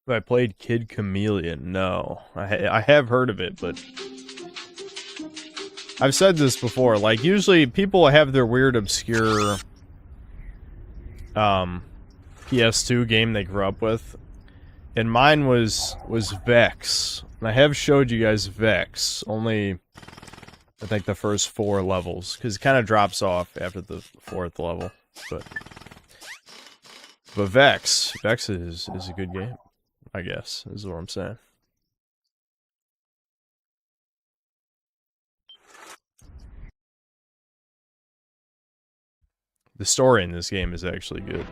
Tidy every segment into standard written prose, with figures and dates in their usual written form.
I played Kid Chameleon. No, I have heard of it, but I've said this before. Like, usually people have their weird, obscure PS2 game they grew up with, and mine was Vex. And I have showed you guys Vex, only I think the first 4 levels, because it kind of drops off after the 4th level. But Vex is a good game, I guess, is what I'm saying. The story in this game is actually good.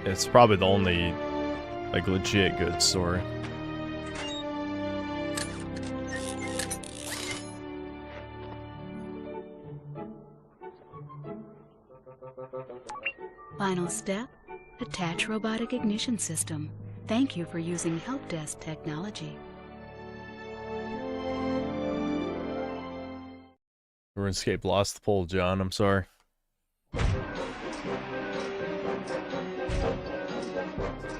It's probably the only, like, legit good story. Final step, attach robotic ignition system. Thank you for using help desk technology. RuneScape lost the poll, John. I'm sorry.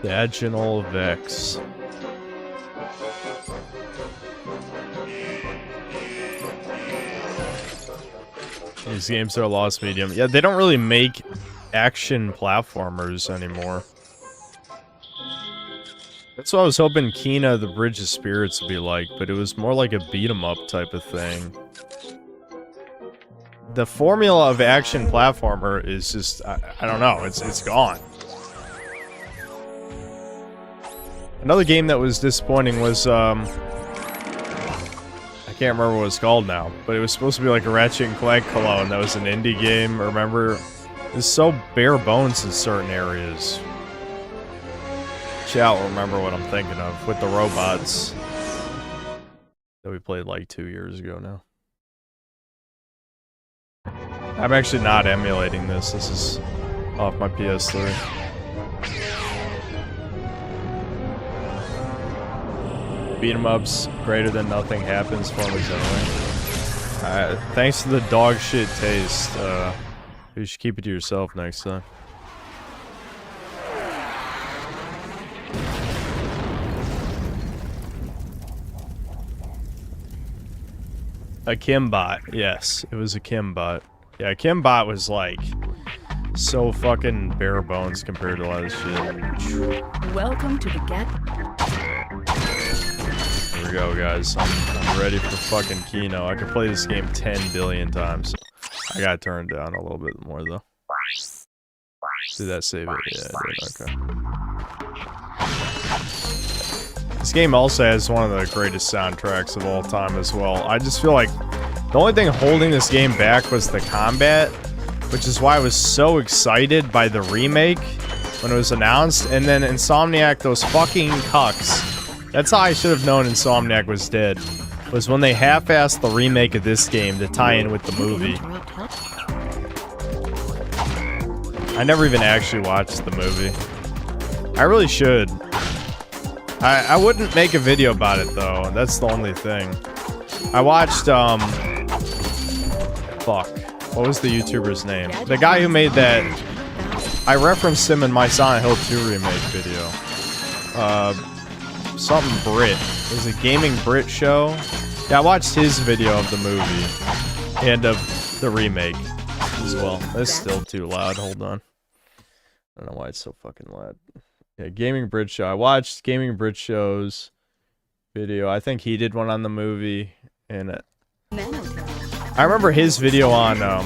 Vaginal Vex. These games are lost medium. Yeah, they don't really make action platformers anymore. That's what I was hoping Kena the Bridge of Spirits would be like, but it was more like a beat-em-up type of thing. The formula of action platformer is just, I don't know, it's gone. Another game that was disappointing was, I can't remember what it's called now, but it was supposed to be like a Ratchet Clank clone that was an indie game, remember? It's so bare bones in certain areas. Chat will remember what I'm thinking of, with the robots. That we played like 2 years ago now. I'm actually not emulating this. This is off my PS3. Beat 'em ups, greater than nothing happens for me generally. Thanks to the dog shit taste. You should keep it to yourself next time. A Kimbot, yes, it was a Kimbot. Yeah, Kimbot was like so fucking bare bones compared to a lot of shit. Welcome to the Get. Here we go, guys. I'm ready for fucking Keno. I could play this game 10 billion times. I gotta turn it down a little bit more though. Did that save it? Yeah, I did. Okay. This game also has one of the greatest soundtracks of all time as well. I just feel like the only thing holding this game back was the combat, which is why I was so excited by the remake when it was announced. And then Insomniac, those fucking cucks. That's how I should have known Insomniac was dead. Was when they half-assed the remake of this game to tie in with the movie. I never even actually watched the movie. I really should. I wouldn't make a video about it though, that's the only thing. I watched, fuck. What was the YouTuber's name? The guy who made that... I referenced him in my Silent Hill 2 remake video. Something Brit. It was a Gaming Brit show. Yeah, I watched his video of the movie. And of the remake as well. That's still too loud, hold on. I don't know why it's so fucking loud. Yeah, Gaming Brit Show. I watched Gaming Brit Show's video. I think he did one on the movie. And I remember his video on the,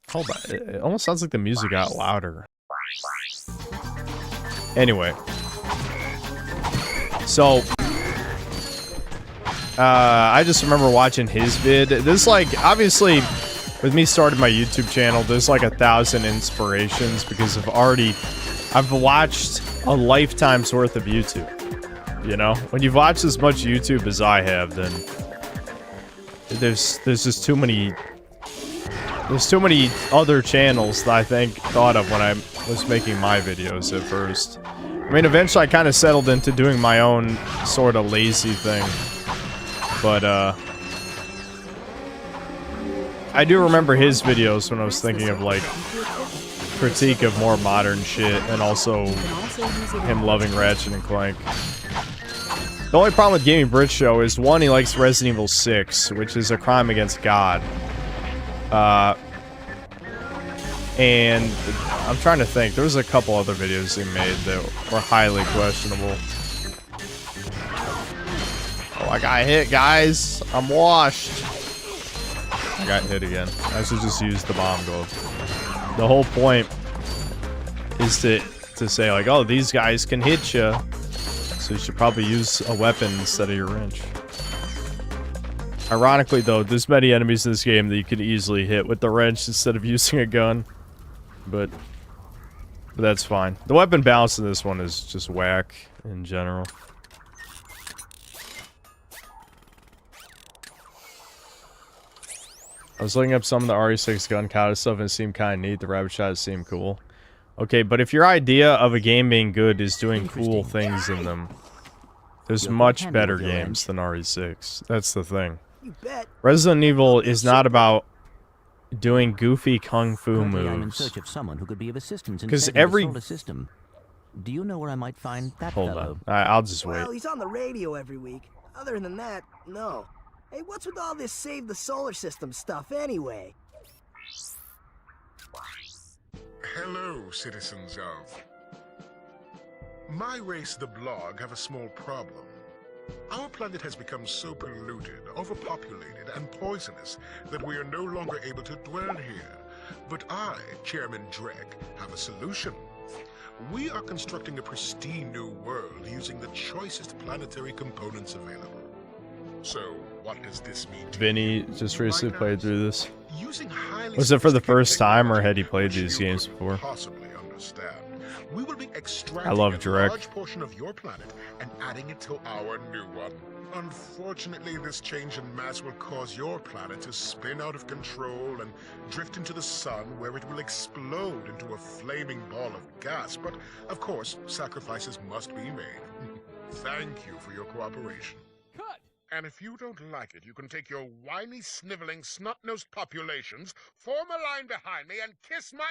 hold on. It almost sounds like the music got louder. Anyway. So, I just remember watching his vid. This, like, obviously, with me starting my YouTube channel, there's like 1,000 inspirations because I've watched a lifetime's worth of YouTube. You know? When you've watched as much YouTube as I have, then there's just too many... There's too many other channels that I thought of when I was making my videos at first. I mean, eventually I kind of settled into doing my own sort of lazy thing. But, I do remember his videos when I was thinking of, like, critique of more modern shit, and also him loving Ratchet and Clank. The only problem with Gaming Brit Show is, one, he likes Resident Evil 6, which is a crime against God. And I'm trying to think. There was a couple other videos he made that were highly questionable. Oh, I got hit, guys. I'm washed. I got hit again. I should just use the bomb glove. The whole point is to say, like, oh, these guys can hit you. So you should probably use a weapon instead of your wrench. Ironically, though, there's many enemies in this game that you can easily hit with the wrench instead of using a gun. But that's fine. The weapon balance in this one is just whack in general. I was looking up some of the RE6 gun counter stuff and it seemed kind of neat. The rabbit shots seemed cool. Okay, but if your idea of a game being good is doing cool things in them, there's much better games than RE6. That's the thing. Resident Evil is not about doing goofy kung fu moves. I'm in search of someone who could be of assistance in because saving every the solar system. Do you know where I might find that Hold fellow? on. I'll just wait. Well, he's on the radio every week. Other than that, no. Hey, what's with all this save the solar system stuff anyway? Hello, citizens of... My race, the Blog, have a small problem. Our planet has become so polluted, overpopulated, and poisonous that we are no longer able to dwell here. But I, Chairman Drek, have a solution. We are constructing a pristine new world using the choicest planetary components available. So, what does this mean to Vinny you? just recently played through this. Using highly Was it for the first sophisticated time, or had he technology played which these you games could before? Possibly understand. We will be extracting I love a Drek. large portion of your planet and adding it to our new one. Unfortunately, this change in mass will cause your planet to spin out of control and drift into the sun, where it will explode into a flaming ball of gas. But, of course, sacrifices must be made. Thank you for your cooperation. Cut! And if you don't like it, you can take your whiny, sniveling, snot-nosed populations, form a line behind me, and kiss my...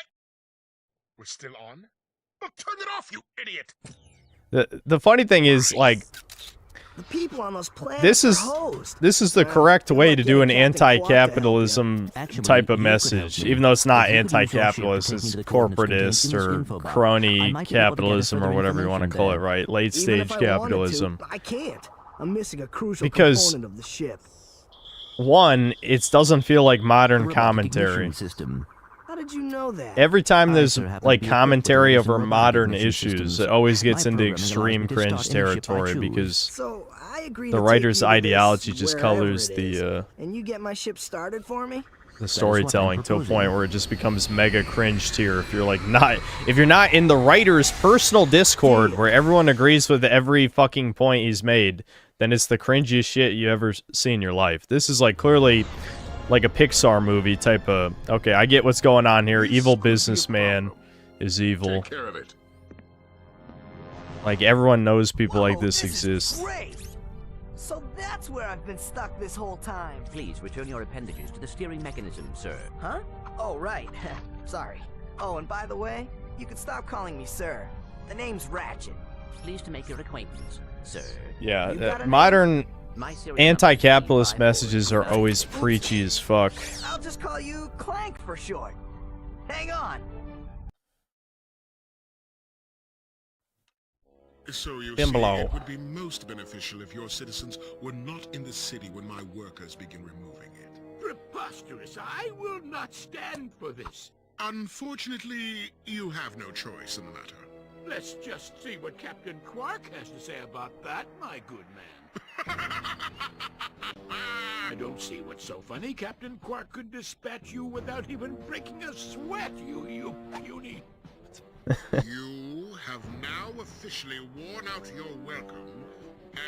We're still on? Well, turn it off, you idiot! The funny thing is, like, The people on those planets this is are hosed. the correct way to do an Captain Quad to help anti-capitalism Actually, type of you could message, help me. even though it's not If you could use your ship to anti-capitalist, take me it's to the coordinates corporatist contained in or this info box, I crony might be able to get capitalism or further whatever you want to information call it, then. right? Late Even stage if I wanted capitalism. to, I can't. I'm missing a crucial Because- component of the ship. One, it doesn't feel like modern Robotic commentary. ignition system. How did you know that? Every time I, there's sir, happen to like be equipped with commentary those over robotic modern ignition issues, systems. it always gets My into programming allows extreme me to cringe start any ship I territory choose. because So I agree the to writer's take you to ideology this just wherever colors it is, the and you get my ship started for me? the what storytelling I'm to a proposing. point where it just becomes mega cringe tier if you're like not if you're not in the writer's personal Discord where everyone agrees with every fucking point he's made, then it's the cringiest shit you ever see in your life. This is like clearly like a Pixar movie type of, okay, I get what's going on here. Evil businessman is evil. Take care of it. Like everyone knows people like Whoa, this is exist. great. So that's where I've been stuck this whole time. Please return your appendages to the steering mechanism, sir. Huh? Oh, right. Sorry. Oh, and by the way, you can stop calling me sir. The name's Ratchet. Pleased to make your acquaintance, sir. Yeah, You got a modern My serial anti-capitalist number is messages are always preachy as fuck. I'll just call you Clank for short. Hang on. So you Been see, below. it would be most beneficial if your citizens were not in the city when my workers begin removing it. Preposterous! I will not stand for this. Unfortunately, you have no choice in the matter. Let's just see what Captain Quark has to say about that, my good man. I don't see what's so funny. Captain Quark could dispatch you without even breaking a sweat, you puny... You have now officially worn out your welcome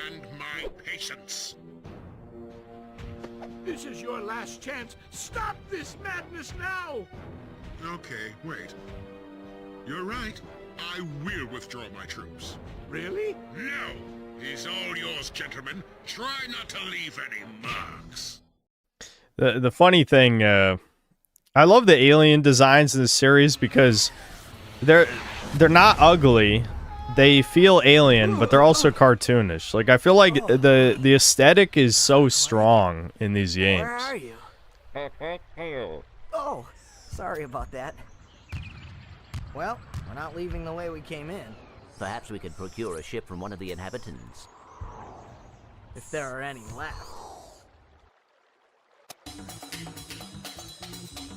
and my patience. This is your last chance. Stop this madness now! Okay, wait. You're right. I will withdraw my troops. Really? No! He's all yours, gentlemen. Try not to leave any marks. The funny thing, I love the alien designs in this series because they're not ugly. They feel alien, but they're also cartoonish. Like I feel like the aesthetic is so strong in these games. Where are you? Oh, sorry about that. Well, we're not leaving the way we came in. Perhaps we could procure a ship from one of the inhabitants. If there are any left.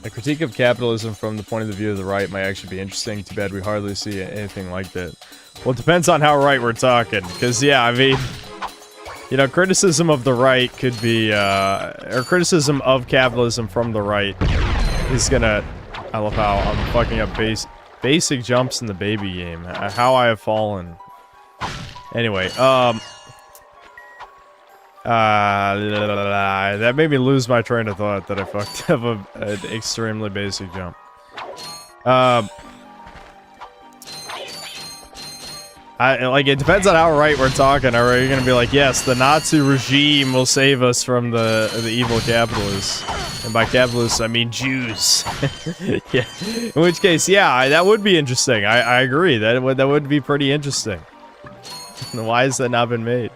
A critique of capitalism from the point of view of the right might actually be interesting. Too bad we hardly see anything like that. Well, it depends on how right we're talking. Because, yeah, I mean, you know, criticism of the right could be, or criticism of capitalism from the right is gonna, I love how I'm fucking up basic jumps in the baby game. How I have fallen. Anyway, that made me lose my train of thought that I fucked up an extremely basic jump. Like, it depends on how right we're talking. Are you gonna be like, yes, the Nazi regime will save us from the evil capitalists? And by capitalists, I mean Jews. Yeah. In which case, yeah, that would be interesting. I agree. That would be pretty interesting. Why has that not been made?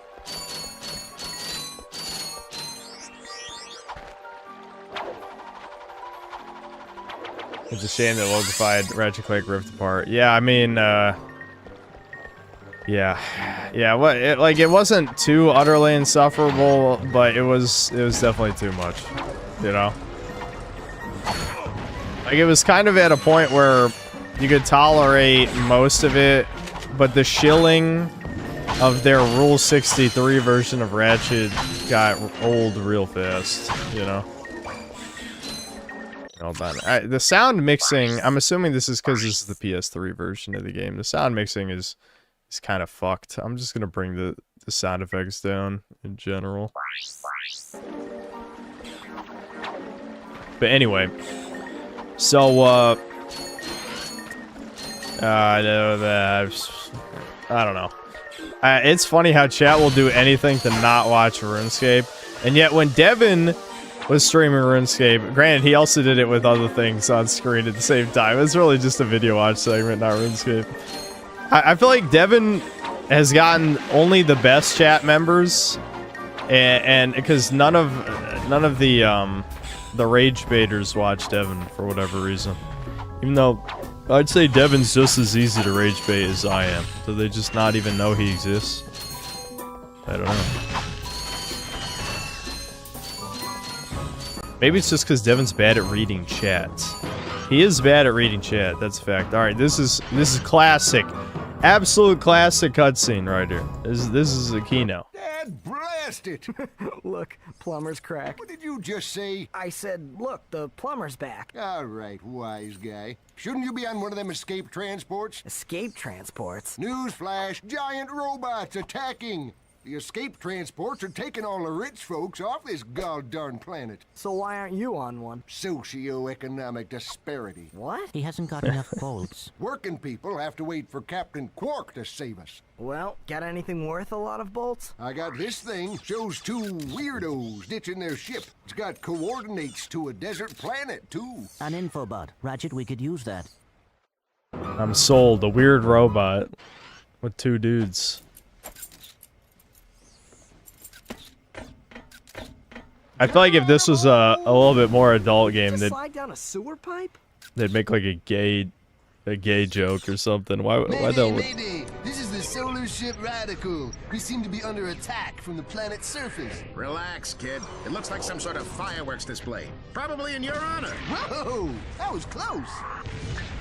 It's a shame that Logified Ratchet Clank ripped apart. Yeah, I mean, yeah. What? It wasn't too utterly insufferable, but it was definitely too much. You know, like it was kind of at a point where you could tolerate most of it, but the shilling of their Rule 63 version of Ratchet got old real fast. You know. Hold on. The sound mixing, I'm assuming this is because this is the PS3 version of the game. The sound mixing is kind of fucked. I'm just gonna bring the sound effects down in general. But anyway, so I don't know. It's funny how chat will do anything to not watch RuneScape, and yet when Devin was streaming RuneScape, granted he also did it with other things on screen at the same time. It's really just a video watch segment, not RuneScape. I feel like Devin has gotten only the best chat members, and because none of the rage baiters watch Devin for whatever reason. Even though I'd say Devin's just as easy to rage bait as I am. Do they just not even know he exists? I don't know. Maybe it's just because Devin's bad at reading chat. He is bad at reading chat, that's a fact. Alright, this is classic. Absolute classic cutscene right here. This is a keynote. Dad, blast it! Look, plumber's crack. What did you just say? I said, look, the plumber's back. All right, wise guy. Shouldn't you be on one of them escape transports? Escape transports? Newsflash, giant robots attacking! The escape transports are taking all the rich folks off this god-darn planet. So why aren't you on one? Socioeconomic disparity. What? He hasn't got enough bolts. Working people have to wait for Captain Quark to save us. Well, got anything worth a lot of bolts? I got this thing. Shows two weirdos ditching their ship. It's got coordinates to a desert planet, too. An infobot. Ratchet, we could use that. I'm sold. A weird robot with two dudes. I feel like if this was a little bit more adult game, slide down a sewer pipe? They'd make like a gay joke or something. Why the? Mayday! This is the solar ship Radical. We seem to be under attack from the planet's surface. Relax, kid. It looks like some sort of fireworks display. Probably in your honor. Whoa! That was close.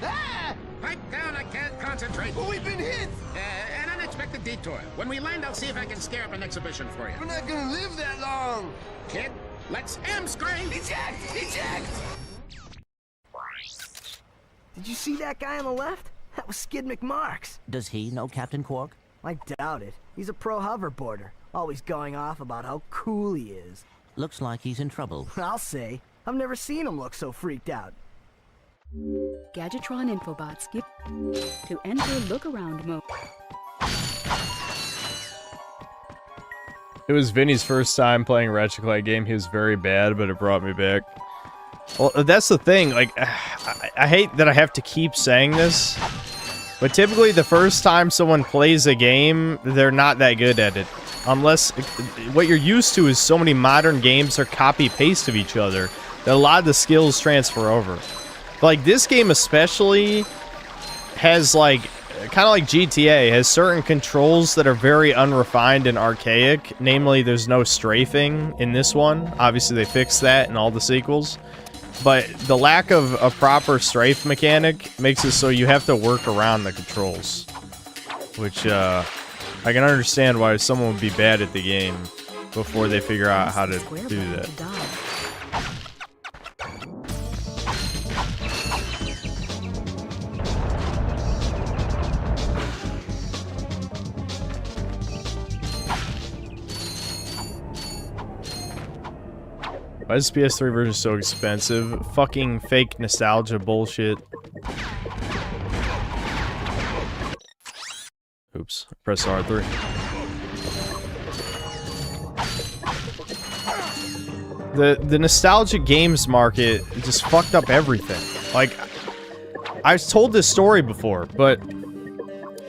Ah! Pipe down, I can't concentrate. Well, we've been hit! An unexpected detour. When we land, I'll see if I can scare up an exhibition for you. We're not gonna live that long! Kid, let's M-screen! Eject! Eject! Did you see that guy on the left? That was Skid McMarks. Does he know Captain Quark? I doubt it. He's a pro hoverboarder, always going off about how cool he is. Looks like he's in trouble. I'll say. I've never seen him look so freaked out. Gadgetron Infobot skip to enter look-around mode. It was Vinny's first time playing a Ratchet Clank game. He was very bad, but it brought me back. Well, that's the thing. Like, I hate that I have to keep saying this, But typically the first time someone plays a game, they're not that good at it. Unless what you're used to is so many modern games are copy-paste of each other that a lot of the skills transfer over. Like this game especially has like, kind of like GTA, has certain controls that are very unrefined and archaic. Namely, there's no strafing in this one. Obviously they fixed that in all the sequels. But the lack of a proper strafe mechanic makes it so you have to work around the controls. Which, I can understand why someone would be bad at the game before they figure out how to do that. Why is the PS3 version so expensive? Fucking fake nostalgia bullshit. Oops, press R3. The nostalgic games market just fucked up everything. Like, I've told this story before, but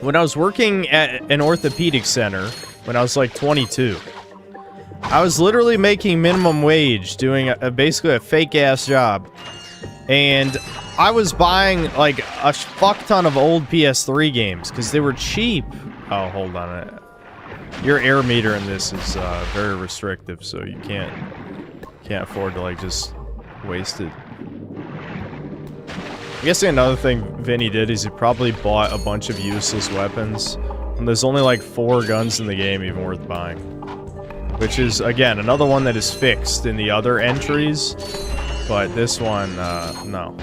when I was working at an orthopedic center, when I was like 22, I was literally making minimum wage, doing basically a fake-ass job. And I was buying, like, a fuck ton of old PS3 games, because they were cheap. Oh, hold on. Your air meter in this is very restrictive, so you can't afford to, like, just waste it. I guess another thing Vinny did is he probably bought a bunch of useless weapons. And there's only, like, 4 guns in the game even worth buying. Which is, again, another one that is fixed in the other entries. But this one, no.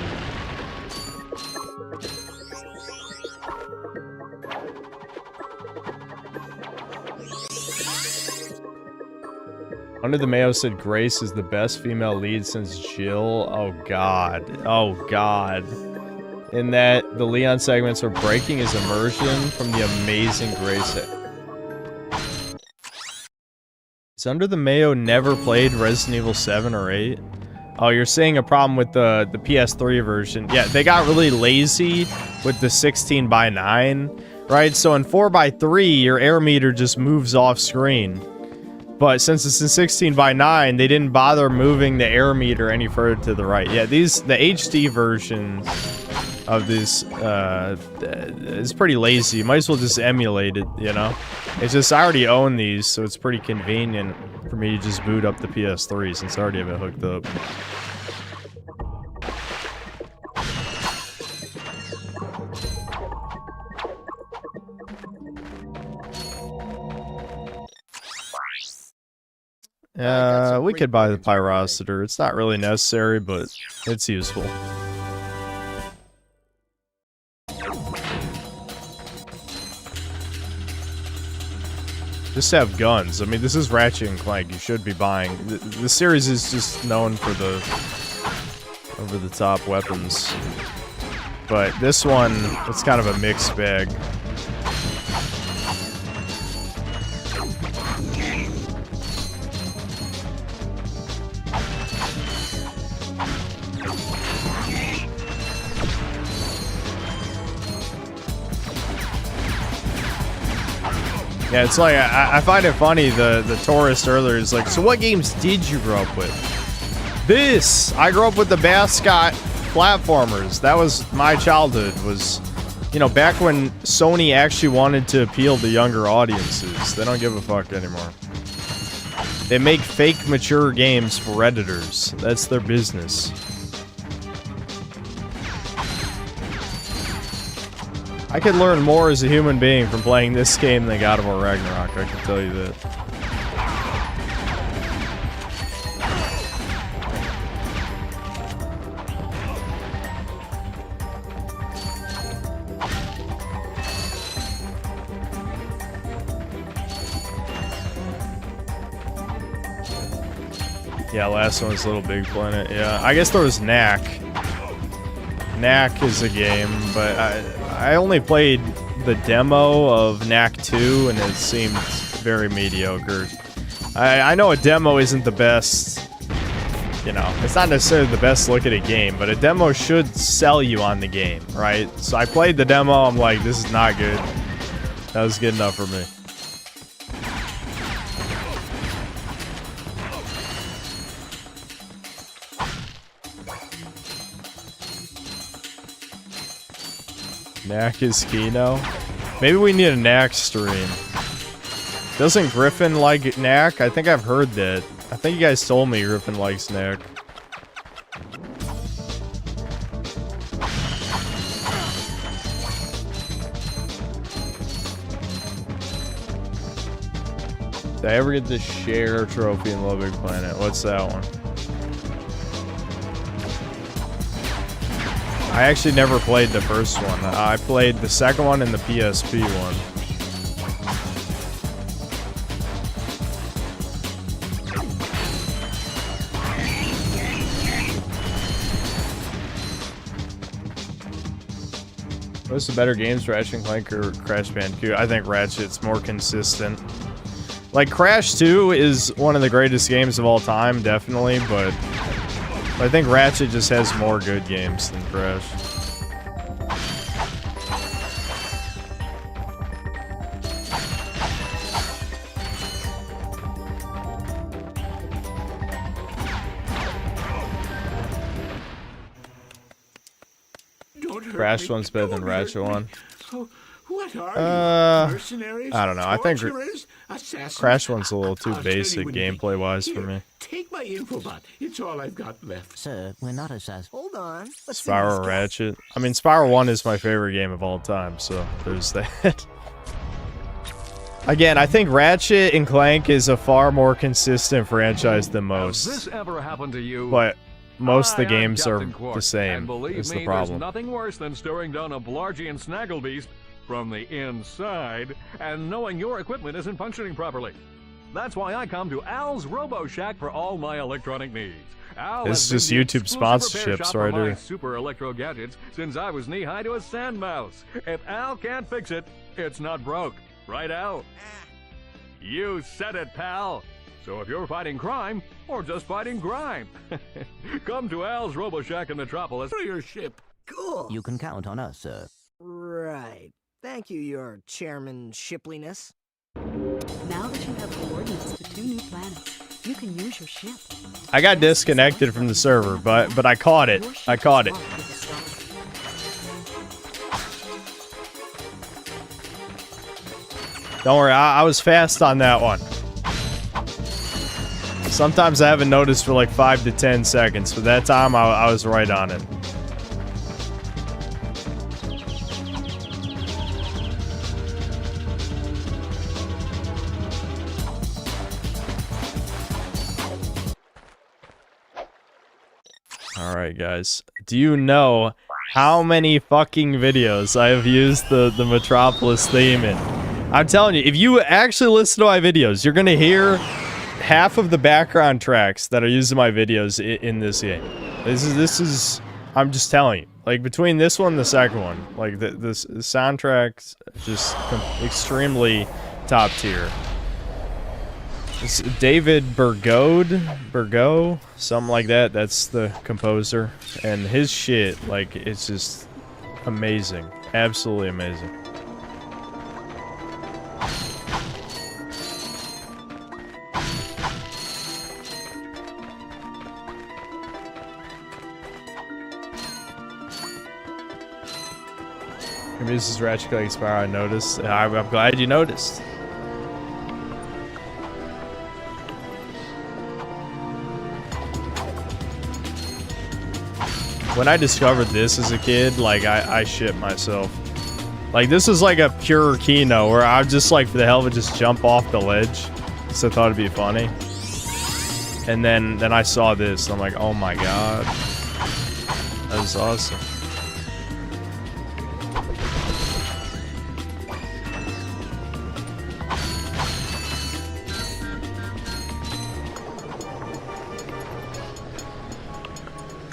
Under the Mayo said Grace is the best female lead since Jill. Oh god. Oh god. In that, the Leon segments are breaking his immersion from the amazing Grace. Is Under the Mayo never played Resident Evil 7 or 8? Oh, you're saying a problem with the PS3 version. Yeah, they got really lazy with the 16:9, right? So in 4:3, your air meter just moves off screen. But since it's in 16:9, they didn't bother moving the air meter any further to the right. Yeah, the HD version of this is pretty lazy. You might as well just emulate it, you know? It's just, I already own these, so it's pretty convenient for me to just boot up the PS3 since I already have it hooked up. We could buy the Pyrocitor. It's not really necessary, but it's useful. Just have guns. I mean, this is Ratchet and Clank. You should be buying. The series is just known for the over-the-top weapons. But this one, it's kind of a mixed bag. Yeah, it's like, I find it funny, the tourist earlier is like, so what games did you grow up with? This! I grew up with the mascot platformers. That was my childhood, was, you know, back when Sony actually wanted to appeal to younger audiences. They don't give a fuck anymore. They make fake mature games for Redditors. That's their business. I could learn more as a human being from playing this game than God of War Ragnarok, I can tell you that. Yeah, last one was Little Big Planet. Yeah, I guess there was Knack. Knack is a game, but I only played the demo of Knack 2, and it seemed very mediocre. I know a demo isn't the best, you know, it's not necessarily the best look at a game, but a demo should sell you on the game, right? So I played the demo, I'm like, this is not good. That was good enough for me. Knack is Kino. Maybe we need a Knack stream. Doesn't Griffin like Knack? I think I've heard that. I think you guys told me Griffin likes Knack. Did I ever get the share trophy in Little Big Planet? What's that one? I actually never played the first one. I played the second one and the PSP one. What's the better games, Ratchet Clank or Crash Bandicoot? I think Ratchet's more consistent. Like, Crash 2 is one of the greatest games of all time, definitely, but I think Ratchet just has more good games than Crash. Crash one's better than Ratchet one. What are you? Mercenaries? I don't know. I think Assassins? Crash one's a little too I'll tell you basic when you think. gameplay-wise for Here, me. Take my infobot. It's all I've got left. Sir, we're not assassins. Hold on. Let's see Spyro this guy. Ratchet. I mean, Spyro 1 is my favorite game of all time, so there's that. Again, I think Ratchet and Clank is a far more consistent franchise than most. Has this ever happened to you? But most of the Hi, I'm games are Captain Quark, the same, and believe is the me, problem. There's nothing worse than staring down a Blargian Snagglebeast from the inside and knowing your equipment isn't functioning properly. That's why I come to Al's Robo Shack for all my electronic needs. Al This has is been the just YouTube exclusive repair sponsorships shop for right my here. super electro gadgets since I was knee-high to a sand mouse. If Al can't fix it, it's not broke. Right, Al? You said it, pal. So if you're fighting crime, or just fighting grime, come to Al's Robo Shack in Metropolis for your ship. Cool. You can count on us, sir. Right. Thank you, your chairman shipliness. Now that you have coordinates to 2 new planets, you can use your ship. I got disconnected from the server, but I caught it. I caught it. Don't worry, I was fast on that one. Sometimes I haven't noticed for like 5 to 10 seconds, but that time I was right on it. Alright guys, do you know how many fucking videos I have used the Metropolis theme in? I'm telling you, if you actually listen to my videos, you're gonna hear half of the background tracks that are used in my videos in this game. This is I'm just telling you. Like, between this one and the second one, like, the soundtrack's just extremely top tier. It's David Bergot, something like that. That's the composer. And his shit, like, it's just amazing. Absolutely amazing. Maybe this is Ratchet Clank Spyro. I noticed. I'm glad you noticed. When I discovered this as a kid, like, I shit myself. Like, this is like a pure Kino where I just, like, for the hell of it, just jump off the ledge. So I thought it'd be funny. And then I saw this, and I'm like, oh my god. That was awesome.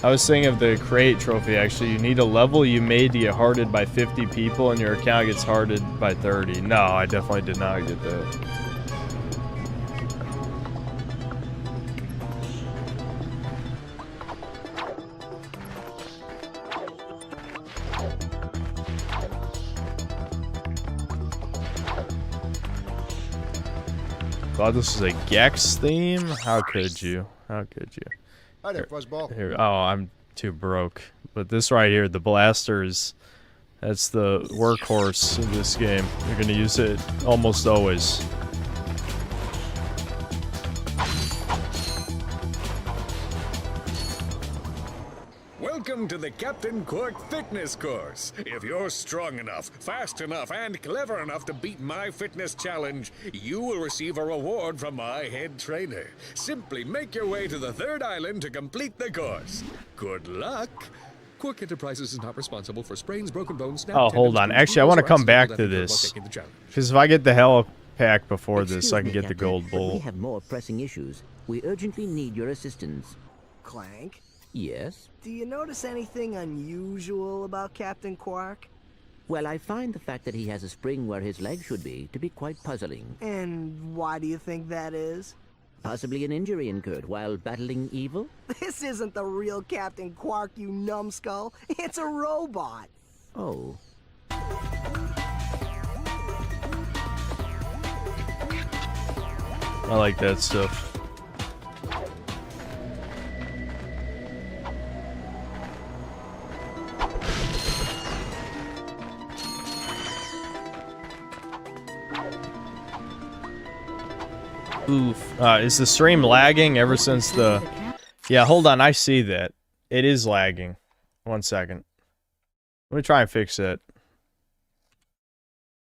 I was thinking of the crate trophy, actually. You need a level you made to get hearted by 50 people, and your account gets hearted by 30. No, I definitely did not get that. Thought this was a Gex theme? How could you? How could you? Hi there, Fuzzball. Here, oh, I'm too broke. But this right here, the blasters, that's the workhorse in this game. You're gonna use it almost always. Welcome to the Captain Quark Fitness Course. If you're strong enough, fast enough, and clever enough to beat my fitness challenge, you will receive a reward from my head trainer. Simply make your way to the third island to complete the course. Good luck. Quark Enterprises is not responsible for sprains, broken bones, snap Oh, hold on. Actually, I want to come back to this. Because if I get the hell pack before this, I can get the gold bull. We have more pressing issues. We urgently need your assistance. Clank? Yes? Do you notice anything unusual about Captain Quark? Well, I find the fact that he has a spring where his leg should be to be quite puzzling. And why do you think that is? Possibly an injury incurred while battling evil? This isn't the real Captain Quark, you numbskull. It's a robot. Oh. I like that stuff. Oof. Is the stream lagging ever since the... Yeah, hold on. I see that. It is lagging. 1 second. Let me try and fix it.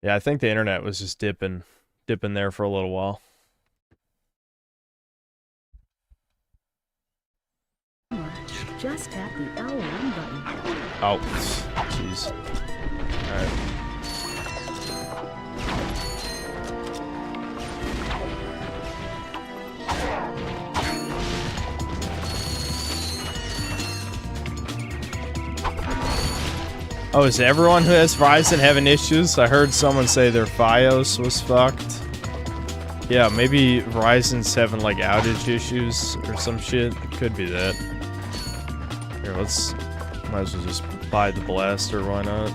Yeah, I think the internet was just dipping there for a little while. Just tap the L1 button. Oh, jeez. Alright. Oh, is everyone who has Verizon having issues? I heard someone say their FiOS was fucked. Yeah, maybe Verizon's having like outage issues or some shit. Could be that. Here, might as well just buy the blaster, why not?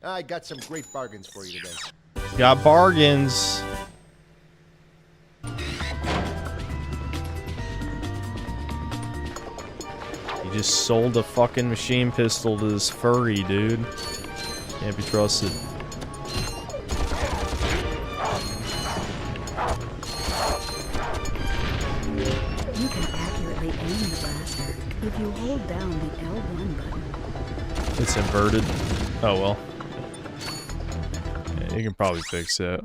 I got some great bargains for you today. Got bargains. He just sold a fucking machine pistol to this furry dude. Can't be trusted. You can accurately aim the blaster if you hold down the L1 button. It's inverted. Oh well. Yeah, you can probably fix that.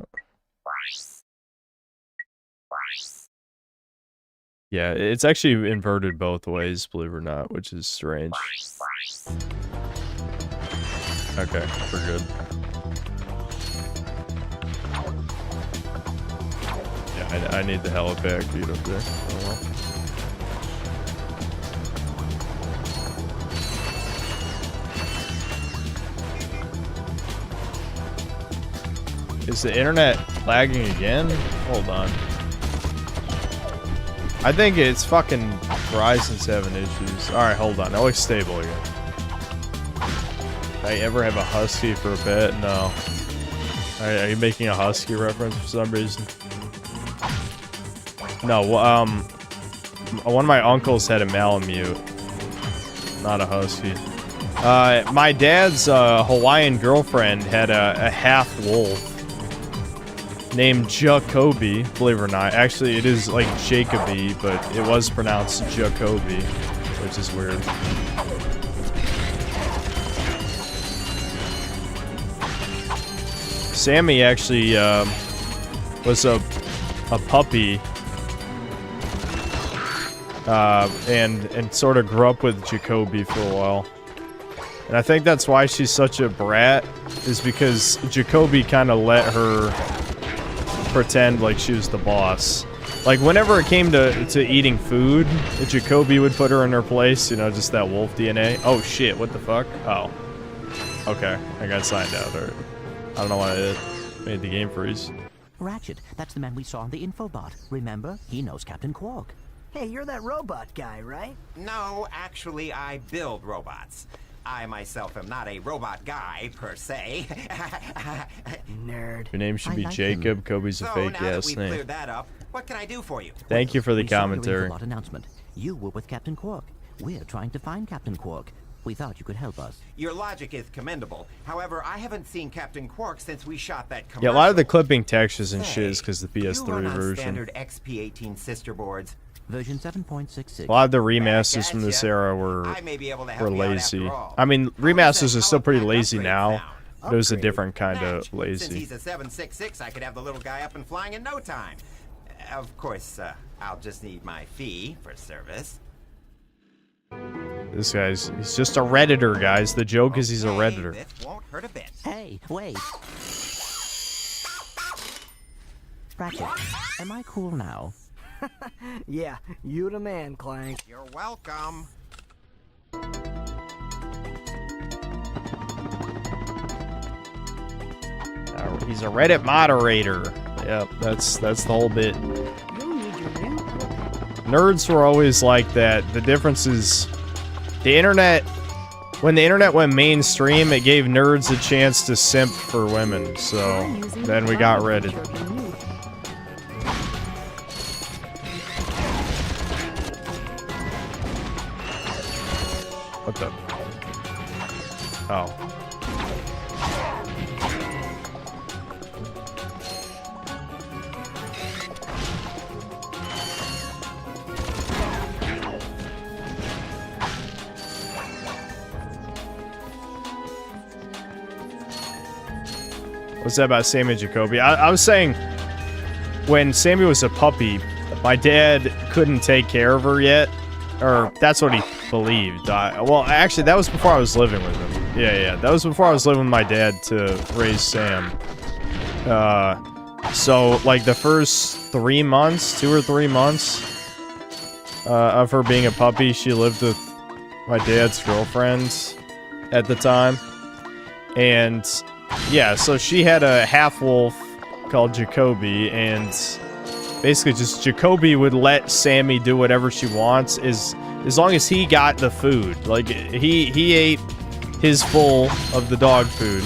Yeah, it's actually inverted both ways, believe it or not, which is strange. Okay, we're good. Yeah, I need the helipad to get up there. Oh well. Is the internet lagging again? Hold on. I think it's fucking Verizon's having issues. Alright, hold on. Oh, it's stable again. Did I ever have a husky for a pet? No. Are you making a husky reference for some reason? No, one of my uncles had a Malamute. Not a husky. My dad's Hawaiian girlfriend had a half wolf named Jacoby, believe it or not. Actually, it is like Jacoby, but it was pronounced Jacoby, which is weird. Sammy actually was a puppy and sort of grew up with Jacoby for a while. And I think that's why she's such a brat, is because Jacoby kind of let her pretend like she was the boss. Like, whenever it came to eating food, Jacoby would put her in her place, you know, just that wolf DNA. Oh shit, what the fuck? Oh. Okay, I got signed out, alright. I don't know why it made the game freeze. Ratchet, that's the man we saw on the infobot. Remember? He knows Captain Quark. Hey, you're that robot guy, right? No, actually, I build robots. I myself am not a robot guy, per se. Nerd. Your name should be like Jacob. Kobe's a So, fake now that ass we've name. cleared that up, what can I do for you? Thank you for the We saw your commentary. Infobot announcement. You were with Captain Quark. We're trying to find Captain Quark. We thought you could help us. Your logic is commendable. However, I haven't seen Captain Quark since we shot that commercial. Yeah, a lot of the clipping textures and shit is because the You run PS3 on version. standard XP18 sister boards. Version 7.66. A lot of the remasters from this era were lazy. I mean, remasters are still pretty lazy now. But it was a different kind of Since lazy. he's a 766, I could have the little guy up and flying in no time. Of course, I'll just need my fee for service. This he's just a Redditor, guys. The joke is he's a Redditor. This won't hurt a bit. Hey, wait. Ratchet, am I cool now? Yeah, you the man, Clank. You're welcome. He's a Reddit moderator. Yep, that's the whole bit. Nerds were always like that. The difference is the internet. When the internet went mainstream, it gave nerds a chance to simp for women. So then we got Reddit. What the? Oh. What's that about Sammy and Jacoby? I was saying, when Sammy was a puppy, my dad couldn't take care of her yet. Or, that's what he believed. Well, actually, that was before I was living with him. Yeah, that was before I was living with my dad to raise Sam. So, like, the first 3 months, 2 or 3 months, of her being a puppy, she lived with my dad's girlfriend at the time. And yeah, so she had a half-wolf called Jacoby, and basically just Jacoby would let Sammy do whatever she wants as long as he got the food. Like, he ate his full of the dog food.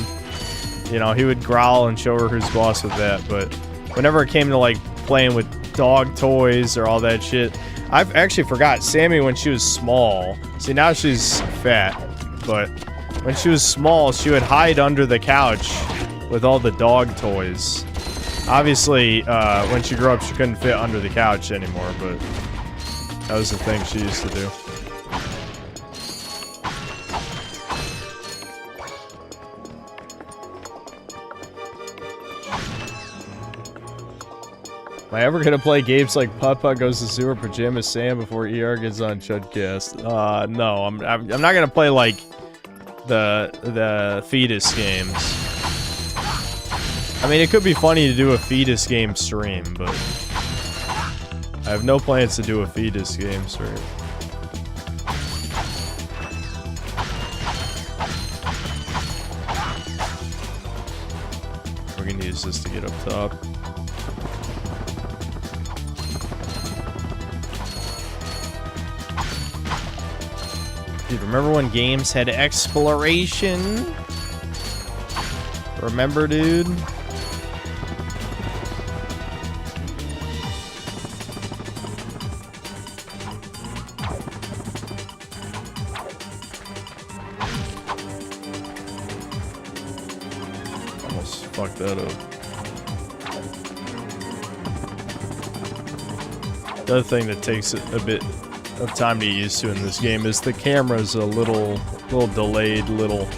You know, he would growl and show her who's boss with that, but whenever it came to, like, playing with dog toys or all that shit, I've actually forgot Sammy when she was small. See, now she's fat, but when she was small, she would hide under the couch with all the dog toys. Obviously, when she grew up, she couldn't fit under the couch anymore, but that was the thing she used to do. Am I ever gonna play games like Putt-Putt Goes to Sewer Pajama Sam before ER gets on Chudcast? No, I'm not gonna play like the fetus games. I mean, it could be funny to do a fetus game stream, but I have no plans to do a fetus game stream. We're gonna use this to get up top. Dude, remember when games had exploration? Remember, dude? Almost fucked that up. The other thing that takes a bit of time to get used to in this game is the camera's a little delayed, little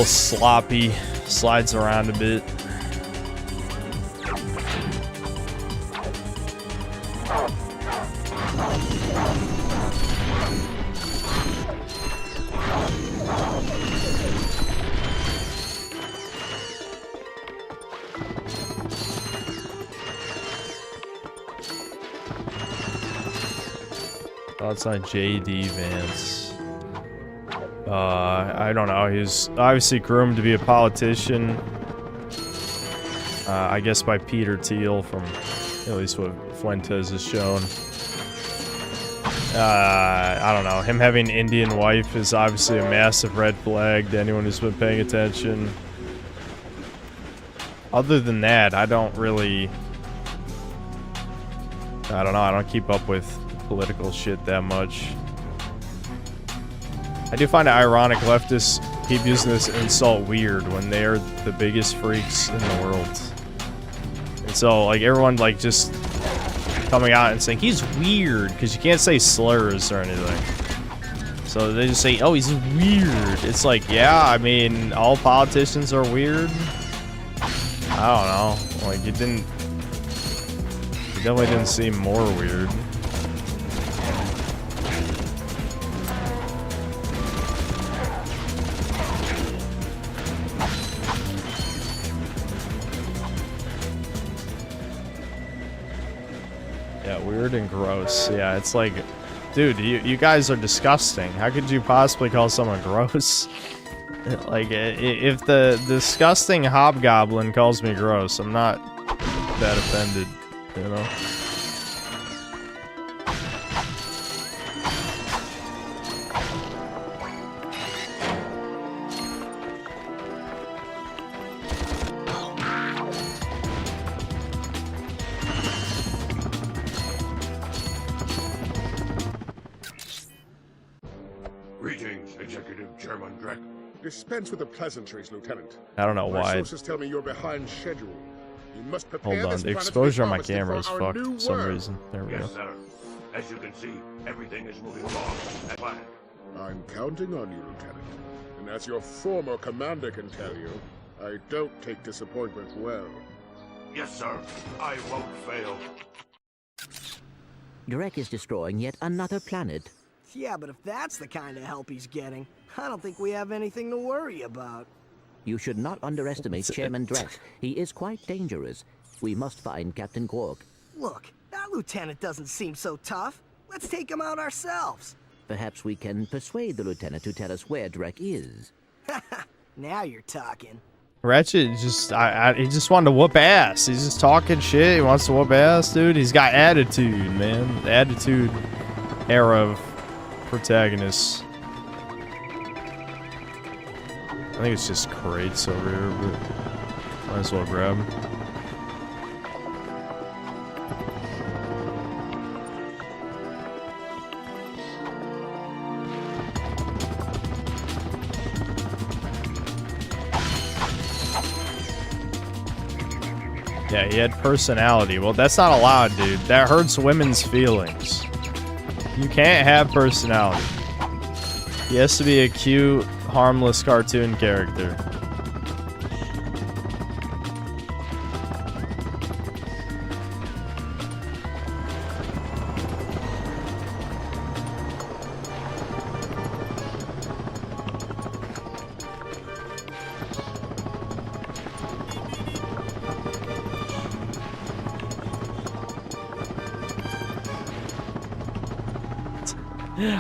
sloppy, slides around a bit. Thoughts on J.D. Vance? I don't know. He's obviously groomed to be a politician. I guess by Peter Thiel, from at least what Fuentes has shown. I don't know. Him having an Indian wife is obviously a massive red flag to anyone who's been paying attention. Other than that, I don't really... I don't know. I don't keep up with political shit that much. I do find it ironic leftists keep using this insult weird when they are the biggest freaks in the world. And so, like, everyone, like, just coming out and saying, he's weird, because you can't say slurs or anything. So they just say, oh, he's weird. It's like, yeah, I mean, all politicians are weird. I don't know. Like, you definitely didn't seem more weird. Yeah, weird and gross. Yeah, it's like, dude, you guys are disgusting. How could you possibly call someone gross? Like, if the disgusting hobgoblin calls me gross, I'm not that offended, you know? Greetings, Executive Chairman Drek. Dispense with the pleasantries, Lieutenant. I don't know My why. sources tell me you're behind schedule. You must prepare Hold on, this the planet to be exposure on my harvested camera is for our fucked new for some world. reason. There we Yes, go. sir. As you can see, everything is moving along as planned. I'm counting on you, Lieutenant. And as your former commander can tell you, I don't take disappointment well. Yes, sir. I won't fail. Drek is destroying yet another planet. Yeah, but if that's the kind of help he's getting, I don't think we have anything to worry about. You should not underestimate Chairman Drek. He is quite dangerous. We must find Captain Quark. Look, that lieutenant doesn't seem so tough. Let's take him out ourselves. Perhaps we can persuade the lieutenant to tell us where Drek is. Now you're talking. Ratchet just, he just wanted to whoop ass. He's just talking shit. He wants to whoop ass, dude. He's got attitude, man. The attitude era of protagonists. I think it's just crates over here, but might as well grab them. Yeah, he had personality. Well, that's not allowed, dude. That hurts women's feelings. You can't have personality. He has to be a cute, harmless cartoon character.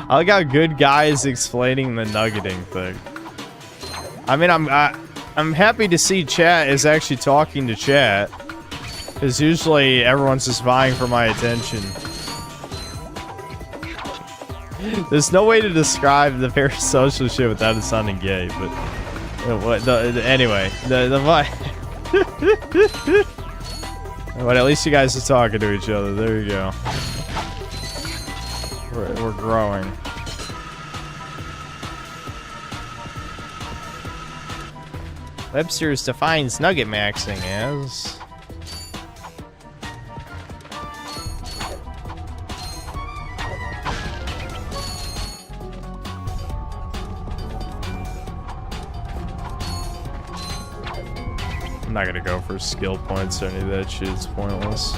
I like how good guy is explaining the nuggeting thing. I mean, I'm happy to see chat is actually talking to chat, because usually everyone's just vying for my attention. There's no way to describe the parasocial shit without it sounding gay, but anyway, but at least you guys are talking to each other. There you go. We're growing. Webster's defines nugget maxing as... I'm not gonna go for skill points or any of that shit. It's pointless.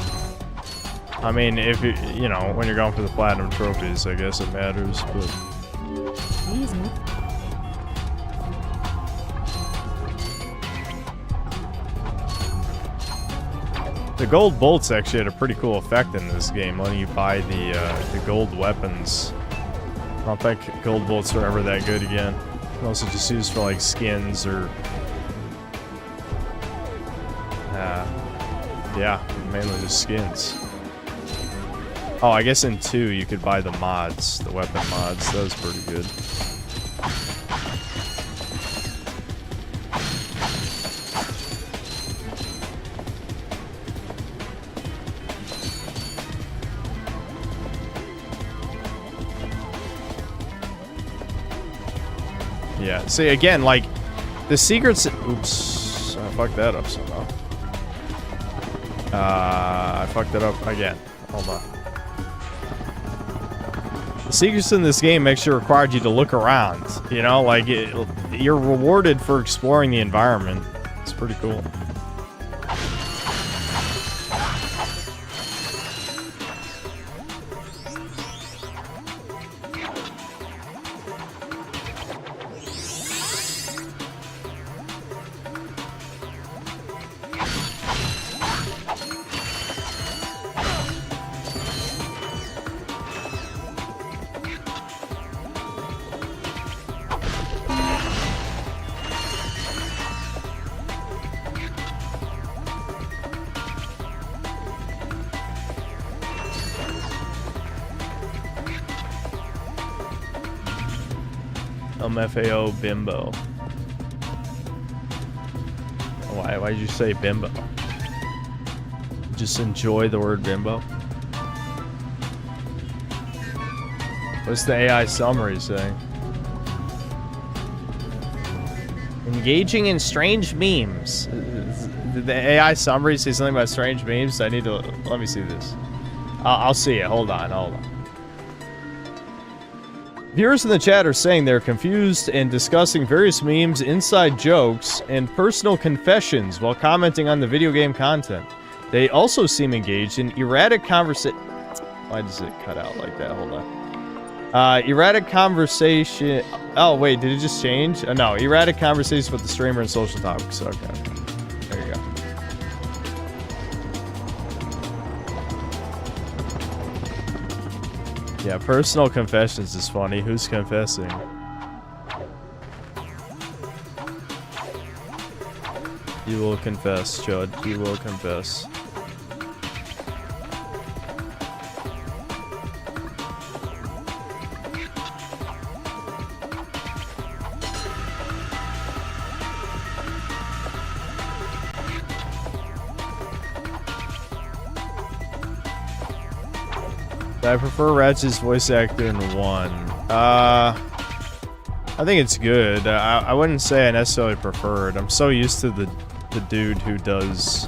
I mean, if you know, when you're going for the platinum trophies, I guess it matters, but... The gold bolts actually had a pretty cool effect in this game, letting you buy the gold weapons. I don't think gold bolts are ever that good again. Mostly just used for like skins or... yeah, mainly just skins. Oh, I guess in 2 you could buy the mods, the weapon mods. That was pretty good. Yeah, see, again, like, the secrets... Oops, I fucked that up somehow. I fucked it up again. Hold on. The secrets in this game actually required you to look around. You know, like, you're rewarded for exploring the environment. It's pretty cool. FAO bimbo. Why'd you say bimbo? Just enjoy the word bimbo. What's the AI summary saying? Engaging in strange memes. Did the AI summary say something about strange memes? I need to let me see this. I'll see it. Hold on. Viewers in the chat are saying they're confused and discussing various memes, inside jokes, and personal confessions while commenting on the video game content. They also seem engaged in erratic conversation. Why does it cut out like that? Hold on. Erratic conversation. Oh, wait, did it just change? No, erratic conversations with the streamer and social topics. Okay. There you go. Yeah, personal confessions is funny. Who's confessing? You will confess, Chud. You will confess. I prefer Ratchet's voice actor in 1. I think it's good. I wouldn't say I necessarily prefer it. I'm so used to the dude who does...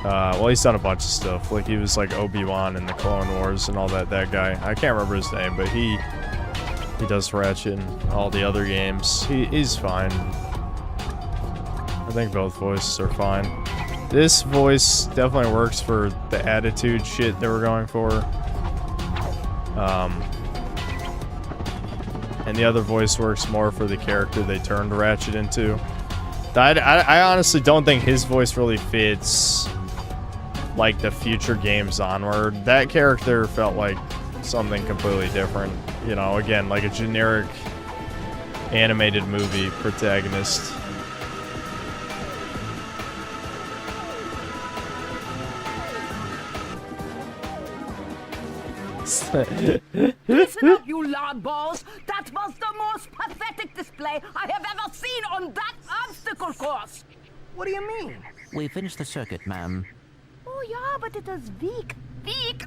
well, he's done a bunch of stuff. Like, he was like Obi-Wan in the Clone Wars and all that guy. I can't remember his name, but he does Ratchet in all the other games. He's fine. I think both voices are fine. This voice definitely works for the attitude shit they were going for. And the other voice works more for the character they turned Ratchet into. I honestly don't think his voice really fits like the future games onward. That character felt like something completely different. You know, again, like a generic animated movie protagonist. Listen up, you loudballs! That was the most pathetic display I have ever seen on that obstacle course! What do you mean? We finished the circuit, ma'am. Oh yeah, but it was weak. Weak!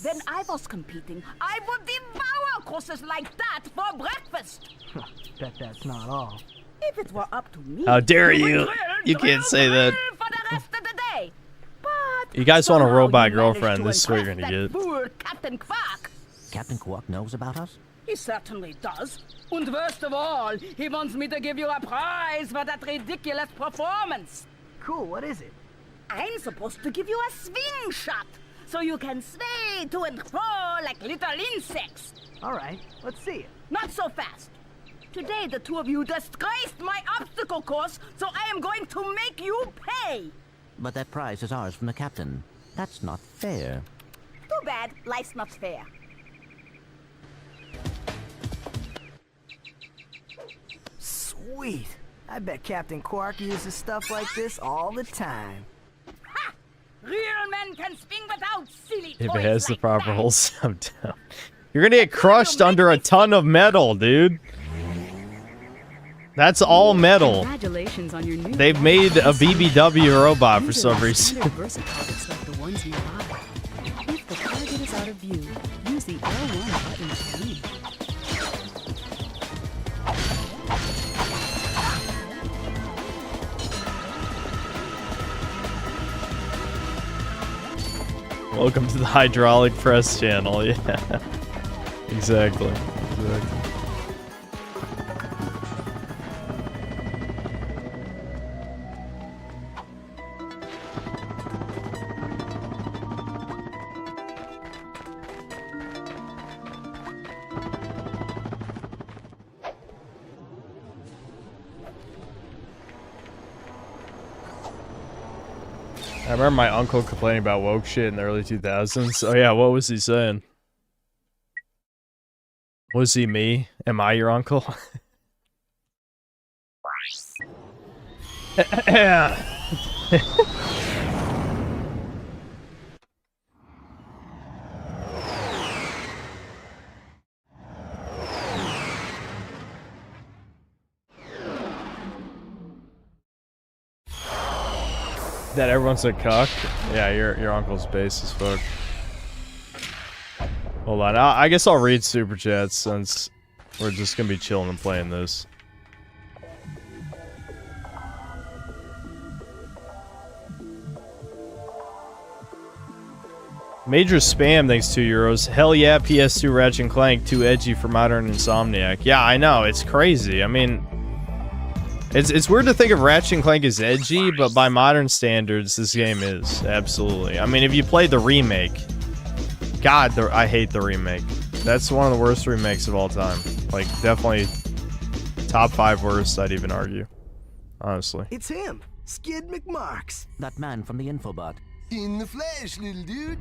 When I was competing, I would devour courses like that for breakfast! Bet that's not all. If it were up to me... How dare you! You can't say that. ...for the rest of the day. You guys want a robot girlfriend, this is what you're gonna get. Fool Captain Quark. Captain Quark knows about us? He certainly does. And worst of all, he wants me to give you a prize for that ridiculous performance. Cool, what is it? I'm supposed to give you a swing shot, so you can sway to and fro like little insects. All right, let's see it. Not so fast. Today, the two of you disgraced my obstacle course, so I am going to make you pay. But that prize is ours from the captain. That's not fair. Too bad. Life's not fair. Sweet. I bet Captain Quark uses stuff like this all the time. Ha! Real men man can swing without silly If it toys has the like proper that. holes, I'm down. You're gonna get crushed under a ton of metal, dude. That's all metal. Congratulations on your new They've made a BBW robot for Use some it on reason. standard versatiles like the ones nearby. If the target is out of view, use the L1 button to aim. Welcome to the hydraulic press channel. Yeah, exactly. I remember my uncle complaining about woke shit in the early 2000s. Oh yeah, what was he saying? Was he me? Am I your uncle? That everyone's a cuck? Yeah, your uncle's base as fuck. Hold on, I guess I'll read super chats since we're just gonna be chilling and playing this. Major spam, thanks €2. Hell yeah, PS2 Ratchet Clank, too edgy for modern Insomniac. Yeah, I know, it's crazy. I mean, it's weird to think of Ratchet Clank as edgy, but by modern standards, this game is. Absolutely. I mean, if you played the remake, God, I hate the remake. That's one of the worst remakes of all time. Like, definitely top 5 worst, I'd even argue. Honestly. It's him, Skid McMarks. That man from the infobot. In the flesh, little dude.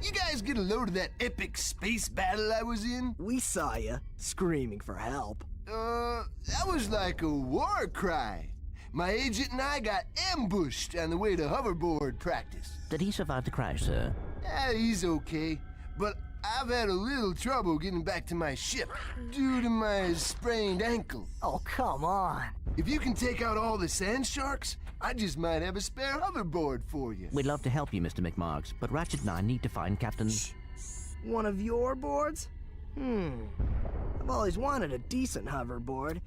You guys get a load of that epic space battle I was in? We saw ya, screaming for help. That was like a war cry. My agent and I got ambushed on the way to hoverboard practice. Did he survive the crash, sir? Yeah, he's okay. But I've had a little trouble getting back to my ship due to my sprained ankle. Oh, come on. If you can take out all the sand sharks, I just might have a spare hoverboard for you. We'd love to help you, Mr. McMarks, but Ratchet and I need to find Captain... One of your boards? I've always wanted a decent hoverboard.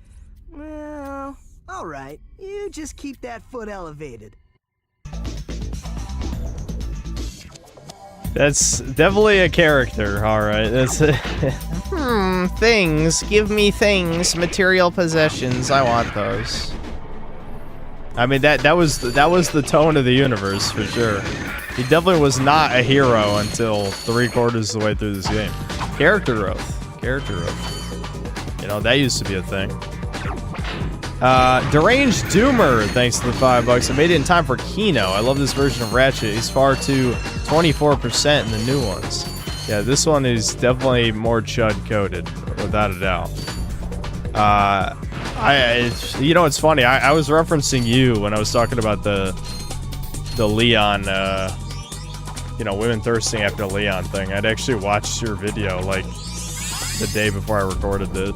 Well, alright. You just keep that foot elevated. That's definitely a character, alright. That's things. Give me things. Material possessions. I want those. I mean, that was the tone of the universe, for sure. He definitely was not a hero until 3/4 of the way through this game. Character growth. Character growth. You know, that used to be a thing. Deranged Doomer, thanks to the $5. I made it in time for Kino. I love this version of Ratchet. He's far too 24% in the new ones. Yeah, this one is definitely more chud-coded, without a doubt. You know, it's funny. I was referencing you when I was talking about the Leon, you know, women thirsting after Leon thing. I'd actually watched your video like the day before I recorded it.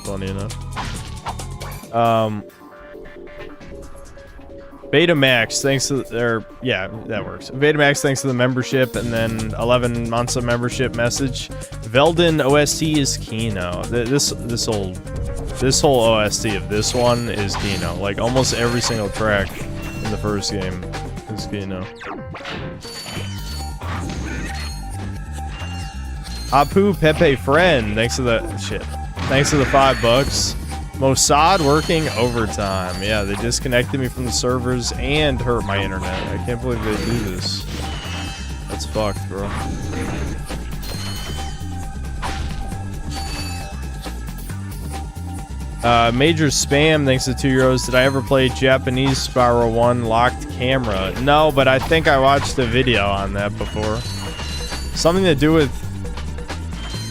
Funny enough. Betamax, thanks to yeah, that works. Betamax, thanks to the membership, and then 11 months of membership message. Veldin OST is Kino. This whole OST of this one is Kino. Like almost every single track in the first game is Kino. Apu Pepe Friend, thanks to the Thanks to the $5. Mossad working overtime. Yeah, they disconnected me from the servers and hurt my internet. I can't believe they do this. That's fucked, bro. Major spam, thanks to €2. Did I ever play Japanese Spiral 1 locked camera? No, but I think I watched a video on that before. Something to do with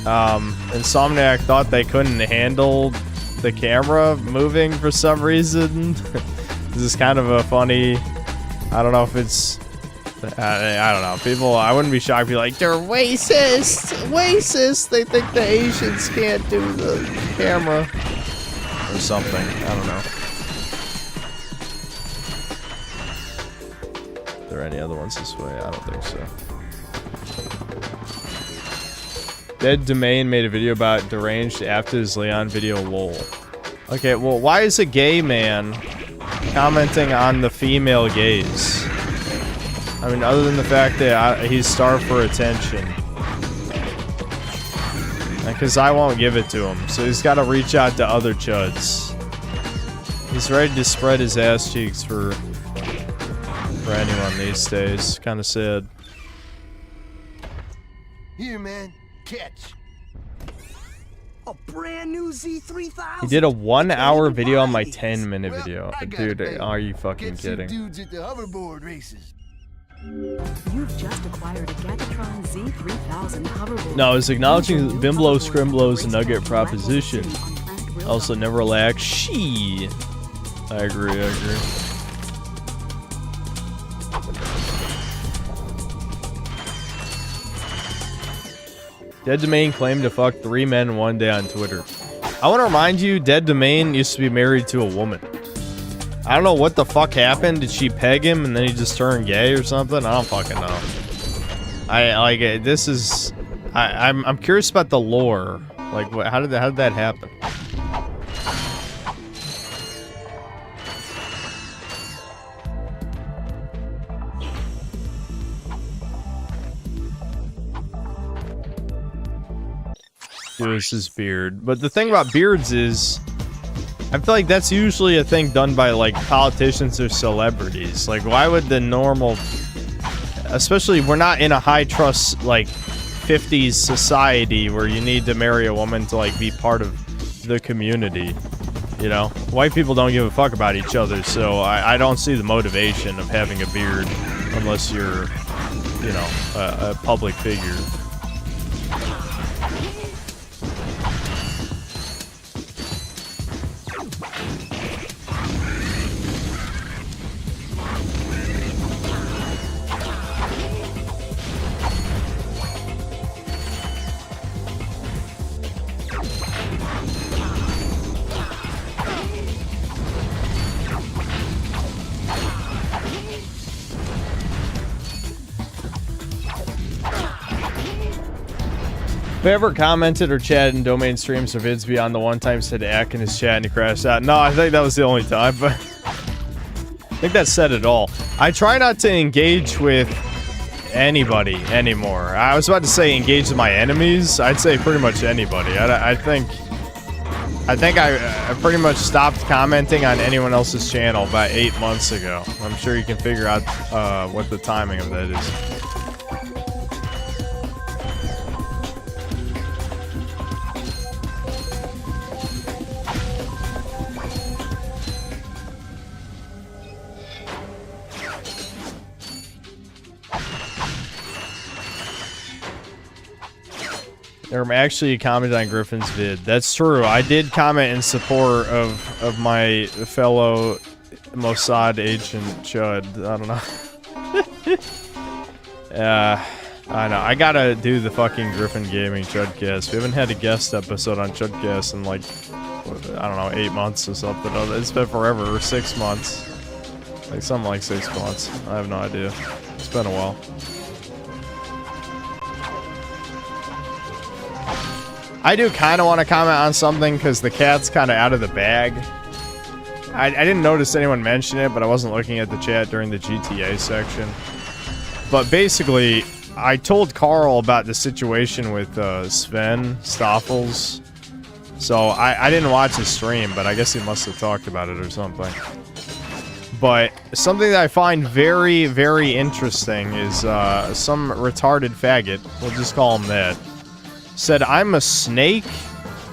Insomniac thought they couldn't handle the camera moving for some reason. This is kind of a funny, I don't know if it's I don't know. People, I wouldn't be shocked. Be like, they're racist. Racist. They think the Asians can't do the camera or something. I don't know. Are there any other ones this way? I don't think so. Dead Domain made a video about deranged after his Leon video. Lol. Okay, well, why is a gay man commenting on the female gaze? I mean, other than the fact that he's starved for attention. Because I won't give it to him, so he's got to reach out to other chuds. He's ready to spread his ass cheeks for anyone these days. Kind of sad. Here, man. Catch. A brand new Z3000. He did a 1 hour video on my 10-minute video. Dude, are you fucking kidding? Dudes at the hoverboard races. You've just acquired a Gagatron Z3000 hoverboard. No, I was acknowledging Bimblo Scrimblo's Nugget proposition. Also, never relax. She. I agree. Dead Domain claimed to fuck 3 men one day on Twitter. I want to remind you, Dead Domain used to be married to a woman. I don't know what the fuck happened. Did she peg him and then he just turned gay or something? I don't fucking know. I'm curious about the lore. Like, how did that happen? This is beard. But the thing about beards is, I feel like that's usually a thing done by, like, politicians or celebrities. Like, why would the normal... Especially, we're not in a high-trust, like, 50s society where you need to marry a woman to, like, be part of the community. You know? White people don't give a fuck about each other, so I don't see the motivation of having a beard unless you're, you know, a public figure. Have you ever commented or chatted in Domain streams or vids beyond the one time said ack in his chat and he crashed out? No, I think that was the only time, but I think that said it all. I try not to engage with anybody anymore. I was about to say engage with my enemies. I'd say pretty much anybody. I think I pretty much stopped commenting on anyone else's channel about 8 months ago. I'm sure you can figure out what the timing of that is. Or actually commented on Griffin's vid. That's true. I did comment in support of my fellow Mossad agent Chud. I don't know. I know. I gotta do the fucking Griffin Gaming Chudcast. We haven't had a guest episode on Chudcast in like, I don't know, 8 months or something. It's been forever, or 6 months. Like something like 6 months. I have no idea. It's been a while. I do kind of want to comment on something because the cat's kind of out of the bag. I didn't notice anyone mention it, but I wasn't looking at the chat during the GTA section. But basically, I told Carl about the situation with Sven Stoffels. So I didn't watch his stream, but I guess he must have talked about it or something. But something that I find very, very interesting is some retarded faggot, we'll just call him that, said I'm a snake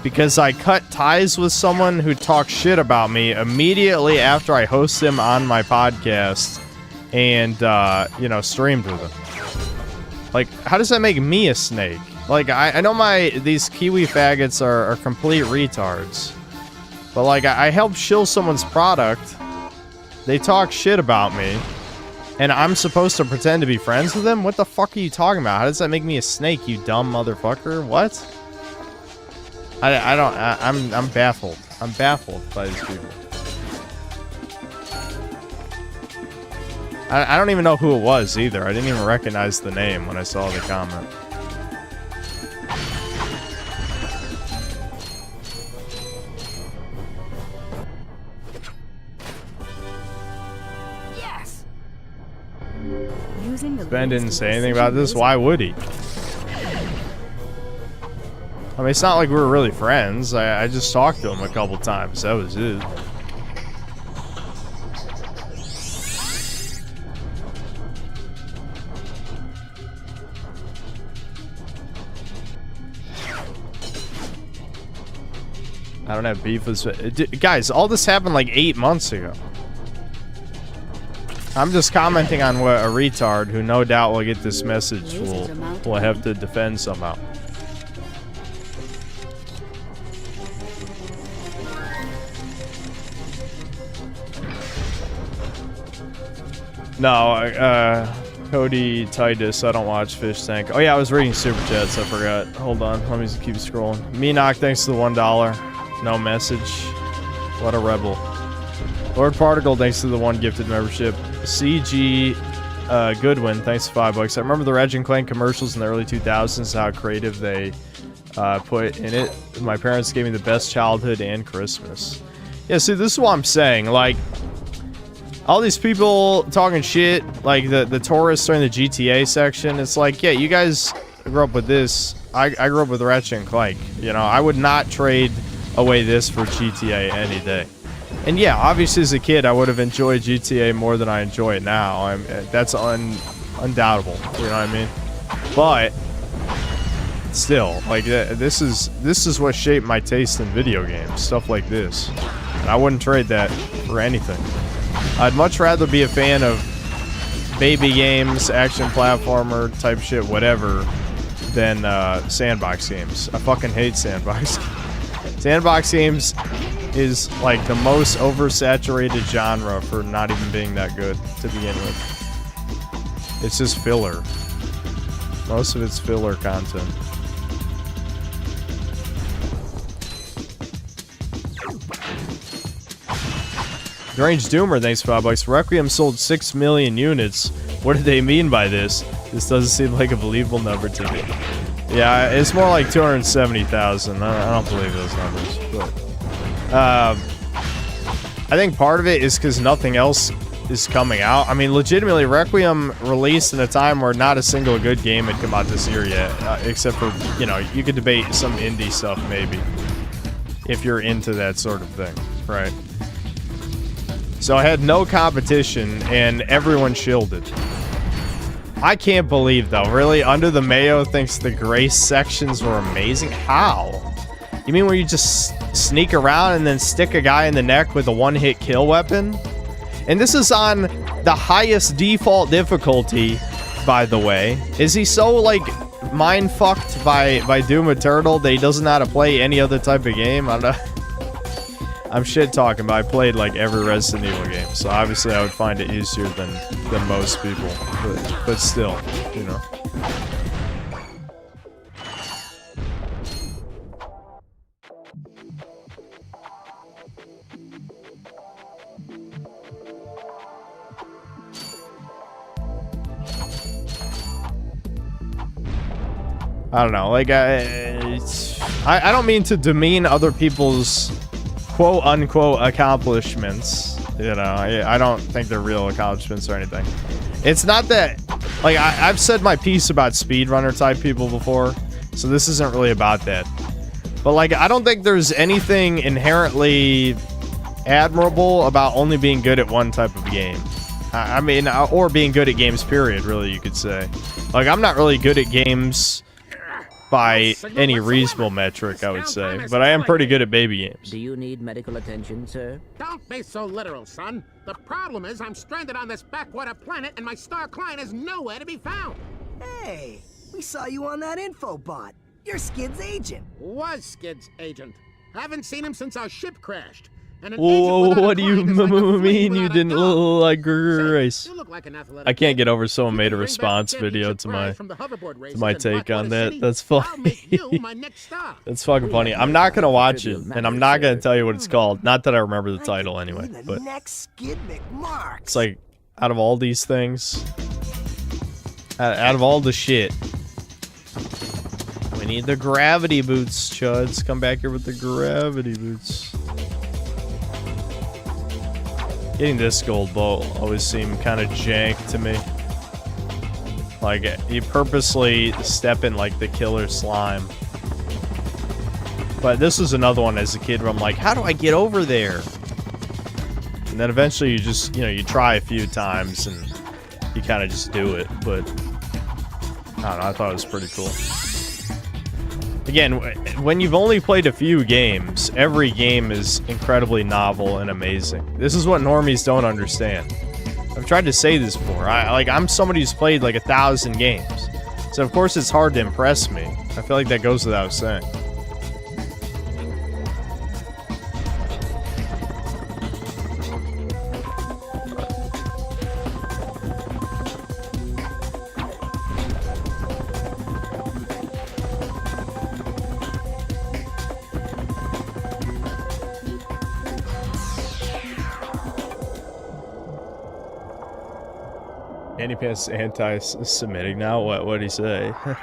because I cut ties with someone who talks shit about me immediately after I host him on my podcast and, you know, streamed with him. Like, how does that make me a snake? Like, I know these Kiwi faggots are complete retards. But, like, I help shill someone's product. They talk shit about me. And I'm supposed to pretend to be friends with him? What the fuck are you talking about? How does that make me a snake, you dumb motherfucker? What? I'm baffled. I'm baffled by these people. I don't even know who it was either. I didn't even recognize the name when I saw the comment. Yes. Ben didn't say anything about this. Why would he? I mean, it's not like we were really friends. I just talked to him a couple times. That was it. I don't have beef with... Guys, all this happened like 8 months ago. I'm just commenting on what a retard who no doubt will get this message will have to defend somehow. No, Cody Titus, I don't watch Fish Tank. Oh yeah, I was reading Super Chats, I forgot. Hold on, let me just keep scrolling. Meenock, thanks to the $1. No message. What a rebel. Lord Particle, thanks to the 1 gifted membership. CG Goodwin, thanks to $5. I remember the Ratchet Clank commercials in the early 2000s, how creative they put in it. My parents gave me the best childhood and Christmas. Yeah, see, this is what I'm saying. Like, all these people talking shit, like the tourists during the GTA section, it's like, yeah, you guys grew up with this. I grew up with Ratchet Clank. You know, I would not trade away this for GTA any day. And yeah, obviously as a kid, I would have enjoyed GTA more than I enjoy it now. That's undoubtable. You know what I mean? But still, like this is what shaped my taste in video games. Stuff like this. And I wouldn't trade that for anything. I'd much rather be a fan of baby games, action platformer type shit, whatever, than sandbox games. I fucking hate sandbox games. Sandbox games is like the most oversaturated genre for not even being that good to begin with. It's just filler. Most of it's filler content. Strange Doomer, thanks for $5. Requiem sold 6 million units. What do they mean by this? This doesn't seem like a believable number to me. Yeah, it's more like 270,000. I don't believe those numbers. But I think part of it is because nothing else is coming out. I mean, legitimately, Requiem released in a time where not a single good game had come out this year yet. Except for, you know, you could debate some indie stuff maybe. If you're into that sort of thing, right? So I had no competition, and everyone shielded. I can't believe, though. Really? Under the Mayo thinks the Grace sections were amazing? How? You mean where you just sneak around and then stick a guy in the neck with a one-hit kill weapon? And this is on the highest default difficulty, by the way. Is he so, like, mind-fucked by Doom Eternal that he doesn't know how to play any other type of game? I don't know. I'm shit-talking, but I played, like, every Resident Evil game, so obviously I would find it easier than most people. But still, you know. I don't know, like, I don't mean to demean other people's quote-unquote accomplishments, you know. I don't think they're real accomplishments or anything. It's not that, like, I've said my piece about speedrunner type people before, so this isn't really about that. But, like, I don't think there's anything inherently admirable about only being good at one type of game. I mean, or being good at games, period, really, you could say. Like, I'm not really good at games by any reasonable metric, I would say. But I am pretty good at baby games. Do you need medical attention, sir? Don't be so literal, son. The problem is I'm stranded on this backwater planet and my star client is nowhere to be found. Hey, we saw you on that info bot. You're Skid's agent. Was Skid's agent. Haven't seen him since our ship crashed. and an agent without a What do you client is like a flea mean you without a didn't dog. like grace? You look like an athletic I can't kid. get over someone If you made a can bring back response the video championship to my prize from the hoverboard races my in take on Blackwater that. City, That's I'll make funny. you my next star. That's fucking funny. I'm not gonna watch it, and I'm not gonna tell you what it's called. Not that I remember the title anyway, but Next Skid McMarks. it's like out of all these things, out of all the shit, we need the gravity boots, Chuds. Come back here with the gravity boots. Getting this gold bow always seemed kind of jank to me. Like, you purposely step in like the killer slime. But this was another one as a kid where I'm like, how do I get over there? And then eventually you just, you try a few times and you kind of just do it. But, I don't know, I thought it was pretty cool. Again, when you've only played a few games, every game is incredibly novel and amazing. This is what normies don't understand. I've tried to say this before. I'm somebody who's played like 1,000 games. So of course it's hard to impress me. I feel like that goes without saying. Andy Pants anti-Semitic now? What'd he say? How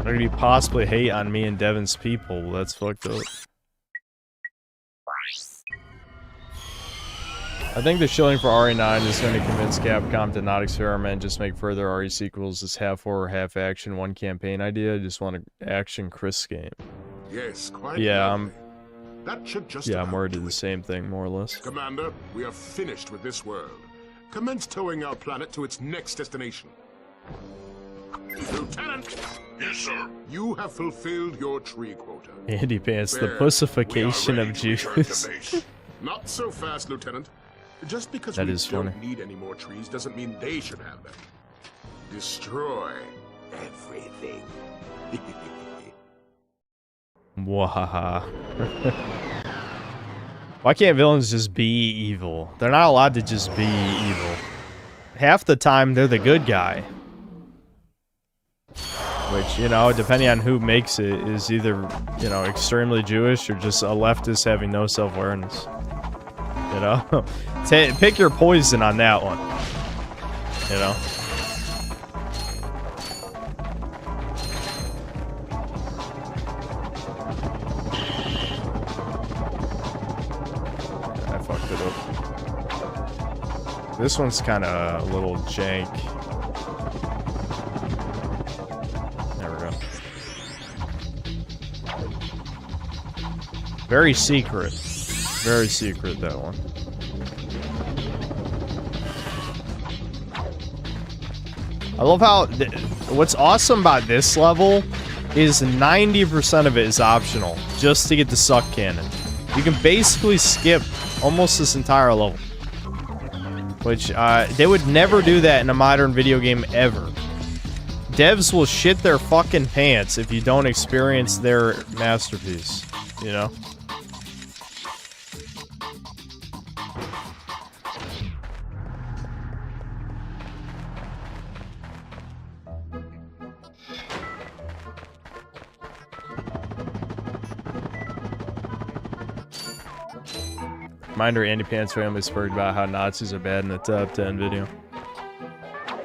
could he possibly hate on me and Devin's people? That's fucked up. I think the shilling for RE9 is going to convince Capcom to not experiment, just make further RE sequels as half horror, half action, one campaign idea. I just want an action Chris game. Yes, quite. Yeah, that should just. Yeah, I'm worried of the same thing, more or less. Commander, we are finished with this world. Commence towing our planet to its next destination. Lieutenant! Yes, sir. You have fulfilled your tree quota. Andy Pants, the There, pussification we are of ready to return to Jews. base. Not so fast, Lieutenant. Just because That we is don't funny. need any more trees doesn't mean they should have them. Destroy everything. Wahaha. Why can't villains just be evil? They're not allowed to just be evil. Half the time, they're the good guy. Which, depending on who makes it, is either, extremely Jewish or just a leftist having no self-awareness. Pick your poison on that one. I fucked it up. This one's kind of a little jank. There we go. Very secret. Very secret, that one. I love how... what's awesome about this level is 90% of it is optional, just to get the suck cannon. You can basically skip almost this entire level. Which, they would never do that in a modern video game ever. Devs will shit their fucking pants if you don't experience their masterpiece, Reminder, Andy Pants family spurred about how Nazis are bad in the top 10 video.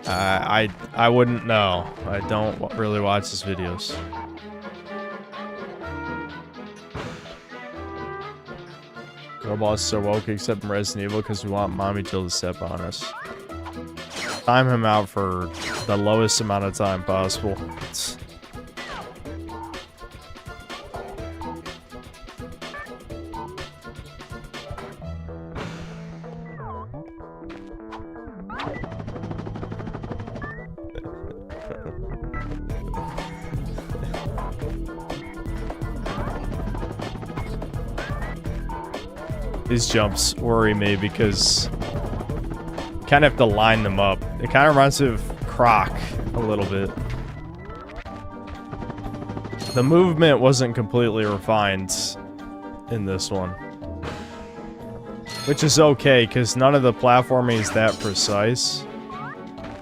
I wouldn't know. I don't really watch his videos. Robots are woke except in Resident Evil because we want Mommy Jill to step on us. Time him out for the lowest amount of time possible. These jumps worry me because you kind of have to line them up. It kind of reminds me of Croc a little bit. The movement wasn't completely refined in this one. Which is okay, because none of the platforming is that precise.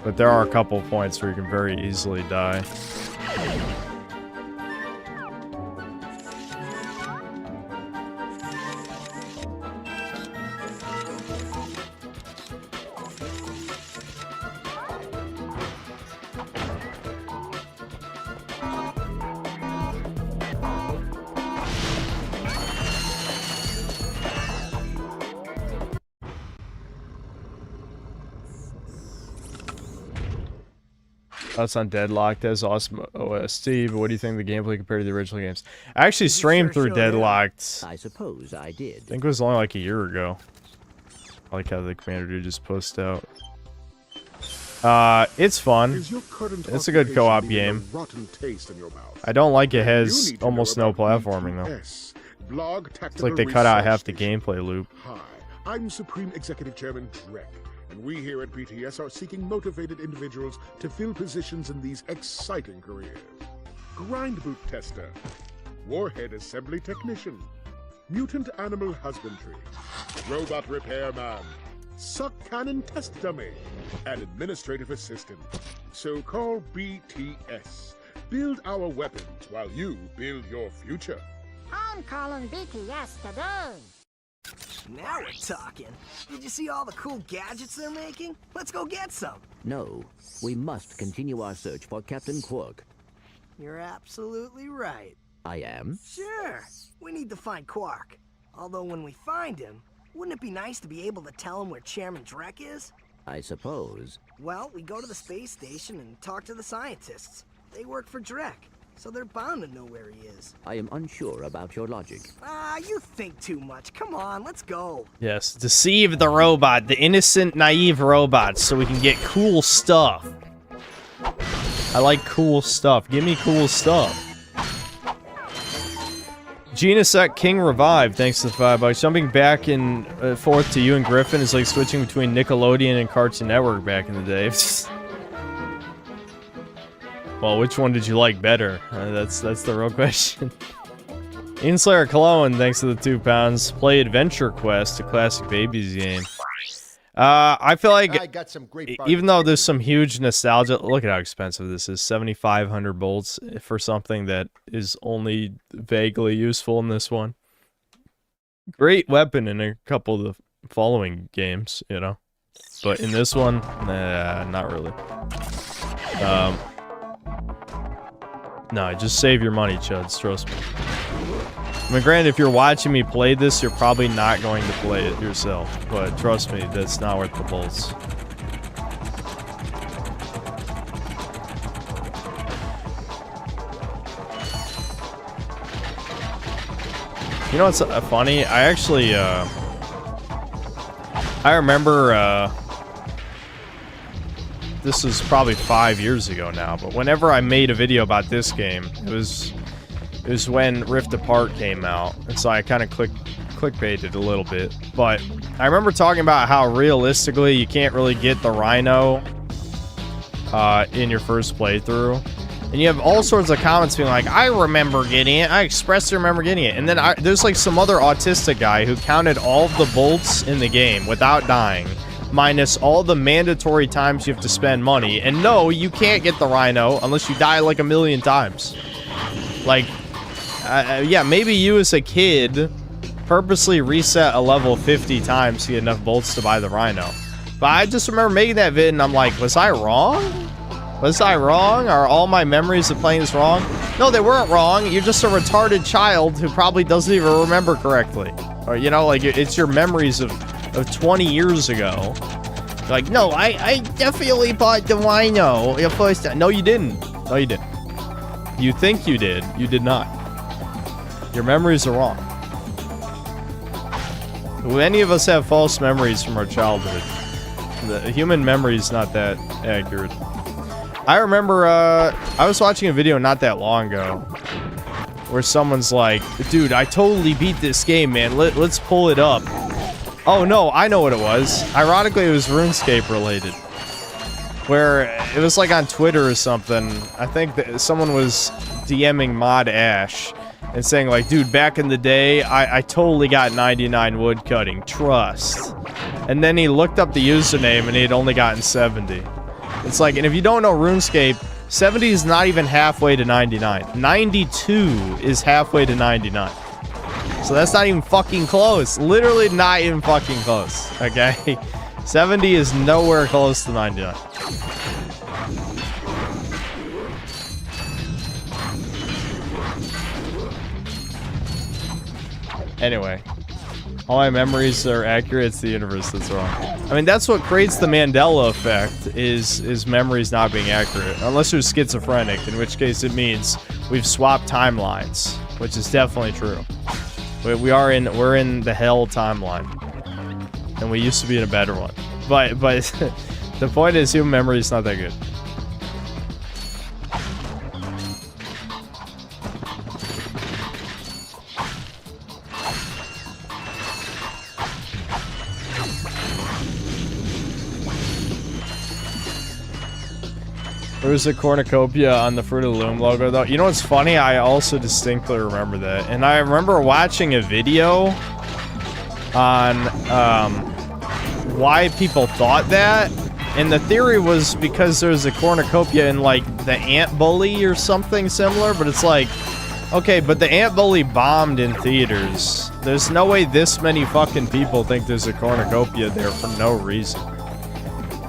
But there are a couple points where you can very easily die. Thoughts on Deadlocked as awesome OST, but what do you think of the gameplay compared to the original games? I actually streamed through Deadlocked. I suppose I did. I think it was only like a year ago. I like how the commander dude just posted out. It's fun. It's a good co-op game. I don't like it has almost no platforming though. It's like they cut out half the gameplay loop. Hi, I'm Supreme Executive Chairman Drek. And we here at BTS are seeking motivated individuals to fill positions in these exciting careers. Grind boot tester, warhead assembly technician, mutant animal husbandry, robot repairman, suck cannon test dummy, and administrative assistant. So call BTS. Build our weapons while you build your future. I'm calling BTS today. Now we're talking. Did you see all the cool gadgets they're making? Let's go get some. No, we must continue our search for Captain Quark. You're absolutely right. I am? Sure. We need to find Quark. Although when we find him, wouldn't it be nice to be able to tell him where Chairman Drek is? I suppose. Well, we go to the space station and talk to the scientists. They work for Drek, so they're bound to know where he is. I am unsure about your logic. You think too much. Come on, let's go. Yes, deceive the robot, the innocent, naive robots, so we can get cool stuff. I like cool stuff. Give me cool stuff. Genusec King Revive, thanks to the $5. Jumping back and forth to you and Griffin is like switching between Nickelodeon and Cartoon Network back in the day. Well, which one did you like better? That's the real question. Inslayer Cologne, thanks to the £2. Play Adventure Quest, a classic babies game. I feel like, I got some great even though there's some huge nostalgia, look at how expensive this is. 7,500 bolts for something that is only vaguely useful in this one. Great weapon in a couple of the following games, you know. But in this one, not really. No, just save your money, Chuds, trust me. I mean, granted, if you're watching me play this, you're probably not going to play it yourself. But trust me, that's not worth the bolts. You know what's funny? I actually, I remember, this was probably 5 years ago now, but whenever I made a video about this game, it was when Rift Apart came out, and so I kind of clickbaited a little bit. But I remember talking about how realistically you can't really get the Rhino in your first playthrough. And you have all sorts of comments being like, I remember getting it, I expressly remember getting it. And then there's like some other autistic guy who counted all of the bolts in the game without dying, minus all the mandatory times you have to spend money. And no, you can't get the Rhino unless you die like 1,000,000 times. Like, yeah, maybe you as a kid purposely reset a level 50 times to get enough bolts to buy the Rhino. But I just remember making that vid and I'm like, was I wrong? Was I wrong? Are all my memories of playing this wrong? No, they weren't wrong. You're just a retarded child who probably doesn't even remember correctly. Or, you know, like, it's your memories of 20 years ago. Like, no, I definitely bought the Rhino the first time. No, you didn't. No, you didn't. You think you did. You did not. Your memories are wrong. Many of us have false memories from our childhood. The human memory is not that accurate. I remember, I was watching a video not that long ago where someone's like, dude, I totally beat this game, man. Let's pull it up. Oh, no, I know what it was. Ironically, it was RuneScape related. where it was like on Twitter or something. I think that someone was DMing Mod Ash and saying like, dude, back in the day, I totally got 99 wood cutting, trust. And then he looked up the username and he had only gotten 70. It's like, and if you don't know RuneScape, 70 is not even halfway to 99. 92 is halfway to 99. So that's not even fucking close. Literally not even fucking close, okay? 70 is nowhere close to 99. Anyway, all my memories are accurate. It's the universe that's wrong. I mean, that's what creates the Mandela effect, is memories not being accurate. Unless you're schizophrenic, in which case it means we've swapped timelines, which is definitely true. We're in the hell timeline, and we used to be in a better one. But the point is, human memory is not that good. There was a cornucopia on the Fruit of the Loom logo, though. You know what's funny? I also distinctly remember that. And I remember watching a video on why people thought that. And the theory was because there's a cornucopia in, like, the Ant Bully or something similar. But it's like, okay, but the Ant Bully bombed in theaters. There's no way this many fucking people think there's a cornucopia there for no reason.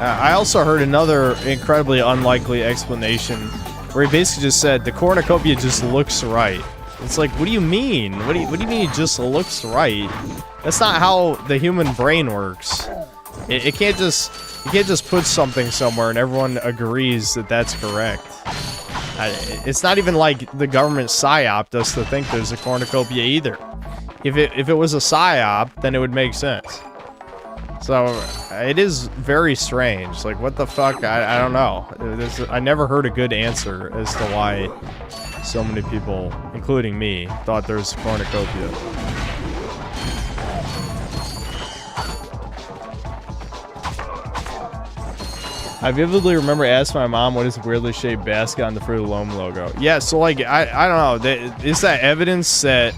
I also heard another incredibly unlikely explanation where he basically just said the cornucopia just looks right. It's like, what do you mean? What do you mean it just looks right? That's not how the human brain works. It can't just, you can't just put something somewhere and everyone agrees that that's correct. It's not even like the government psyoped us to think there's a cornucopia either. If it was a psyop, then it would make sense. So, it is very strange. Like, what the fuck? I don't know. I never heard a good answer as to why so many people, including me, thought there was a cornucopia. I vividly remember asking my mom what is a weirdly shaped basket on the Fruit of the Loom logo. Yeah, so, like, I don't know. Is that evidence that,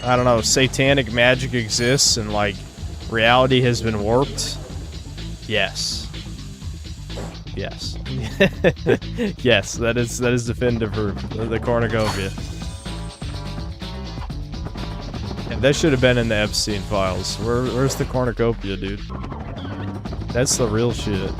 I don't know, satanic magic exists and, like, reality has been warped? Yes. Yes. Yes, that is definitive proof. The cornucopia. Yeah, that should have been in the Epstein files. Where's the cornucopia, dude? That's the real shit.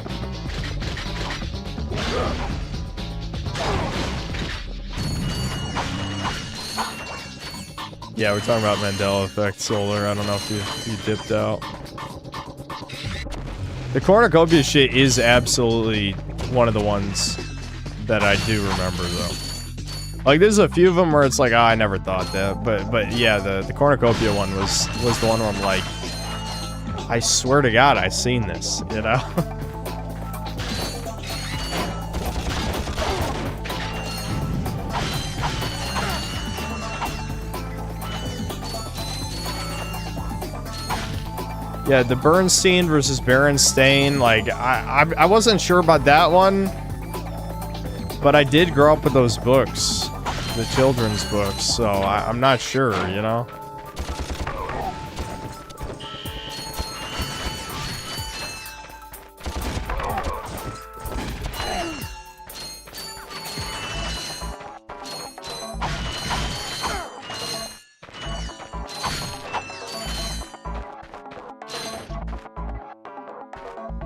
Yeah, we're talking about Mandela effect solar. I don't know if you dipped out. The cornucopia shit is absolutely one of the ones that I do remember, though. Like, there's a few of them where it's like, oh, I never thought that. But yeah, the cornucopia one was the one where I'm like, I swear to God, I've seen this, you know? Yeah, the Bernstein versus Berenstain, like, I wasn't sure about that one, but I did grow up with those books, the children's books, so I'm not sure, you know?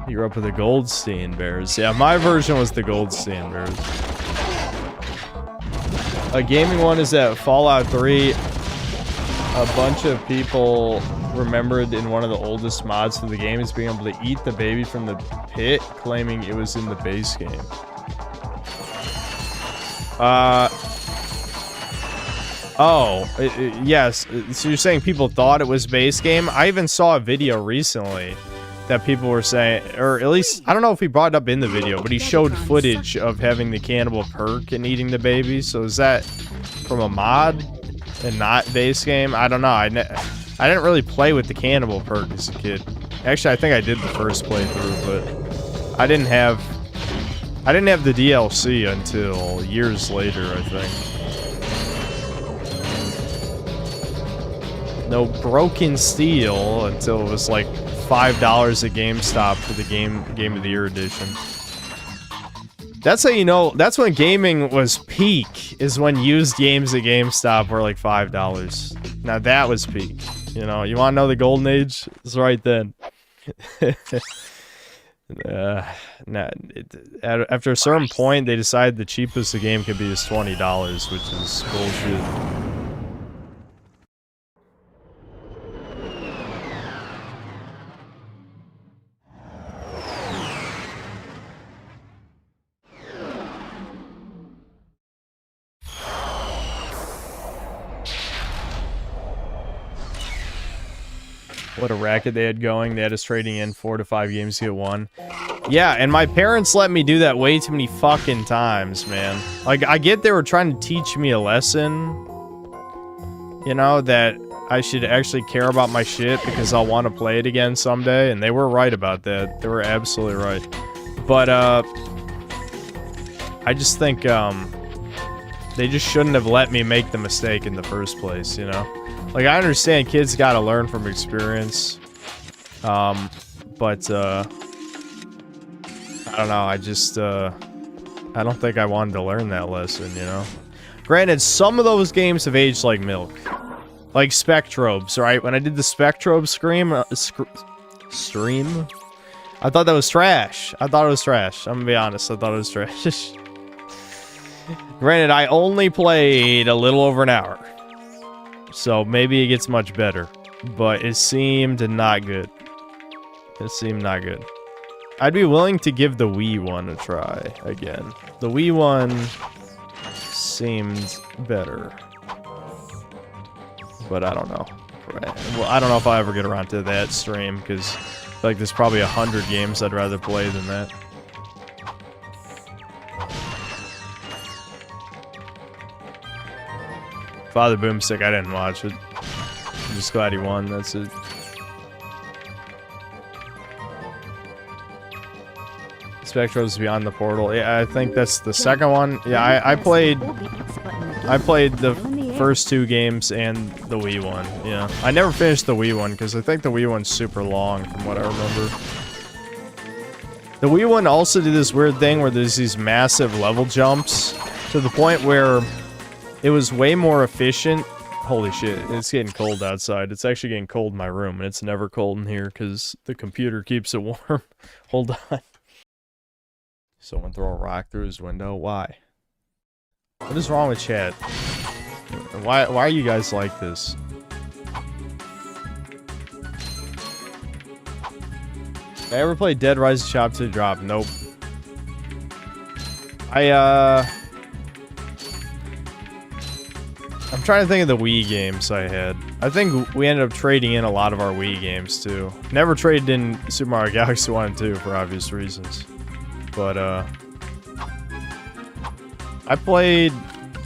You grew up with the Goldstein Bears. Yeah, my version was the Goldstein Bears. A gaming one is that Fallout 3, a bunch of people remembered in one of the oldest mods for the game is being able to eat the baby from the pit, claiming it was in the base game. Yes. So you're saying people thought it was base game? I even saw a video recently that people were saying, or at least, I don't know if he brought it up in the video, but he showed footage of having the cannibal perk and eating the baby. So is that from a mod and not base game? I don't know. I didn't really play with the cannibal perk as a kid. Actually, I think I did the first playthrough, but I didn't have the DLC until years later, I think. No Broken Steel until it was like $5 at GameStop for the Game of the Year edition. That's how you know, that's when gaming was peak, is when used games at GameStop were like $5. Now that was peak. You know, you want to know the golden age? It's right then. After a certain point, they decided the cheapest the game could be is $20, which is bullshit. What a racket they had going. They had us trading in 4 to 5 games to get one. Yeah, and my parents let me do that way too many fucking times, man. Like, I get they were trying to teach me a lesson. You know, that I should actually care about my shit because I'll want to play it again someday. And they were right about that. They were absolutely right. But, I just think, they just shouldn't have let me make the mistake in the first place, you know? Like, I understand kids gotta learn from experience, but, I don't know, I just, I don't think I wanted to learn that lesson, you know? Granted, some of those games have aged like milk. Like Spectrobes, right? When I did the Spectrobe stream, I thought that was trash. I thought it was trash. I'm gonna be honest, I thought it was trash. Granted, I only played a little over an hour. So maybe it gets much better. But it seemed not good. It seemed not good. I'd be willing to give the Wii one a try again. The Wii one seemed better. But I don't know. Well, I don't know if I'll ever get around to that stream, because I feel like there's probably 100 games I'd rather play than that. Father Boomstick, I didn't watch it. I'm just glad he won, that's it. Spectrobes Beyond the Portal. Yeah, I think that's the second one. Yeah, I played the first 2 games and the Wii one. Yeah, I never finished the Wii one because I think the Wii one's super long from what I remember. The Wii one also did this weird thing where there's these massive level jumps to the point where it was way more efficient. Holy shit, it's getting cold outside. It's actually getting cold in my room, and it's never cold in here because the computer keeps it warm. Hold on. Someone throw a rock through his window? Why? What is wrong with chat? Why are you guys like this? Did I ever play Dead Rise Shop to Drop? Nope. I'm trying to think of the Wii games I had. I think we ended up trading in a lot of our Wii games, too. Never traded in Super Mario Galaxy 1 and 2 for obvious reasons. But, I played...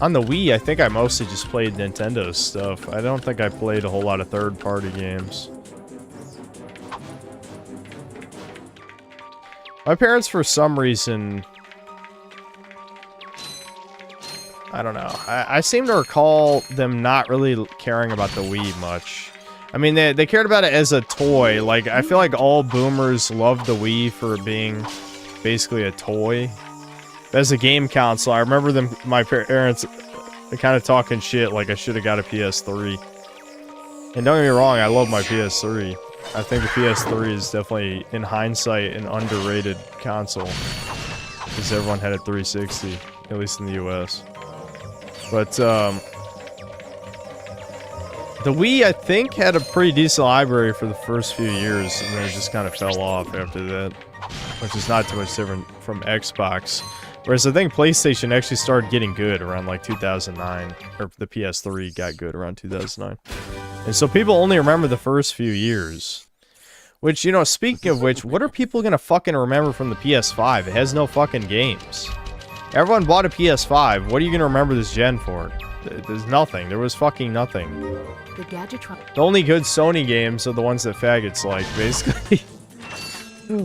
On the Wii, I think I mostly just played Nintendo stuff. I don't think I played a whole lot of third-party games. My parents, for some reason... I don't know. I seem to recall them not really caring about the Wii much. I mean, they cared about it as a toy. Like, I feel like all boomers loved the Wii for being basically a toy. As a game console, I remember my parents kind of talking shit like I should have got a PS3. And don't get me wrong, I love my PS3. I think the PS3 is definitely, in hindsight, an underrated console. Because everyone had a 360, at least in the US. But, the Wii, I think, had a pretty decent library for the first few years, and then it just kind of fell off after that. Which is not too much different from Xbox. Whereas I think PlayStation actually started getting good around, like, 2009. Or the PS3 got good around 2009. And so people only remember the first few years. Which, you know, speaking of which, what are people gonna fucking remember from the PS5? It has no fucking games. Everyone bought a PS5. What are you gonna remember this gen for? There's nothing. There was fucking nothing. The gadget truck. The only good Sony games are the ones that faggots like, basically.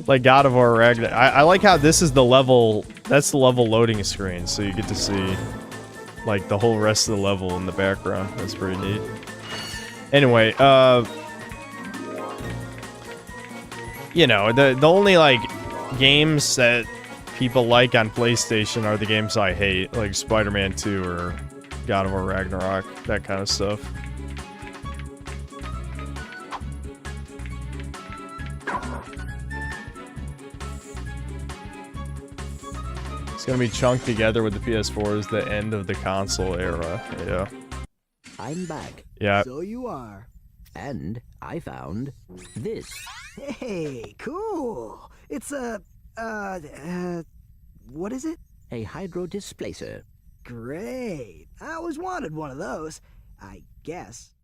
Like God of War Ragnarok. I like how this is the level, that's the level loading screen, so you get to see like the whole rest of the level in the background. That's pretty neat. Anyway, you know, the only like games that people like on PlayStation are the games I hate, like Spider-Man 2 or God of War Ragnarok, that kind of stuff. It's gonna be chunked together with the PS4 as the end of the console era. Yeah. I'm back. Yeah. So you are. And I found this. Hey, cool. It's a, what is it? A hydro displacer. Great. I always wanted one of those, I guess.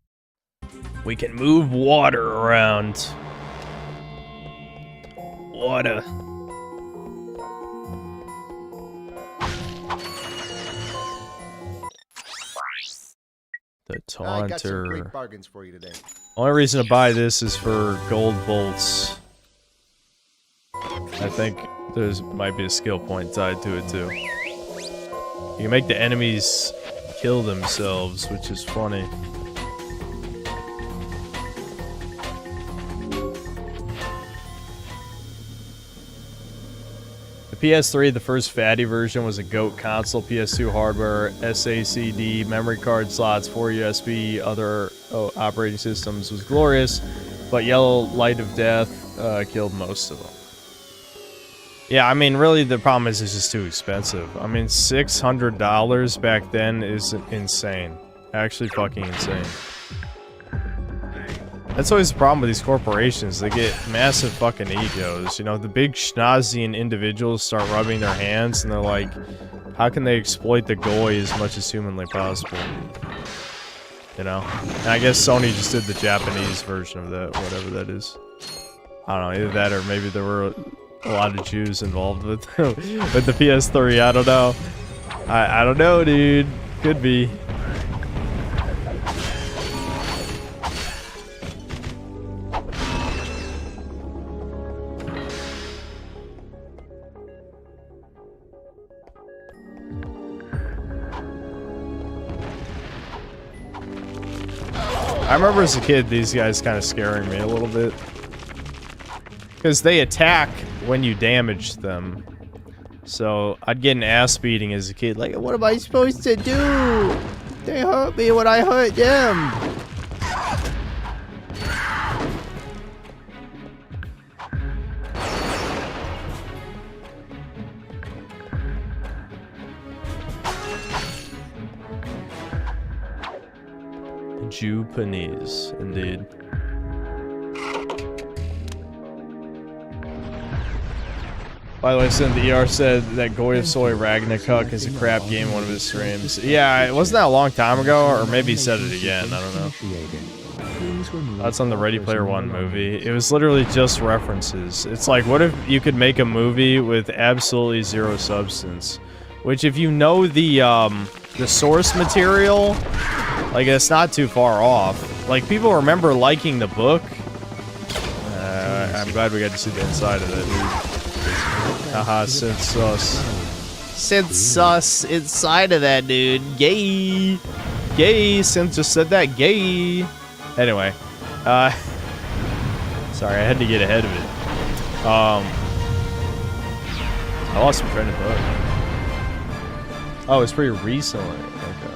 We can move water around. Water. The I got some Taunter. great bargains for you today. Only reason to buy this is for gold bolts. I think there's might be a skill point tied to it too. You can make the enemies kill themselves, which is funny. The PS3, the first fatty version, was a GOAT console. PS2 hardware, SACD, memory card slots, 4 USB, other operating systems was glorious, but Yellow Light of Death killed most of them. Yeah, I mean, really, the problem is it's just too expensive. I mean, $600 back then is insane. Actually fucking insane. That's always the problem with these corporations. They get massive fucking egos. You know, the big schnozian individuals start rubbing their hands and they're like, how can they exploit the goy as much as humanly possible? You know? And I guess Sony just did the Japanese version of that, whatever that is. I don't know, either that or maybe there were a lot of Jews involved with with the PS3. I don't know. I don't know, dude. Could be. I remember as a kid, these guys kind of scaring me a little bit. Because they attack when you damage them. So, I'd get an ass beating as a kid. Like, what am I supposed to do? They hurt me when I hurt them. Japanese, indeed. By the way, the ER said that Goy of Soy Ragnarok is a crap game in one of his streams. Yeah, it wasn't that a long time ago, or maybe he said it again, I don't know. That's on the Ready Player One movie. It was literally just references. It's like, what if you could make a movie with absolutely zero substance? Which, if you know the source material, like, it's not too far off. Like, people remember liking the book. I'm glad we got to see the inside of it, dude. Haha, synth sus. Synth sus inside of that, dude. Gay. Gay. Synth just said that. Gay. Anyway. Sorry, I had to get ahead of it. I lost my train of thought. Oh, it's pretty recently. Okay.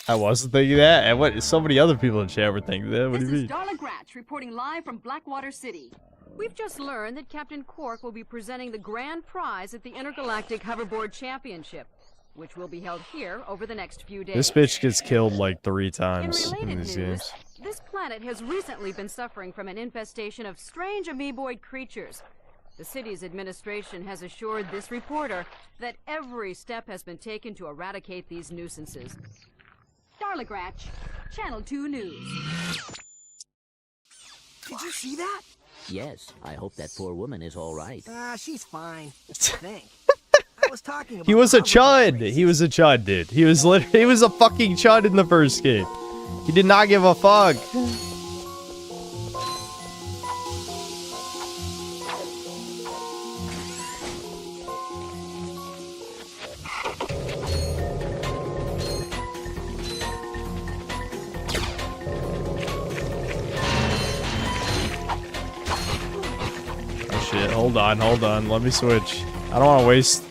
I wasn't thinking that, and what? So many other people in chat were thinking that. What do you mean? This is Darla Gratch reporting live from Blackwater City. We've just learned that Captain Quark will be presenting the grand prize at the Intergalactic Hoverboard Championship, which will be held here over the next few days. This bitch gets killed like 3 times in these games. This planet has recently been suffering from an infestation of strange amoeboid creatures. The city's administration has assured this reporter that every step has been taken to eradicate these nuisances. Darla Gratch, Channel 2 News. Did you see that? Yes, I hope that poor woman is all right. She's fine. I think. I was talking about He was a chud. He was a chud, dude. He was he was a fucking chud in the first game. He did not give a fuck. Shit, hold on, let me switch. I don't want to waste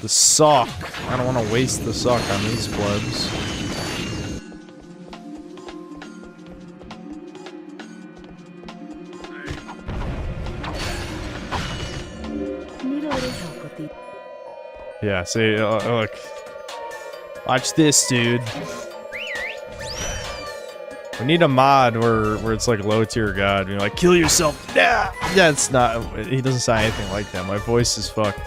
the suck. I don't want to waste the suck on these plebs. Need a little help with the... Yeah, see, look. Watch this, dude. We need a mod where it's like low tier god. You're like, kill yourself. Yeah, it's not. He doesn't sound anything like that. My voice is fucked.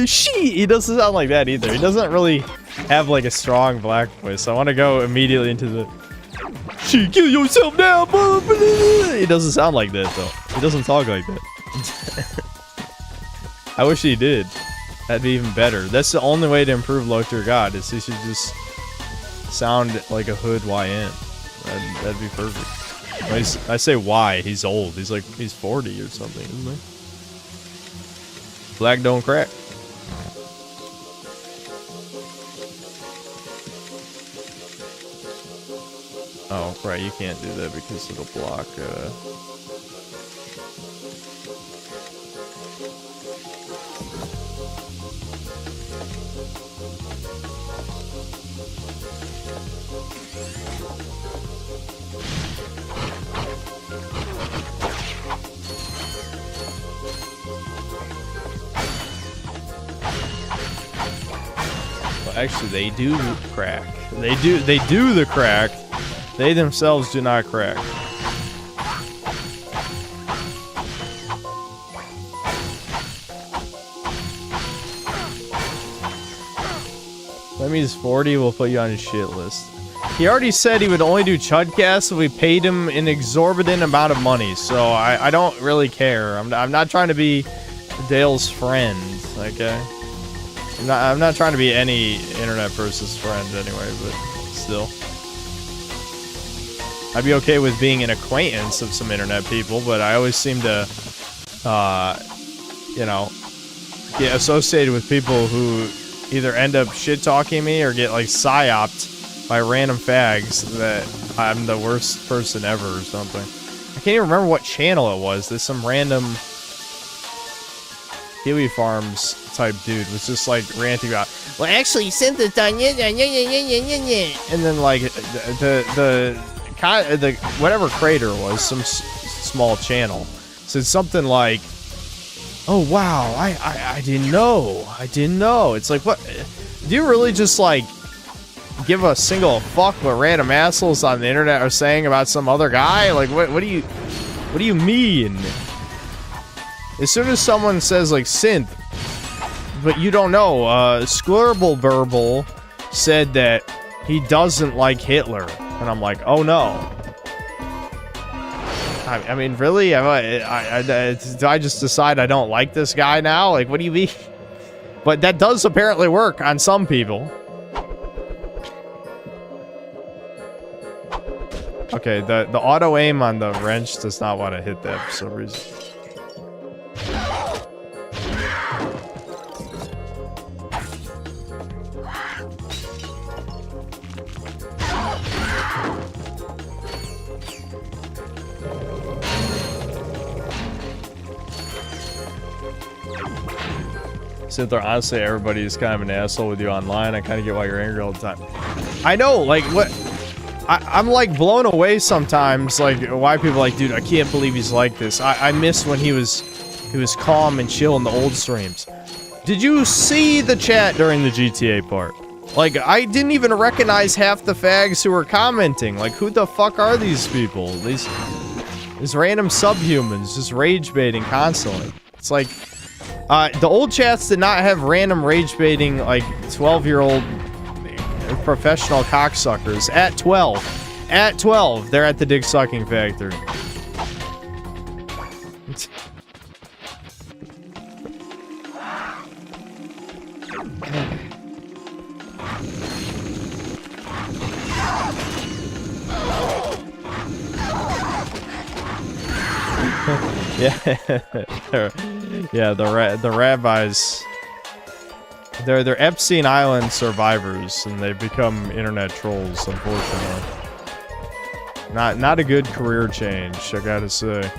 She. He doesn't sound like that either. He doesn't really have like a strong black voice. I want to go immediately into the. She, kill yourself now. He doesn't sound like that though. He doesn't talk like that. I wish he did. That'd be even better. That's the only way to improve low tier god, is he should just sound like a hood YN. That'd be perfect. I say why, he's old. He's 40 or something, isn't he? Black don't crack. Oh, right, you can't do that because it'll block, actually, they do crack. They do the crack. They themselves do not crack. That means 40 will put you on his shit list. He already said he would only do Chudcasts if we paid him an exorbitant amount of money, so I don't really care. I'm not trying to be Dale's friend, okay? I'm not trying to be any internet person's friend anyway, but still. I'd be okay with being an acquaintance of some internet people, but I always seem to, you know, get associated with people who either end up shit-talking me or get, like, psyoped by random fags that I'm the worst person ever or something. I can't even remember what channel it was. There's some random Kiwi Farms type dude was just like ranting about, well, actually, Synthe's done, and then like the whatever creator it was, some small channel, said something like, oh wow, I didn't know. It's like, what? Do you really just like give a single fuck what random assholes on the internet are saying about some other guy? Like, what do you mean? As soon as someone says like synth, but you don't know, Squirble Burble said that he doesn't like Hitler, and I'm like, oh no. I mean, really? Do I just decide I don't like this guy now? Like, what do you mean? But that does apparently work on some people. Okay, the auto aim on the wrench does not want to hit that for some reason. Cynthia, honestly, everybody is kind of an asshole with you online. I kind of get why you're angry all the time. I know, like, what? I'm like blown away sometimes, like, why people are like, dude, I can't believe he's like this. I miss when he was calm and chill in the old streams. Did you see the chat during the GTA part? Like, I didn't even recognize half the fags who were commenting. Like, who the fuck are these people? These random subhumans just rage baiting constantly. It's like, the old chats did not have random rage baiting, like, 12-year-old professional cocksuckers at 12. At 12, they're at the dick sucking factory. Yeah, the rabbis. They're Epstein Island survivors, and they've become internet trolls, unfortunately. Not a good career change, I gotta say.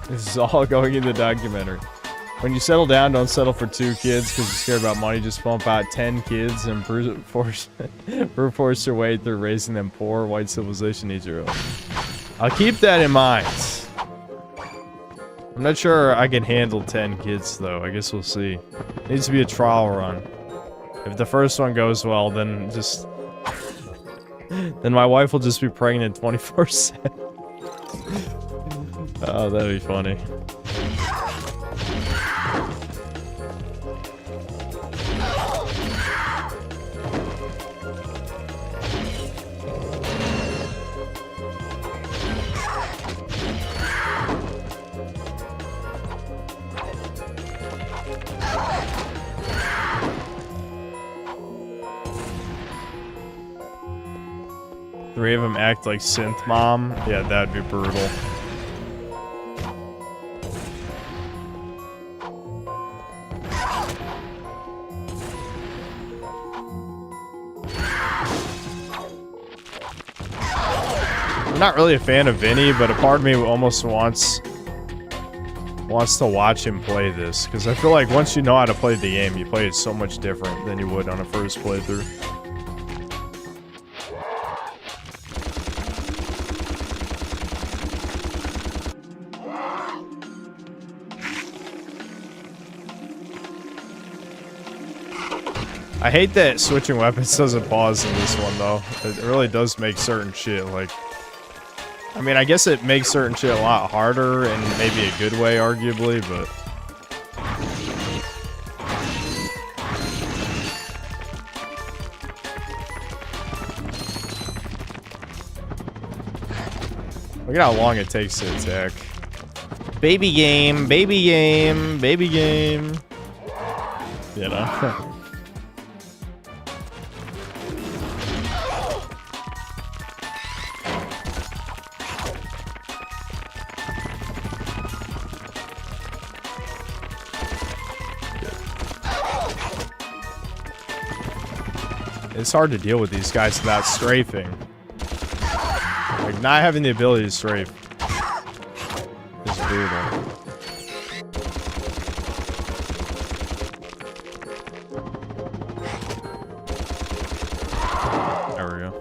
This is all going in the documentary. When you settle down, don't settle for 2 kids because you're scared about money. Just pump out 10 kids and brute force your way through raising them poor. White civilization needs your help. I'll keep that in mind. I'm not sure I can handle 10 kids, though. I guess we'll see. It needs to be a trial run. If the first one goes well, then just... then my wife will just be pregnant 24/7. Oh, that'd be funny. Three of them act like synth mom. Yeah, that'd be brutal. I'm not really a fan of Vinny, but a part of me almost wants to watch him play this, because I feel like once you know how to play the game, you play it so much different than you would on a first playthrough. I hate that switching weapons doesn't pause in this one, though. It really does make certain shit, like... I mean, I guess it makes certain shit a lot harder in maybe a good way, arguably, but... Look at how long it takes to attack. Baby game, baby game, baby game. You know? It's hard to deal with these guys without strafing. Like, not having the ability to strafe is brutal. There we go.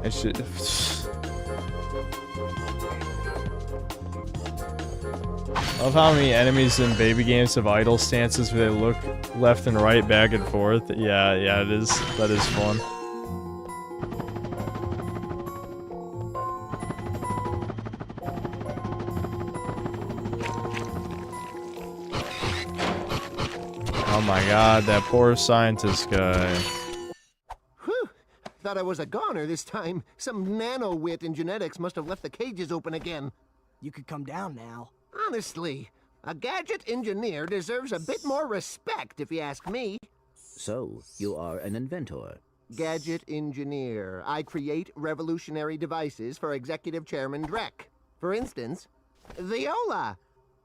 I should. I love how many enemies in baby games have idle stances where they look left and right, back and forth. Yeah, it is. That is fun. Oh my god, that poor scientist guy. Thought I was a goner this time. Some nano-wit in genetics must have left the cages open again. You could come down now. Honestly, a gadget engineer deserves a bit more respect, if you ask me. So, you are an inventor. Gadget engineer. I create revolutionary devices for Executive Chairman Drek. For instance, Viola.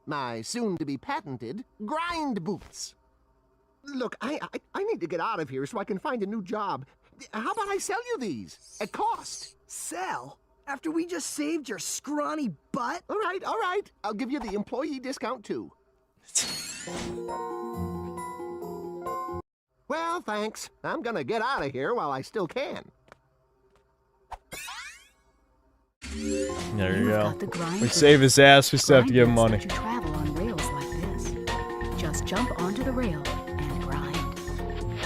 My soon-to-be patented grind boots. Look, I need to get out of here so I can find a new job. How about I sell you these? At cost. Sell? After we just saved your scrawny butt? All right. I'll give you the employee discount, too. Well, thanks. I'm gonna get out of here while I still can. There you go. got the grind We for save his ass, we still have to give him Grind money. lets you travel on rails like this. Just jump onto the rail and grind.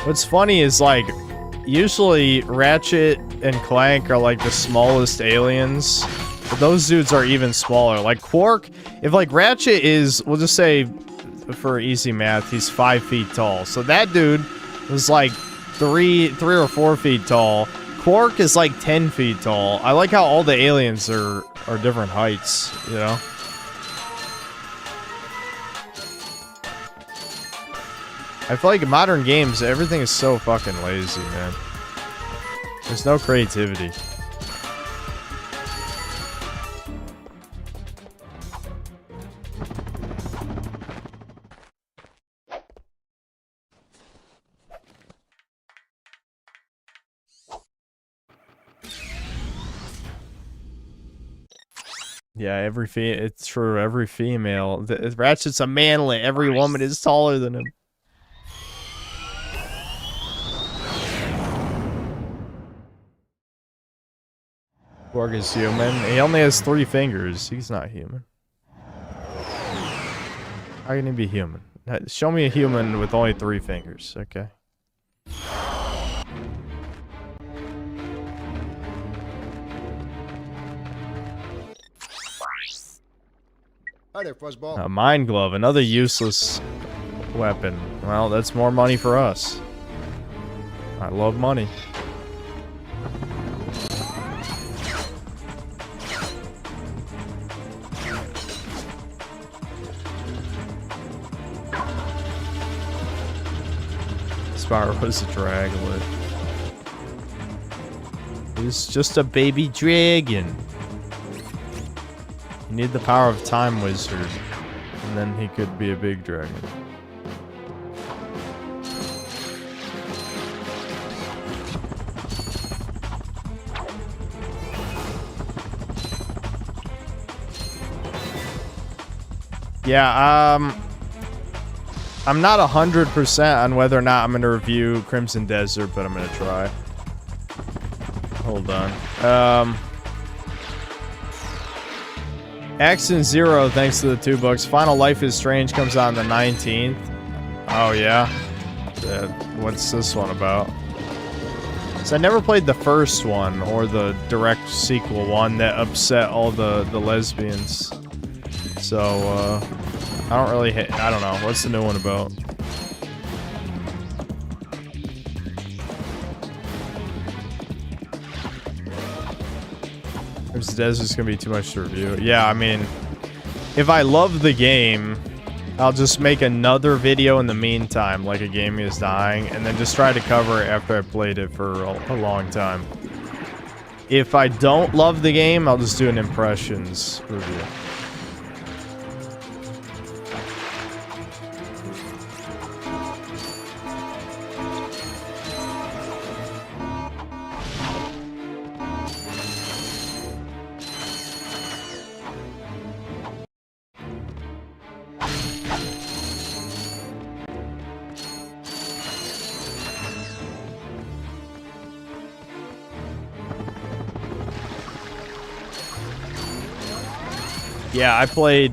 What's funny is, like, usually Ratchet and Clank are like the smallest aliens, but those dudes are even smaller. Like Quark, if like Ratchet is, we'll just say for easy math, he's 5 feet tall. So that dude was like 3 or 4 feet tall. Quark is like 10 feet tall. I like how all the aliens are different heights, you know? I feel like in modern games, everything is so fucking lazy, man. There's no creativity. Yeah, it's true. Every female, Ratchet's a manlet. Every woman is taller than him. Quark is human. He only has 3 fingers. He's not human. How can he be human? Show me a human with only 3 fingers. Okay. Hi there, Fuzzball. A Mind Glove, another useless weapon. Well, that's more money for us. I love money. Spyro was a draglet. He's just a baby dragon. You need the power of Time Wizard, and then he could be a big dragon. Yeah, I'm not 100% on whether or not I'm going to review Crimson Desert, but I'm going to try. Hold on. Action Zero, thanks to the $2. Final Life is Strange comes out on the 19th. Oh, yeah? What's this one about? So I never played the first one, or the direct sequel one that upset all the lesbians. So, I don't really I don't know. What's the new one about? Crimson Desert's gonna be too much to review. Yeah, I mean, if I love the game, I'll just make another video in the meantime, like a game is dying, and then just try to cover it after I played it for a long time. If I don't love the game, I'll just do an impressions review. Yeah, I played,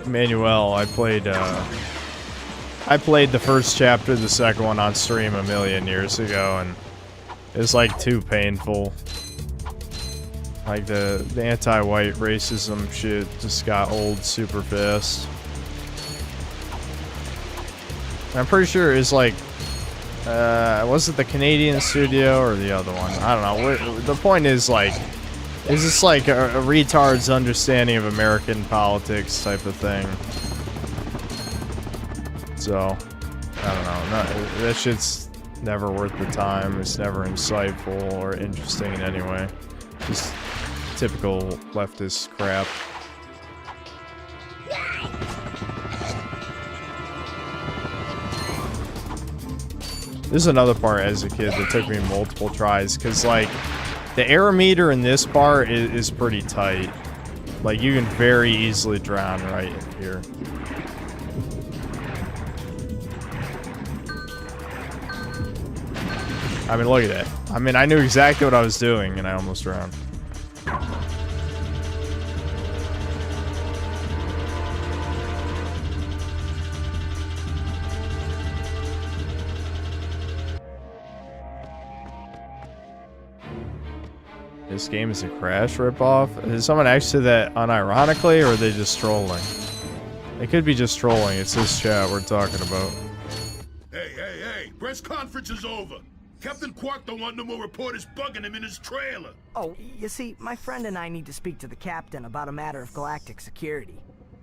Manuel, I played the first chapter, the second one on stream a million years ago, and it was, like, too painful. Like, the anti-white racism shit just got old super fast. I'm pretty sure it was, like, was it the Canadian studio or the other one? I don't know. The point is, like, it's just like a retard's understanding of American politics type of thing. So, I don't know. That shit's never worth the time. It's never insightful or interesting in any way. Just typical leftist crap. This is another part as a kid that took me multiple tries, because, like, the error meter in this part is pretty tight. Like, you can very easily drown right in here. I mean, look at that. I mean, I knew exactly what I was doing, and I almost drowned. This game is a Crash ripoff. Is someone actually that unironically, or are they just trolling? They could be just trolling. It's this chat we're talking about. Hey, press conference is over. Captain Quark don't want no more reporters bugging him in his trailer. Oh, you see, my friend and I need to speak to the captain about a matter of galactic security.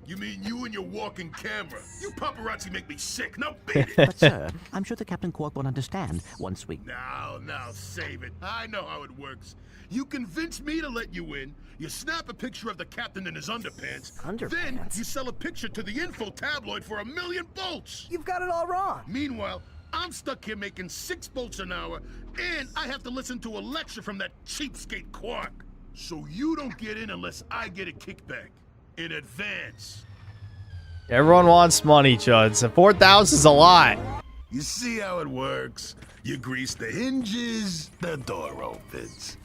You mean you and your walking camera? You paparazzi make me sick. Now beat it. But sir, I'm sure the Captain Quark will understand once we... Now, save it. I know how it works. You convince me to let you in, you snap a picture of the captain in his underpants, then you sell a picture to the info tabloid for $1 million volts. You've got it all wrong. Meanwhile, I'm stuck here making 6 volts an hour, and I have to listen to a lecture from that cheapskate Quark. So you don't get in unless I get a kickback. In advance. Everyone wants money, Chuds. 4,000 is a lot. You see how it works? You grease the hinges, the door opens.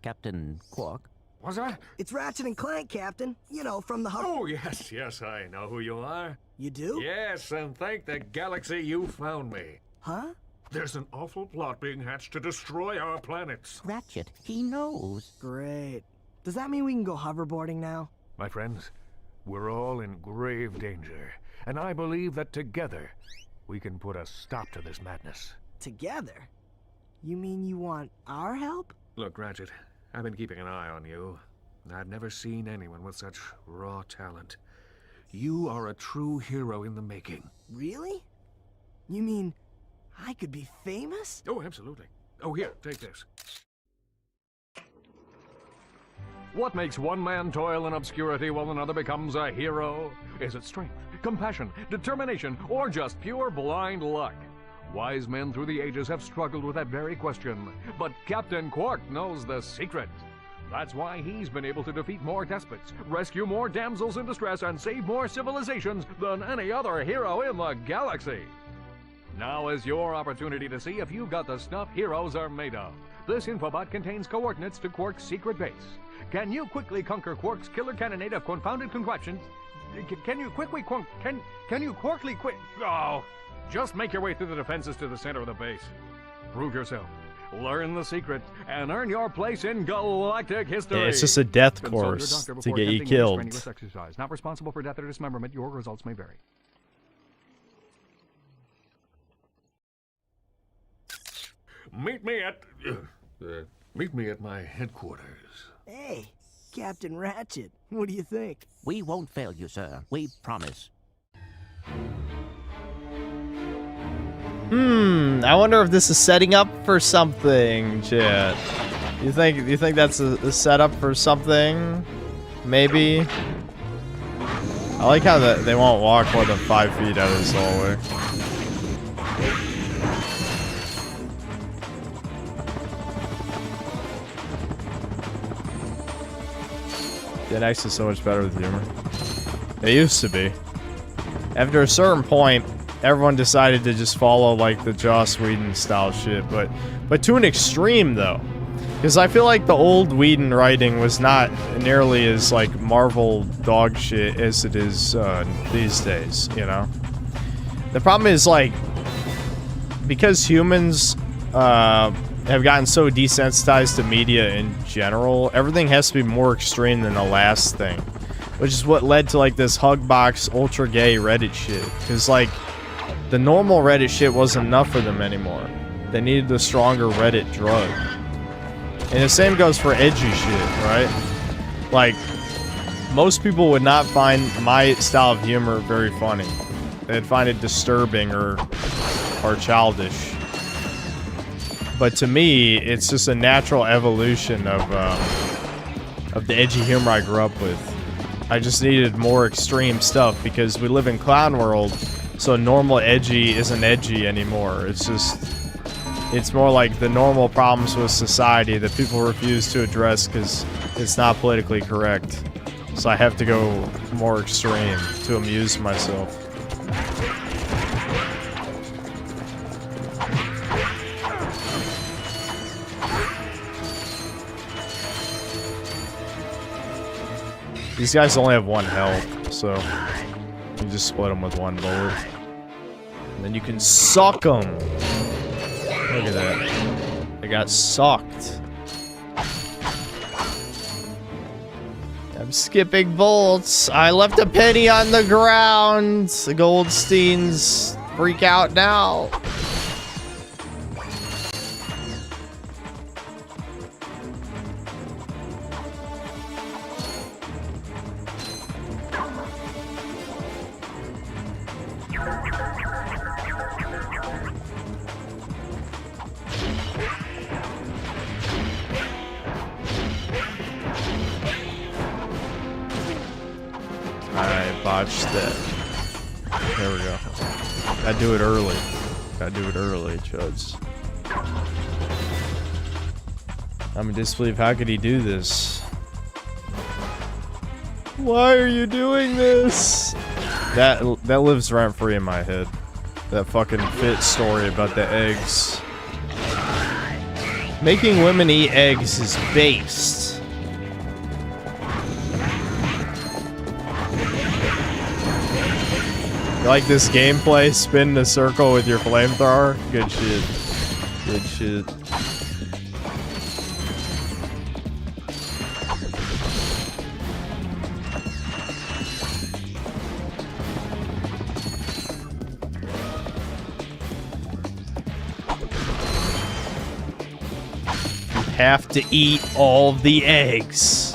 Captain Quark? What's that? It's Ratchet and Clank, Captain. You know, from the Oh, yes, I know who you are. You do? Yes, and thank the galaxy you found me. Huh? There's an awful plot being hatched to destroy our planets. Ratchet, he knows. Great. Does that mean we can go hoverboarding now? My friends, we're all in grave danger, and I believe that together we can put a stop to this madness. Together? You mean you want our help? Look, Ratchet, I've been keeping an eye on you. I've never seen anyone with such raw talent. You are a true hero in the making. Really? You mean I could be famous? Oh, absolutely. Oh, here, take this. What makes one man toil in obscurity while another becomes a hero? Is it strength, compassion, determination, or just pure blind luck? Wise men through the ages have struggled with that very question, but Captain Quark knows the secret. That's why he's been able to defeat more despots, rescue more damsels in distress, and save more civilizations than any other hero in the galaxy. Now is your opportunity to see if you've got the stuff heroes are made of. This infobot contains coordinates to Quark's secret base. Can you quickly conquer Quark's killer cannonade of confounded contraptions? Can you quickly Oh! Just make your way through the defenses to the center of the base. Prove yourself. Learn the secret and earn your place in galactic history. Yeah, it's just a death course to get you killed. Exercise. Not responsible for death or dismemberment. Your results may vary. Meet me at my headquarters. Hey, Captain Ratchet, what do you think? We won't fail you, sir. We promise. I wonder if this is setting up for something, chat. You think that's a setup for something? Maybe? I like how they won't walk more than 5 feet out of this hallway. Gen X is so much better with humor. It used to be. After a certain point, everyone decided to just follow like the Joss Whedon style shit, but to an extreme though, because I feel like the old Whedon writing was not nearly as like Marvel dog shit as it is these days. You know, the problem is like because humans have gotten so desensitized to media in general, everything has to be more extreme than the last thing, which is what led to like this Hugbox ultra gay Reddit shit, because like the normal Reddit shit wasn't enough for them anymore. They needed the stronger Reddit drug. And the same goes for edgy shit, right? Like, most people would not find my style of humor very funny. They'd find it disturbing or childish. But to me, it's just a natural evolution of the edgy humor I grew up with. I just needed more extreme stuff because we live in clown world, so normal edgy isn't edgy anymore. It's more like the normal problems with society that people refuse to address because it's not politically correct. So I have to go more extreme to amuse myself. These guys only have 1 health, so you just split them with 1 bullet. And then you can suck them. Look at that. They got sucked. I'm skipping bolts. I left a penny on the ground. The Goldsteins freak out now. That. There we go. Gotta do it early. Gotta do it early, chuds. I'm in disbelief. How could he do this? Why are you doing this? That lives rent free in my head. That fucking fit story about the eggs. Making women eat eggs is based. You like this gameplay? Spin in a circle with your flamethrower? Good shit. Good shit. You have to eat all the eggs.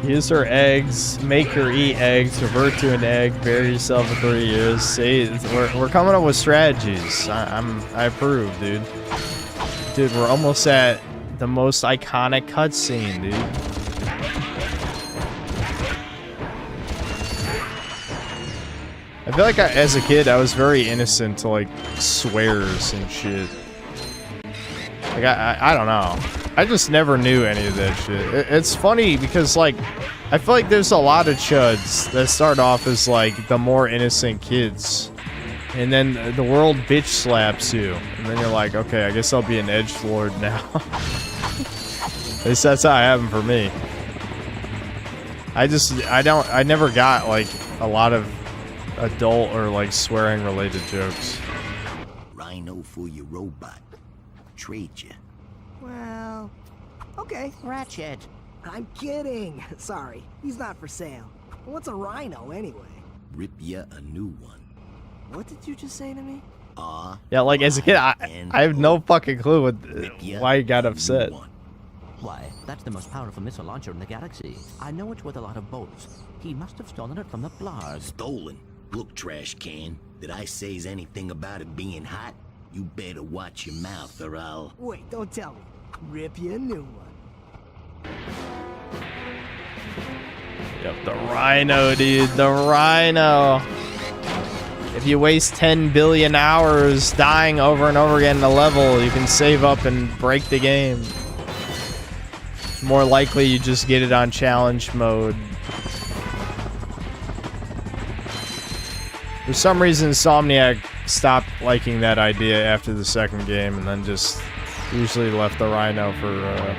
Use her eggs, make her eat eggs, revert to an egg, bury yourself for 3 years. See, we're coming up with strategies. I approve, dude. Dude, we're almost at the most iconic cutscene, dude. I feel like as a kid, I was very innocent to like swears and shit. Like I don't know. I just never knew any of that shit. It's funny because, like, I feel like there's a lot of chuds that start off as, like, the more innocent kids. And then the world bitch slaps you. And then you're like, okay, I guess I'll be an edgelord now. At least that's how it happened for me. I never got, like, a lot of adult or, like, swearing related jokes. Rhino for your robot. Trade you. Well, okay. Ratchet. I'm kidding. Sorry, he's not for sale. What's a rhino anyway? Rip ya a new one. What did you just say to me? Yeah, like as a kid, I have no fucking clue why you got upset. Why, that's the most powerful missile launcher in the galaxy. I know it's worth a lot of bolts. He must have stolen it from the blarg. Stolen? Look, trash can. Did I say anything about it being hot? You better watch your mouth or I'll... Wait, don't tell me. Rip you a new one. Yep, the rhino, dude. The rhino. If you waste 10 billion hours dying over and over again in a level, you can save up and break the game. More likely you just get it on challenge mode. For some reason, Insomniac stopped liking that idea after the second game and then just usually left the rhino for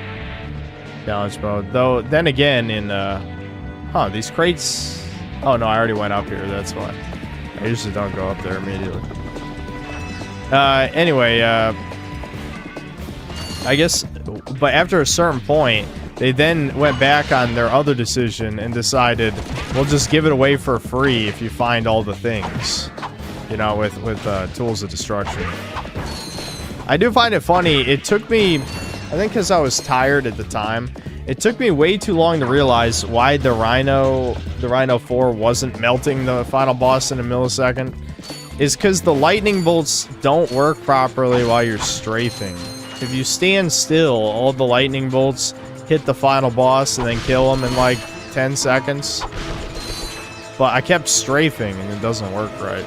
challenge mode. Though, then again, in... these crates... Oh, no, I already went up here. That's why. I usually don't go up there immediately. Anyway, I guess... But after a certain point, they then went back on their other decision and decided, we'll just give it away for free if you find all the things. You know, with tools of destruction. I do find it funny. It took me... I think because I was tired at the time. It took me way too long to realize why the Rhino 4 wasn't melting the final boss in a millisecond. Is because the lightning bolts don't work properly while you're strafing. If you stand still, all the lightning bolts hit the final boss and then kill him in like 10 seconds. But I kept strafing and it doesn't work right.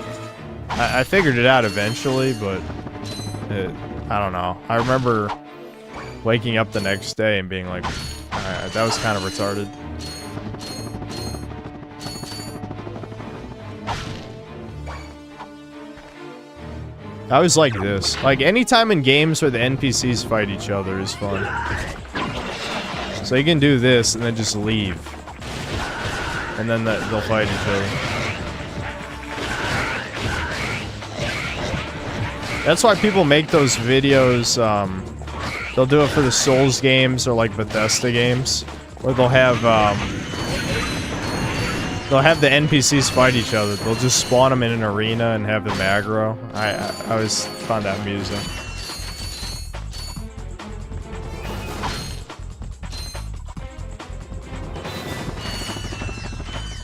I figured it out eventually, but I don't know. I remember waking up the next day and being like, that was kind of retarded. I always like this. Like, anytime in games where the NPCs fight each other is fun. So you can do this and then just leave. And then they'll fight each other. That's why people make those videos, they'll do it for the Souls games or like Bethesda games, where they'll have the NPCs fight each other. They'll just spawn them in an arena and have them aggro. I always found that amusing.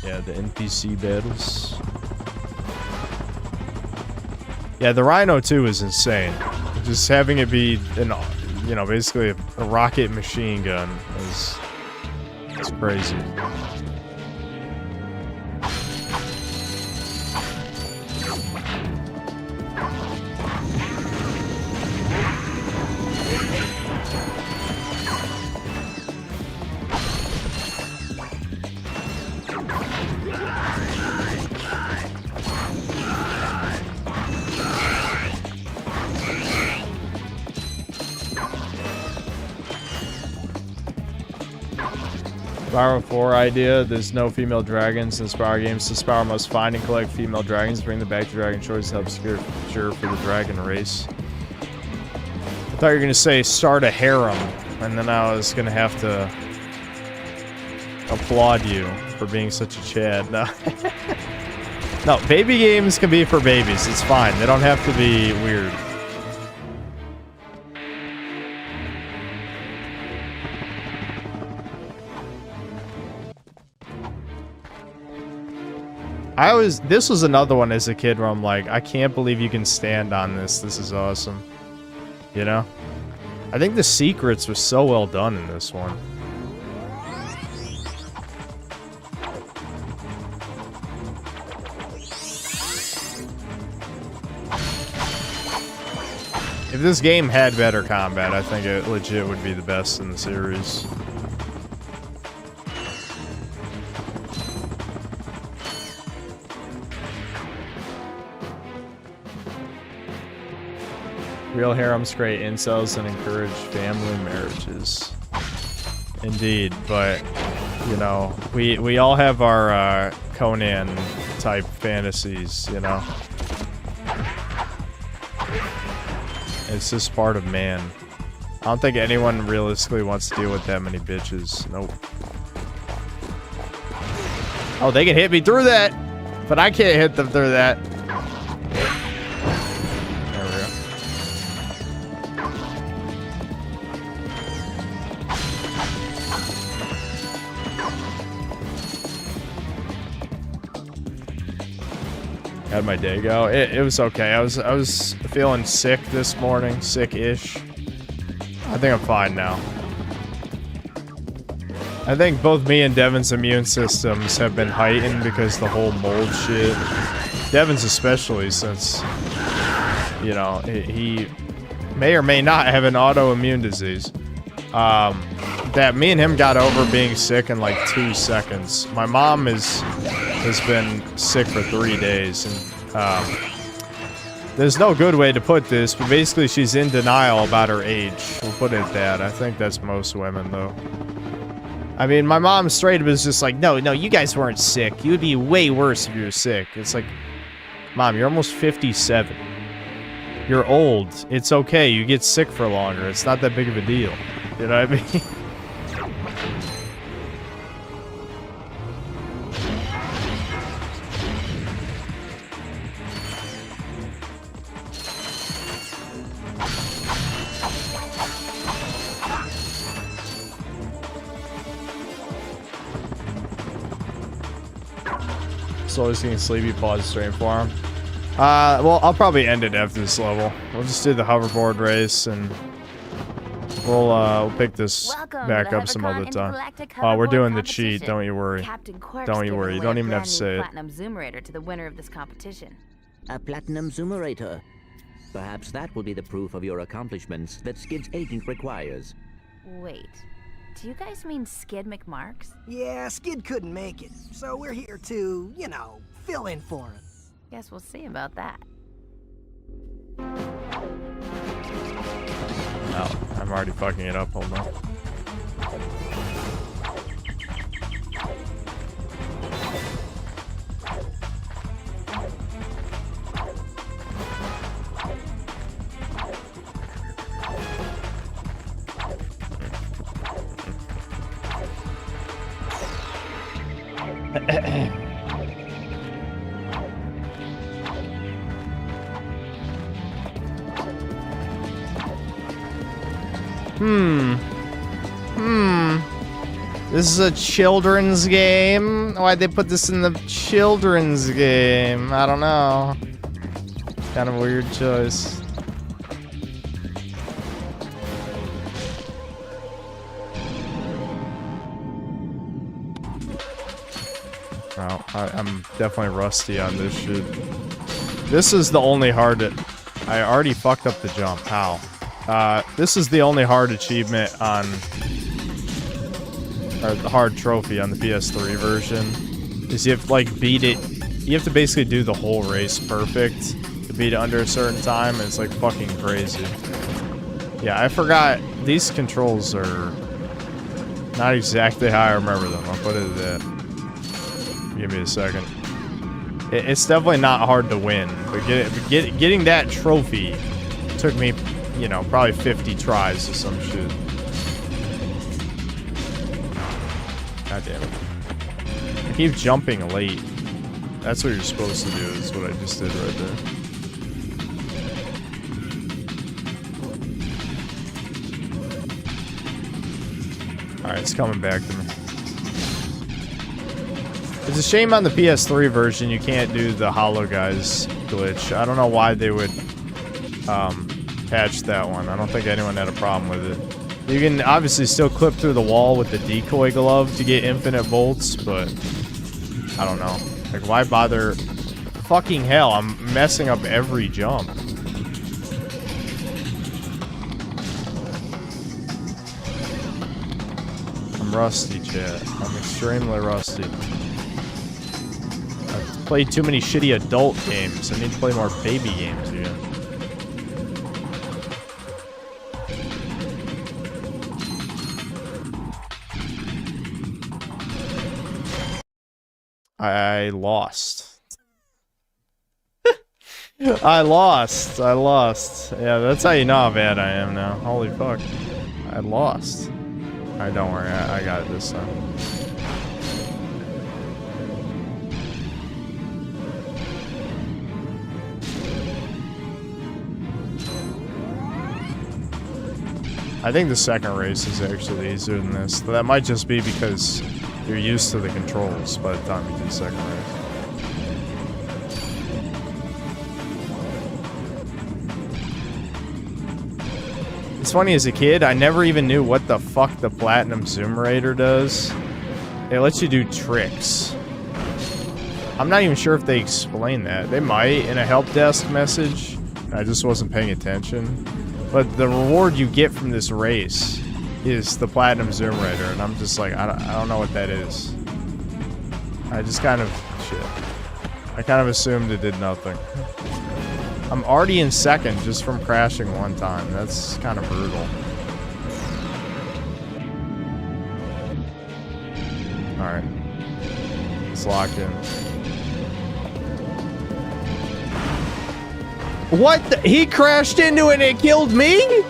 Yeah, the NPC battles. Yeah, the Rhino 2 is insane. Just having it be an, you know, basically a rocket machine gun is crazy. Spyro 4 idea. There's no female dragons in Spyro games, so Spyro must find and collect female dragons, bring them back to Dragon Shores to help secure for the dragon race. I thought you were going to say start a harem, and then I was going to have to applaud you for being such a Chad. No. No, baby games can be for babies. It's fine. They don't have to be weird. This was another one as a kid where I'm like, I can't believe you can stand on this. This is awesome. You know? I think the secrets were so well done in this one. If this game had better combat, I think it legit would be the best in the series. Real harems create incels and encourage family marriages. Indeed, but you know, we all have our Conan type fantasies, you know. It's just part of man. I don't think anyone realistically wants to deal with that many bitches. Nope. Oh, they can hit me through that, but I can't hit them through that. How'd my day go? It was okay. I was feeling sick this morning, sick-ish. I think I'm fine now. I think both me and Devin's immune systems have been heightened because the whole mold shit. Devin's especially, since, you know, he may or may not have an autoimmune disease. That me and him got over being sick in like 2 seconds. My mom has been sick for 3 days, and there's no good way to put this, but basically she's in denial about her age. We'll put it at that. I think that's most women, though. I mean, my mom straight up is just like, no, you guys weren't sick. You would be way worse if you were sick. It's like, Mom, you're almost 57. You're old. It's okay. You get sick for longer. It's not that big of a deal. You know what I mean? Slowly getting sleepy. Pause stream for him. Well, I'll probably end it after this level. We'll just do the hoverboard race, and we'll pick this back up some other time. We're doing the cheat. Don't you worry. Don't you worry. You don't even have to say it. Platinum Zoomerator to the winner of this competition. A Platinum Zoomerator. Perhaps that will be the proof of your accomplishments that Skid's agent requires. Wait. Do you guys mean Skid McMarks? Yeah, Skid couldn't make it, so we're here to, you know, fill in for him. Guess we'll see about that. I'm already fucking it up. Hold on. This is a children's game? Why'd they put this in the children's game? I don't know. Kind of a weird choice. Oh, I'm definitely rusty on this shit. This is the only hard... I already fucked up the jump. How? This is the only hard achievement on... or the hard trophy on the PS3 version. Is you have to, like, beat it... You have to basically do the whole race perfect to beat it under a certain time, and it's, like, fucking crazy. Yeah, I forgot. These controls are... not exactly how I remember them. I'll put it at that. Give me a second. It's definitely not hard to win, but getting that trophy took me, you know, probably 50 tries or some shit. God damn it. I keep jumping late. That's what you're supposed to do, is what I just did right there. Alright, it's coming back to me. It's a shame on the PS3 version you can't do the Hollow Guys glitch. I don't know why they would patch that one. I don't think anyone had a problem with it. You can obviously still clip through the wall with the decoy glove to get infinite bolts, but I don't know. Like, why bother? Fucking hell, I'm messing up every jump. I'm rusty, chat. I'm extremely rusty. I've played too many shitty adult games. I need to play more baby games again. I lost. I lost. Yeah, that's how you know how bad I am now. Holy fuck. I lost. Alright, don't worry. I got it this time. I think the second race is actually easier than this. That might just be because you're used to the controls by the time you do the second race. It's funny, as a kid, I never even knew what the fuck the Platinum Zoomerator does. It lets you do tricks. I'm not even sure if they explain that. They might in a help desk message. I just wasn't paying attention. But the reward you get from this race is the Platinum Zoomerator, and I'm just like, I don't know what that is. I just kind of... shit. I kind of assumed it did nothing. I'm already in second just from crashing one time. That's kind of brutal. Alright. Let's lock in. What? He crashed into it and it killed me?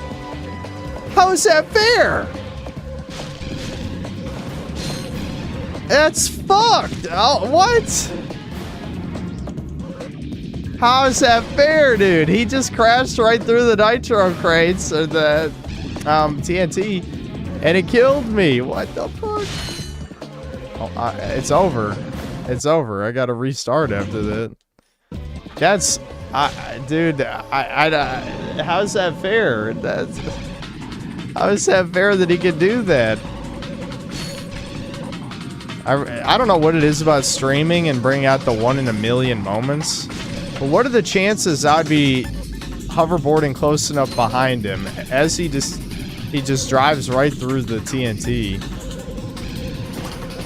How is that fair? That's fucked. Oh, what? How is that fair, dude? He just crashed right through the nitro crates or the TNT and it killed me. What the fuck? Oh, it's over. It's over. I gotta restart after that. That's... dude, how's that fair? How is that fair that he could do that? I don't know what it is about streaming and bringing out the 1 in a million moments, but what are the chances I'd be hoverboarding close enough behind him as he just drives right through the TNT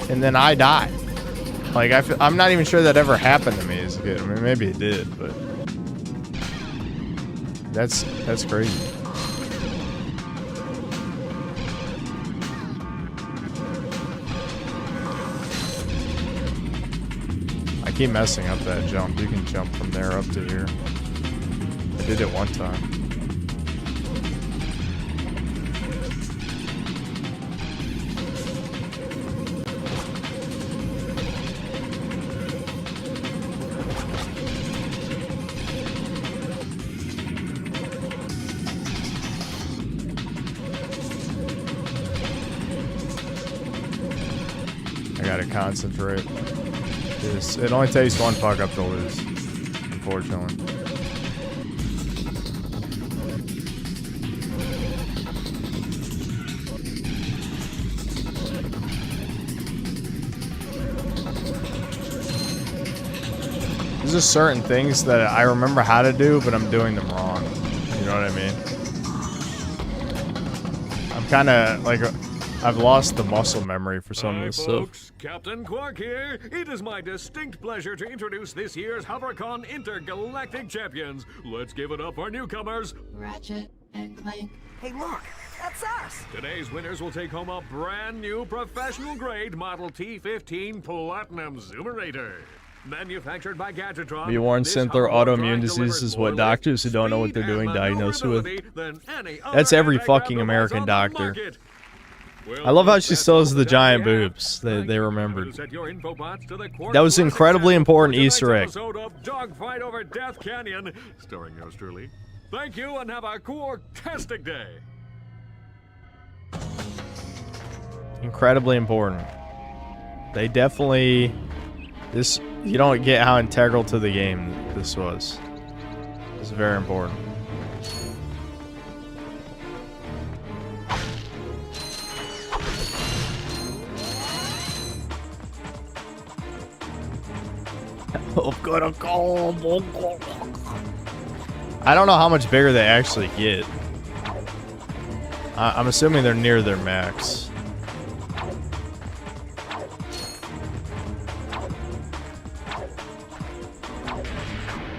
and then I die? Like, I'm not even sure that ever happened to me as a kid. I mean, maybe it did, but that's crazy. keep messing up that jump. You can jump from there up to here. I did it one time. I gotta concentrate. It only takes one fuck up to lose, unfortunately. There's just certain things that I remember how to do, but I'm doing them wrong. You know what I mean? I'm kind of like... I've lost the muscle memory for some of this folks, Captain Quark here. It is my distinct pleasure to introduce this year's HoverCon Intergalactic Champions. Let's give it up for newcomers, Ratchet and Clank. Hey, look, that's us. Today's winners will take home a brand new professional-grade Model T15 Platinum Zoomerator. Manufactured by Gadgetron, Be warned, Synthler autoimmune disease is what doctors who don't know what they're doing diagnose with. That's every fucking American doctor. I love how she still has the giant boobs. They remembered. That was an incredibly important Easter egg. Dogfight over Death Canyon, starring yours truly. Thank you and have a cool-tastic day. Incredibly important. They definitely... This... You don't get how integral to the game this was. It's very important. I don't know how much bigger they actually get. I'm assuming they're near their max.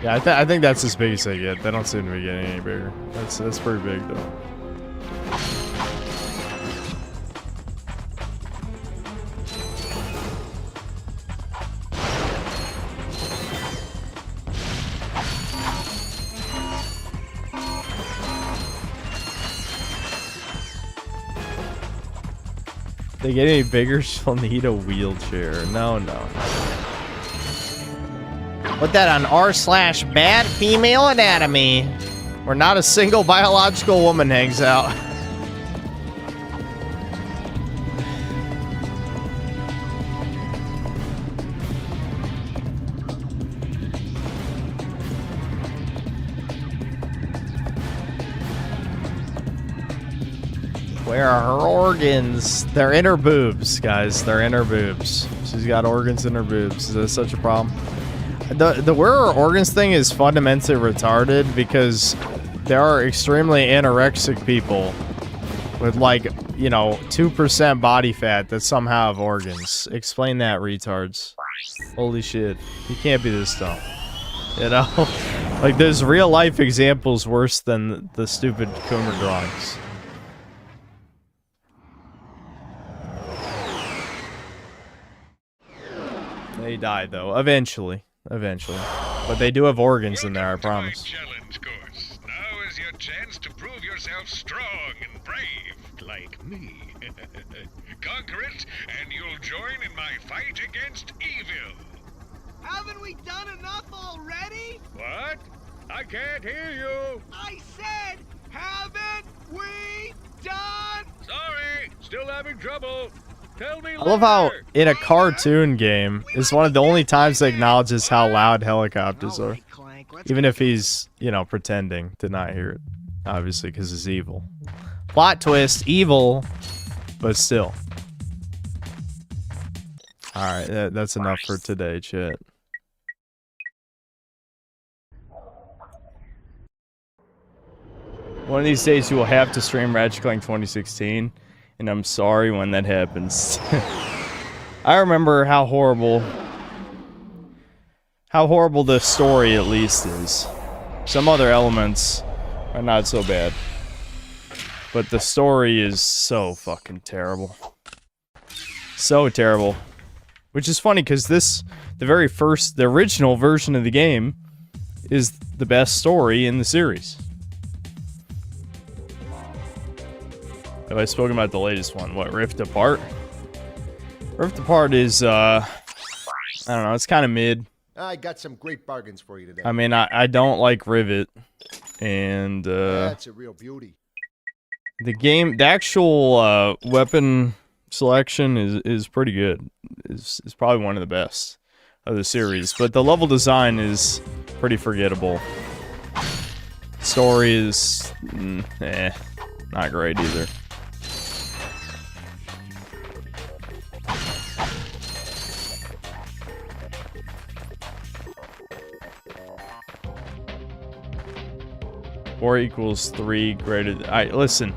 Yeah, I think that's as big as they get. They don't seem to be getting any bigger. That's pretty big though. They get any bigger, she'll need a wheelchair. No. Put that on r/bad female anatomy, where not a single biological woman hangs out. Where are her organs? They're in her boobs, guys. They're in her boobs. She's got organs in her boobs. Is that such a problem? The where her organs thing is fundamentally retarded because there are extremely anorexic people with like, you know, 2% body fat that somehow have organs. Explain that, retards. Holy shit. You can't be this dumb. You know? Like, there's real life examples worse than the stupid Coomer drawings. They die, though. Eventually. But they do have organs in there, I promise. Challenge course. Now is your chance to prove yourself strong and brave, like me. Conquer it, and you'll join in my fight against evil. Haven't we done enough already? What? I can't hear you. I said, haven't we done? Sorry, still having trouble. Tell me I love how, in a cartoon game, it's one of the only times it acknowledges how loud helicopters are. Even if he's, you know, pretending to not hear it. Obviously, because it's evil. Plot twist, evil, but still. Alright, that's enough for today, chat. One of these days you will have to stream Ratchet Clank 2016. And I'm sorry when that happens. I remember how horrible the story at least is. Some other elements are not so bad. But the story is so fucking terrible. So terrible. Which is funny because the original version of the game is the best story in the series. Have I spoken about the latest one? What, Rift Apart? Rift Apart is, I don't know, it's kind of mid. I got some great bargains for you today. I mean, I don't like Rivet, and, That's a real beauty. the actual, weapon selection is pretty good. Is probably one of the best of the series, but the level design is pretty forgettable. Story is, not great either. Four equals 3 greater than... listen.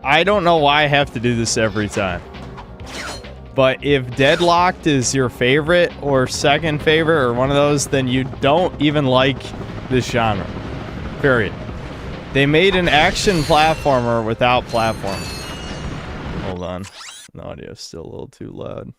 I don't know why I have to do this every time. But if Deadlocked is your favorite or second favorite or one of those, then you don't even like this genre. Period. They made an action platformer without platforming. Hold on. The audio's still a little too loud.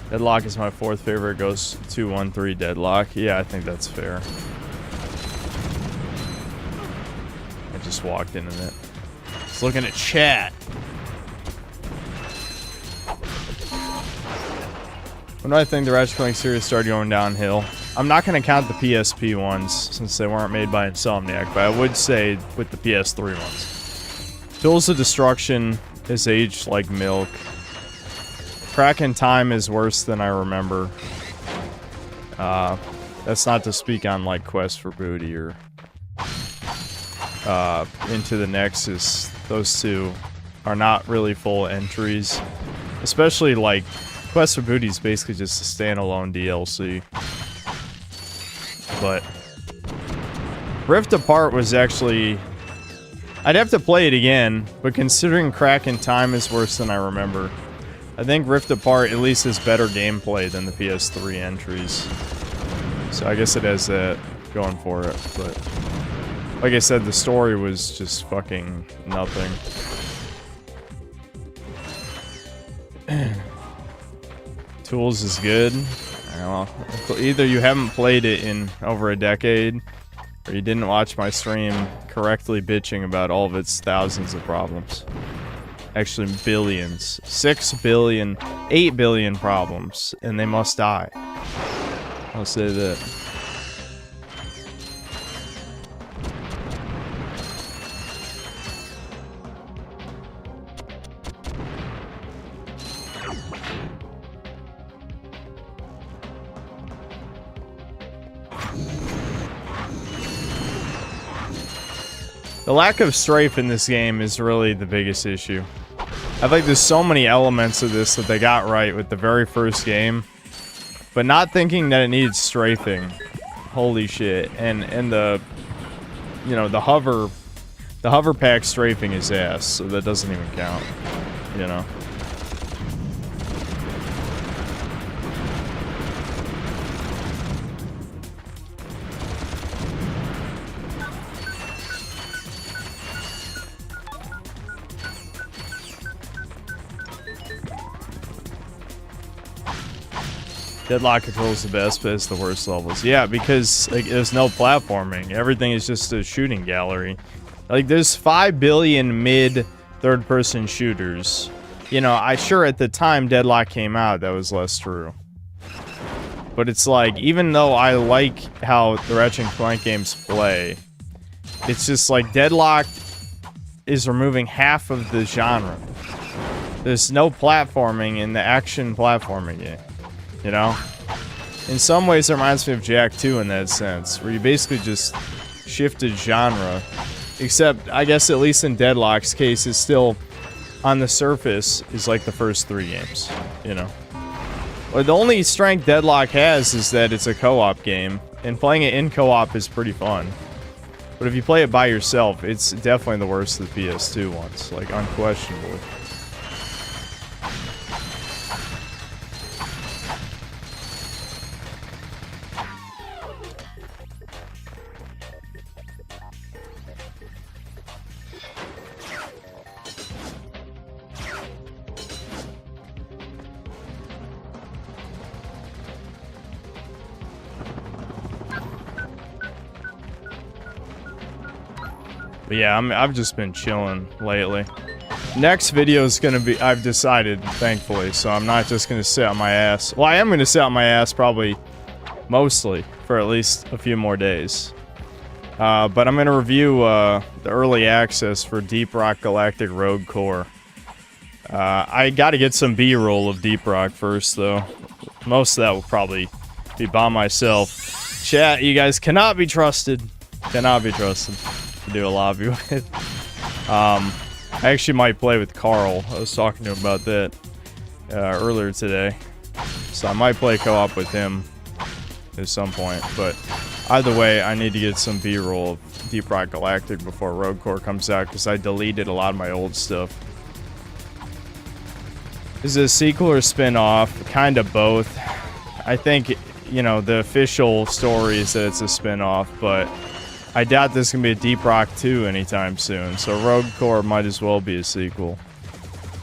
Deadlock is my fourth favorite. Goes 2-1-3 Deadlock. Yeah, I think that's fair. I just walked into it. Just looking at chat. When do I think the Ratchet Clank series started going downhill? I'm not going to count the PSP ones since they weren't made by Insomniac, but I would say with the PS3 ones. Tools of Destruction is aged like milk. Crack in Time is worse than I remember. That's not to speak on like Quest for Booty or Into the Nexus. Those two are not really full entries. Especially like Quest for Booty is basically just a standalone DLC. But Rift Apart was actually... I'd have to play it again, but considering Crack in Time is worse than I remember, I think Rift Apart at least has better gameplay than the PS3 entries. So I guess it has that going for it, but like I said, the story was just fucking nothing. Tools is good. I don't know. Either you haven't played it in over a decade, or you didn't watch my stream correctly bitching about all of its thousands of problems. Actually, billions. 6 billion, 8 billion problems, and they must die. I'll say that. The lack of strafe in this game is really the biggest issue. I think there's so many elements of this that they got right with the very first game, but not thinking that it needs strafing. Holy shit. And the, you know, the hover pack strafing is ass, so that doesn't even count, you know. Deadlock controls the best, but it's the worst levels. Yeah, because like, there's no platforming. Everything is just a shooting gallery. Like, there's 5 billion mid third-person shooters. You know, sure at the time Deadlock came out, that was less true. But it's like, even though I like how the Ratchet Clank games play, it's just like Deadlock is removing half of the genre. There's no platforming in the action platforming game. You know? In some ways, it reminds me of Jak 2 in that sense, where you basically just shifted genre. Except, I guess at least in Deadlock's case, it's still, on the surface, is like the first 3 games. You know? Well, the only strength Deadlock has is that it's a co-op game, and playing it in co-op is pretty fun. But if you play it by yourself, it's definitely the worst of the PS2 ones, like, unquestionably. But yeah, I've just been chilling lately. Next video is gonna be, I've decided, thankfully, so I'm not just gonna sit on my ass. Well, I am gonna sit on my ass probably, mostly, for at least a few more days. But I'm gonna review the early access for Deep Rock Galactic Rogue Core. I gotta get some B-roll of Deep Rock first, though. Most of that will probably be by myself. Chat, you guys cannot be trusted. Cannot be trusted to do a lobby with. I actually might play with Carl. I was talking to him about that earlier today. So I might play co-op with him at some point. But either way, I need to get some B-roll of Deep Rock Galactic before Rogue Core comes out, because I deleted a lot of my old stuff. Is it a sequel or spin-off? Kind of both. I think, you know, the official story is that it's a spin-off, but I doubt there's going to be a Deep Rock 2 anytime soon, so Rogue Core might as well be a sequel.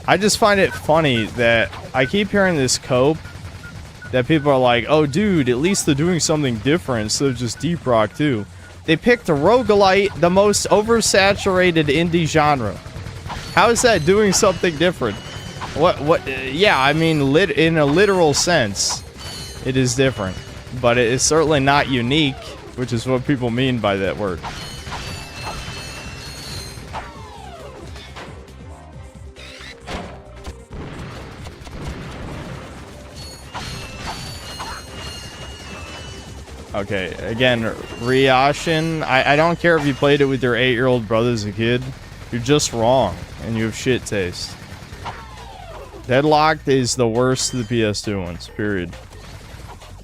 I just find it funny that I keep hearing this cope that people are like, oh dude, at least they're doing something different instead of just Deep Rock 2. They picked a roguelite, the most oversaturated indie genre. How is that doing something different? Yeah, I mean, in a literal sense, it is different. But it is certainly not unique, which is what people mean by that word. Okay, again, Ryashin, I don't care if you played it with your 8-year-old brother as a kid. You're just wrong, and you have shit taste. Deadlocked is the worst of the PS2 ones, period.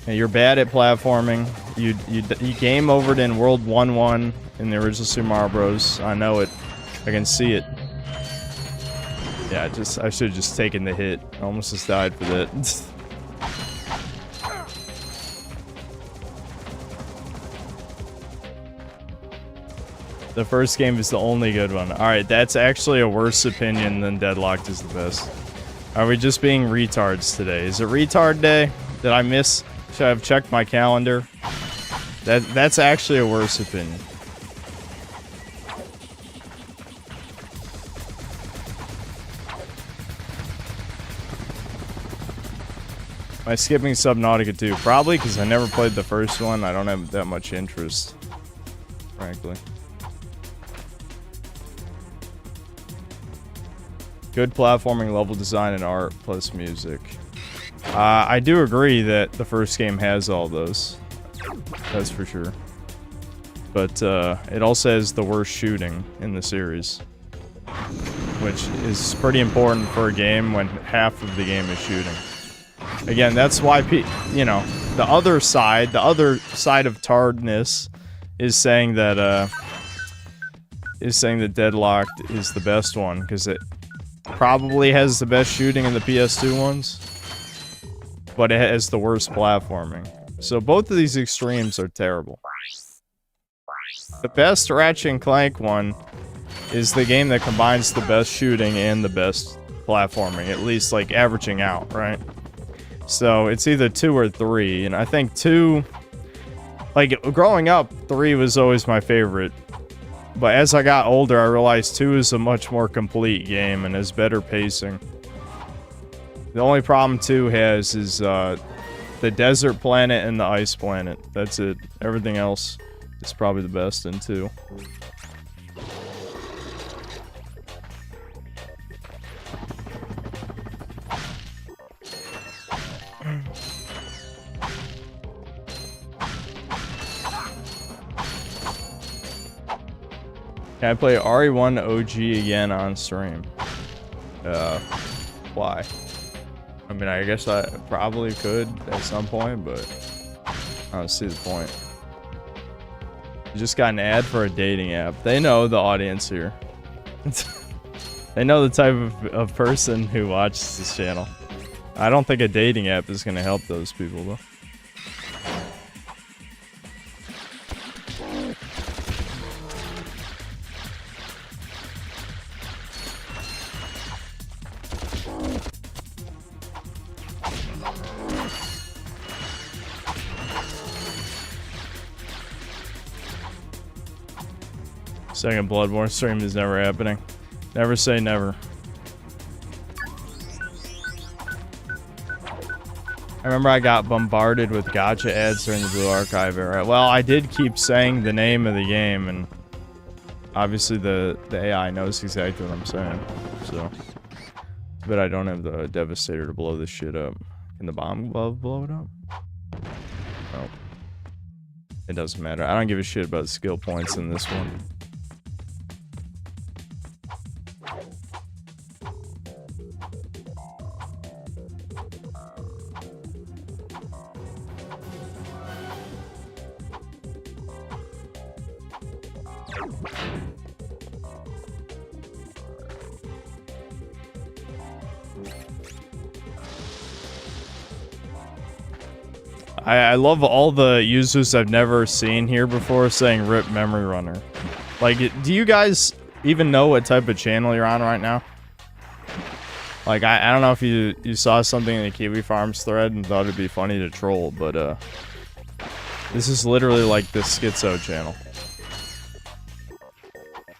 And you're bad at platforming. You game overed in World 1-1 in the original Super Mario Bros. I know it. I can see it. Yeah, I should have just taken the hit. I almost just died for that. The first game is the only good one. Alright, that's actually a worse opinion than Deadlocked is the best. Are we just being retards today? Is it retard day? Did I miss? Should I have checked my calendar? That's actually a worse opinion. Am I skipping Subnautica 2? Probably, because I never played the first one. I don't have that much interest, frankly. Good platforming, level design, and art, plus music. I do agree that the first game has all those. That's for sure. But it also has the worst shooting in the series, which is pretty important for a game when half of the game is shooting. Again, that's why you know, the other side of tardness is saying that Deadlocked is the best one, because it probably has the best shooting in the PS2 ones, but it has the worst platforming. So both of these extremes are terrible. The best Ratchet Clank one is the game that combines the best shooting and the best platforming, at least like averaging out, right? So it's either 2 or 3, and I think 2, like growing up, 3 was always my favorite. But as I got older, I realized 2 is a much more complete game and has better pacing. The only problem 2 has is the desert planet and the ice planet. That's it. Everything else is probably the best in 2. Can I play RE1 OG again on stream? Why? I mean, I guess I probably could at some point, but I don't see the point. You just got an ad for a dating app. They know the audience here. They know the type of person who watches this channel. I don't think a dating app is going to help those people, though. Second Bloodborne stream is never happening. Never say never. I remember I got bombarded with gacha ads during the Blue Archive era. Well, I did keep saying the name of the game, and obviously the AI knows exactly what I'm saying. So, but I don't have the Devastator to blow this shit up. Can the bomb glove blow it up? No. It doesn't matter. I don't give a shit about skill points in this one. I love all the users I've never seen here before saying rip memory runner. Like, do you guys even know what type of channel you're on right now? Like, I don't know if you saw something in the Kiwi Farms thread and thought it'd be funny to troll, but this is literally like the Schizo channel.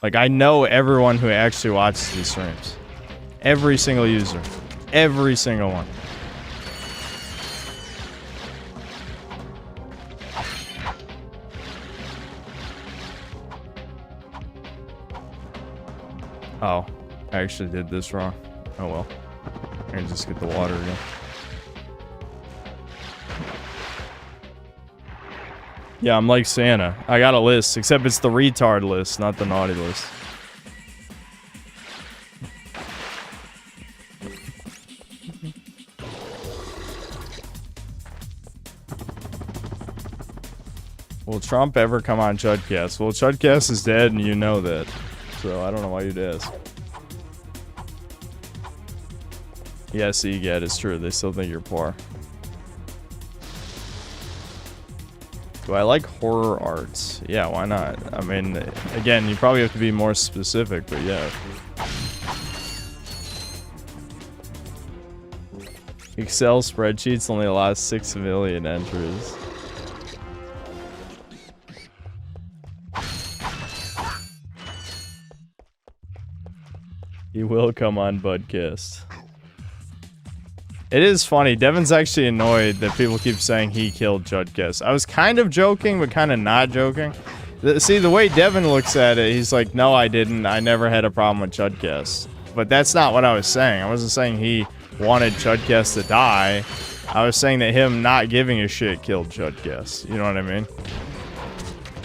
Like, I know everyone who actually watches these streams. Every single user. Every single one. Oh, I actually did this wrong. Oh well. I can just get the water again. Yeah, I'm like Santa. I got a list, except it's the retard list, not the naughty list. Will Trump ever come on Chudcast? Well, Chudcast is dead and you know that. So I don't know why you'd ask. Yes, EGAT is true. They still think you're poor. Do I like horror arts? Yeah, why not? I mean, again, you probably have to be more specific, but yeah. Excel spreadsheets only allow 6 million entries. He will come on Budcast. It is funny. Devin's actually annoyed that people keep saying he killed Chudcast. I was kind of joking, but kind of not joking. See, the way Devin looks at it, he's like, no, I didn't. I never had a problem with Chudcast. But that's not what I was saying. I wasn't saying he wanted Chudcast to die. I was saying that him not giving a shit killed Chudcast. You know what I mean?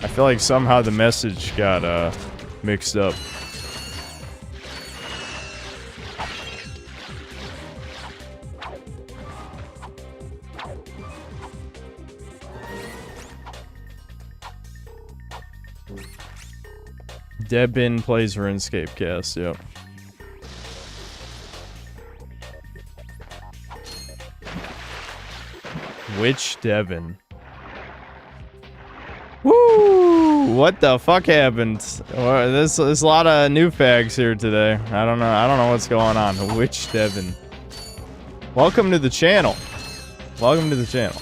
I feel like somehow the message got mixed up. Debin plays RuneScape cast, yep. Which Devin? Woo! What the fuck happened? There's a lot of new fags here today. I don't know what's going on. Which Devin? Welcome to the channel. Welcome to the channel.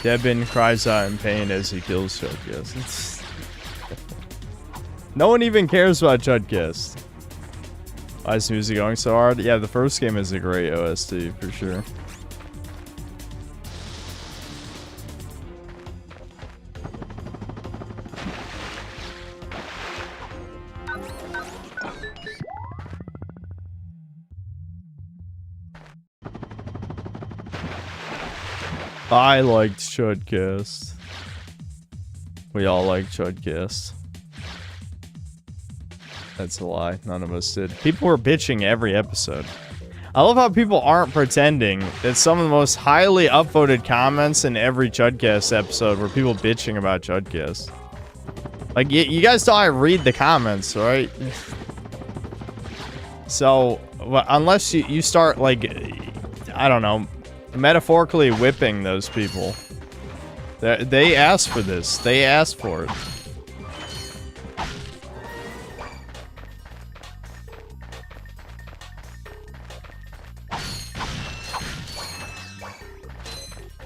Debin cries out in pain as he kills Chudcast. No one even cares about Chudcast. Why is music going so hard? Yeah, the first game is a great OST for sure. I liked Chudcast. We all liked Chudcast. That's a lie. None of us did. People were bitching every episode. I love how people aren't pretending that some of the most highly upvoted comments in every Chudcast episode were people bitching about Chudcast. Like, you guys know I read the comments, right? So, unless you start, like, I don't know, metaphorically whipping those people. They asked for this. They asked for it.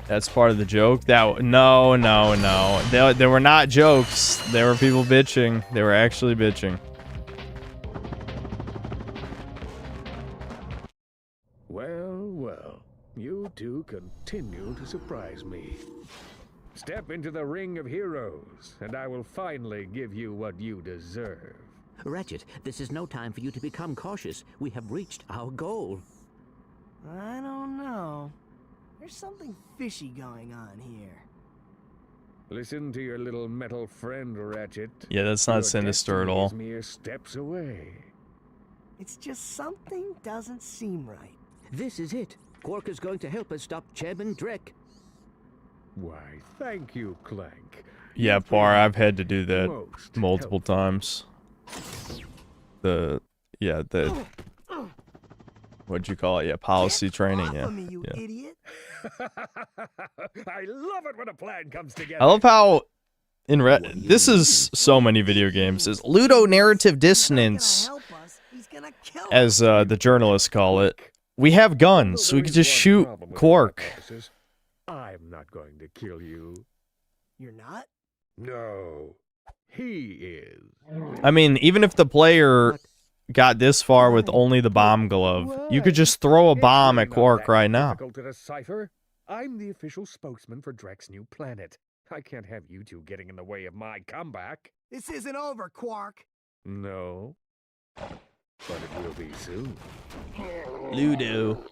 That's part of the joke. No. They were not jokes. They were people bitching. They were actually bitching. Well. You two continue to surprise me. Step into the ring of heroes, and I will finally give you what you deserve. Ratchet, this is no time for you to become cautious. We have reached our goal. I don't know. There's something fishy going on here. Listen to your little metal friend, Ratchet. Yeah, that's not sinister at all. Is mere steps away. It's just something doesn't seem right. This is it. Quark is going to help us stop Chairman Drek. Why, thank you, Clank. Yeah, Bar, I've had to do that multiple times. What'd you call it? Yeah, policy training. Yeah. Idiot. I love it when a plan comes together. I love how this is so many video games. Is ludonarrative dissonance, as the journalists call it. We have guns, so we can just shoot Quark. I'm not going to kill you. You're not? No. He is. I mean, even if the player got this far with only the bomb glove, you could just throw a bomb at Quark right now. Difficult to decipher. I'm the official spokesman for Drek's new planet. I can't have you two getting in the way of my comeback. This isn't over, Quark. No. But it will be soon. Ludo.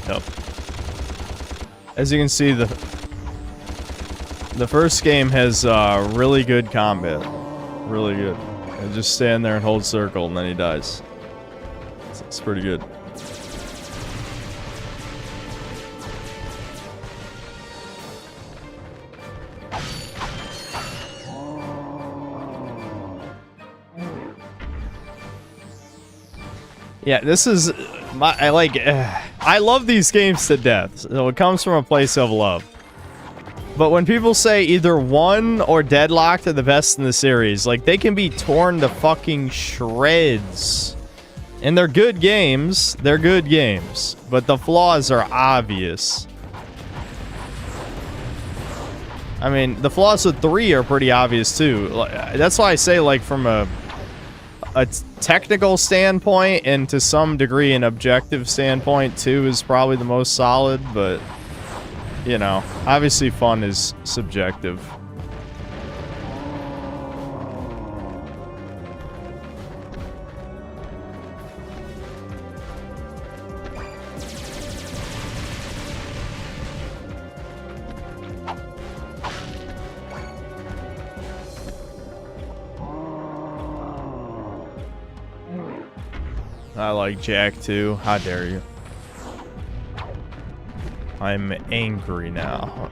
Yep. As you can see, the first game has really good combat. Really good. And just stand there and hold circle, and then he dies. It's pretty good. Yeah, this is I love these games to death. So it comes from a place of love. But when people say either one or Deadlocked are the best in the series, like, they can be torn to fucking shreds. And they're good games. They're good games. But the flaws are obvious. I mean, the flaws with 3 are pretty obvious, too. That's why I say, like, from a technical standpoint and to some degree an objective standpoint, 2 is probably the most solid, but, you know, obviously fun is subjective. I like Jack too. How dare you? I'm angry now.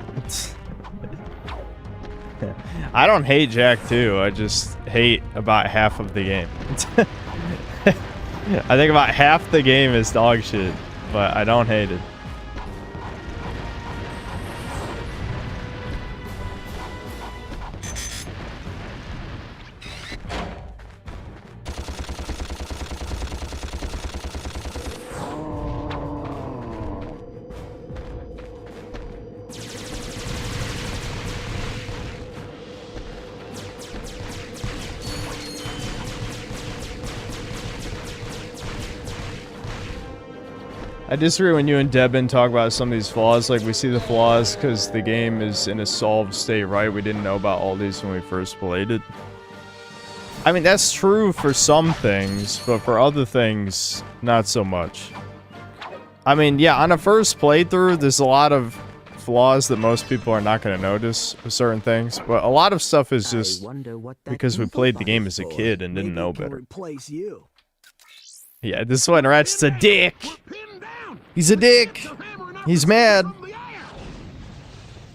I don't hate Jack 2. I just hate about half of the game. I think about half the game is dog shit, but I don't hate it. I disagree when you and Debin talk about some of these flaws. Like, we see the flaws because the game is in a solved state, right? We didn't know about all these when we first played it. I mean, that's true for some things, but for other things, not so much. I mean, yeah, on a first playthrough, there's a lot of flaws that most people are not going to notice with certain things, but a lot of stuff is just because we played the game as a kid and didn't know better. Replace you. Yeah, this one, Ratchet's a dick. He's a dick. He's mad.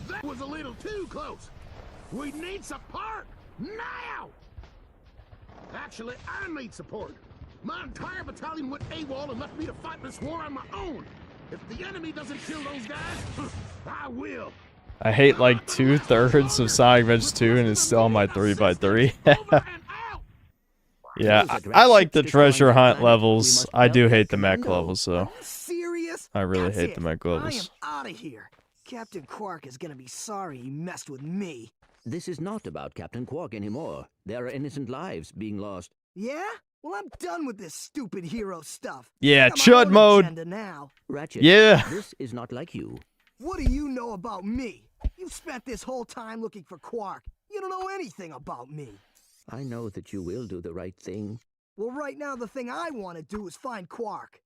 That was a little too close. We need support now. Actually, I need support. My entire battalion went AWOL and left me to fight this war on my own. If the enemy doesn't kill those guys, I will. I hate like 2/3 of Sonic Adventure 2 and it's still on my 3x3. Yeah, I like the treasure hunt levels. I do hate the mech levels though. Serious? I really hate the mech levels. I am out of here. Captain Quark is gonna be sorry he messed with me. This is not about Captain Quark anymore. There are innocent lives being lost. Yeah? Well, I'm done with this stupid hero stuff. Yeah, chud mode. Now. Ratchet, yeah. This is not like you. What do you know about me? You've spent this whole time looking for Quark. You don't know anything about me. I know that you will do the right thing. Well, right now the thing I want to do is find Quark.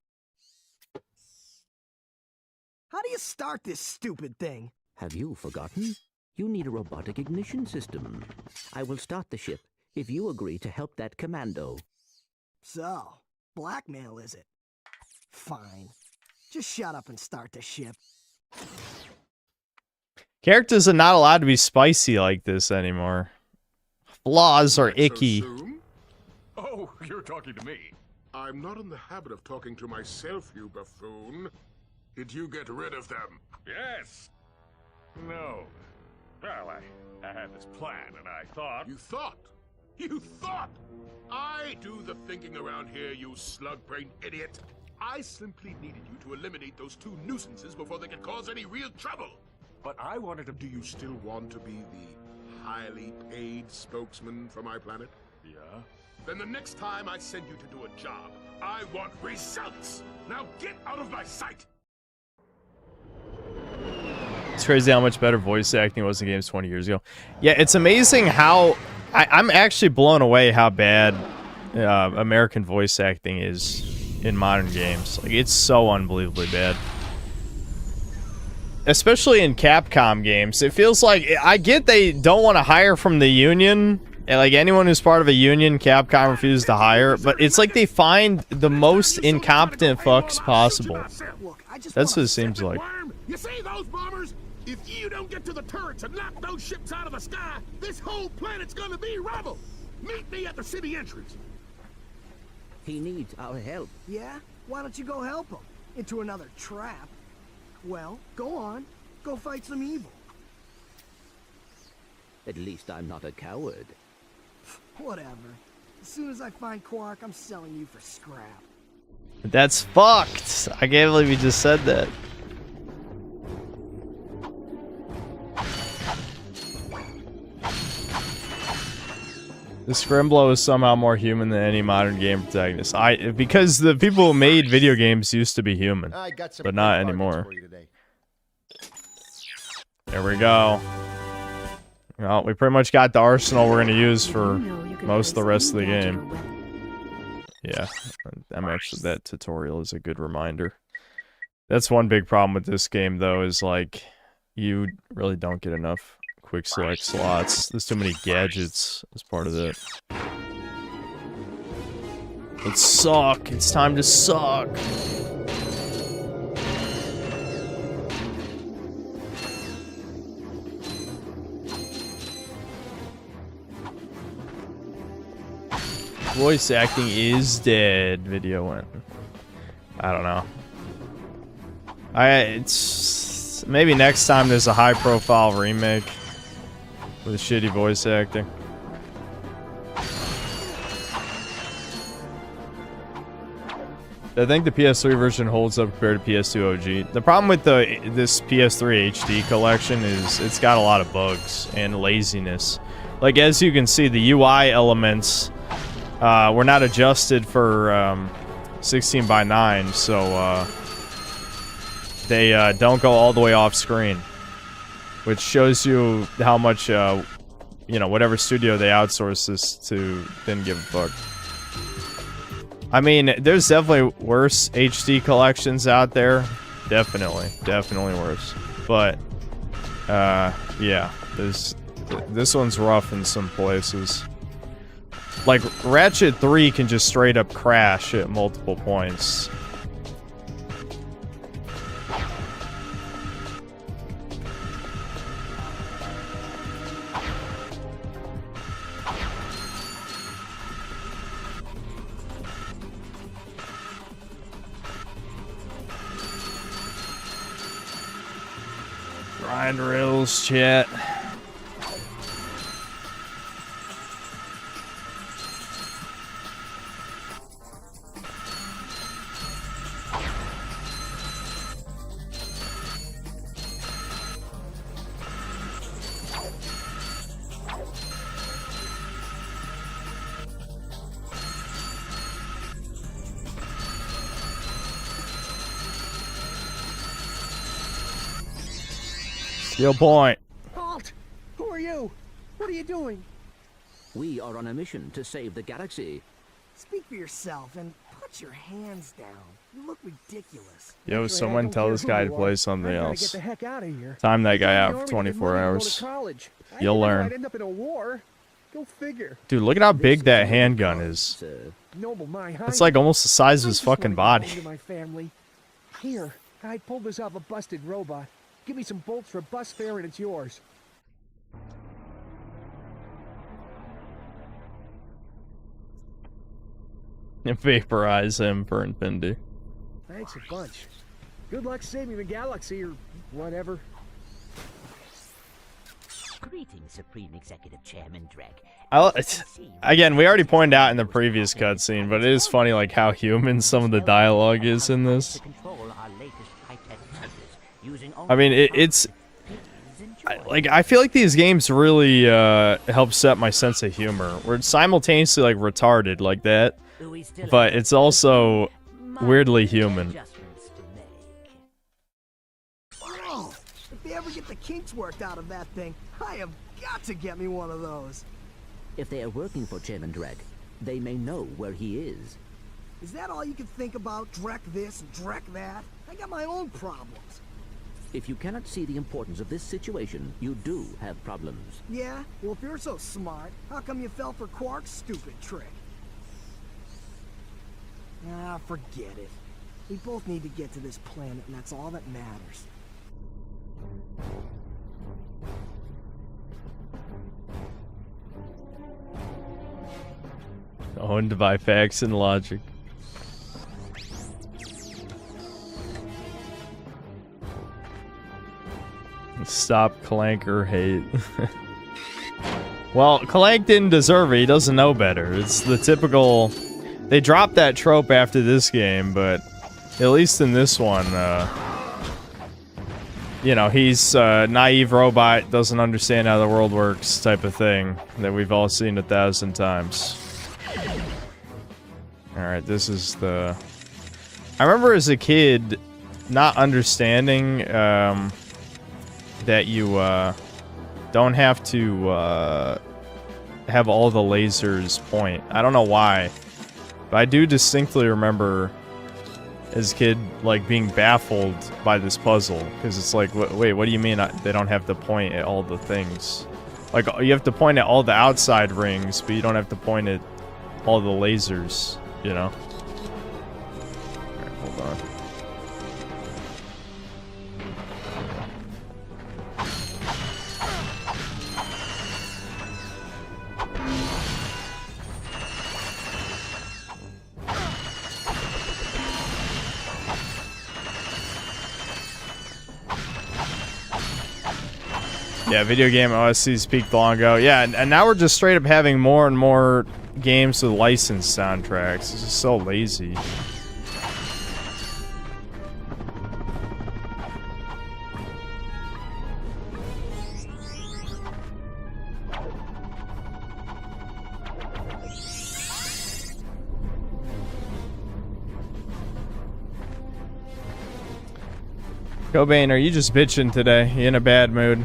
How do you start this stupid thing? Have you forgotten? You need a robotic ignition system. I will start the ship if you agree to help that commando. So, blackmail is it? Fine. Just shut up and start the ship. Characters are not allowed to be spicy like this anymore. Flaws are icky. Oh, you're talking to me. I'm not in the habit of talking to myself, you buffoon. Did you get rid of them? Yes. No. Well, I had this plan, and I thought... You thought? You thought? I do the thinking around here, you slug-brained idiot. I simply needed you to eliminate those two nuisances before they could cause any real trouble. But I wanted to... Do you still want to be the highly paid spokesman for my planet? Yeah? Then the next time I send you to do a job, I want results! Now get out of my sight! It's crazy how much better voice acting was in games 20 years ago. Yeah, it's amazing how... I'm actually blown away how bad American voice acting is in modern games. Like, it's so unbelievably bad. Especially in Capcom games. It feels like... I get they don't want to hire from the union. And like, anyone who's part of a union, Capcom refuses to hire. But it's like they find the most incompetent fucks possible. That's what it seems like. You see those bombers? If you don't get to the turrets and knock those ships out of the sky, this whole planet's gonna be rubble. Meet me at the city entrance. He needs our help. Yeah? Why don't you go help him? Into another trap. Well, go on. Go fight some evil. At least I'm not a coward. Whatever. As soon as I find Quark, I'm selling you for scrap. That's fucked. I can't believe you just said that. The Scrimblow is somehow more human than any modern game protagonist. Because the people who made video games used to be human, but not anymore. There we go. Well, we pretty much got the arsenal we're gonna use for most of the rest of the game. Yeah, that tutorial is a good reminder. That's one big problem with this game, though, is like, you really don't get enough quick select slots. There's too many gadgets as part of it. Let's suck. It's time to suck. Voice acting is dead. Video went. I don't know. It's maybe next time there's a high-profile remake with shitty voice acting. I think the PS3 version holds up compared to PS2 OG. The problem with this PS3 HD collection is it's got a lot of bugs and laziness. Like, as you can see, the UI elements were not adjusted for 16:9, so they don't go all the way off screen, which shows you how much you know, whatever studio they outsourced this to didn't give a fuck. I mean, there's definitely worse HD collections out there. Definitely worse. But, yeah, this one's rough in some places. Like, Ratchet 3 can just straight up crash at multiple points. Grind rails, chat. Steel point. Halt! Who are you? What are you doing? We are on a mission to save the galaxy. Speak for yourself and put your hands down. You look ridiculous. Yo, someone tell this guy to play something else. Get the heck out of here. Time that guy out for 24 hours. You'll learn. I'd end up in a war. Go figure. Dude, look at how big that handgun is. It's like almost the size of his fucking body. My family. Here, I pulled this off a busted robot. Give me some bolts for bus fare and it's yours. And vaporize him for infinity. Thanks a bunch. Good luck saving the galaxy or whatever. Greetings, Supreme Executive Chairman Drek. Again, we already pointed out in the previous cutscene, but it is funny like how human some of the dialogue is in this. I mean, I feel like these games really help set my sense of humor. Where it's simultaneously like retarded like that, but it's also weirdly human. Oh, if they ever get the kinks worked out of that thing, I have got to get me one of those. If they are working for Chairman Drek, they may know where he is. Is that all you can think about? Drek this and Drek that? I got my own problems. If you cannot see the importance of this situation, you do have problems. Yeah? Well, if you're so smart, how come you fell for Quark's stupid trick? Ah, forget it. We both need to get to this planet, and that's all that matters. Owned by facts and logic. Stop Clanker hate. Well, Clank didn't deserve it. He doesn't know better. It's the typical... They dropped that trope after this game, but at least in this one, you know, he's a naive robot, doesn't understand how the world works type of thing that we've all seen 1,000 times. Alright, this is the... I remember as a kid not understanding that you don't have to have all the lasers point. I don't know why, but I do distinctly remember as a kid like being baffled by this puzzle because it's like, wait, what do you mean they don't have to point at all the things? Like, you have to point at all the outside rings, but you don't have to point at all the lasers, you know? Alright, hold on. Yeah, video game OSCs peaked long ago. Yeah, and now we're just straight up having more and more games with licensed soundtracks. It's just so lazy. Cobain, are you just bitching today? You in a bad mood?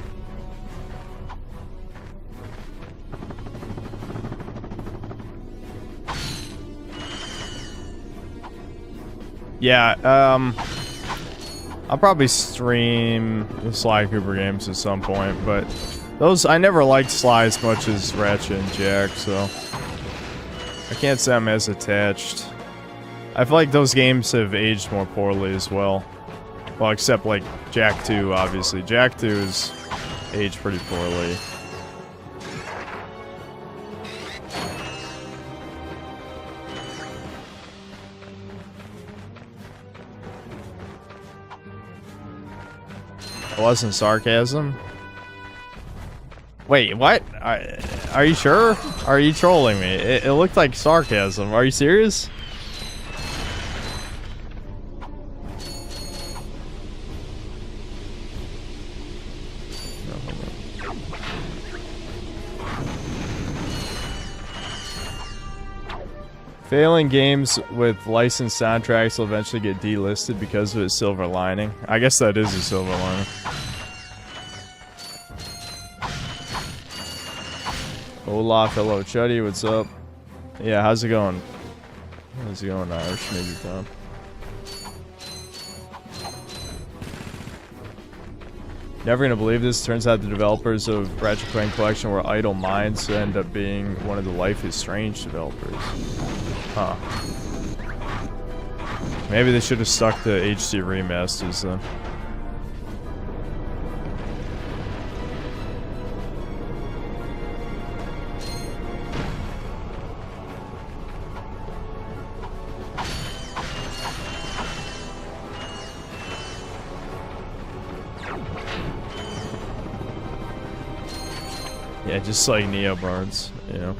Yeah, I'll probably stream the Sly Cooper games at some point, but those, I never liked Sly as much as Ratchet and Jack, so I can't say I'm as attached. I feel like those games have aged more poorly as well. Well, except like Jack 2, obviously. Jack 2 is aged pretty poorly. It wasn't sarcasm? Wait, what? Are you sure? Are you trolling me? It looked like sarcasm. Are you serious? Failing games with licensed soundtracks will eventually get delisted because of its silver lining. I guess that is a silver lining. Olaf, hello, Chuddy, what's up? Yeah, how's it going? How's it going, Irish Major Tom? Never gonna believe this. Turns out the developers of Ratchet Clank Collection were idle minds who end up being one of the Life is Strange developers. Huh. Maybe they should have stuck to HD remasters then. Yeah, just like Neo Bards, you know.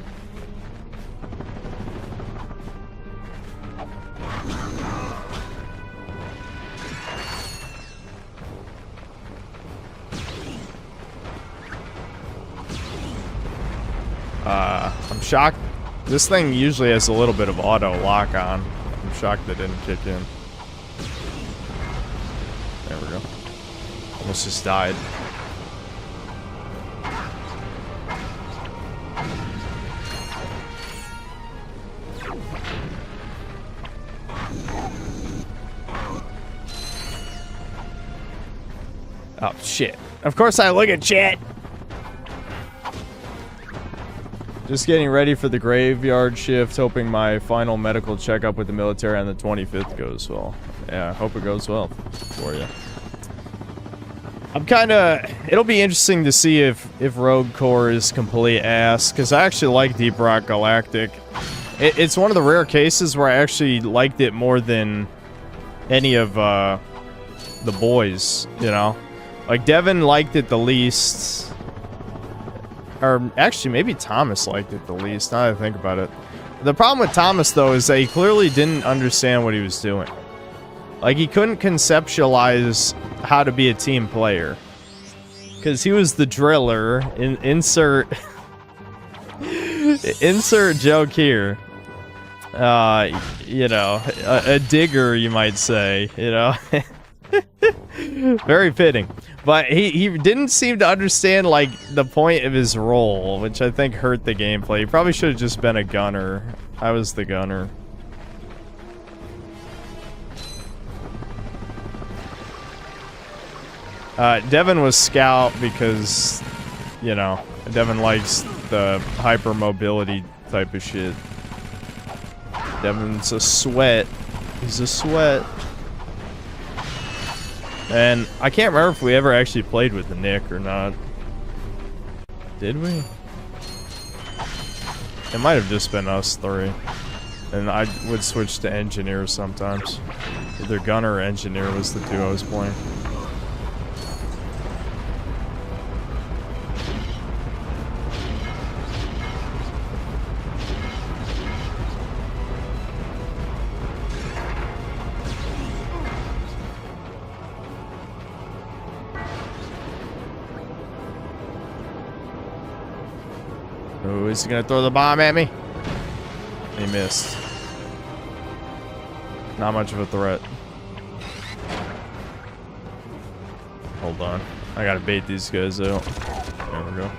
I'm shocked. This thing usually has a little bit of auto lock on. I'm shocked that didn't kick in. There we go. Almost just died. Oh, shit. Of course I look at chat. Just getting ready for the graveyard shift, hoping my final medical checkup with the military on the 25th goes well. Yeah, I hope it goes well for you. I'm kinda... It'll be interesting to see if Rogue Core is complete ass, because I actually like Deep Rock Galactic. It's one of the rare cases where I actually liked it more than any of the boys, you know? Like, Devin liked it the least. Or, actually, maybe Thomas liked it the least, now that I think about it. The problem with Thomas, though, is that he clearly didn't understand what he was doing. Like, he couldn't conceptualize how to be a team player. Because he was the driller. Insert joke here. You know, a digger, you might say, you know? Very fitting. But he didn't seem to understand, like, the point of his role, which I think hurt the gameplay. He probably should have just been a gunner. I was the gunner. Devin was scout because, you know, Devin likes the hypermobility type of shit. Devin's a sweat. He's a sweat. And I can't remember if we ever actually played with the Nick or not. Did we? It might have just been us three. And I would switch to engineer sometimes. Either gunner or engineer was the two I was playing. Oh, is he gonna throw the bomb at me? He missed. Not much of a threat. Hold on. I gotta bait these guys out. There we go.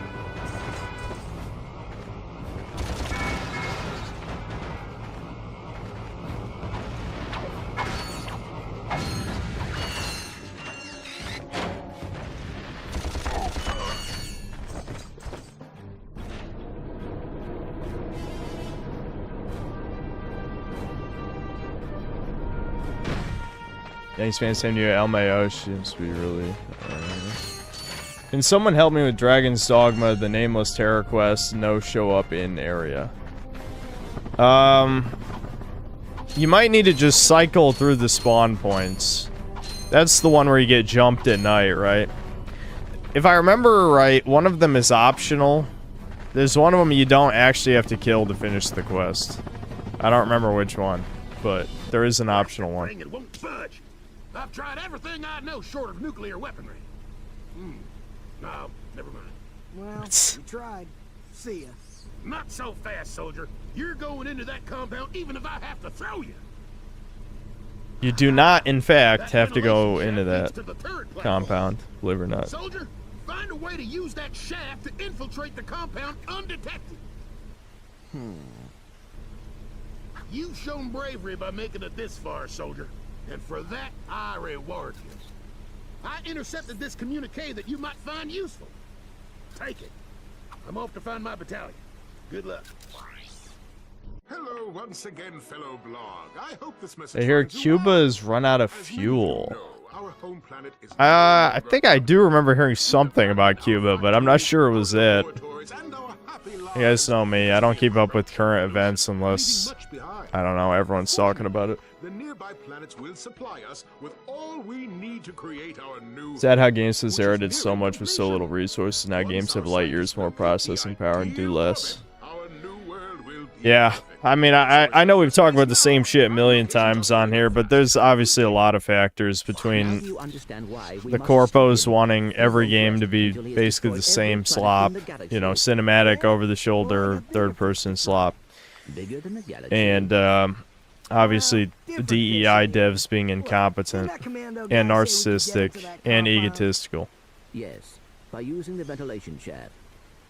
Thanks, man. Same to you. LMAO seems to be really... Can someone help me with Dragon's Dogma, the Nameless Terror Quest, no show up in area? You might need to just cycle through the spawn points. That's the one where you get jumped at night, right? If I remember right, one of them is optional. There's one of them you don't actually have to kill to finish the quest. I don't remember which one, but there is an optional one. It won't budge. I've tried everything I know short of nuclear weaponry. No, never mind. Well, you tried. See ya. Not so fast, soldier. You're going into that compound even if I have to throw you. You do not, in fact, have to go into that compound, believe it or not. Soldier, find a way to use that shaft to infiltrate the compound undetected. You've shown bravery by making it this far, soldier. And for that, I reward you. I intercepted this communique that you might find useful. Take it. I'm off to find my battalion. Good luck. Hello once again, fellow blog. I hope this message I hear finds you Cuba well. is run out of fuel. Our home planet is I think I do remember hearing something about Cuba, but I'm not sure it was it. You guys know me, I don't keep up with current events unless, I don't know, everyone's talking about it. The nearby planets will supply us with all we need to create our new. Sad how games this era did so much with so little resources. Now games have light years more processing power and do less. Yeah, I mean, I know we've talked about the same shit a million times on here, but there's obviously a lot of factors between the corpos wanting every game to be basically the same slop, you know, cinematic, over-the-shoulder, third-person slop, and obviously the DEI devs being incompetent and narcissistic and egotistical. Yes, by using the ventilation shaft.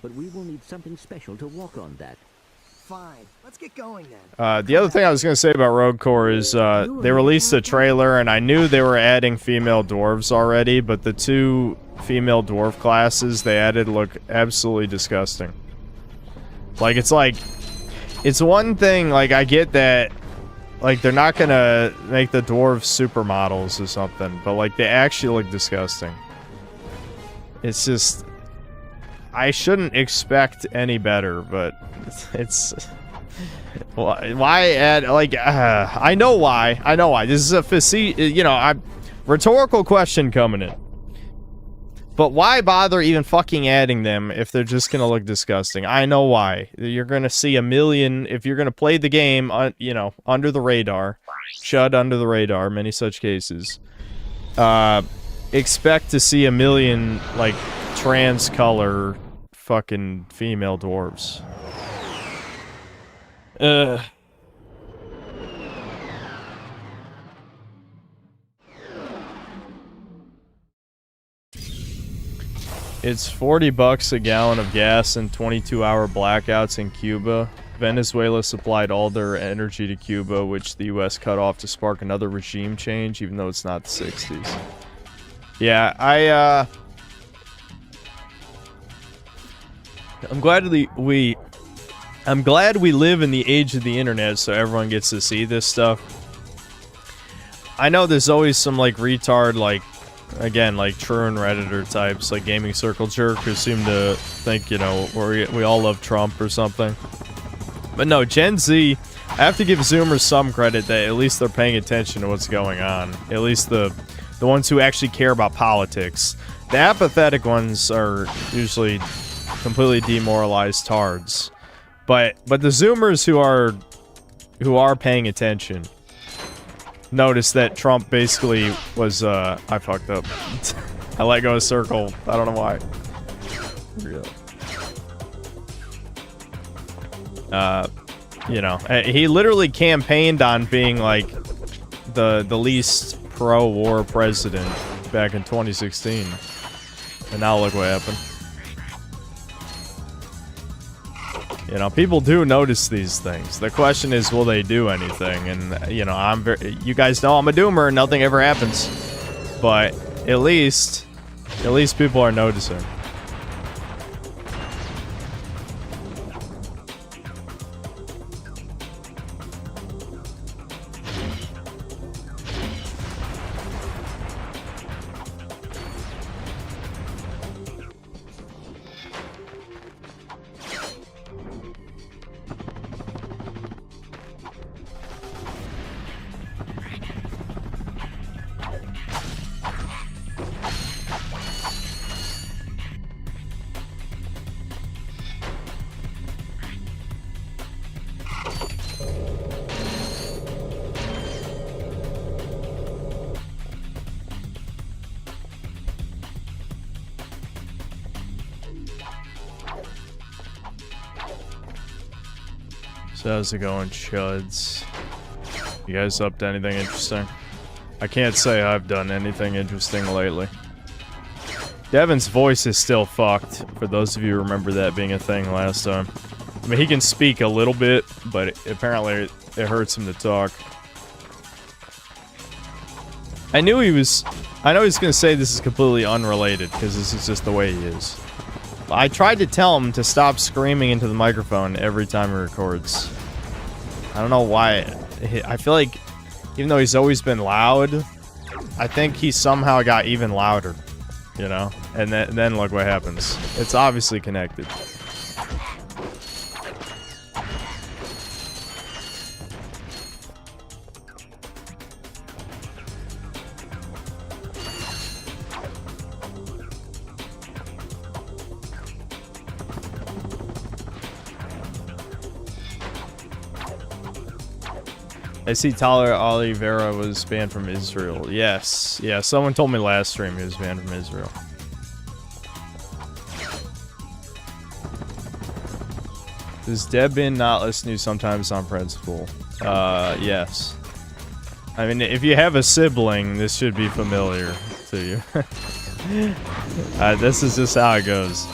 But we will need something special to walk on that. Fine. Let's get going then. The other thing I was going to say about Rogue Core is they released the trailer, and I knew they were adding female dwarves already, but the 2 female dwarf classes they added look absolutely disgusting. It's one thing, like, I get that, like, they're not going to make the dwarves supermodels or something, but, like, they actually look disgusting. It's just... I shouldn't expect any better, but it's why add, like, I know why. This is a rhetorical question coming in. But why bother even fucking adding them if they're just gonna look disgusting? I know why. You're gonna see a million if you're gonna play the game, under the radar, shut under the radar. Many such cases. Expect to see a million like trans color fucking female dwarves. It's $40 a gallon of gas and 22-hour blackouts in Cuba. Venezuela supplied all their energy to Cuba, which the U.S. cut off to spark another regime change, even though it's not the 60s. Yeah, I'm glad we live in the age of the internet, so everyone gets to see this stuff. I know there's always some like retard, like, again, like true and Redditor types, like Gaming Circle Jerk, who seem to think, we all love Trump or something. But no, Gen Z, I have to give Zoomers some credit that at least they're paying attention to what's going on. At least the ones who actually care about politics. The apathetic ones are usually completely demoralized tards. But the Zoomers who are paying attention notice that Trump basically was, I fucked up. I let go of Circle. I don't know why. He literally campaigned on being, like, the least pro-war president back in 2016. And now look what happened. People do notice these things. The question is, will they do anything? And, you guys know I'm a doomer. Nothing ever happens. But at least people are noticing. So how's it going, chuds? You guys up to anything interesting? I can't say I've done anything interesting lately. Devin's voice is still fucked, for those of you who remember that being a thing last time. I mean, he can speak a little bit, but apparently it hurts him to talk. I know he was gonna say this is completely unrelated, because this is just the way he is. I tried to tell him to stop screaming into the microphone every time he records. I don't know why. I feel like, even though he's always been loud, I think he somehow got even louder, you know? And then look what happens. It's obviously connected. I see Tyler Oliveira was banned from Israel. Yes. Yeah, someone told me last stream he was banned from Israel. Does Debin not listen to you sometimes on principle? Yes. I mean, if you have a sibling, this should be familiar to you. This is just how it goes.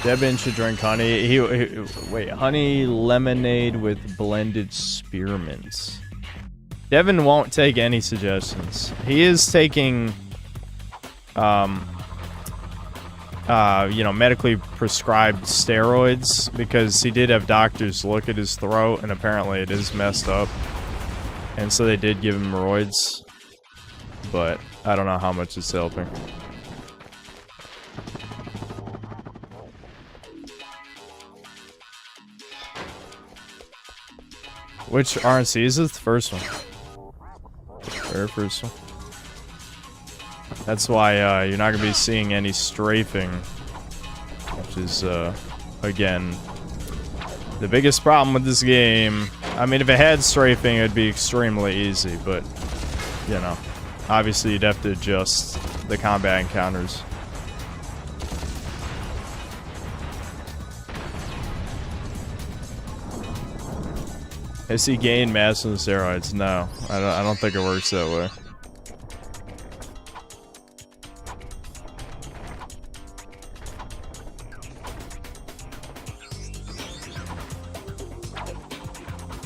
Devin should drink honey. Wait, honey lemonade with blended spearmints. Devin won't take any suggestions. He is taking, you know, medically prescribed steroids because he did have doctors look at his throat and apparently it is messed up. And so they did give him roids, but I don't know how much it's helping. Which RNC is it? The first one. Very first one. That's why you're not going to be seeing any strafing. Which is, again, the biggest problem with this game. I mean, if it had strafing, it would be extremely easy. But, you know, obviously you'd have to adjust the combat encounters. Has he gained mass on the steroids? No, I don't think it works that way.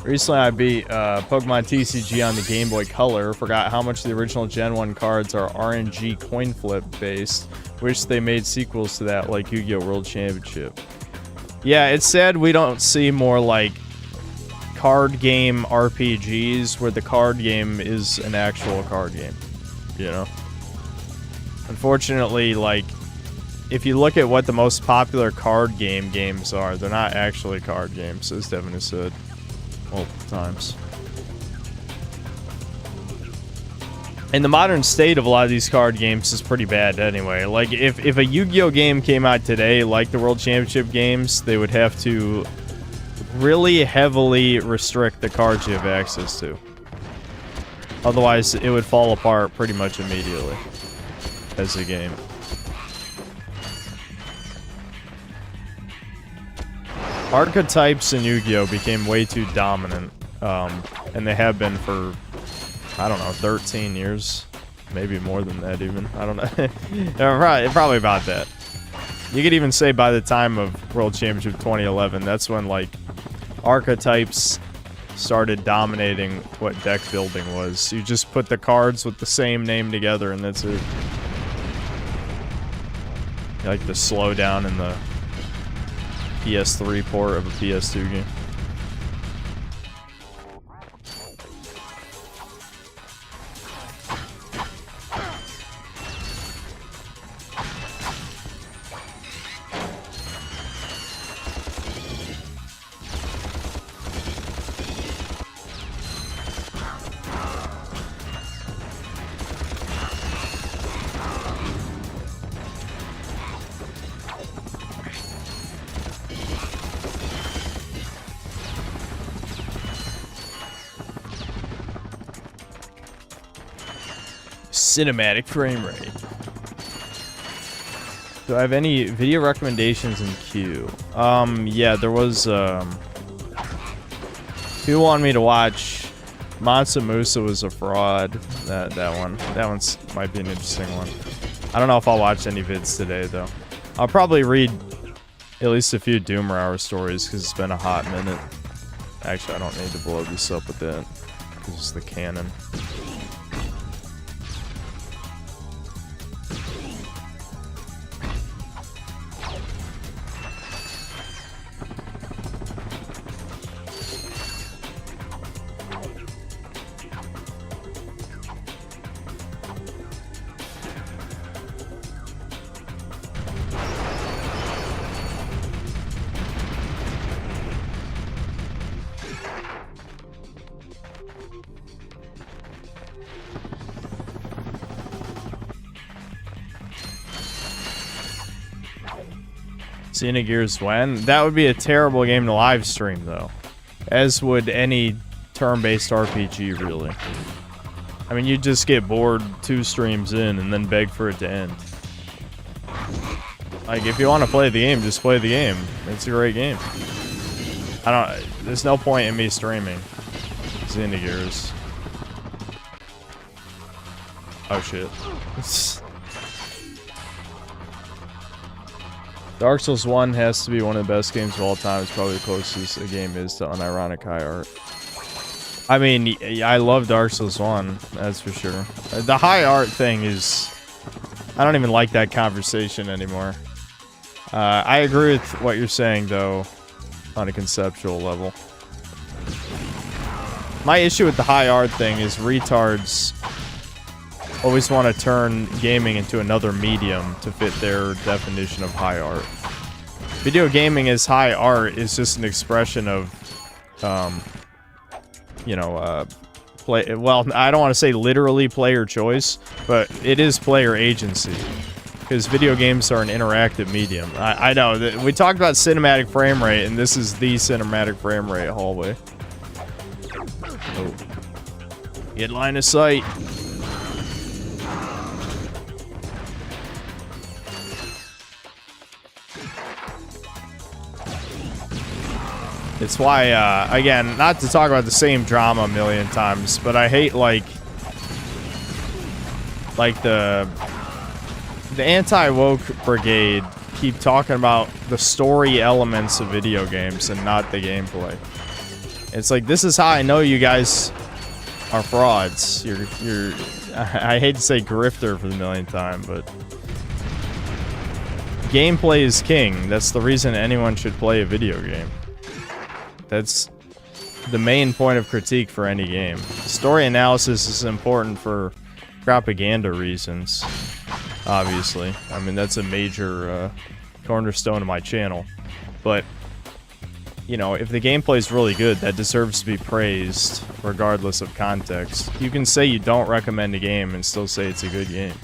Recently I beat Pokemon TCG on the Game Boy Color. Forgot how much the original Gen 1 cards are RNG coin flip based. Wish they made sequels to that like Yu-Gi-Oh! World Championship. Yeah, it's sad we don't see more like card game RPGs where the card game is an actual card game, you know? Unfortunately, like, if you look at what the most popular card games are, they're not actually card games, as Devin has said multiple times. And the modern state of a lot of these card games is pretty bad anyway. Like, if a Yu-Gi-Oh! Game came out today, like the World Championship games, they would have to really heavily restrict the cards you have access to. Otherwise, it would fall apart pretty much immediately as a game. Archetypes in Yu-Gi-Oh! Became way too dominant, and they have been for, I don't know, 13 years. Maybe more than that even. I don't know. Probably about that. You could even say by the time of World Championship 2011, that's when, like, archetypes started dominating what deck building was. You just put the cards with the same name together and that's it. Like the slowdown and the PS3 port of a PS2 game. Cinematic frame rate. Do I have any video recommendations in queue? Yeah, there was, people wanted me to watch Mansa Musa Was a Fraud. That one's might be an interesting one. I don't know if I'll watch any vids today, though. I'll probably read at least a few Doomer Hour stories, because it's been a hot minute. Actually, I don't need to blow this up with that, because it's the canon. Xenogears when? That would be a terrible game to live stream, though. As would any turn-based RPG, really. I mean, you'd just get bored 2 streams in and then beg for it to end. Like, if you want to play the game, just play the game. It's a great game. There's no point in me streaming Xenogears. Oh, shit. Dark Souls 1 has to be one of the best games of all time. It's probably the closest a game is to unironic high art. I mean, I love Dark Souls 1, that's for sure. The high art thing is... I don't even like that conversation anymore. I agree with what you're saying, though, on a conceptual level. My issue with the high art thing is retards always want to turn gaming into another medium to fit their definition of high art. Video gaming as high art is just an expression of, well, I don't want to say literally player choice, but it is player agency. Because video games are an interactive medium. I know, we talked about cinematic frame rate, and this is the cinematic frame rate hallway. Oh. Get line of sight. It's why, again, not to talk about the same drama a million times, but I hate, like the anti-woke brigade keep talking about the story elements of video games and not the gameplay. It's like, this is how I know you guys are frauds. You're I hate to say grifter for the millionth time, but gameplay is king. That's the reason anyone should play a video game. That's the main point of critique for any game. Story analysis is important for propaganda reasons, obviously. I mean, that's a major cornerstone of my channel. But, you know, if the gameplay is really good, that deserves to be praised regardless of context. You can say you don't recommend a game and still say it's a good game.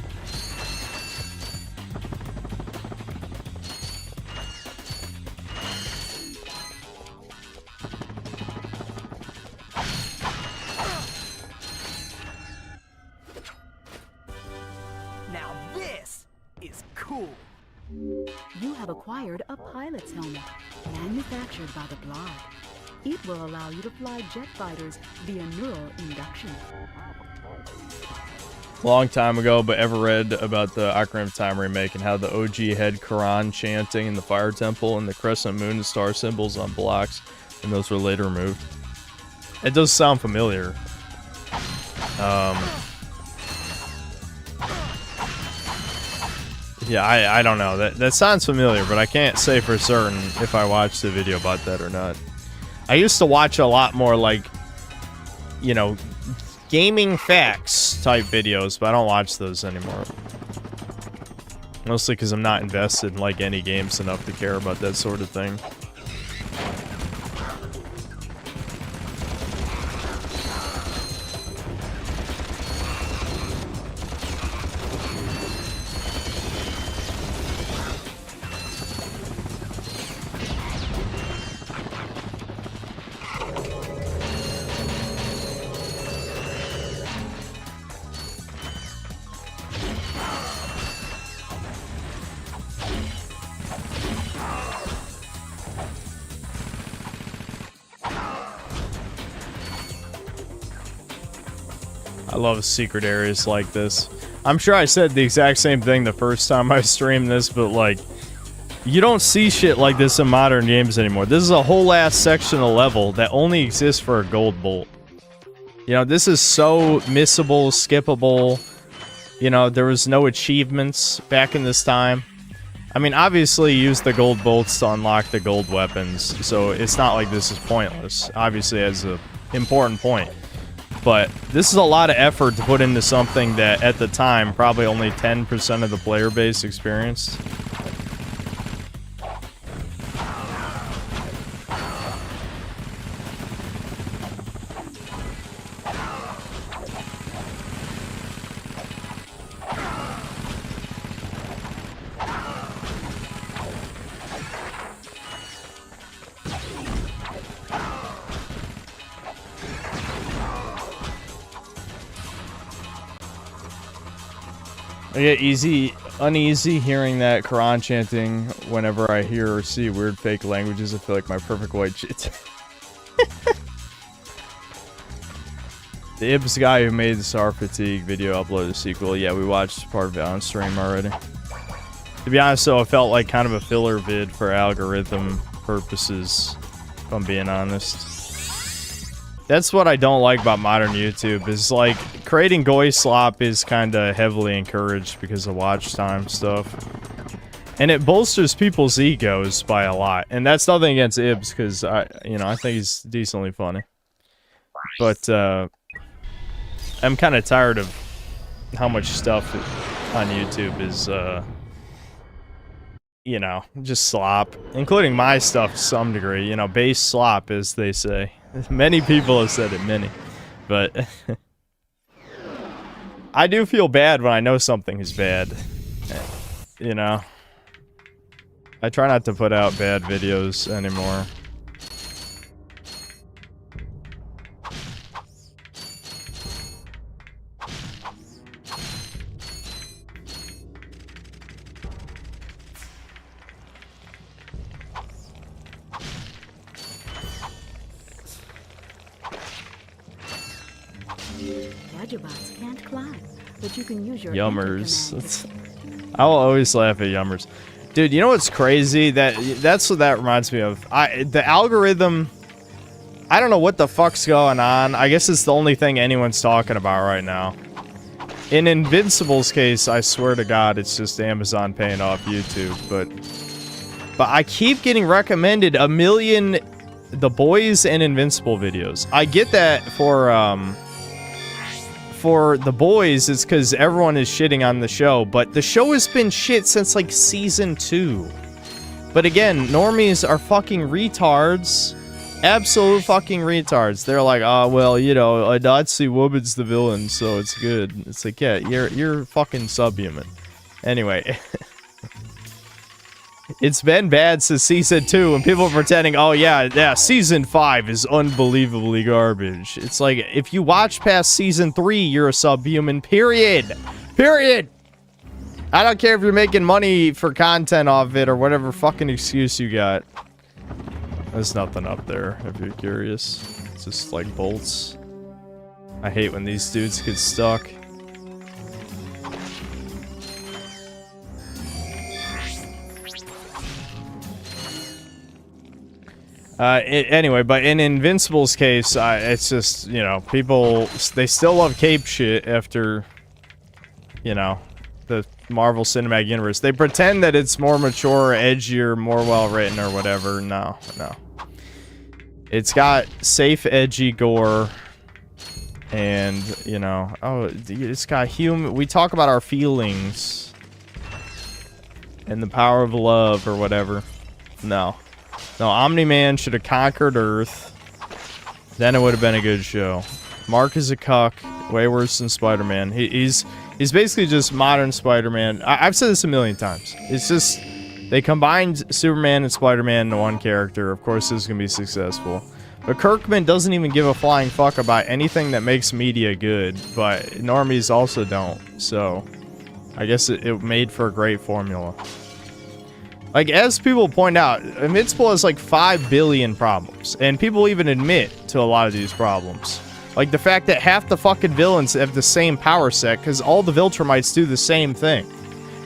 You have acquired a pilot's helmet, manufactured by the blog. It will allow you to fly jet fighters via neural induction. Long time ago, but ever read about the Ocarina of Time remake and how the OG had Quran chanting in the Fire Temple and the crescent moon and star symbols on blocks, and those were later removed? It does sound familiar. Yeah, I don't know. That sounds familiar, but I can't say for certain if I watched a video about that or not. I used to watch a lot more, like, you know, gaming facts type videos, but I don't watch those anymore. Mostly because I'm not invested in, like, any games enough to care about that sort of thing. I love secret areas like this. I'm sure I said the exact same thing the first time I streamed this, but like, you don't see shit like this in modern games anymore. This is a whole ass section of level that only exists for a gold bolt. You know, this is so missable, skippable. You know, there was no achievements back in this time. I mean, obviously you use the gold bolts to unlock the gold weapons, so it's not like this is pointless. Obviously, as an important point. But this is a lot of effort to put into something that, at the time, probably only 10% of the player base experienced. I get uneasy hearing that Quran chanting whenever I hear or see weird fake languages. I feel like my perfect white shit. The Ibs guy who made the Star Fatigue video uploaded a sequel. Yeah, we watched part of it on stream already. To be honest, though, it felt like kind of a filler vid for algorithm purposes, if I'm being honest. That's what I don't like about modern YouTube, is like, creating goy slop is kind of heavily encouraged because of watch time stuff. And it bolsters people's egos by a lot. And that's nothing against Ibs, because I think he's decently funny. But, I'm kind of tired of how much stuff on YouTube is, you know, just slop. Including my stuff to some degree, you know, base slop, as they say. Many people have said it, many. But I do feel bad when I know something is bad. You know? I try not to put out bad videos anymore. Gadgetobots can't climb, but you can use your Yummers. I will always laugh at Yummers. Dude, you know what's crazy? That's what that reminds me of. The algorithm, I don't know what the fuck's going on. I guess it's the only thing anyone's talking about right now. In Invincible's case, I swear to God, it's just Amazon paying off YouTube. But I keep getting recommended a million The Boys and Invincible videos. I get that for The Boys, it's because everyone is shitting on the show, but the show has been shit since, like, Season 2. But again, normies are fucking retards. Absolute fucking retards. They're like, oh, well, you know, a Nazi woman's the villain, so it's good. It's like, yeah, you're fucking subhuman. Anyway. It's been bad since Season 2, and people are pretending, oh yeah, Season 5 is unbelievably garbage. It's like, if you watch past Season 3, you're a subhuman, period. Period! I don't care if you're making money for content off it, or whatever fucking excuse you got. There's nothing up there, if you're curious. It's just, like, bolts. I hate when these dudes get stuck. Anyway, but in Invincible's case, it's just, you know, people, they still love cape shit after, you know, the Marvel Cinematic Universe. They pretend that it's more mature, edgier, more well-written or whatever. No. It's got safe, edgy gore. And, you know, oh, it's got human... We talk about our feelings. And the power of love or whatever. No, Omni-Man should have conquered Earth. Then it would have been a good show. Mark is a cuck. Way worse than Spider-Man. He's basically just modern Spider-Man. I've said this a million times. It's just... They combined Superman and Spider-Man into one character. Of course, this is going to be successful. But Kirkman doesn't even give a flying fuck about anything that makes media good. But normies also don't. So, I guess it made for a great formula. Like, as people point out, Invincible has like 5 billion problems. And people even admit to a lot of these problems. Like the fact that half the fucking villains have the same power set because all the Viltrumites do the same thing.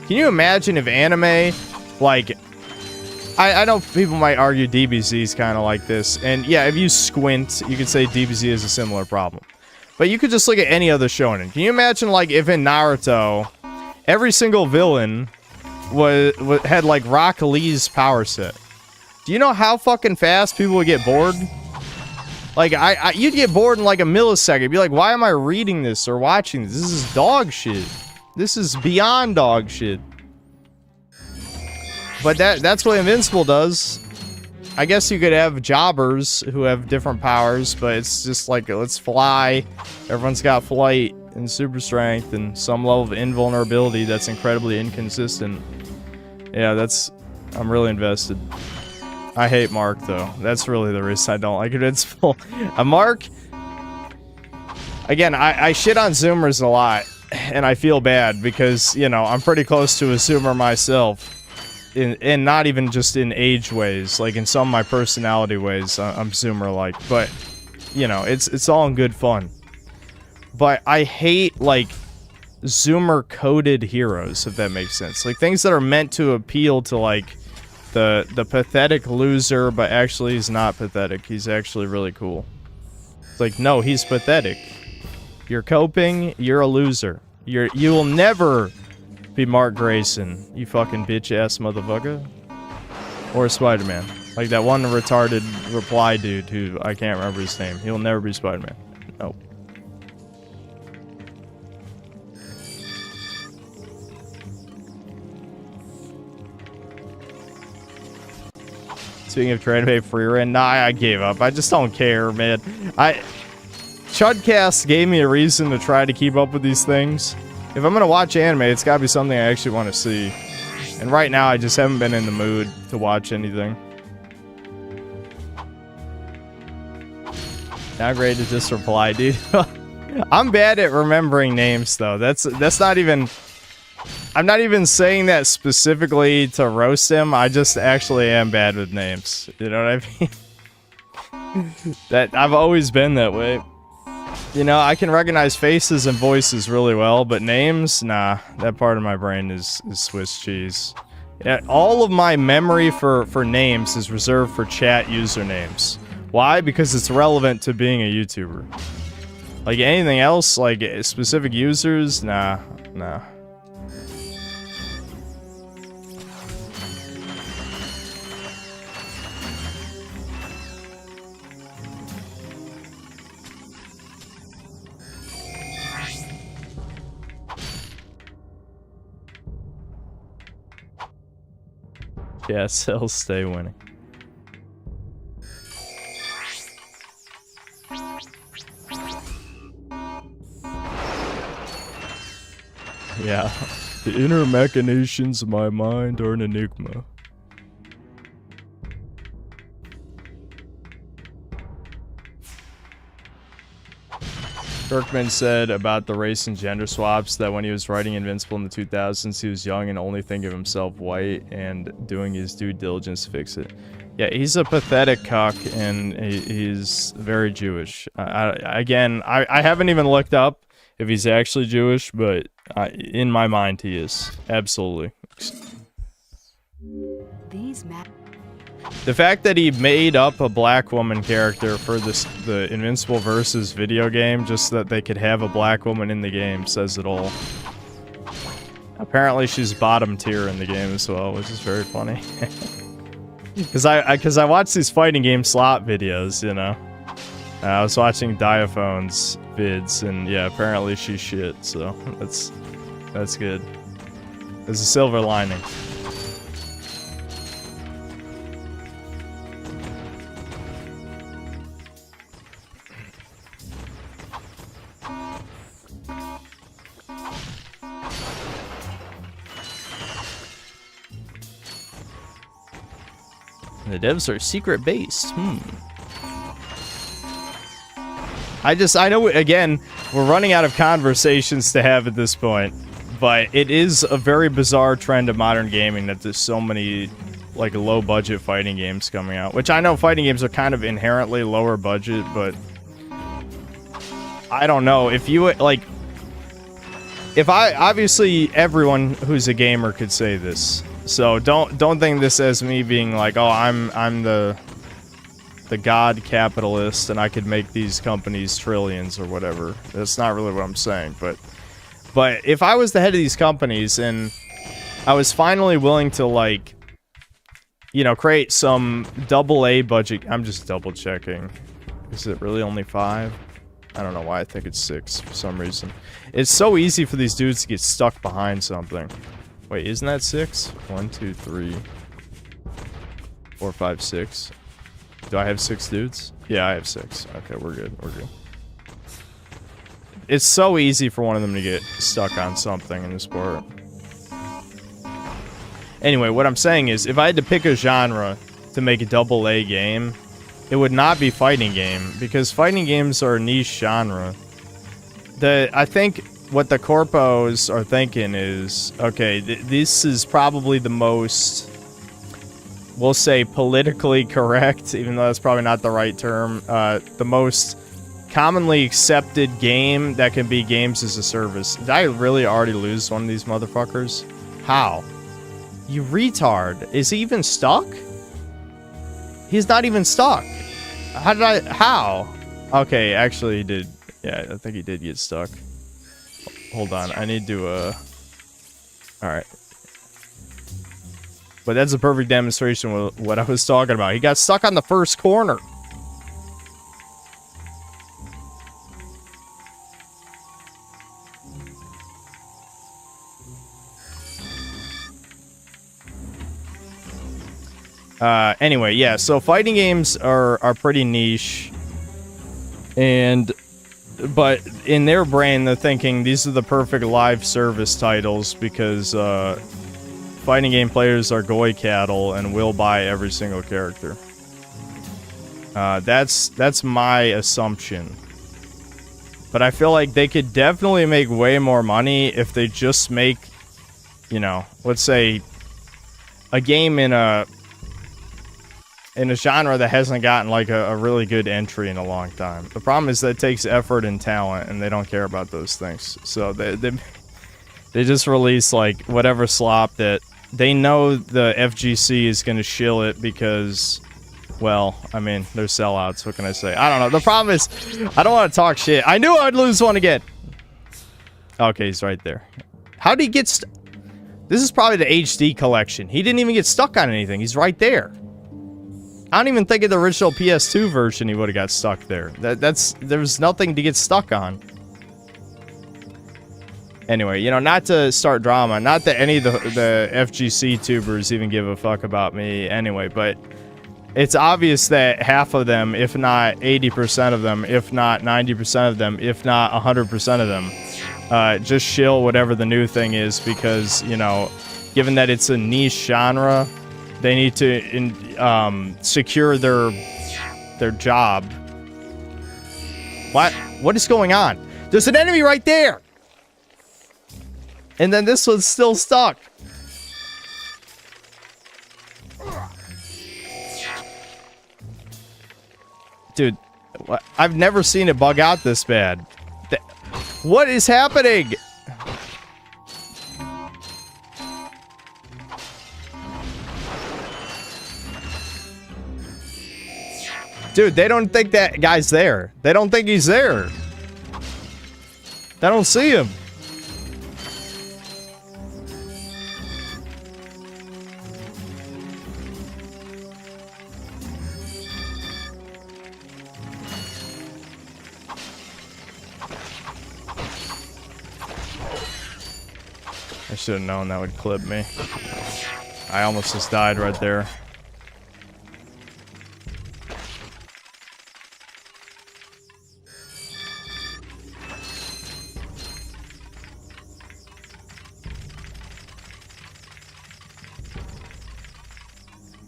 Can you imagine if anime, like... I know people might argue DBZ is kind of like this. And yeah, if you squint, you could say DBZ is a similar problem. But you could just look at any other shonen. Can you imagine, like, if in Naruto, every single villain had like Rock Lee's power set? Do you know how fucking fast people would get bored? Like, you'd get bored in like a millisecond. You'd be like, why am I reading this or watching this? This is dog shit. This is beyond dog shit. But that's what Invincible does. I guess you could have jobbers who have different powers, but it's just like, let's fly. Everyone's got flight and super strength and some level of invulnerability that's incredibly inconsistent. Yeah, I'm really invested. I hate Mark, though. That's really the reason I don't like Invincible. Mark... Again, I shit on Zoomers a lot, and I feel bad because, you know, I'm pretty close to a Zoomer myself. And not even just in age ways, like in some of my personality ways, I'm Zoomer-like. But, you know, it's all in good fun. But I hate, like, Zoomer-coded heroes, if that makes sense. Like, things that are meant to appeal to, like, the pathetic loser, but actually he's not pathetic. He's actually really cool. It's like, no, he's pathetic. You're coping, you're a loser. You will never... be Mark Grayson, you fucking bitch-ass motherfucker. Or Spider-Man. Like that one retarded reply dude who I can't remember his name. He'll never be Spider-Man. No. Speaking of trying to pay free rent, nah, I gave up. I just don't care, man. Chudcast gave me a reason to try to keep up with these things. If I'm gonna watch anime, it's gotta be something I actually want to see. And right now, I just haven't been in the mood to watch anything. Now great to just reply, dude. I'm bad at remembering names, though. That's not even... I'm not even saying that specifically to roast him. I just actually am bad with names. You know what I mean? I've always been that way. You know, I can recognize faces and voices really well, but names, nah, that part of my brain is Swiss cheese. Yeah, all of my memory for names is reserved for chat usernames. Why? Because it's relevant to being a YouTuber. Like anything else, like specific users, nah. Yeah, cells stay winning. Yeah, the inner machinations of my mind are an enigma. Kirkman said about the race and gender swaps that when he was writing Invincible in the 2000s, he was young and only thinking of himself white and doing his due diligence to fix it. Yeah, he's a pathetic cuck and he's very Jewish. Again, I haven't even looked up if he's actually Jewish, but in my mind he is. Absolutely. The fact that he made up a black woman character for the Invincible Versus video game just so that they could have a black woman in the game says it all. Apparently she's bottom tier in the game as well, which is very funny. Cause I watch these fighting game slot videos, you know. I was watching Diaphone's vids, and yeah, apparently she's shit. So that's good. There's a silver lining. The devs are secret based. I know, again, we're running out of conversations to have at this point, but it is a very bizarre trend of modern gaming that there's so many, like, low-budget fighting games coming out, which I know fighting games are kind of inherently lower budget, but I don't know. If you, like, obviously everyone who's a gamer could say this, so don't think this as me being like, oh, I'm the god capitalist and I could make these companies trillions or whatever. That's not really what I'm saying, but if I was the head of these companies and I was finally willing to, like, you know, create some AA budget. I'm just double checking. Is it really only 5? I don't know why I think it's 6 for some reason. It's so easy for these dudes to get stuck behind something. Wait, isn't that 6? 1, 2, 3, 4, 5, 6. Do I have 6 dudes? Yeah, I have 6. Okay, we're good. We're good. It's so easy for one of them to get stuck on something in this part. Anyway, what I'm saying is, if I had to pick a genre to make a AA game, it would not be fighting game, because fighting games are a niche genre. I think what the corpos are thinking is, okay, this is probably the most, we'll say, politically correct, even though that's probably not the right term, the most commonly accepted game that can be games as a service. Did I really already lose one of these motherfuckers? How? You retard. Is he even stuck? He's not even stuck. How? Okay, actually he did. Yeah, I think he did get stuck. Hold on, I need to, alright. But that's a perfect demonstration of what I was talking about. He got stuck on the first corner. Anyway, yeah, so fighting games are pretty niche. But in their brain, they're thinking these are the perfect live service titles because fighting game players are goy cattle and will buy every single character. That's my assumption. But I feel like they could definitely make way more money if they just make, you know, let's say a game in a genre that hasn't gotten like a really good entry in a long time. The problem is that it takes effort and talent, and they don't care about those things. So they just release like whatever slop that they know the FGC is going to shill it because, well, I mean, they're sellouts. What can I say? I don't know. The problem is, I don't want to talk shit. I knew I'd lose one again. Okay, he's right there. How did he get This is probably the HD collection. He didn't even get stuck on anything. He's right there. I don't even think of the original PS2 version he would have got stuck there. There's nothing to get stuck on. Anyway, you know, not to start drama, not that any of the FGC tubers even give a fuck about me anyway, but it's obvious that half of them, if not 80% of them, if not 90% of them, if not 100% of them, just shill whatever the new thing is because, you know, given that it's a niche genre, they need to secure their job. What is going on? There's an enemy right there! And then this one's still stuck. Dude, I've never seen it bug out this bad. What is happening? Dude, they don't think that guy's there. They don't think he's there. They don't see him. I should have known that would clip me. I almost just died right there.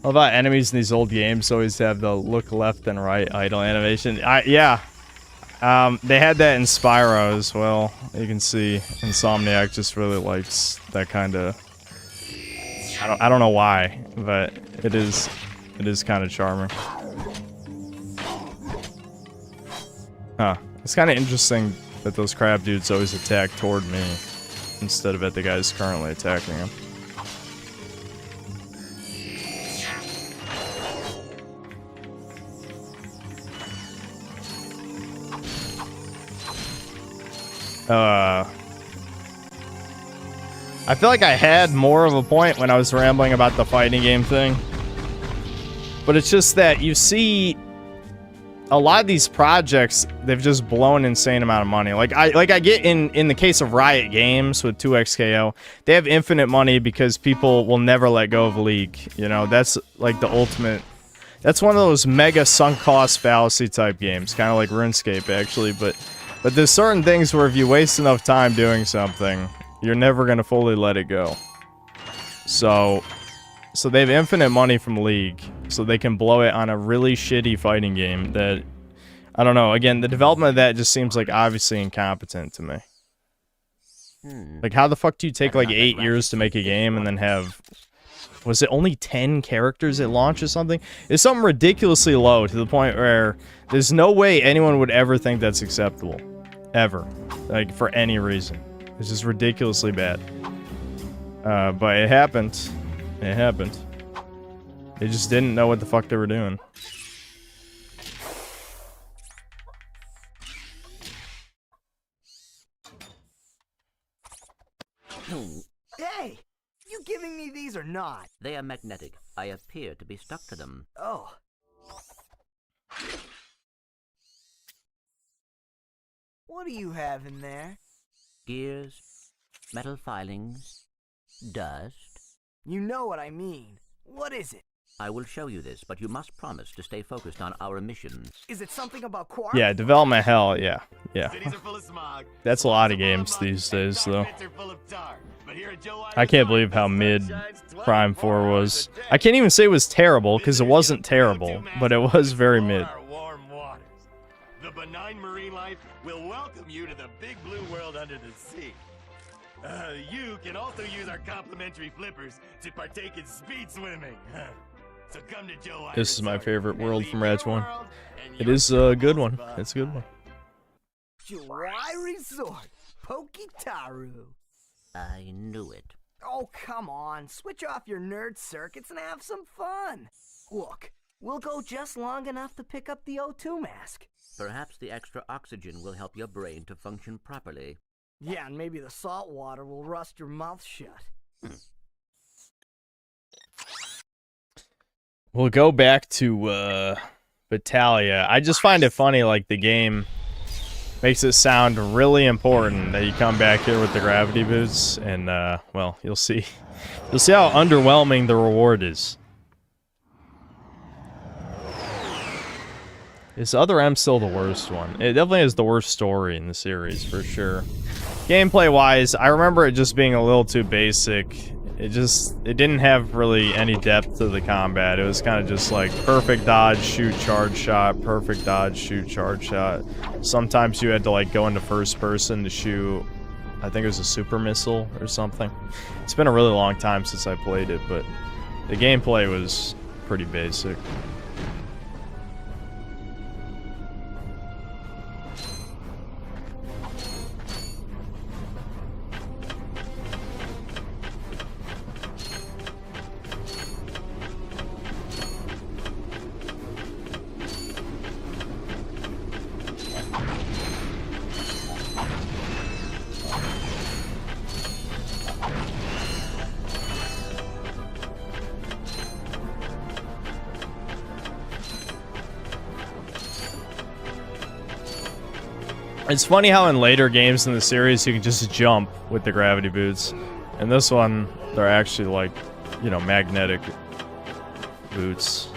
What about enemies in these old games always have the look left and right idle animation? Yeah. They had that in Spyro as well. You can see Insomniac just really likes that kind of... I don't know why, but it is kind of charming. Huh. It's kind of interesting that those crab dudes always attack toward me instead of at the guys currently attacking them. I feel like I had more of a point when I was rambling about the fighting game thing. But it's just that you see a lot of these projects, they've just blown an insane amount of money. Like I get in the case of Riot Games with 2XKO, they have infinite money because people will never let go of League. You know, that's like the ultimate. That's one of those mega sunk cost fallacy type games, kind of like RuneScape actually, but there's certain things where if you waste enough time doing something, you're never going to fully let it go. So they have infinite money from League, so they can blow it on a really shitty fighting game that, I don't know, again, the development of that just seems like obviously incompetent to me. Like, how the fuck do you take like 8 years to make a game and then have, was it only 10 characters at launch or something? It's something ridiculously low to the point where there's no way anyone would ever think that's acceptable. Ever. Like, for any reason. It's just ridiculously bad. But it happened. It happened. They just didn't know what the fuck they were doing. Hey! You giving me these or not? They are magnetic. I appear to be stuck to them. Oh. What do you have in there? Gears, metal filings, dust. You know what I mean. What is it? I will show you this, but you must promise to stay focused on our missions. Is it something about quark? Yeah, development hell, yeah. That's a lot of games these days, though. I can't believe how mid Prime 4 was. I can't even say it was terrible, because it wasn't terrible, but it was very mid. The benign marine life will welcome you to the big blue world under the sea. You can also use our complimentary flippers to partake in speed swimming. So come to Joe. This is my favorite world from Ratchet 1. It is a good one. It's a good one. Joai Resort, Pokitaru. I knew it. Oh, come on. Switch off your nerd circuits and have some fun. Look, we'll go just long enough to pick up the O2 mask. Perhaps the extra oxygen will help your brain to function properly. Yeah, and maybe the salt water will rust your mouth shut. We'll go back to Battalia. I just find it funny, like, the game makes it sound really important that you come back here with the gravity boots, and, well, you'll see. You'll see how underwhelming the reward is. Is Other M still the worst one? It definitely is the worst story in the series, for sure. Gameplay-wise, I remember it just being a little too basic. It didn't have really any depth to the combat. It was kind of just like perfect dodge, shoot, charge shot, perfect dodge, shoot, charge shot. Sometimes you had to like go into first person to shoot, I think it was a super missile or something. It's been a really long time since I played it, but the gameplay was pretty basic. It's funny how in later games in the series you can just jump with the gravity boots. And this one, they're actually like, you know, magnetic boots.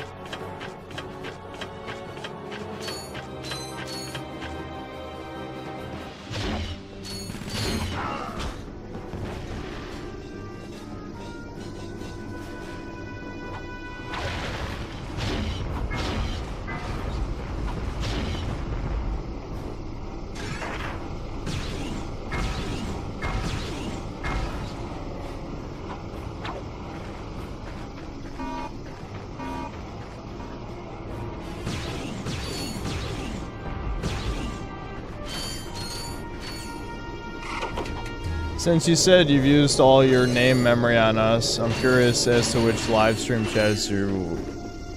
Since you said you've used all your name memory on us, I'm curious as to which live stream chats you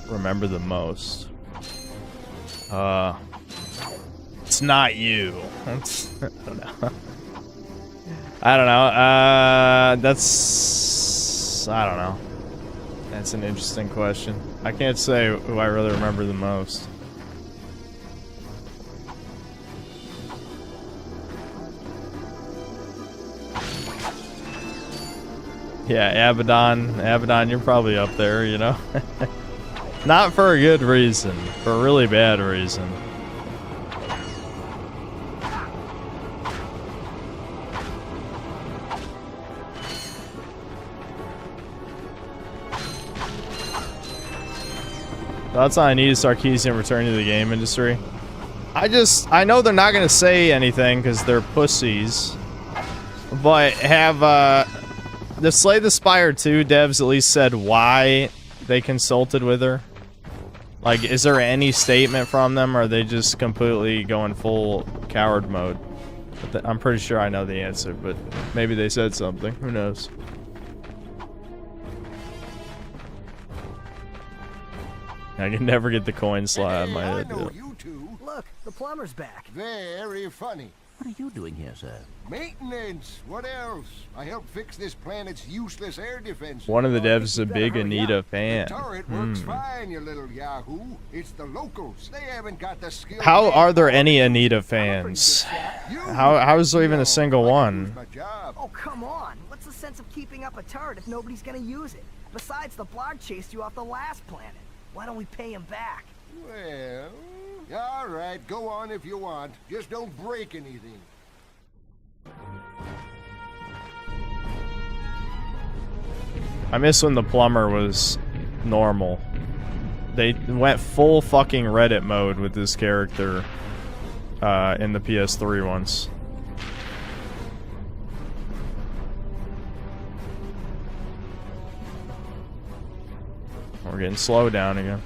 remember the most. It's not you. I don't know. I don't know. I don't know. That's an interesting question. I can't say who I really remember the most. Yeah, Abaddon, you're probably up there, you know? Not for a good reason, for a really bad reason. That's all I need is Sarkeesian returning to the game industry. I know they're not gonna say anything because they're pussies, but have, the Slay the Spire 2 devs at least said why they consulted with her? Like, is there any statement from them, or are they just completely going full coward mode? I'm pretty sure I know the answer, but maybe they said something. Who knows? I can never get the coin slot out of my head. Yeah. Look, the plumber's back. Very funny. What are you doing here, sir? Maintenance. What else? I help fix this planet's useless air defense. One of the devs is a big Anita fan. The turret works fine, you little yahoo. It's the locals. They haven't got the skill. How are there any Anita fans? How is there even a single one? Oh, come on. What's the sense of keeping up a turret if nobody's gonna use it? Besides, the blog chased you off the last planet. Why don't we pay him back? Well, all right, go on if you want. Just don't break anything. I miss when the plumber was normal. They went full fucking Reddit mode with this character in the PS3 ones. We're getting slowed down again.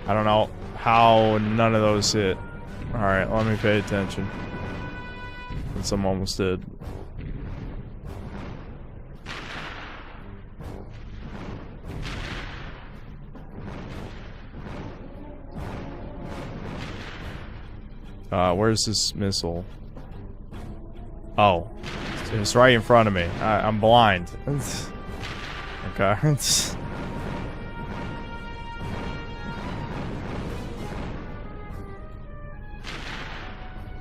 I don't know how none of those hit. Alright, let me pay attention. And some almost did. Where's this missile? Oh. It's right in front of me. I'm blind. Okay.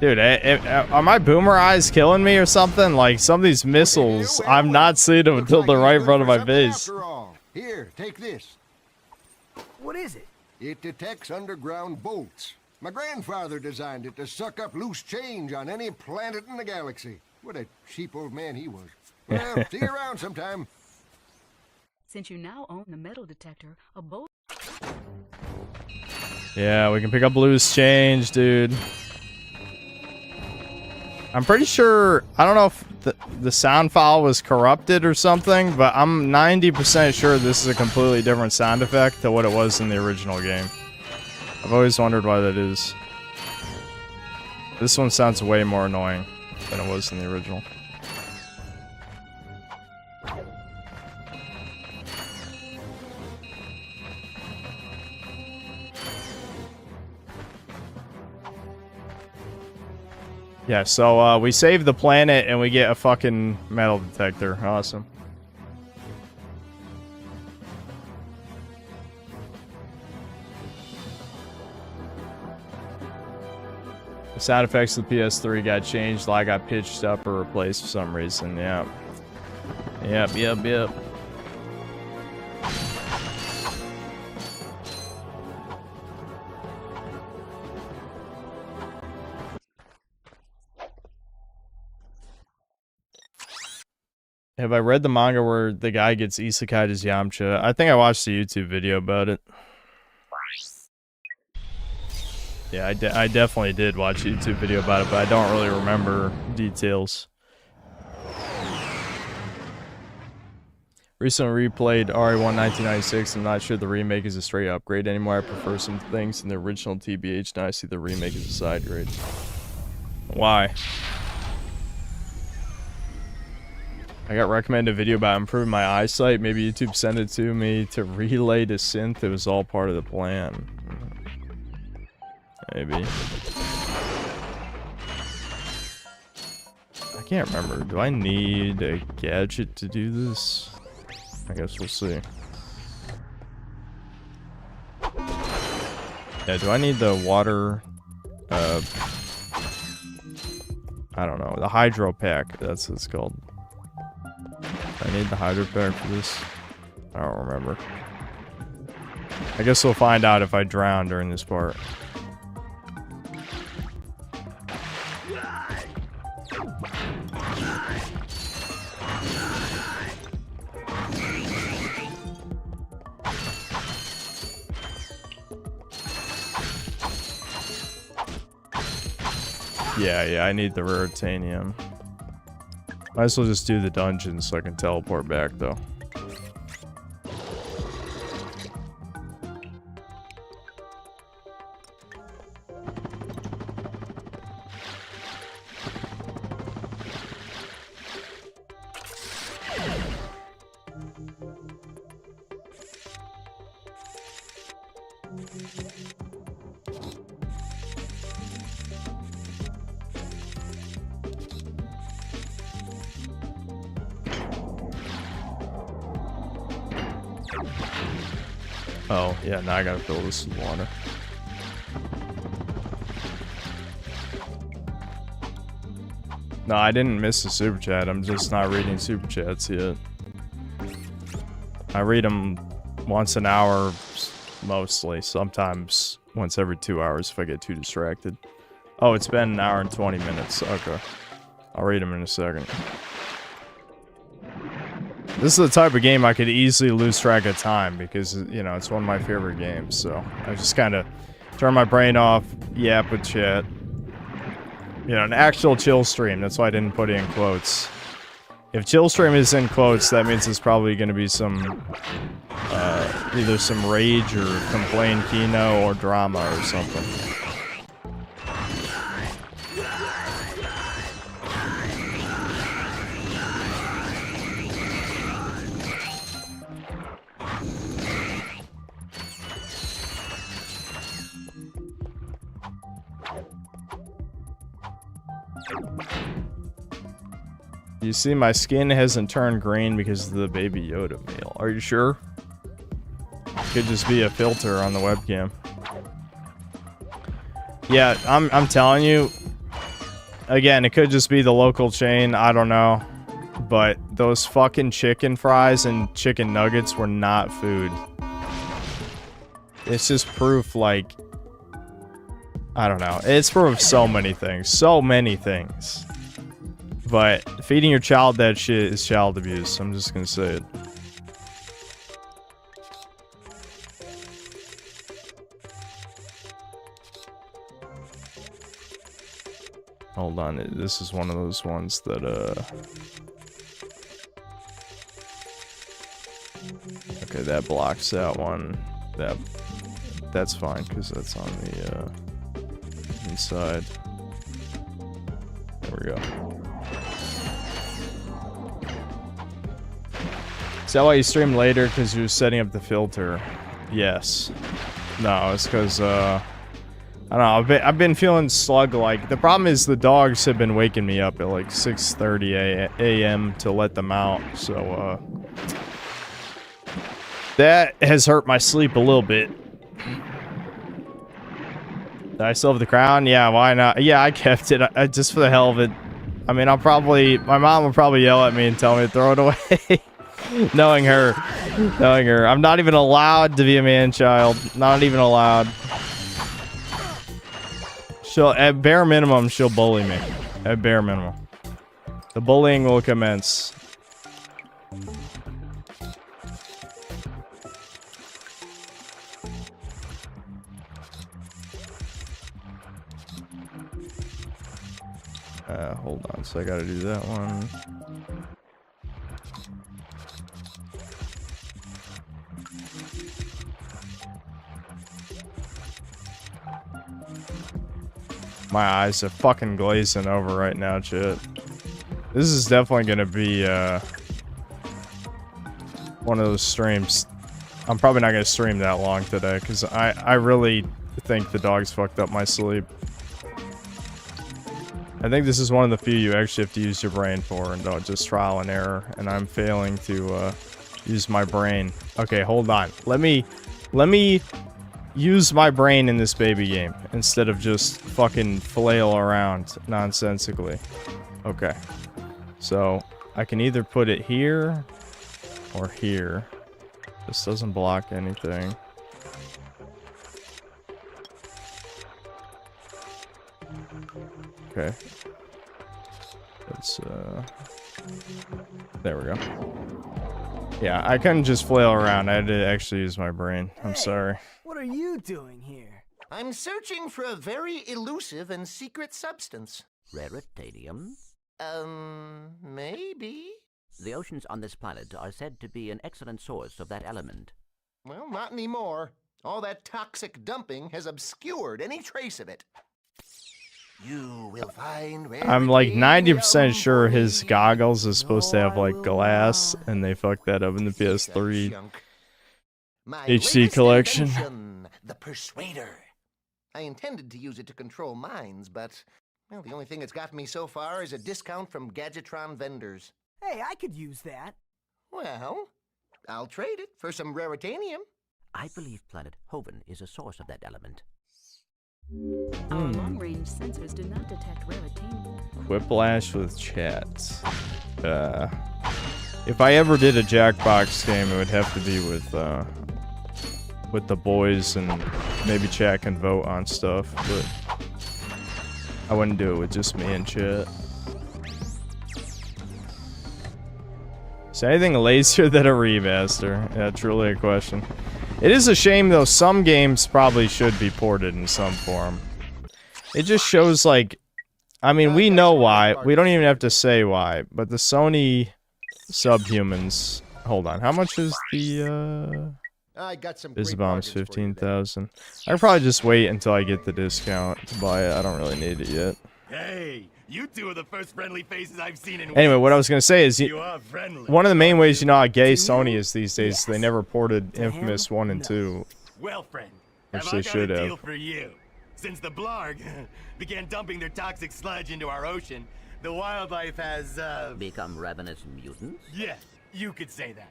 Dude, are my boomer eyes killing me or something? Like, some of these missiles, I'm not seeing them until they're right in front of my face. Here, take this. What is it? It detects underground bolts. My grandfather designed it to suck up loose change on any planet in the galaxy. What a cheap old man he was. Well, see you around sometime. Since you now own the metal detector, a bolt. Yeah, we can pick up loose change, dude. I'm pretty sure, I don't know if the sound file was corrupted or something, but I'm 90% sure this is a completely different sound effect to what it was in the original game. I've always wondered why that is. This one sounds way more annoying than it was in the original. Yeah, so we save the planet and we get a fucking metal detector. Awesome. The sound effects of the PS3 got changed, like got pitched up or replaced for some reason. Yeah. Yep. Have I read the manga where the guy gets isekai'd as Yamcha? I think I watched a YouTube video about it. Yeah, I definitely did watch a YouTube video about it, but I don't really remember details. Recently replayed RE1 1996. I'm not sure the remake is a straight upgrade anymore. I prefer some things in the original TBH. Now I see the remake as a side grade. Why? I got recommended a video about improving my eyesight. Maybe YouTube sent it to me to relay to synth. It was all part of the plan. Maybe. I can't remember. Do I need a gadget to do this? I guess we'll see. Yeah, do I need the water? I don't know. The hydro pack. That's what it's called. I need the hydro pack for this. I don't remember. I guess we'll find out if I drown during this part. Yeah, I need the Raritanium. Might as well just do the dungeon so I can teleport back, though. Oh, yeah, now I gotta fill this with water. No, I didn't miss a super chat. I'm just not reading super chats yet. I read them once an hour, mostly. Sometimes once every 2 hours if I get too distracted. Oh, it's been an hour and 20 minutes. Okay. I'll read them in a second. This is the type of game I could easily lose track of time because, you know, it's one of my favorite games. So I just kind of turn my brain off, yap with chat. You know, an actual chill stream. That's why I didn't put it in quotes. If chill stream is in quotes, that means it's probably going to be some, either some rage or complain kino or drama or something. You see, my skin hasn't turned green because of the Baby Yoda meal. Are you sure? Could just be a filter on the webcam. Yeah, I'm telling you. Again, it could just be the local chain. I don't know. But those fucking chicken fries and chicken nuggets were not food. It's just proof, like... I don't know. It's proof of so many things. So many things. But feeding your child that shit is child abuse. I'm just gonna say it. Hold on, this is one of those ones that, okay, that blocks that one. That's fine, because that's on the, inside. we go. Is that why you streamed later? Because you were setting up the filter? Yes. No, it's because, I don't know, I've been feeling slug-like. The problem is the dogs have been waking me up at like 6:30 a.m. to let them out, so, that has hurt my sleep a little bit. Did I still have the crown? Yeah, why not? Yeah, I kept it, just for the hell of it. I mean, my mom will probably yell at me and tell me to throw it away. Knowing her. I'm not even allowed to be a man-child. Not even allowed. At bare minimum, she'll bully me. At bare minimum. The bullying will commence. Hold on, so I gotta do that one. My eyes are fucking glazing over right now, chat. This is definitely gonna be, one of those streams. I'm probably not gonna stream that long today, because I really think the dogs fucked up my sleep. I think this is one of the few you actually have to use your brain for, and don't just trial and error, and I'm failing to, use my brain. Okay, hold on. Let me use my brain in this baby game instead of just fucking flail around nonsensically. Okay. So, I can either put it here or here. This doesn't block anything. Okay. Let's, there we go. Yeah, I couldn't just flail around. I had to actually use my brain. I'm sorry. What are you doing here? I'm searching for a very elusive and secret substance. Raritanium? Maybe? The oceans on this planet are said to be an excellent source of that element. Well, not anymore. All that toxic dumping has obscured any trace of it. You will find I'm like 90% sure his goggles is supposed to have like glass, and they fucked that up in the PS3 HD collection. Invention, the Persuader. I intended to use it to control minds, but well, the only thing it's gotten me so far is a discount from Gadgetron vendors. Hey, I could use that. Well, I'll trade it for some Raritanium. I believe planet Hoven is a source of that element. Our long-range sensors do not detect Raritanium. Quiplash with chats. If I ever did a Jackbox game, it would have to be with the boys, and maybe chat can vote on stuff, but I wouldn't do it with just me and chat. Is anything lazier than a remaster? Yeah, truly a question. It is a shame, though. Some games probably should be ported in some form. It just shows, like... I mean, we know why. We don't even have to say why. But the Sony Subhumans... Hold on. How much is the, I got some Bizbomb's 15,000. I could probably just wait until I get the discount to buy it. I don't really need it yet. Hey, you two are the first friendly faces I've seen in Anyway, weeks. what I was gonna say is, You are friendly. one of the main ways you know how gay Sony is these days is they never ported Infamous 1 and 2. Well, friend, Which have they I got should a have. deal for you. Since the Blarg began dumping their toxic sludge into our ocean, the wildlife has, Become ravenous mutants? yeah, you could say that.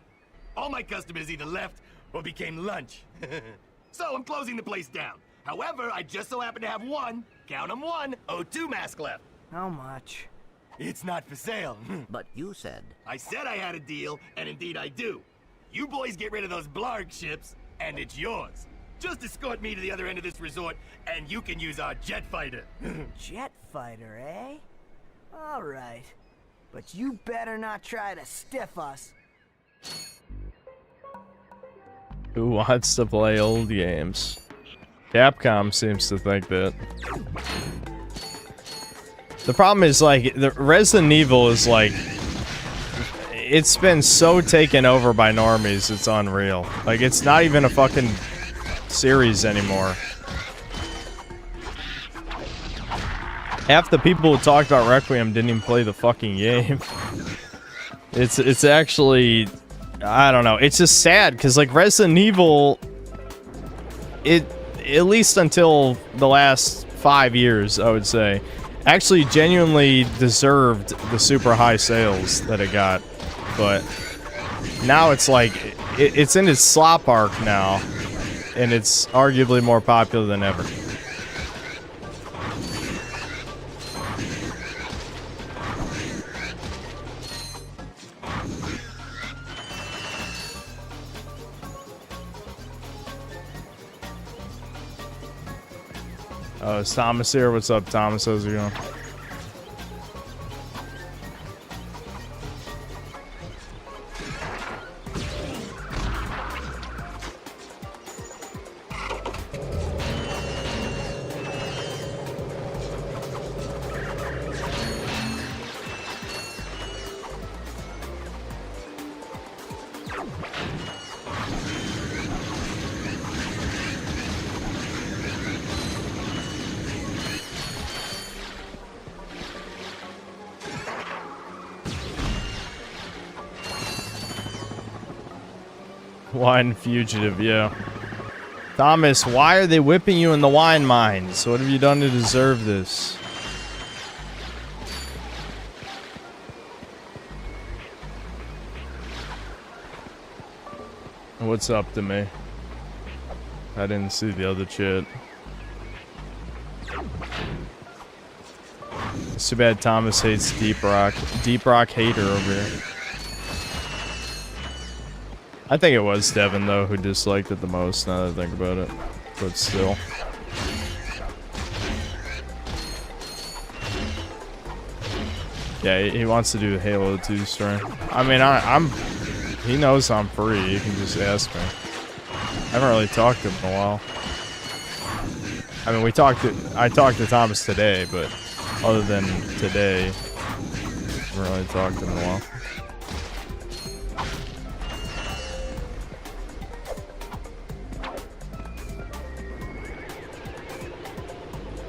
All my customers either left or became lunch. So I'm closing the place down. However, I just so happen to have one, count 'em one, O2 mask left. How much? It's not for sale. But you said... I said I had a deal, and indeed I do. You boys get rid of those Blarg ships, and it's yours. Just escort me to the other end of this resort, and you can use our jet fighter. Jet fighter, eh? All right. But you better not try to stiff us. Who wants to play old games? Capcom seems to think that. The problem is, like, the Resident Evil is, like... It's been so taken over by normies, it's unreal. Like, it's not even a fucking series anymore. half the people who talked about Requiem didn't even play the fucking game. It's actually, I don't know. It's just sad because like Resident Evil, it at least until the last 5 years, I would say, actually genuinely deserved the super high sales that it got. But now it's like it's in its slop arc now, and it's arguably more popular than ever. Oh, is Thomas here? What's up, Thomas? How's it going? Wine fugitive, yeah. Thomas, why are they whipping you in the wine mines? What have you done to deserve this? What's up to me? I didn't see the other chat. It's too bad Thomas hates Deep Rock. Deep Rock hater over here. I think it was Devin, though, who disliked it the most, now that I think about it. But still. Yeah, he wants to do the Halo 2 stream. I mean, he knows I'm free. You can just ask me. I haven't really talked to him in a while. I mean, I talked to Thomas today, but other than today, I haven't really talked to him in a while.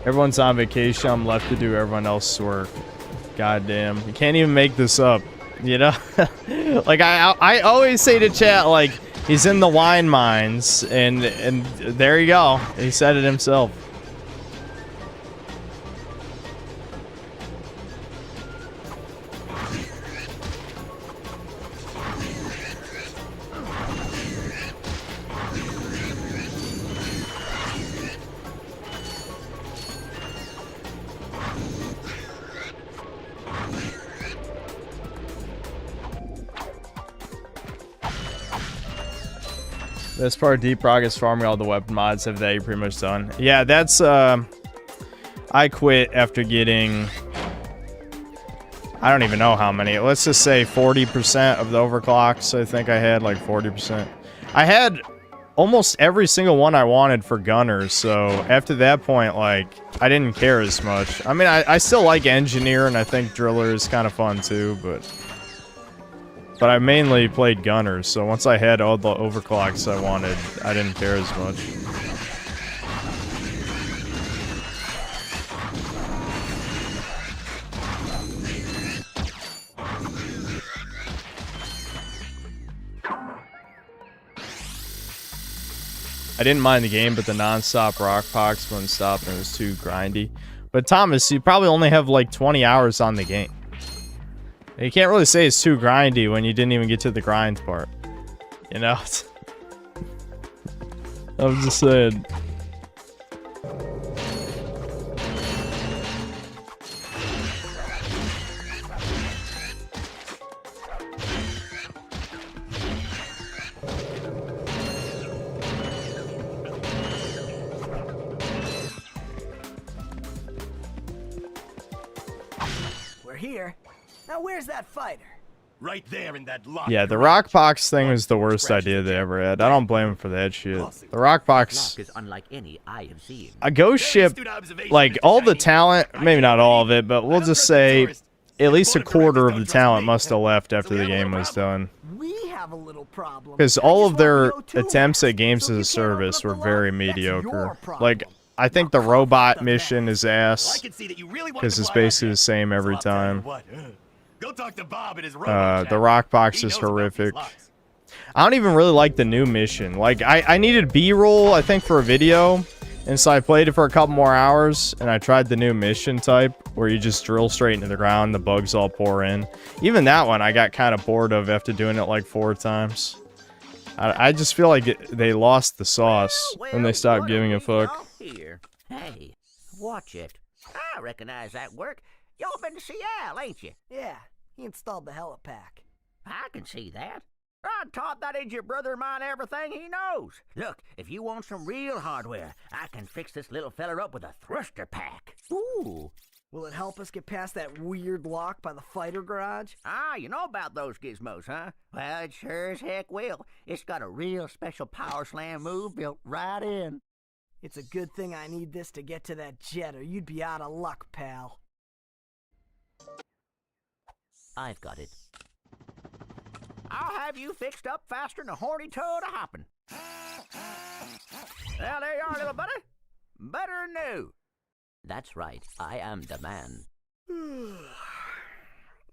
Everyone's on vacation. I'm left to do everyone else's work. Goddamn. You can't even make this up. You know? Like, I always say to chat, like, he's in the wine mines. And there you go. He said it himself. This part of Deep Rock is farming all the weapon mods. Have they pretty much done? Yeah, that's I quit after getting, I don't even know how many. Let's just say 40% of the overclocks. I think I had like 40%. I had almost every single one I wanted for gunners. So after that point, like, I didn't care as much. I mean, I still like engineer, and I think driller is kind of fun too, but I mainly played gunners, so once I had all the overclocks I wanted, I didn't care as much. I didn't mind the game, but the non-stop rock pox wouldn't stop and it was too grindy. But Thomas, you probably only have like 20 hours on the game. You can't really say it's too grindy when you didn't even get to the grind part. You know? I'm just saying. We're here. Now where's that fighter? Right there in that lock. Yeah, the rock box thing was the worst idea they ever had. I don't blame him for that shit. The rock box is unlike any I have seen. A ghost ship, like all the talent, maybe not all of it, but we'll just say at least a quarter of the talent must have left after the game was done. We have a little problem. Because all of their attempts at games as a service were very mediocre. Like, I think the robot mission is ass. Because it's basically the same every time. Go talk to Bob and his robot. The rock box is horrific. I don't even really like the new mission. Like, I needed B-roll, I think, for a video. And so I played it for a couple more hours. And I tried the new mission type, where you just drill straight into the ground, the bugs all pour in. Even that one I got kind of bored of after doing it like 4 times. I just feel like they lost the sauce when they stopped giving a fuck. Here. Hey, watch it. I recognize that work. Y'all been to Seattle, ain't you? Yeah, he installed the helipack. I can see that. I taught that idiot brother of mine everything he knows. Look, if you want some real hardware, I can fix this little feller up with a thruster pack. Ooh. Will it help us get past that weird lock by the fighter garage? Ah, you know about those gizmos, huh? Well, it sure as heck will. It's got a real special power slam move built right in. It's a good thing I need this to get to that jet, or you'd be out of luck, pal. I've got it. I'll have you fixed up faster than a horny toad a hopping. Well, there you are, little buddy. Better than new. That's right. I am the man.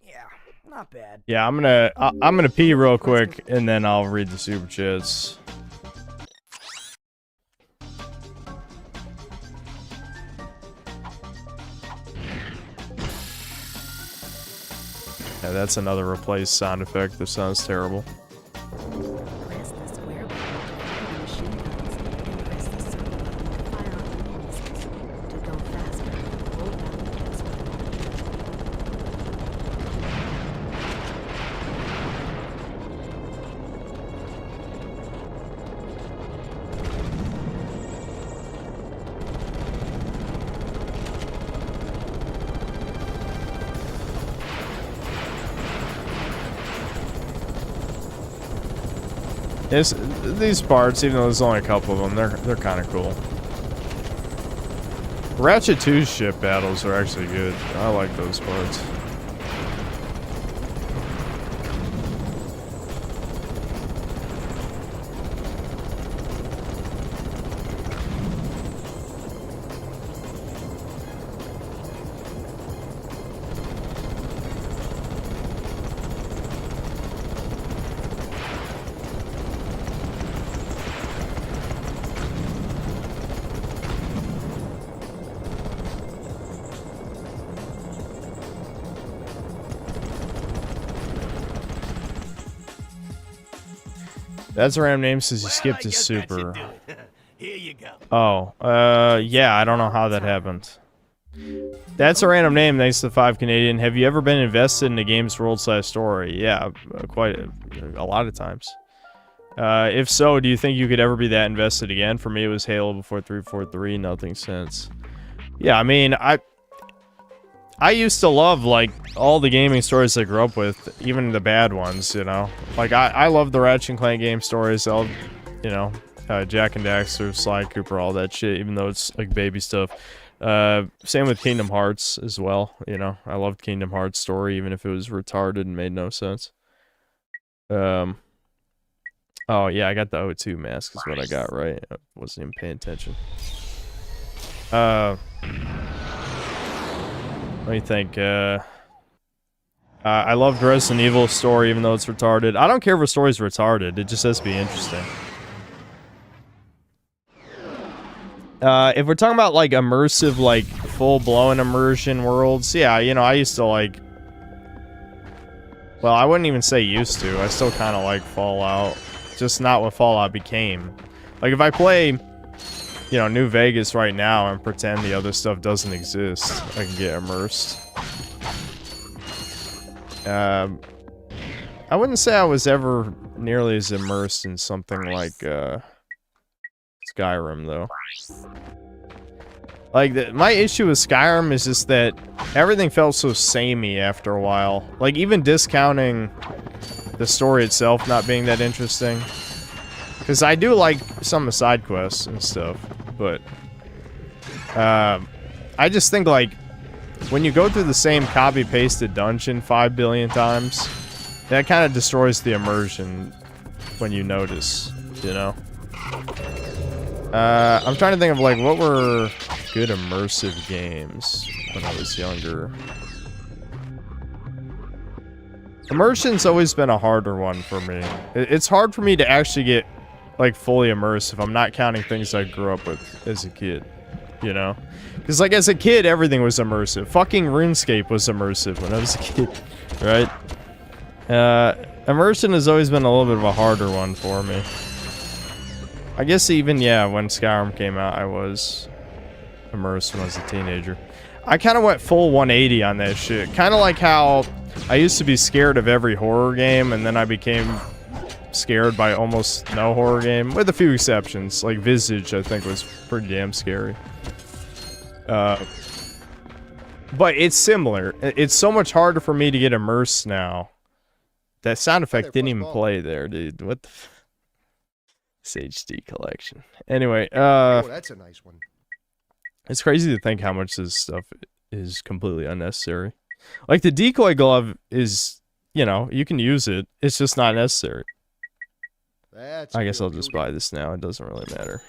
Yeah, not bad. Yeah, I'm gonna pee real quick, and then I'll read the super chats. Yeah, that's another replace sound effect. This sounds terrible. Press the square button to fire the machine guns, and press the circle button to fire up the missiles. To go faster, hold down the X button. These parts, even though there's only a couple of them, they're kind of cool. Ratchet 2's ship battles are actually good. I like those parts. That's a random name, says you skipped his super. Here you go. Oh, yeah, I don't know how that happened. That's a random name, thanks to the 5 Canadian. Have you ever been invested in a game's world/story? Yeah, quite a lot of times. If so, do you think you could ever be that invested again? For me, it was Halo before 343, nothing since. Yeah, I mean, I used to love, like, all the gaming stories I grew up with, even the bad ones, you know? Like, I love the Ratchet Clank game stories, you know, Jak and Daxter, Sly Cooper, all that shit, even though it's, like, baby stuff. Same with Kingdom Hearts as well, you know? I loved Kingdom Hearts story, even if it was retarded and made no sense. Oh, yeah, I got the O2 mask is what I got, right? I wasn't even paying attention. Let me think. I loved Resident Evil story, even though it's retarded. I don't care if a story's retarded. It just has to be interesting. If we're talking about, like, immersive, like, full-blown immersion worlds, yeah, you know, I used to, like... Well, I wouldn't even say used to. I still kind of like Fallout. Just not what Fallout became. Like, if I play... you know, New Vegas right now and pretend the other stuff doesn't exist, I can get immersed. I wouldn't say I was ever nearly as immersed in something like Skyrim, though. Like, my issue with Skyrim is just that everything felt so samey after a while. Like, even discounting the story itself not being that interesting. Because I do like some of the side quests and stuff, but I just think, like, when you go through the same copy-pasted dungeon 5 billion times, that kind of destroys the immersion when you notice, you know? I'm trying to think of like what were good immersive games when I was younger. Immersion's always been a harder one for me. It's hard for me to actually get like fully immersed if I'm not counting things I grew up with as a kid, you know? Because like as a kid, everything was immersive. Fucking RuneScape was immersive when I was a kid, right? Immersion has always been a little bit of a harder one for me. I guess even, yeah, when Skyrim came out, I was immersed when I was a teenager. I kind of went full 180 on that shit. Kind of like how I used to be scared of every horror game, and then I became scared by almost no horror game, with a few exceptions. Like Visage, I think, was pretty damn scary. But it's similar. It's so much harder for me to get immersed now. That sound effect didn't even play there, dude. What the... This HD collection. Anyway, oh, that's a nice one. It's crazy to think how much this stuff is completely unnecessary. Like, the decoy glove is, you know, you can use it. It's just not necessary. I guess I'll just buy this now. It doesn't really matter.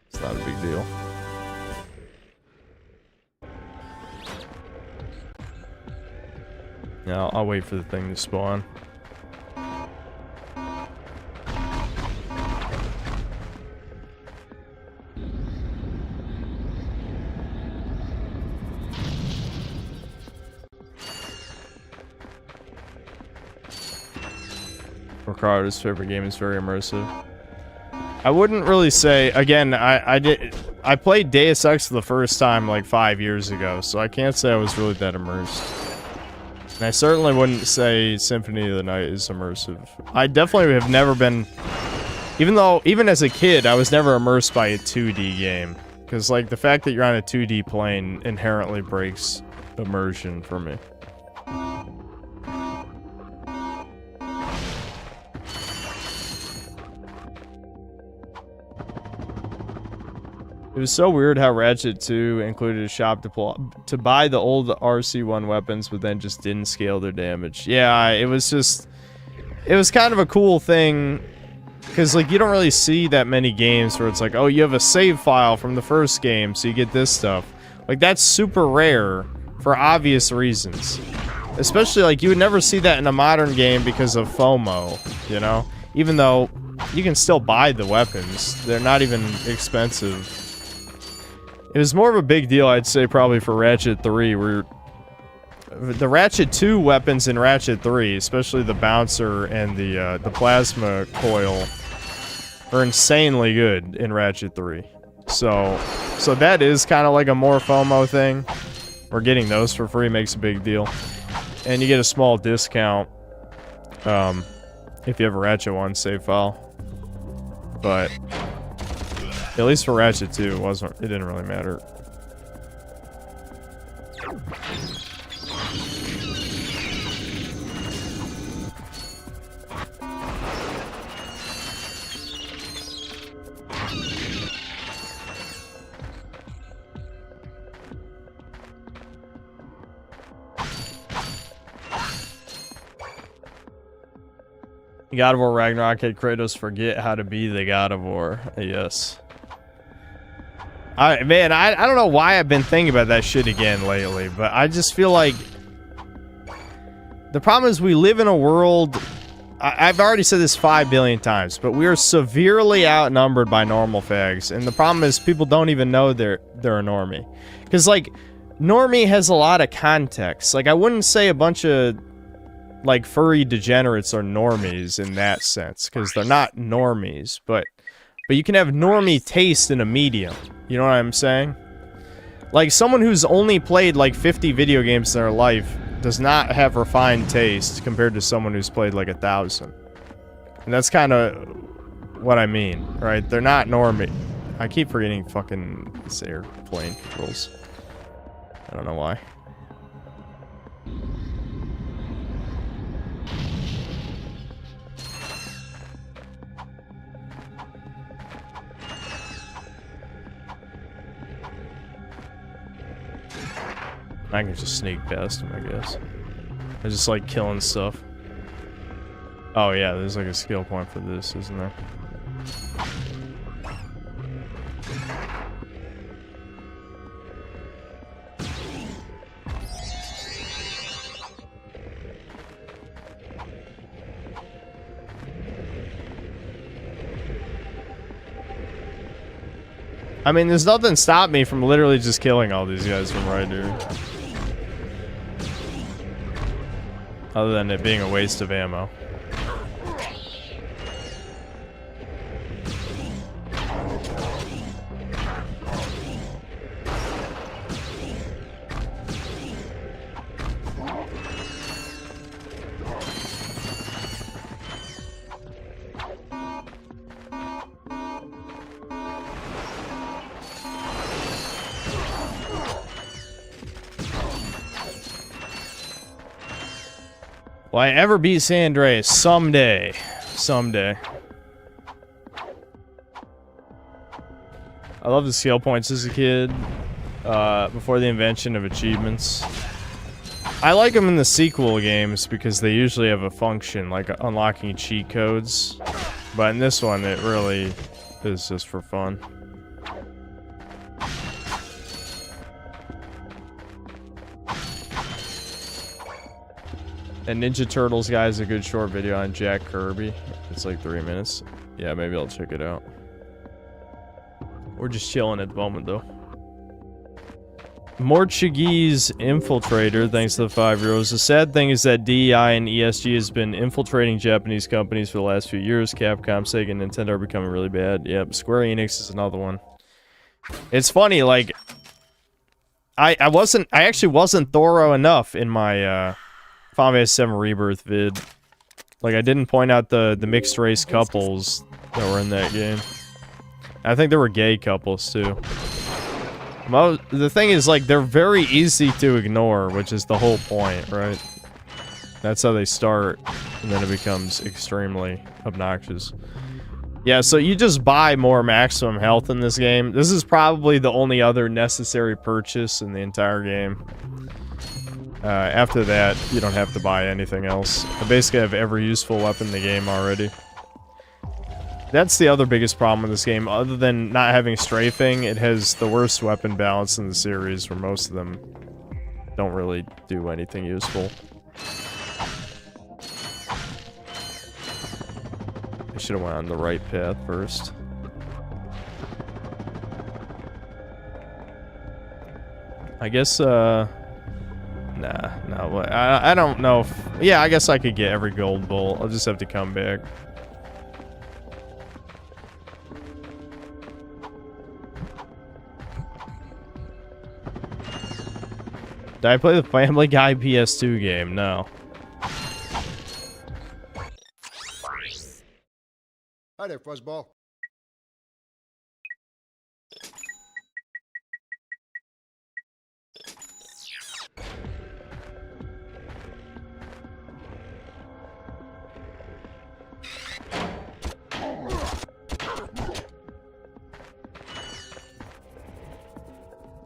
It's not a big deal. Now, I'll wait for the thing to spawn. Ricardo's favorite game is very immersive. I wouldn't really say, again, I played Deus Ex for the first time like 5 years ago, so I can't say I was really that immersed. And I certainly wouldn't say Symphony of the Night is immersive. I definitely have never been, even as a kid, I was never immersed by a 2D game. Because like the fact that you're on a 2D plane inherently breaks immersion for me. It was so weird how Ratchet 2 included a shop to buy the old RC1 weapons, but then just didn't scale their damage. Yeah, it was kind of a cool thing, because like you don't really see that many games where it's like, oh, you have a save file from the first game, so you get this stuff. Like, that's super rare for obvious reasons. Especially, like, you would never see that in a modern game because of FOMO, you know? Even though you can still buy the weapons. They're not even expensive. It was more of a big deal, I'd say, probably for Ratchet 3, where the Ratchet 2 weapons in Ratchet 3, especially the bouncer and the plasma coil, are insanely good in Ratchet 3. So that is kind of like a more FOMO thing, where getting those for free makes a big deal. And you get a small discount if you have a Ratchet 1 save file. But at least for Ratchet 2, it didn't really matter. God of War Ragnarok had Kratos forget how to be the God of War. Yes. Man, I don't know why I've been thinking about that shit again lately, but I just feel like the problem is we live in a world, I've already said this 5 billion times, but we are severely outnumbered by normal fags, and the problem is people don't even know they're a normie. Because, like, normie has a lot of context. Like, I wouldn't say a bunch of, like, furry degenerates are normies in that sense, because they're not normies, but you can have normie taste in a medium. You know what I'm saying? Like, someone who's only played, like, 50 video games in their life does not have refined taste compared to someone who's played, like, 1,000. And that's kind of what I mean, right? They're not normie. I keep forgetting fucking this airplane controls. I don't know why. I can just sneak past him, I guess. I just like killing stuff. Oh yeah, there's like a skill point for this, isn't there? I mean, there's nothing stopped me from literally just killing all these guys from right here. Other than it being a waste of ammo. Will I ever beat San Andreas? Someday. Someday. I love the skill points as a kid. Before the invention of achievements. I like them in the sequel games because they usually have a function, like unlocking cheat codes. But in this one, it really is just for fun. And Ninja Turtles guy is a good short video on Jack Kirby. It's like 3 minutes. Yeah, maybe I'll check it out. We're just chilling at the moment, though. Portuguese infiltrator, thanks to the 5 euros. The sad thing is that DEI and ESG has been infiltrating Japanese companies for the last few years. Capcom, Sega, and Nintendo are becoming really bad. Yep, Square Enix is another one. It's funny, like... I actually wasn't thorough enough in my, Final Fantasy VII Rebirth vid. Like, I didn't point out the mixed race couples that were in that game. I think there were gay couples, too. The thing is, like, they're very easy to ignore, which is the whole point, right? That's how they start, and then it becomes extremely obnoxious. Yeah, so you just buy more maximum health in this game. This is probably the only other necessary purchase in the entire game. After that, you don't have to buy anything else. I basically have every useful weapon in the game already. That's the other biggest problem with this game. Other than not having strafing, it has the worst weapon balance in the series, where most of them don't really do anything useful. I should have went on the right path first. I guess, Nah, no, I don't know if... Yeah, I guess I could get every gold bolt. I'll just have to come back. Did I play the Family Guy PS2 game? No. Hi there, Fuzzball.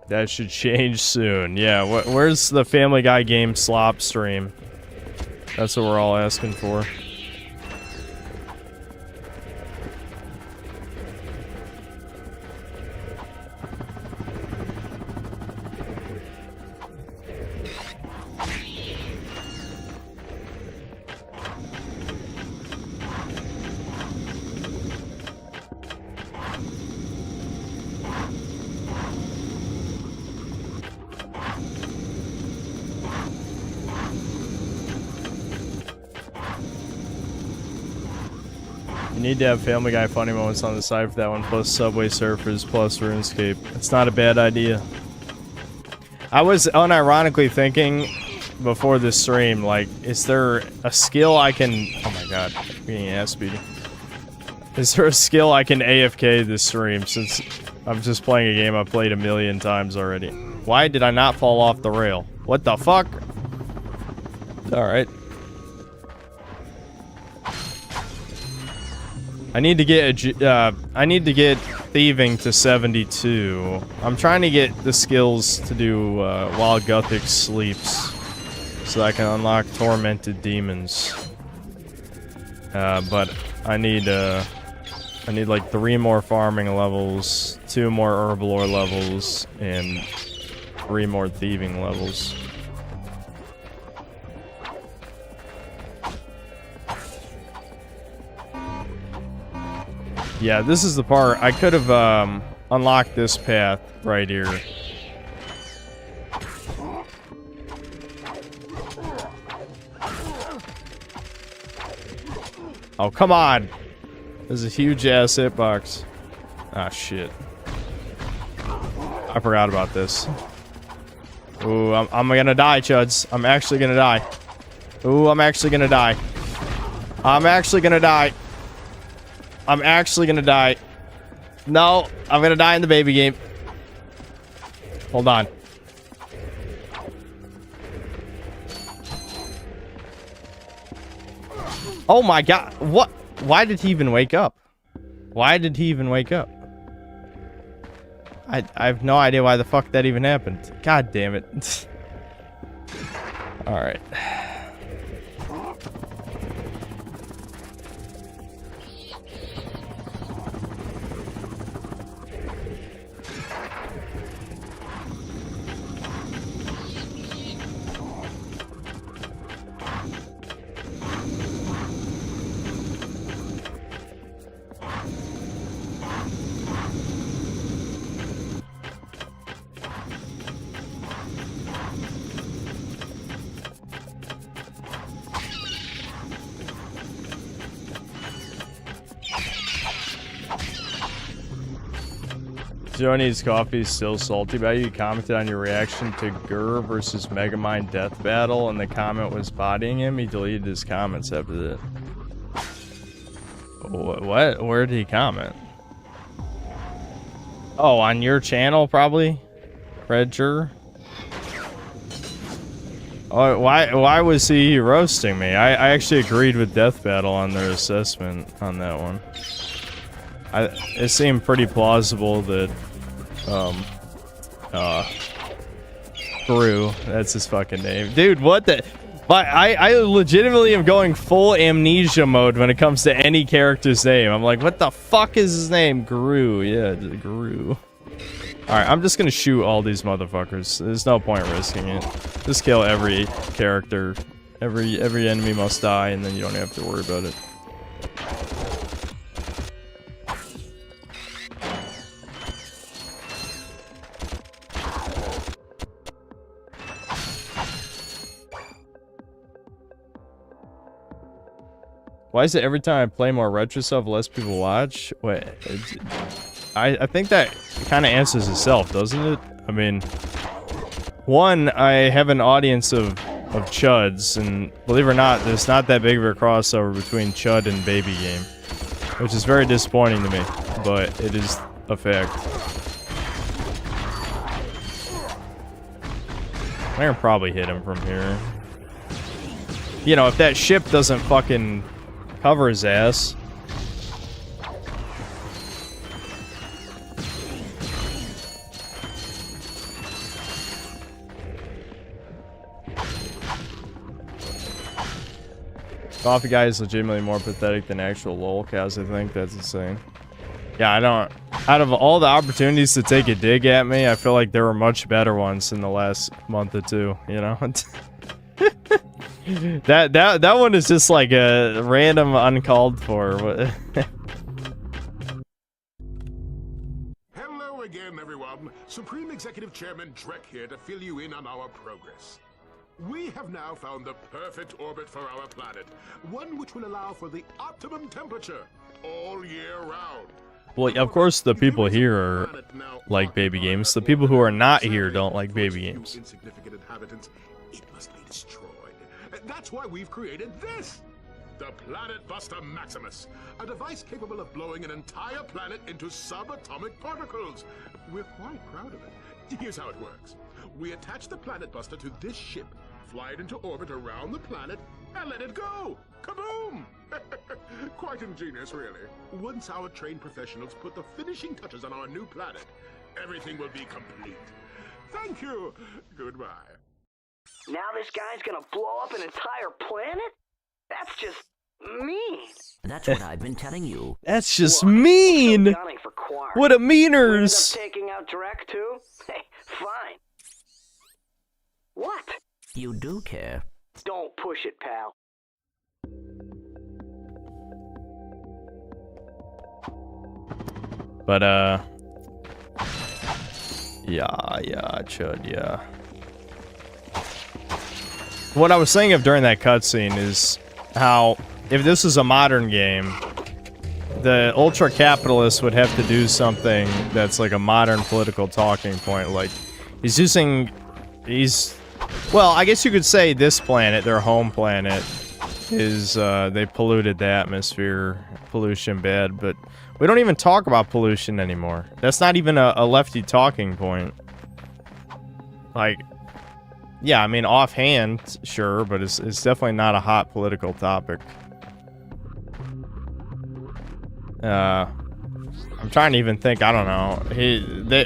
That should change soon. Yeah, where's the Family Guy game slop stream? That's what we're all asking for. You need to have Family Guy funny moments on the side for that one, plus Subway Surfers, plus RuneScape. It's not a bad idea. I was unironically thinking before this stream, like, is there a skill I can... Oh my god, I'm getting ass beating. Is there a skill I can AFK this stream, since I'm just playing a game I've played 1,000,000 times already? Why did I not fall off the rail? What the fuck? Alright. I need to get thieving to 72. I'm trying to get the skills to do while Gothic sleeps, so that I can unlock tormented demons. But I need like 3 more farming levels, 2 more herblore levels, and 3 more thieving levels. Yeah, this is the part I could have unlock this path right here. Oh, come on. There's a huge ass hitbox. Ah, shit. I forgot about this. Ooh, I'm gonna die, chuds. I'm actually gonna die. Ooh, I'm actually gonna die. I'm actually gonna die. I'm actually gonna die. No, I'm gonna die in the baby game. Hold on. Oh my god. What? Why did he even wake up? Why did he even wake up? I have no idea why the fuck that even happened. God damn it. Alright. Johnny's coffee is still salty about you. You commented on your reaction to Gur versus Megamind Death Battle, and the comment was bodying him. He deleted his comments after that. What? Where did he comment? Oh, on your channel, probably? Fred Jur? Oh, why was he roasting me? I actually agreed with Death Battle on their assessment on that one. It seemed pretty plausible that Gru, that's his fucking name. Dude, what the? But I legitimately am going full amnesia mode when it comes to any character's name. I'm like, what the fuck is his name? Gru. Yeah, Gru. Alright, I'm just gonna shoot all these motherfuckers. There's no point risking it. Just kill every character. Every enemy must die, and then you don't have to worry about it. Why is it every time I play more retro stuff, less people watch? Wait, I think that kind of answers itself, doesn't it? I mean, one, I have an audience of chuds, and believe it or not, there's not that big of a crossover between chud and baby game, which is very disappointing to me, but it is a fact. I can probably hit him from here. You know, if that ship doesn't fucking cover his ass. Coffee guy is legitimately more pathetic than actual lolcast. I think that's insane. Yeah, I don't. Out of all the opportunities to take a dig at me, I feel like there were much better ones in the last month or two. You know. That one is just like a random uncalled for. Hello again, everyone. Supreme Executive Chairman Drek here to fill you in on our progress. We have now found the perfect orbit for our planet, one which will allow for the optimum temperature all year round. Well, of course, the people here are like baby games. The people who are not here don't like baby games. Insignificant inhabitants, it must be destroyed. That's why we've created this! The Planet Buster Maximus, a device capable of blowing an entire planet into subatomic particles. We're quite proud of it. Here's how it works. We attach the Planet Buster to this ship, fly it into orbit around the planet, and let it go! Kaboom! Quite ingenious, really. Once our trained professionals put the finishing touches on our new planet, everything will be complete. Thank you. Goodbye. Now this guy's gonna blow up an entire planet? That's just mean. That's what I've been telling you. That's just mean. What a meaners. Taking out Drek too? Hey, fine. What? You do care. Don't push it, pal. But Yeah, Chud, yeah. What I was thinking of during that cutscene is how, if this is a modern game, the ultra-capitalists would have to do something that's like a modern political talking point. Like, well, I guess you could say this planet, their home planet, is, they polluted the atmosphere, pollution bad, but we don't even talk about pollution anymore. That's not even a lefty talking point. Like, yeah, I mean, offhand, sure, but it's definitely not a hot political topic. I'm trying to even think, I don't know.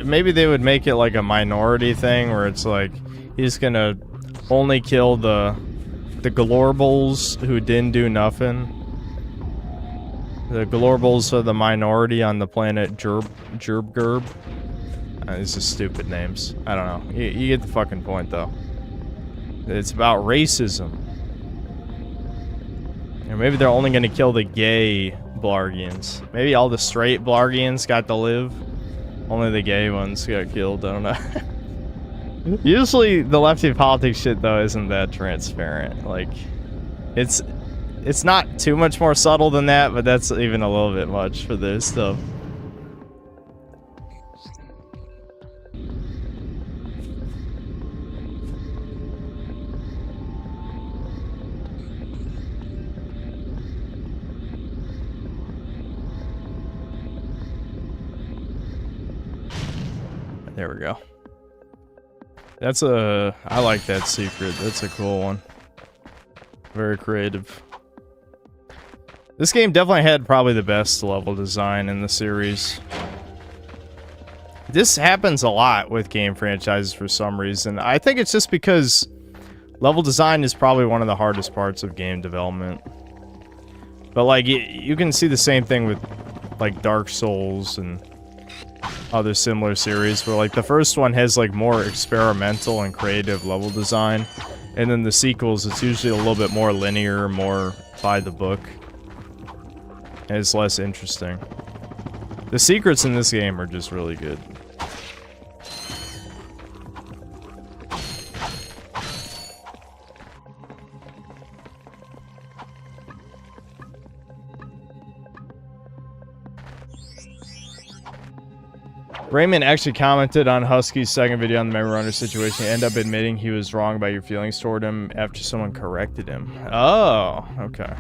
Maybe they would make it like a minority thing where it's like, he's gonna only kill the glorbles who didn't do nothing. The glorbles are the minority on the planet Gerb. These are stupid names. I don't know. You get the fucking point, though. It's about racism. Or maybe they're only gonna kill the gay Blargians. Maybe all the straight Blargians got to live. Only the gay ones got killed. I don't know. Usually the lefty politics shit, though, isn't that transparent. Like, it's not too much more subtle than that, but that's even a little bit much for this stuff. There we go. I like that secret. That's a cool one. Very creative. This game definitely had probably the best level design in the series. This happens a lot with game franchises for some reason. I think it's just because level design is probably one of the hardest parts of game development. But like, you can see the same thing with like Dark Souls and other similar series where like the first one has like more experimental and creative level design, and then the sequels, it's usually a little bit more linear, more by the book, and it's less interesting. The secrets in this game are just really good. Raymond actually commented on Husky's second video on the memory runner situation. End up admitting he was wrong about your feelings toward him after someone corrected him. Oh, okay.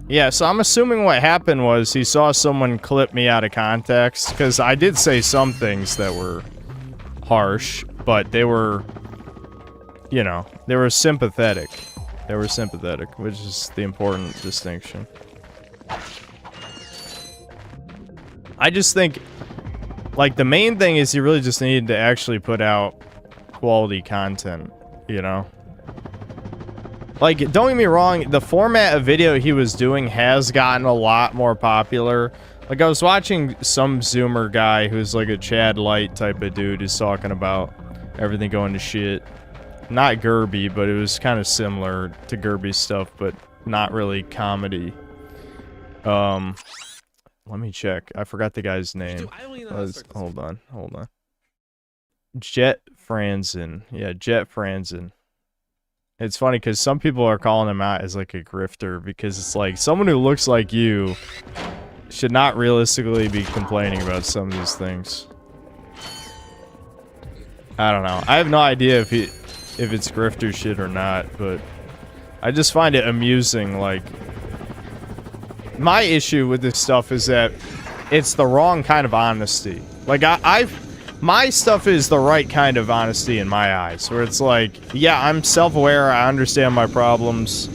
Yeah, so I'm assuming what happened was he saw someone clip me out of context, because I did say some things that were harsh, but they were, you know, they were sympathetic. They were sympathetic, which is the important distinction. I just think, like, the main thing is he really just needed to actually put out quality content, you know? Like, don't get me wrong, the format of video he was doing has gotten a lot more popular. Like, I was watching some Zoomer guy who's like a Chad Light type of dude who's talking about everything going to shit. Not Gerby, but it was kind of similar to Gerby's stuff, but not really comedy. Let me check. I forgot the guy's name. Hold on. Jet Franzen. Yeah, Jet Franzen. It's funny because some people are calling him out as like a grifter, because it's like someone who looks like you should not realistically be complaining about some of these things. I don't know. I have no idea if it's grifter shit or not, but I just find it amusing. Like, my issue with this stuff is that it's the wrong kind of honesty. Like, my stuff is the right kind of honesty in my eyes, where it's like, yeah, I'm self-aware, I understand my problems.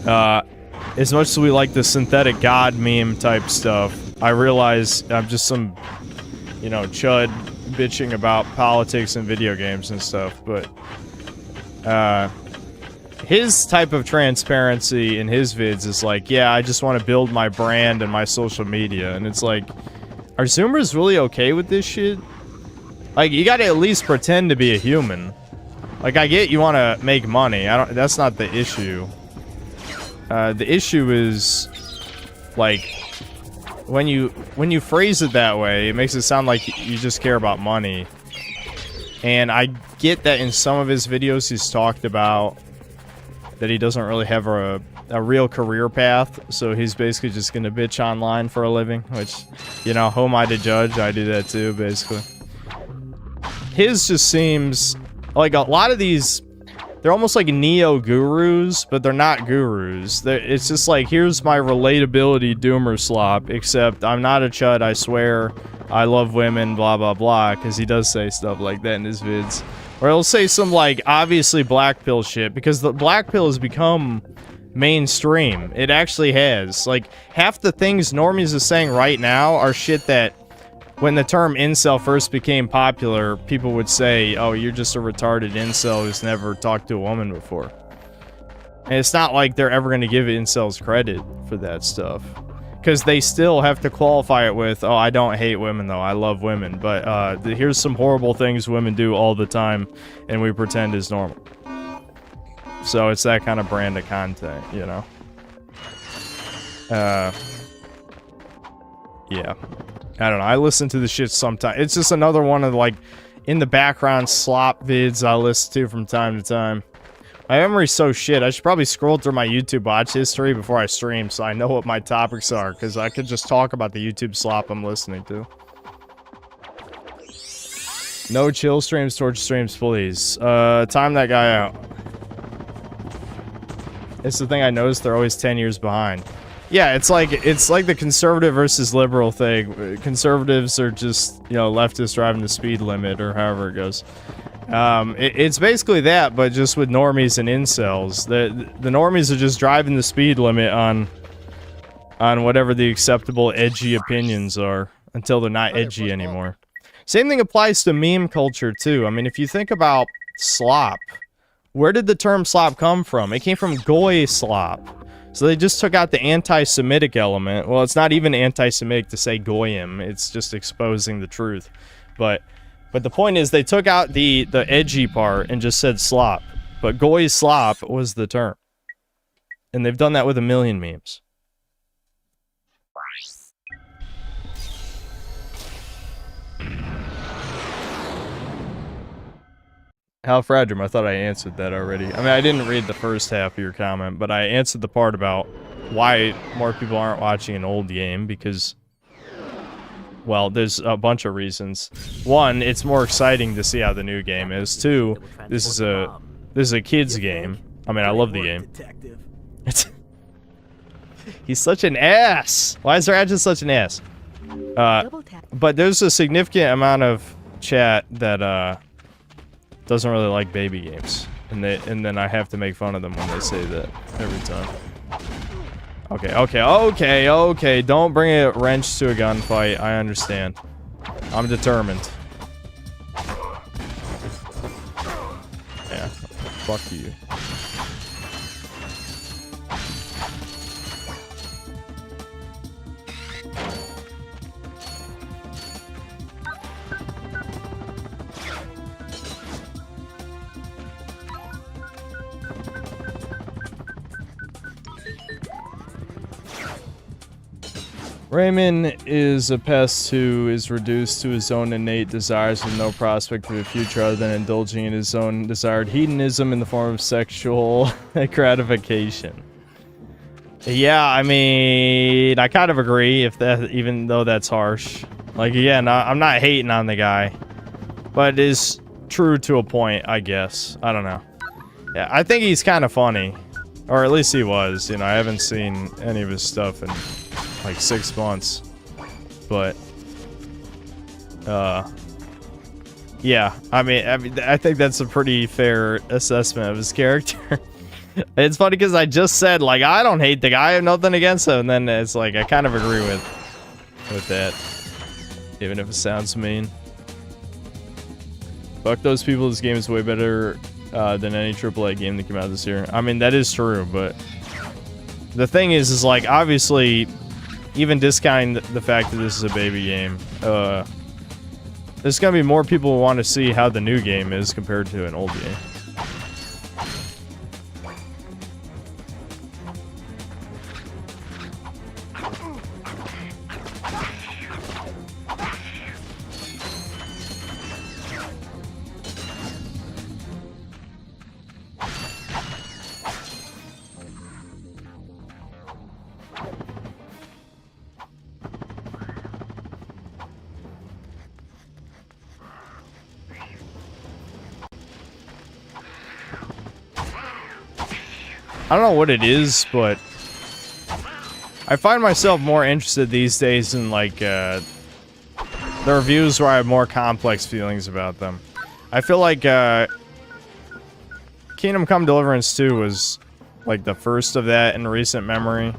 As much as we like the synthetic god meme type stuff, I realize I'm just some, you know, chud bitching about politics and video games and stuff, but his type of transparency in his vids is like, yeah, I just want to build my brand and my social media, and it's like, are Zoomers really okay with this shit? Like, you gotta at least pretend to be a human. Like, I get you want to make money. That's not the issue. The issue is, like, when you phrase it that way, it makes it sound like you just care about money. And I get that in some of his videos he's talked about that he doesn't really have a real career path, so he's basically just gonna bitch online for a living, which, you know, who am I to judge? I do that too, basically. His just seems like a lot of these, they're almost like neo-gurus, but they're not gurus. It's just like, here's my relatability doomer slop, except I'm not a chud, I swear, I love women, blah blah blah, because he does say stuff like that in his vids. Or he'll say some, like, obviously black pill shit, because the black pill has become mainstream. It actually has. Like, half the things normies is saying right now are shit that when the term incel first became popular, people would say, oh, you're just a retarded incel who's never talked to a woman before. And it's not like they're ever going to give incels credit for that stuff, because they still have to qualify it with, oh, I don't hate women though, I love women, but here's some horrible things women do all the time and we pretend is normal. So it's that kind of brand of content, you know? Yeah. I don't know. I listen to the shit sometimes. It's just another one of, like, in the background slop vids I listen to from time to time. My memory's so shit. I should probably scroll through my YouTube watch history before I stream so I know what my topics are, because I could just talk about the YouTube slop I'm listening to. No chill streams, torch streams, please. Time that guy out. It's the thing I noticed, they're always 10 years behind. Yeah, it's like the conservative versus liberal thing. Conservatives are just, you know, leftists driving the speed limit, or however it goes. It's basically that, but just with normies and incels. The normies are just driving the speed limit on whatever the acceptable edgy opinions are, until they're not edgy anymore. Same thing applies to meme culture too. I mean, if you think about slop, where did the term slop come from? It came from goy slop. So they just took out the anti-Semitic element. Well, it's not even anti-Semitic to say goyim. It's just exposing the truth. But the point is, they took out the edgy part and just said slop. But goy slop was the term. And they've done that with a million memes. Hal Fradrum, I thought I answered that already. I mean, I didn't read the first half of your comment, but I answered the part about why more people aren't watching an old game, because, well, there's a bunch of reasons. One, it's more exciting to see how the new game is. Two, this is a kid's game. I mean, I love the game. He's such an ass! Why is Ratchet such an ass? But there's a significant amount of chat that, doesn't really like baby games, and then I have to make fun of them when they say that every time. Okay, don't bring a wrench to a gunfight. I understand. I'm determined. Yeah, fuck you. Raymond is a pest who is reduced to his own innate desires with no prospect for the future other than indulging in his own desired hedonism in the form of sexual gratification. Yeah, I mean, I kind of agree, even though that's harsh. Like, again, I'm not hating on the guy, but it is true to a point, I guess. I don't know. Yeah, I think he's kind of funny, or at least he was. You know, I haven't seen any of his stuff in like 6 months, but yeah, I mean I think that's a pretty fair assessment of his character. It's funny because I just said, like, I don't hate the guy, I have nothing against him, and then it's like I kind of agree with that, even if it sounds mean. Fuck those people, this game is way better than any AAA game that came out this year. I mean, that is true, but the thing is like, obviously, even discounting the fact that this is a baby game, there's gonna be more people who want to see how the new game is compared to an old game. I don't know what it is, but I find myself more interested these days in like the reviews where I have more complex feelings about them. I feel like Kingdom Come Deliverance 2 was like the first of that in recent memory.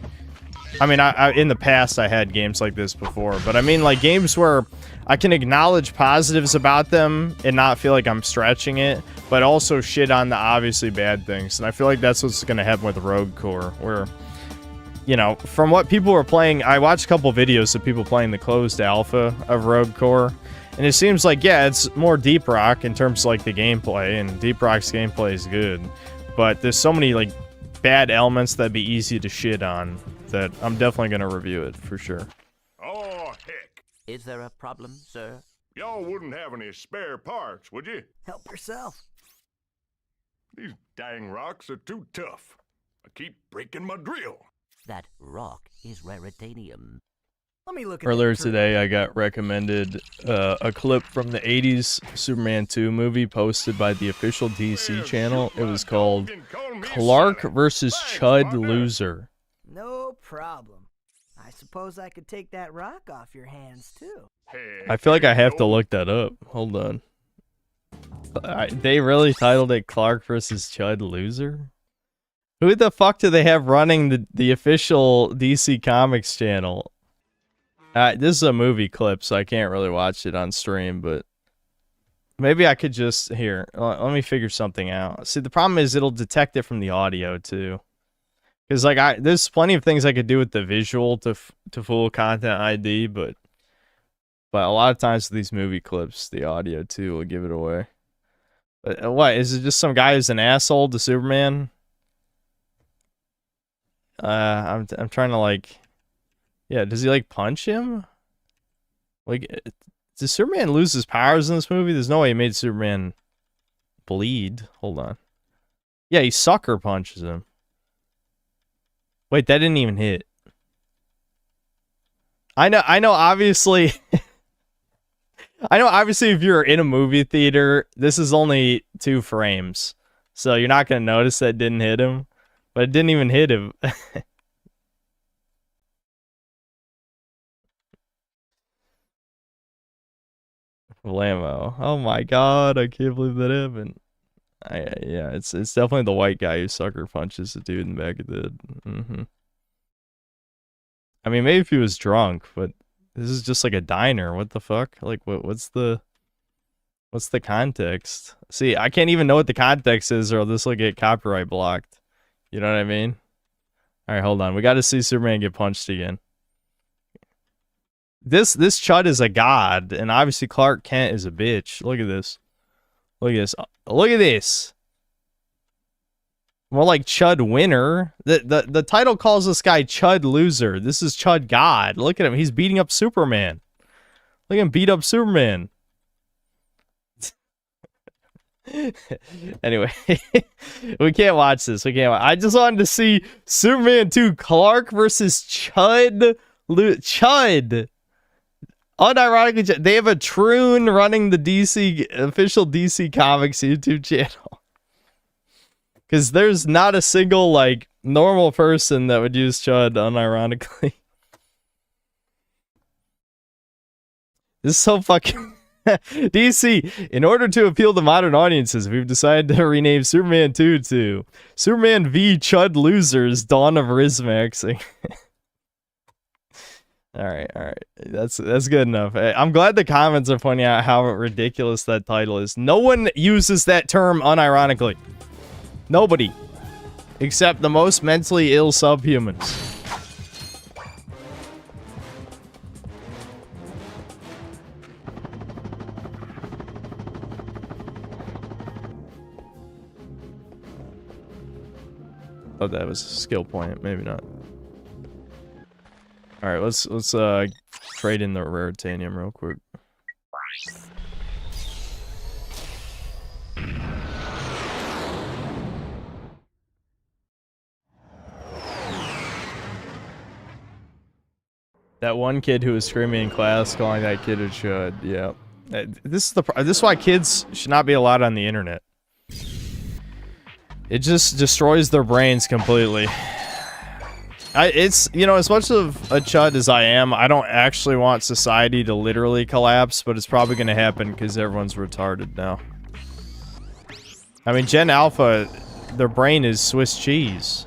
I mean, I in the past I had games like this before, but I mean like games where I can acknowledge positives about them and not feel like I'm stretching it, but also shit on the obviously bad things. And I feel like that's what's going to happen with Rogue Core, where, you know, from what people were playing, I watched a couple videos of people playing the closed alpha of Rogue Core, and it seems like, yeah, it's more Deep Rock in terms of like the gameplay, and Deep Rock's gameplay is good, but there's so many like bad elements that'd be easy to shit on that I'm definitely going to review it for sure. Oh, heck. Is there a problem, sir? Y'all wouldn't have any spare parts, would you? Help yourself. These dang rocks are too tough. I keep breaking my drill. That rock is raritanium. Let me look at Earlier today, I got recommended a clip from the 80s Superman 2 movie posted by the official DC channel. It was called Clark vs. Chud Loser. No problem. I suppose I could take that rock off your hands, too. I feel like I have to look that up. Hold on. They really titled it Clark vs. Chud Loser? Who the fuck do they have running the official DC Comics channel? This is a movie clip, so I can't really watch it on stream, but maybe I could just... Here, let me figure something out. See, the problem is it'll detect it from the audio, too. Because, like, there's plenty of things I could do with the visual to fool Content ID, but a lot of times with these movie clips, the audio, too, will give it away. But, what, is it just some guy who's an asshole to Superman? I'm trying to, like... Yeah, does he, like, punch him? Like, does Superman lose his powers in this movie? There's no way he made Superman bleed. Hold on. Yeah, he sucker punches him. Wait, that didn't even hit. I know, obviously... I know, obviously, if you're in a movie theater, this is only 2 frames. So you're not going to notice that it didn't hit him. But it didn't even hit him. Blammo. Oh my god, I can't believe that happened. Yeah, it's definitely the white guy who sucker punches the dude in the back of the head. I mean, maybe if he was drunk, but this is just like a diner. What the fuck? Like, what's the context? See, I can't even know what the context is, or this will get copyright blocked. You know what I mean? All right, hold on. We got to see Superman get punched again. This Chud is a god, and obviously Clark Kent is a bitch. Look at this. Look at this. Look at this. More like Chud Winner. The title calls this guy Chud Loser. This is Chud God. Look at him. He's beating up Superman. Look at him beat up Superman. Anyway, we can't watch this. We can't. I just wanted to see Superman 2 Clark versus Chud. Chud. Unironically, they have a troon running the DC official DC Comics YouTube channel. Because there's not a single, like, normal person that would use Chud unironically. This is so fucking... DC, in order to appeal to modern audiences, we've decided to rename Superman 2 to Superman v Chud Losers Dawn of Rizmaxing. All right. That's good enough. I'm glad the comments are pointing out how ridiculous that title is. No one uses that term unironically. Nobody. Except the most mentally ill subhumans. Oh, that was a skill point. Maybe not. All right, let's trade in the raritanium real quick. That one kid who was screaming in class, calling that kid a chud. Yeah, this is why kids should not be allowed on the internet. It just destroys their brains completely. It's, you know, as much of a chud as I am, I don't actually want society to literally collapse, but it's probably going to happen because everyone's retarded now. I mean, Gen Alpha, their brain is Swiss cheese.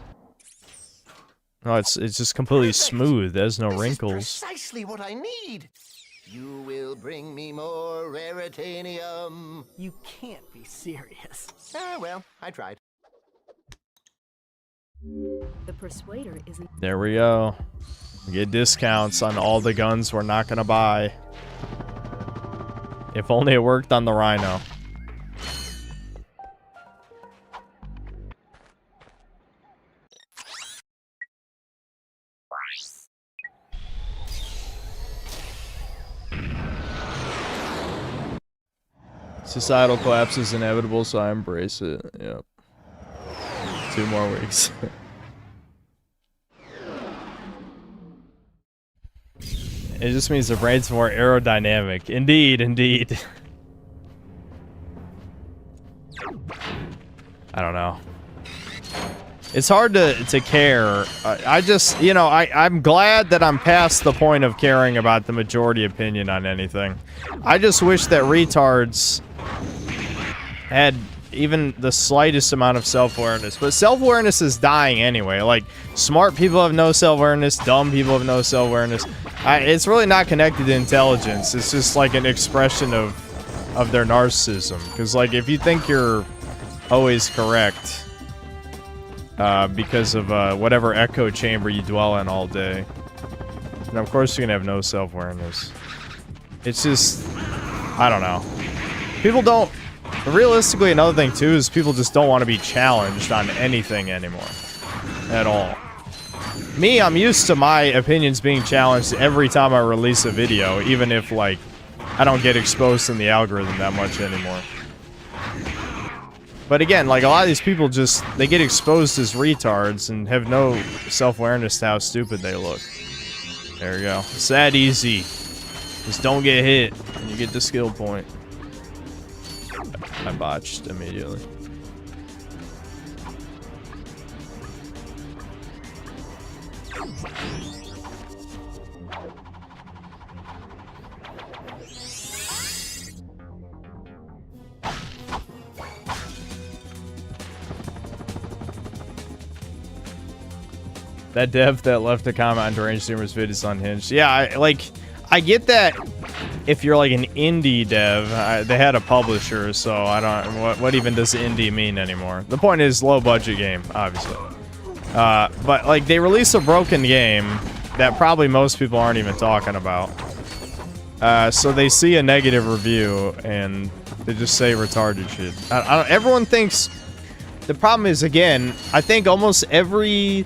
No, it's just completely smooth. There's no wrinkles. Precisely what I need. You will bring me more raritanium. You can't be serious. Well, I tried. The Persuader isn't. There we go. We get discounts on all the guns we're not gonna buy. If only it worked on the Rhino. Societal collapse is inevitable, so I embrace it. Yep. 2 more weeks. It just means the brain's more aerodynamic. Indeed, indeed. I don't know. It's hard to care. I just, you know, I'm glad that I'm past the point of caring about the majority opinion on anything. I just wish that retards had even the slightest amount of self-awareness. But self-awareness is dying anyway. Like, smart people have no self-awareness, dumb people have no self-awareness. It's really not connected to intelligence. It's just like an expression of their narcissism. Because, like, if you think you're always correct because of whatever echo chamber you dwell in all day, then of course you're gonna have no self-awareness. It's just, I don't know. People don't... Realistically, another thing too is people just don't want to be challenged on anything anymore. At all. Me, I'm used to my opinions being challenged every time I release a video, even if, like, I don't get exposed in the algorithm that much anymore. But again, like, a lot of these people just, they get exposed as retards and have no self-awareness to how stupid they look. There you go. It's that easy. Just don't get hit, and you get the skill point. I botched immediately. That dev that left a comment on Deranged Streamer's vid is unhinged. Yeah, I get that if you're like an indie dev. They had a publisher, so I don't... What even does indie mean anymore? The point is low budget game, obviously. But, like, they release a broken game that probably most people aren't even talking about. So they see a negative review, and they just say retarded shit. Everyone thinks... The problem is, again, I think almost every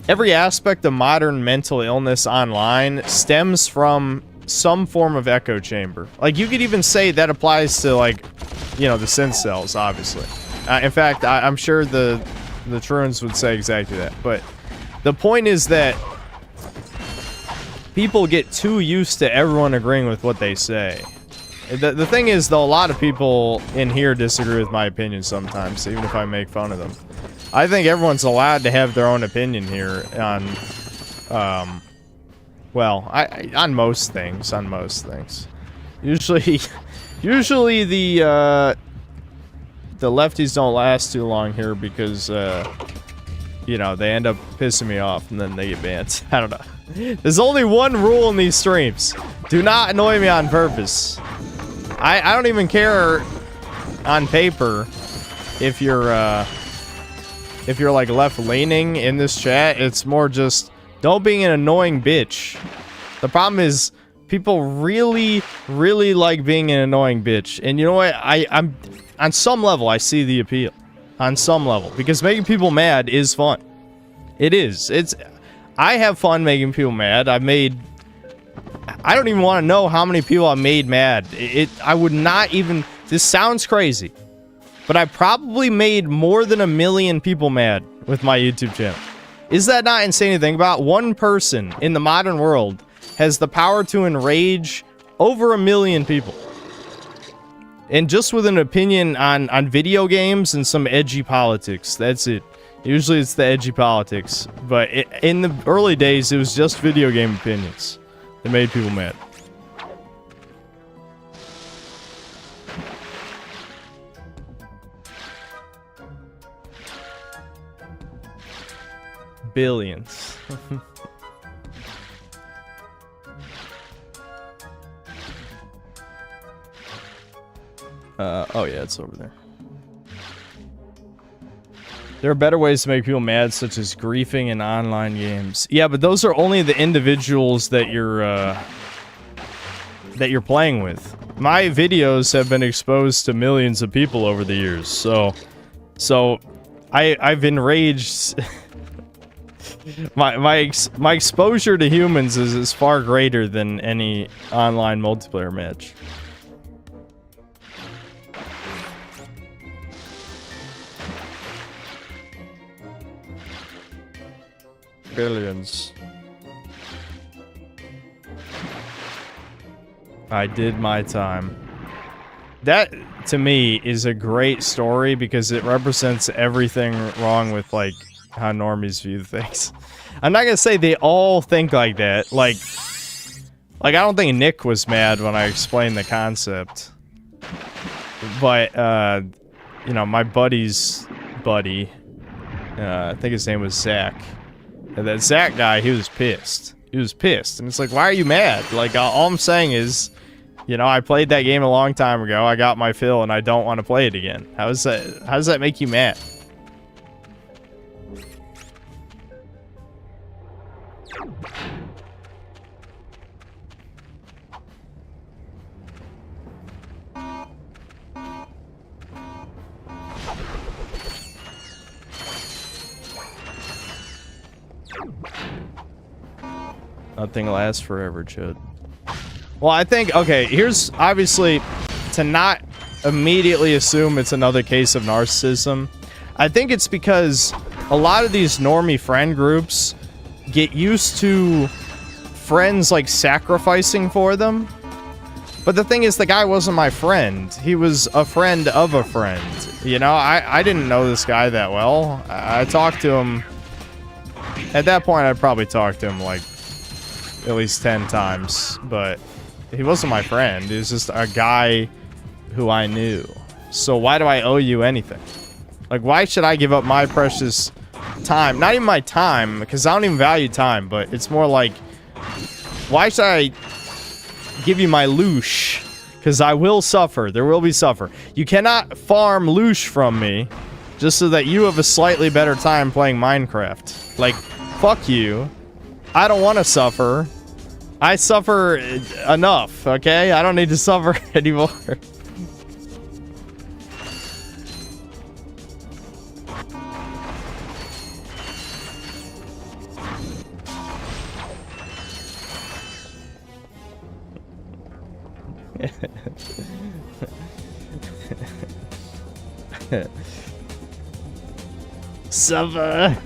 aspect of modern mental illness online stems from some form of echo chamber. Like, you could even say that applies to, like, you know, the synth cells, obviously. In fact, I'm sure the Truans would say exactly that. But the point is that people get too used to everyone agreeing with what they say. The thing is, though, a lot of people in here disagree with my opinion sometimes, even if I make fun of them. I think everyone's allowed to have their own opinion here on, well, on most things, Usually the lefties don't last too long here because, you know, they end up pissing me off and then they get banned. I don't know. There's only one rule in these streams. Do not annoy me on purpose. I don't even care on paper if you're like left-leaning in this chat. It's more just don't be an annoying bitch. The problem is people really, really like being an annoying bitch. And you know what? I'm on some level I see the appeal. On some level. Because making people mad is fun. It is. I have fun making people mad. I don't even want to know how many people I made mad. I would not even... This sounds crazy. But I probably made more than 1 million people mad with my YouTube channel. Is that not insane to think about? One person in the modern world has the power to enrage over 1 million people. And just with an opinion on video games and some edgy politics. That's it. Usually it's the edgy politics. But in the early days, it was just video game opinions that made people mad. Billions. Oh yeah, it's over there. There are better ways to make people mad, such as griefing in online games. Yeah, but those are only the individuals that you're playing with. My videos have been exposed to millions of people over the years, so I've enraged. my exposure to humans is far greater than any online multiplayer match. Billions. I did my time. That, to me, is a great story because it represents everything wrong with, like, how normies view things. I'm not gonna say they all think like that. Like I don't think Nick was mad when I explained the concept. But, you know, my buddy's buddy, I think his name was Zach. And that Zach guy, he was pissed. He was pissed. And it's like, why are you mad? Like, all I'm saying is, you know, I played that game a long time ago. I got my fill, and I don't want to play it again. How does that make you mad? Nothing lasts forever, Chud. Well, I think, okay, here's obviously to not immediately assume it's another case of narcissism. I think it's because a lot of these normie friend groups get used to friends like sacrificing for them. But the thing is, the guy wasn't my friend. He was a friend of a friend. You know, I didn't know this guy that well. I talked to him. At that point, I'd probably talked to him like at least 10 times, but he wasn't my friend. He was just a guy who I knew. So why do I owe you anything? Like, why should I give up my precious time? Not even my time, because I don't even value time, but it's more like, why should I give you my loosh? Because I will suffer. There will be suffer. You cannot farm loosh from me just so that you have a slightly better time playing Minecraft. Like, fuck you. I don't want to suffer. I suffer enough, okay? I don't need to suffer anymore. Suffer.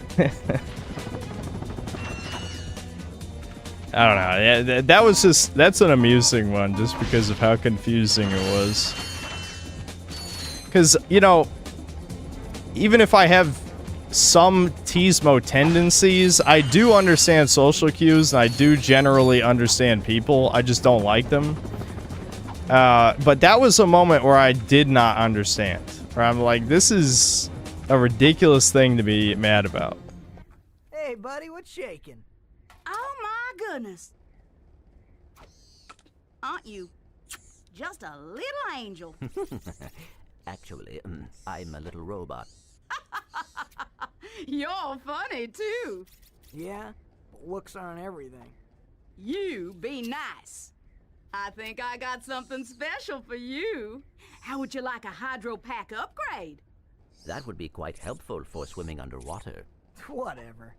I don't know. Yeah, that was just, that's an amusing one just because of how confusing it was. Because, you know, even if I have some Teasmo tendencies, I do understand social cues and I do generally understand people. I just don't like them. But that was a moment where I did not understand. Where I'm like, this is a ridiculous thing to be mad about. Hey, buddy, what's shaking? Oh my goodness. Aren't you just a little angel? Actually, I'm a little robot. You're funny too. Yeah, but looks aren't everything. You be nice. I think I got something special for you. How would you like a hydro pack upgrade? That would be quite helpful for swimming underwater. Whatever.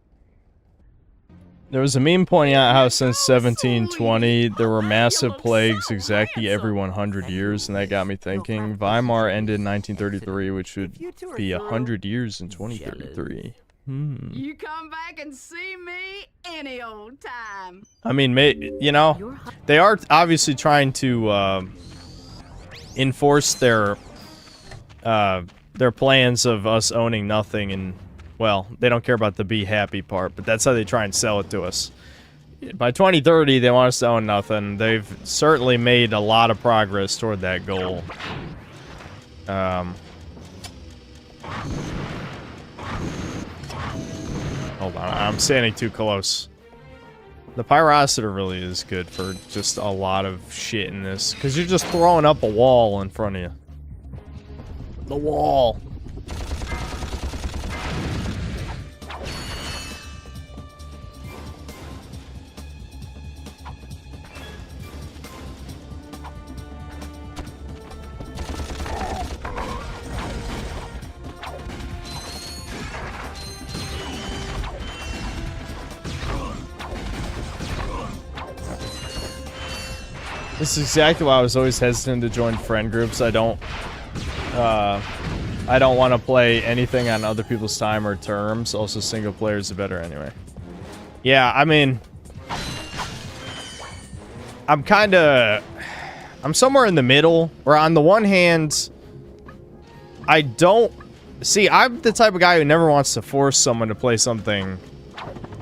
There was a meme pointing out how since 1720 there were massive plagues exactly every 100 years, and that got me thinking. Weimar ended in 1933, which would be 100 years in 2033. You come back and see me any old time. I mean, you know, they are obviously trying to enforce their plans of us owning nothing, and well, they don't care about the be happy part, but that's how they try and sell it to us. By 2030, they want us to own nothing. They've certainly made a lot of progress toward that goal. Hold on, I'm standing too close. The pyrociter really is good for just a lot of shit in this, because you're just throwing up a wall in front of you. The wall. This is exactly why I was always hesitant to join friend groups. I don't want to play anything on other people's time or terms. Also, single players are better anyway. Yeah, I mean, I'm somewhere in the middle, where on the one hand, I'm the type of guy who never wants to force someone to play something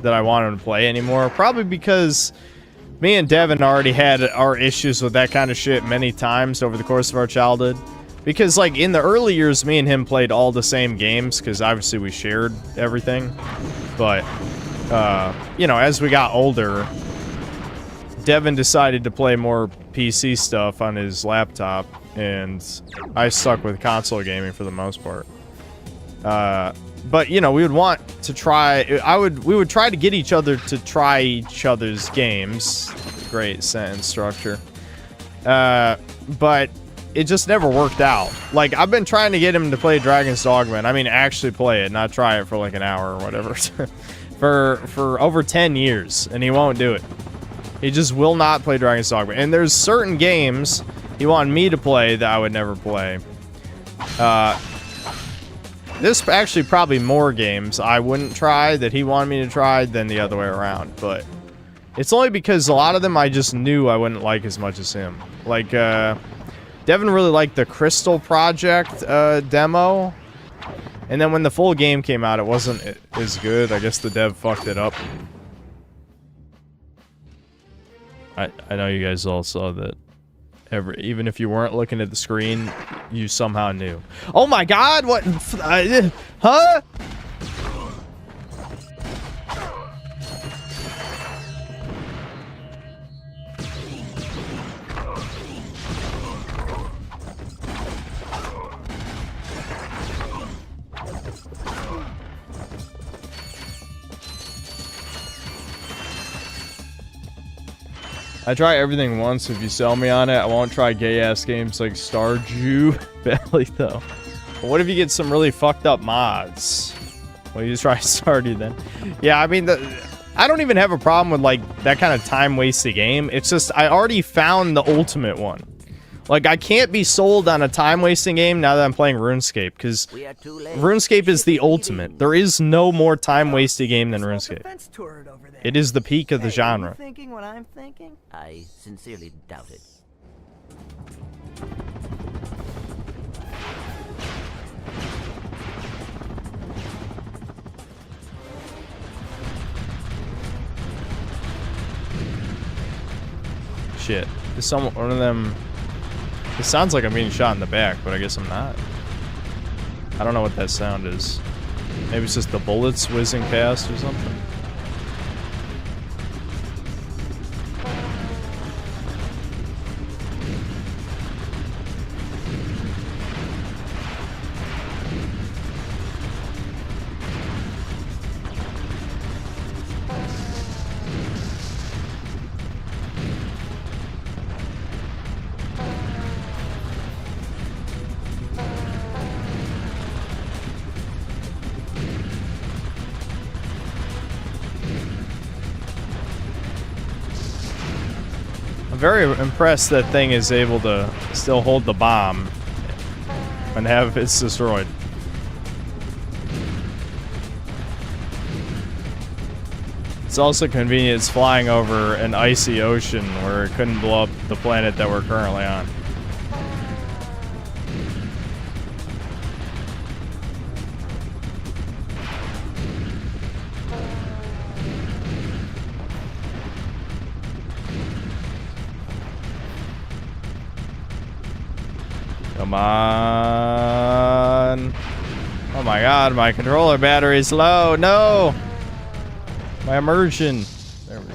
that I want them to play anymore. Probably because me and Devin already had our issues with that kind of shit many times over the course of our childhood. Because, like, in the early years, me and him played all the same games, because obviously we shared everything. But, you know, as we got older, Devin decided to play more PC stuff on his laptop, and I stuck with console gaming for the most part. But, you know, we would want to try... we would try to get each other to try each other's games. Great sentence structure. But it just never worked out. Like, I've been trying to get him to play Dragon's Dogma. I mean, actually play it, not try it for like an hour or whatever. for over 10 years, and he won't do it. He just will not play Dragon's Dogma. And there's certain games he wanted me to play that I would never play. There's actually probably more games I wouldn't try that he wanted me to try than the other way around, but it's only because a lot of them I just knew I wouldn't like as much as him. Like, Devin really liked the Crystal Project demo, and then when the full game came out, it wasn't as good. I guess the dev fucked it up. I know you guys all saw that. Even if you weren't looking at the screen, you somehow knew. Oh my god, what? Huh? I try everything once. If you sell me on it, I won't try gay-ass games like Stardew Valley, though. But what if you get some really fucked up mods? Well, you just try Stardew then. Yeah, I mean, I don't even have a problem with, like, that kind of time-wasted game. It's just, I already found the ultimate one. Like, I can't be sold on a time-wasting game now that I'm playing RuneScape, because RuneScape is the ultimate. There is no more time-wasted game than RuneScape. It is the peak of the genre. Are you thinking what I'm thinking? I sincerely doubt it. Shit. Is one of them... It sounds like I'm being shot in the back, but I guess I'm not. I don't know what that sound is. Maybe it's just the bullets whizzing past or something. I'm very impressed that thing is able to still hold the bomb and have it destroyed. It's also convenient it's flying over an icy ocean where it couldn't blow up the planet that we're currently on. Come on. Oh my god, my controller battery's low. No! My immersion. There we go.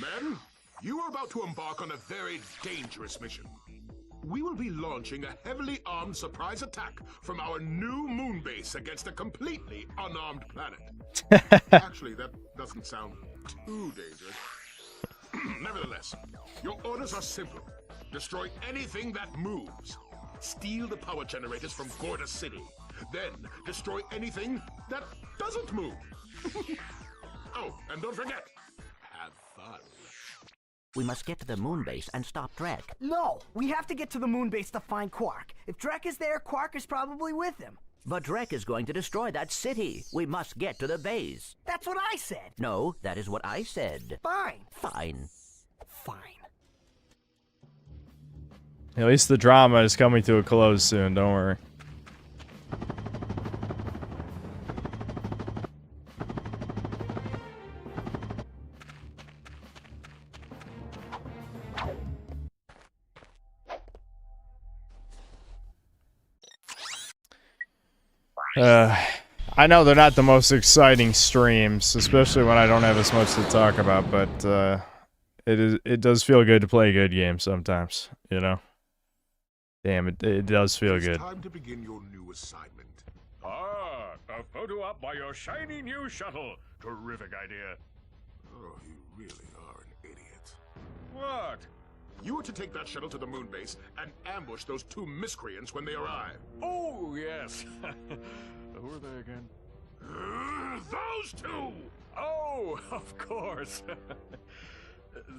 Men, you are about to embark on a very dangerous mission. We will be launching a heavily armed surprise attack from our new moon base against a completely unarmed planet. Actually, that doesn't sound too dangerous. Nevertheless, your orders are simple. Destroy anything that moves. Steal the power generators from Gorda City. Then destroy anything that doesn't move. Oh, and don't forget, have fun. We must get to the moon base and stop Drek. No, we have to get to the moon base to find Quark. If Drek is there, Quark is probably with him. But Drek is going to destroy that city. We must get to the base. That's what I said. No, that is what I said. Fine. Fine. Fine. At least the drama is coming to a close soon, don't worry. I know they're not the most exciting streams, especially when I don't have as much to talk about, but it does feel good to play a good game sometimes, you know? Damn, it does feel good. Time to begin your new assignment. Ah, a photo op by your shiny new shuttle. Terrific idea. Oh, you really are an idiot. What? You are to take that shuttle to the moon base and ambush those two miscreants when they arrive. Oh, yes. Who are they again? Those two! Oh, of course.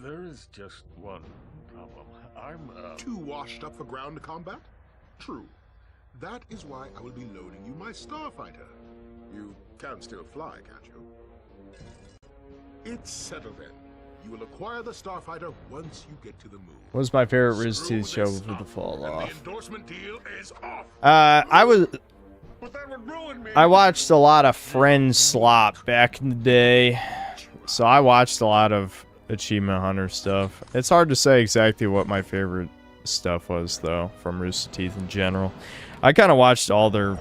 There is just one problem. I'm, Too washed up for ground combat? True. That is why I will be loading you my starfighter. You can still fly, can't you? It's settled then. You will acquire the starfighter once you get to the moon. What was my favorite Rooster Teeth show before the fall off? The endorsement deal is off. I watched a lot of Friends slop back in the day, so I watched a lot of Achievement Hunter stuff. It's hard to say exactly what my favorite stuff was, though, from Rooster Teeth in general. I kind of watched all their...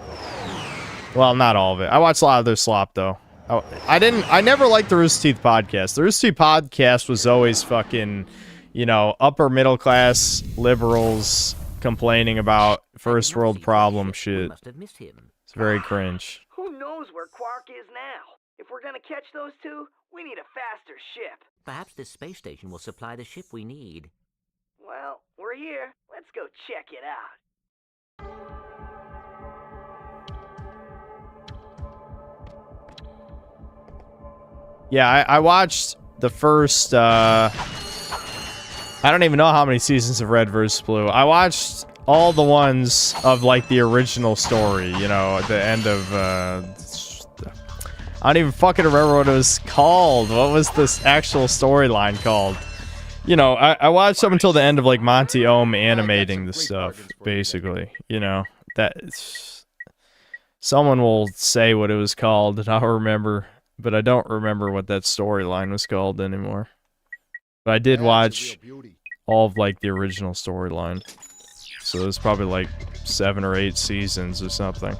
Well, not all of it. I watched a lot of their slop, though. I never liked the Rooster Teeth podcast. The Rooster Teeth podcast was always fucking, you know, upper middle class liberals complaining about first world problem shit. It's very cringe. Who knows where Quark is now? If we're gonna catch those two, we need a faster ship. Perhaps this space station will supply the ship we need. Well, we're here. Let's go check it out. Yeah, I watched the first, I don't even know how many seasons of Red vs. Blue. I watched all the ones of, like, the original story, you know, at the end of, I don't even fucking remember what it was called. What was this actual storyline called? You know, I watched up until the end of, like, Monty Ohm animating the stuff, basically, you know. Someone will say what it was called, and I'll remember. But I don't remember what that storyline was called anymore. But I did watch all of, like, the original storyline. So it was probably, like, 7 or 8 seasons or something.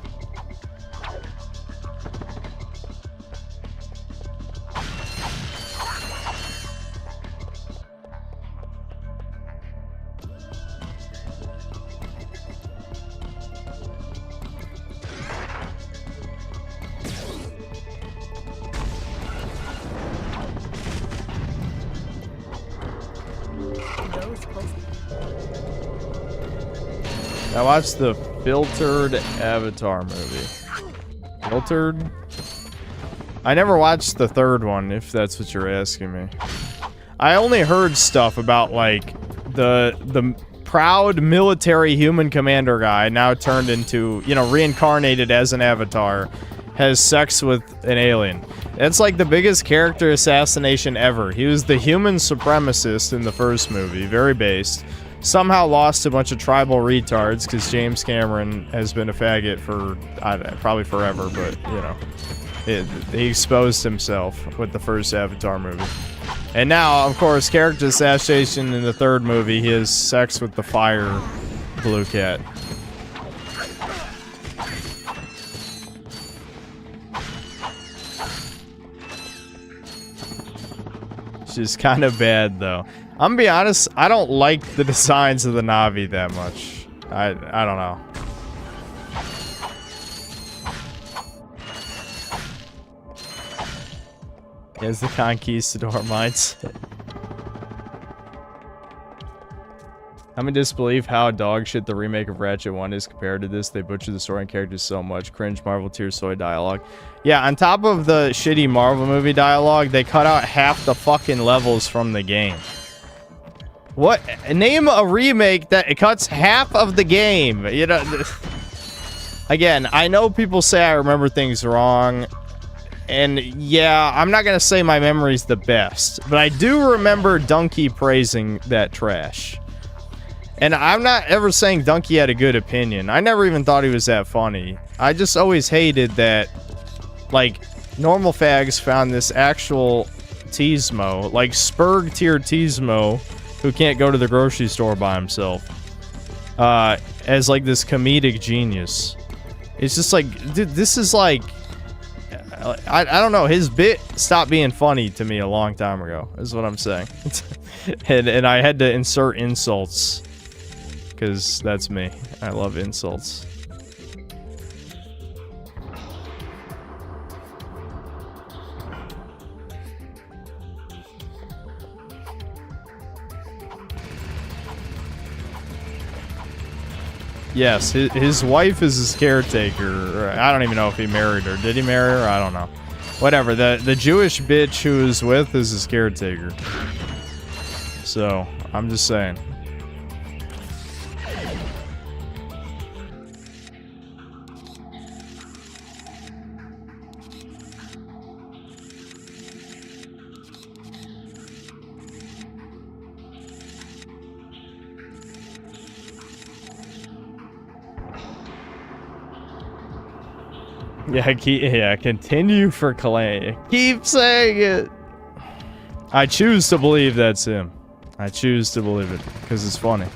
I watched the Filtered Avatar movie. Filtered? I never watched the third one, if that's what you're asking me. I only heard stuff about, like, the proud military human commander guy now turned into, you know, reincarnated as an avatar, has sex with an alien. It's like the biggest character assassination ever. He was the human supremacist in the first movie, very based. somehow lost a bunch of tribal retards because James Cameron has been a faggot for probably forever, but you know, he exposed himself with the first Avatar movie. And now, of course, character assassination in the third movie, he has sex with the fire blue cat. Which is kind of bad, though. I'm gonna be honest, I don't like the designs of the Na'vi that much. I don't know. He has the conquistador mindset. I'm in disbelief how dog shit the remake of Ratchet 1 is compared to this. They butchered the story and characters so much. Cringe Marvel tear soy dialogue. Yeah, on top of the shitty Marvel movie dialogue, they cut out half the fucking levels from the game. What? Name a remake that it cuts half of the game. You know, again, I know people say I remember things wrong. And yeah, I'm not going to say my memory's the best. But I do remember Donkey praising that trash. And I'm not ever saying Donkey had a good opinion. I never even thought he was that funny. I just always hated that, like, normal fags found this actual Teasmo, like Spurg tier Teasmo, who can't go to the grocery store by himself, as like this comedic genius. It's just like, dude, this is like, I don't know, his bit stopped being funny to me a long time ago, is what I'm saying. and I had to insert insults, because that's me. I love insults. Yes, his wife is his caretaker. I don't even know if he married her. Did he marry her? I don't know. Whatever. The Jewish bitch who is with is his caretaker. So, I'm just saying. Yeah, continue for Kalane. Keep saying it. I choose to believe that's him. I choose to believe it because it's funny.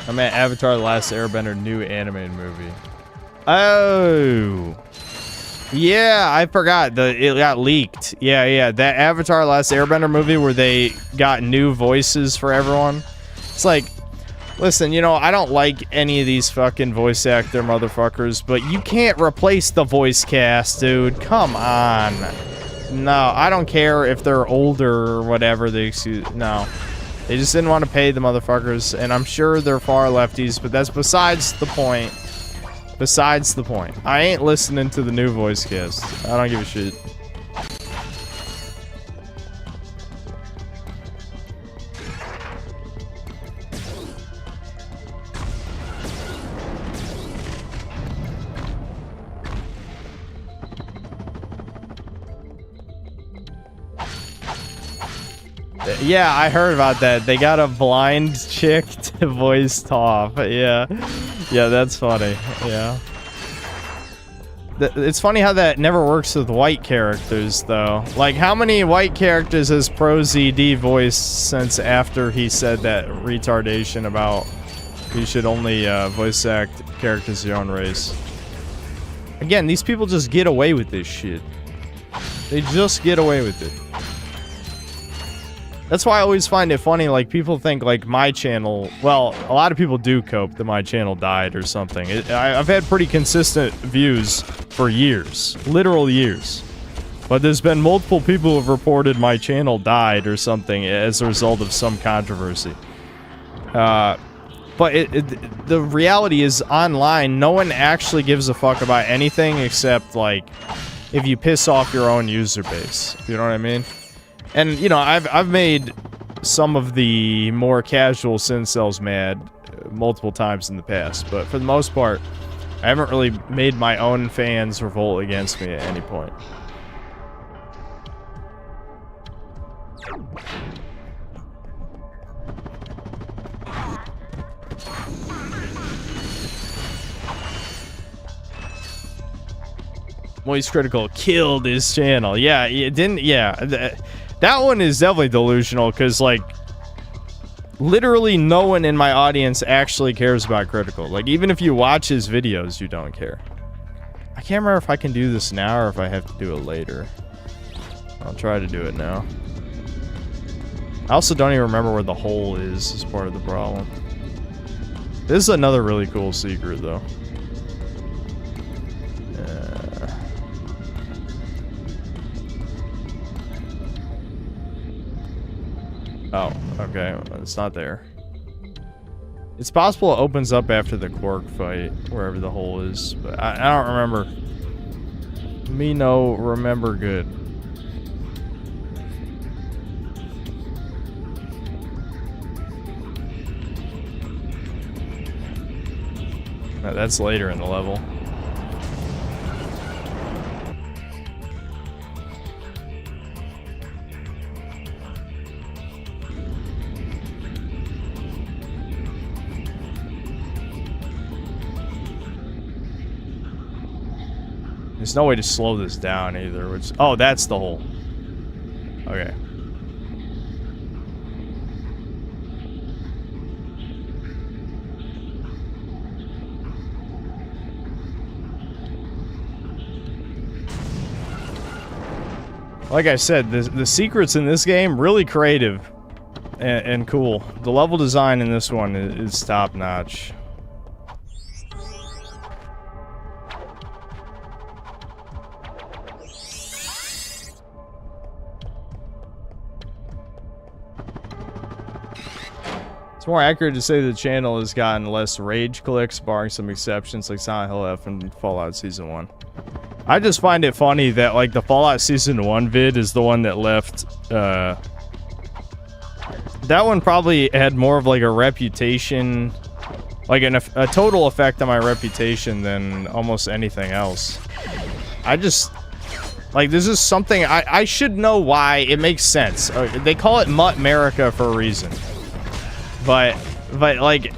I'm at Avatar: The Last Airbender new animated movie. Oh. Yeah, I forgot. It got leaked. Yeah. That Avatar: Last Airbender movie where they got new voices for everyone. It's like, listen, you know, I don't like any of these fucking voice actor motherfuckers, but you can't replace the voice cast, dude. Come on. No, I don't care if they're older or whatever. No. They just didn't want to pay the motherfuckers, and I'm sure they're far lefties, but that's besides the point. Besides the point. I ain't listening to the new voice cast. I don't give a shit. Yeah, I heard about that. They got a blind chick to voice Toph. Yeah. Yeah, that's funny. Yeah. It's funny how that never works with white characters, though. Like, how many white characters has ProZD voiced since after he said that retardation about you should only voice act characters of your own race? Again, these people just get away with this shit. They just get away with it. That's why I always find it funny, like, people think, like, my channel... Well, a lot of people do cope that my channel died or something. I've had pretty consistent views for years. Literal years. But there's been multiple people who have reported my channel died or something as a result of some controversy. But the reality is, online, no one actually gives a fuck about anything except, like, if you piss off your own user base. You know what I mean? And, you know, I've made some of the more casual incels mad multiple times in the past, but for the most part, I haven't really made my own fans revolt against me at any point. Moist Critical killed his channel. Yeah, it didn't. Yeah, that one is definitely delusional because, like, literally no one in my audience actually cares about Critical. Like, even if you watch his videos, you don't care. I can't remember if I can do this now or if I have to do it later. I'll try to do it now. I also don't even remember where the hole is as part of the problem. This is another really cool secret, though. Oh, okay. It's not there. It's possible it opens up after the Quark fight, wherever the hole is, but I don't remember. Me no remember good. No, that's later in the level. There's no way to slow this down either, which... Oh, that's the hole. Okay. Like I said, the secrets in this game, really creative and cool. The level design in this one is top-notch. It's more accurate to say the channel has gotten less rage clicks, barring some exceptions like Silent Hill F and Fallout Season 1. I just find it funny that, like, the Fallout Season 1 vid is the one that left, that one probably had more of, like, a reputation, like, a total effect on my reputation than almost anything else. I just... Like, this is something... I should know why. It makes sense. They call it Mutt America for a reason. But like,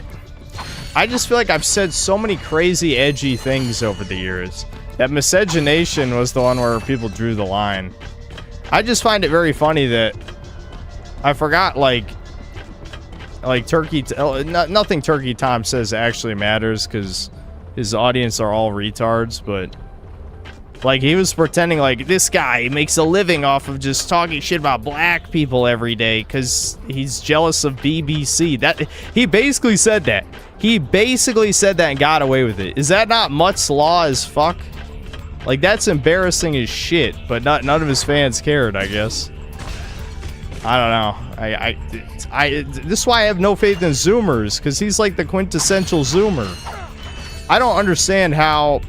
I just feel like I've said so many crazy, edgy things over the years. That miscegenation was the one where people drew the line. I just find it very funny that I forgot, like Turkey... nothing Turkey Tom says actually matters, because his audience are all retards, but... Like, he was pretending like, this guy makes a living off of just talking shit about black people every day because he's jealous of BBC. He basically said that. He basically said that and got away with it. Is that not Mutt's law as fuck? Like, that's embarrassing as shit, but none of his fans cared, I guess. I don't know. This is why I have no faith in Zoomers, because he's like the quintessential Zoomer. I don't understand how...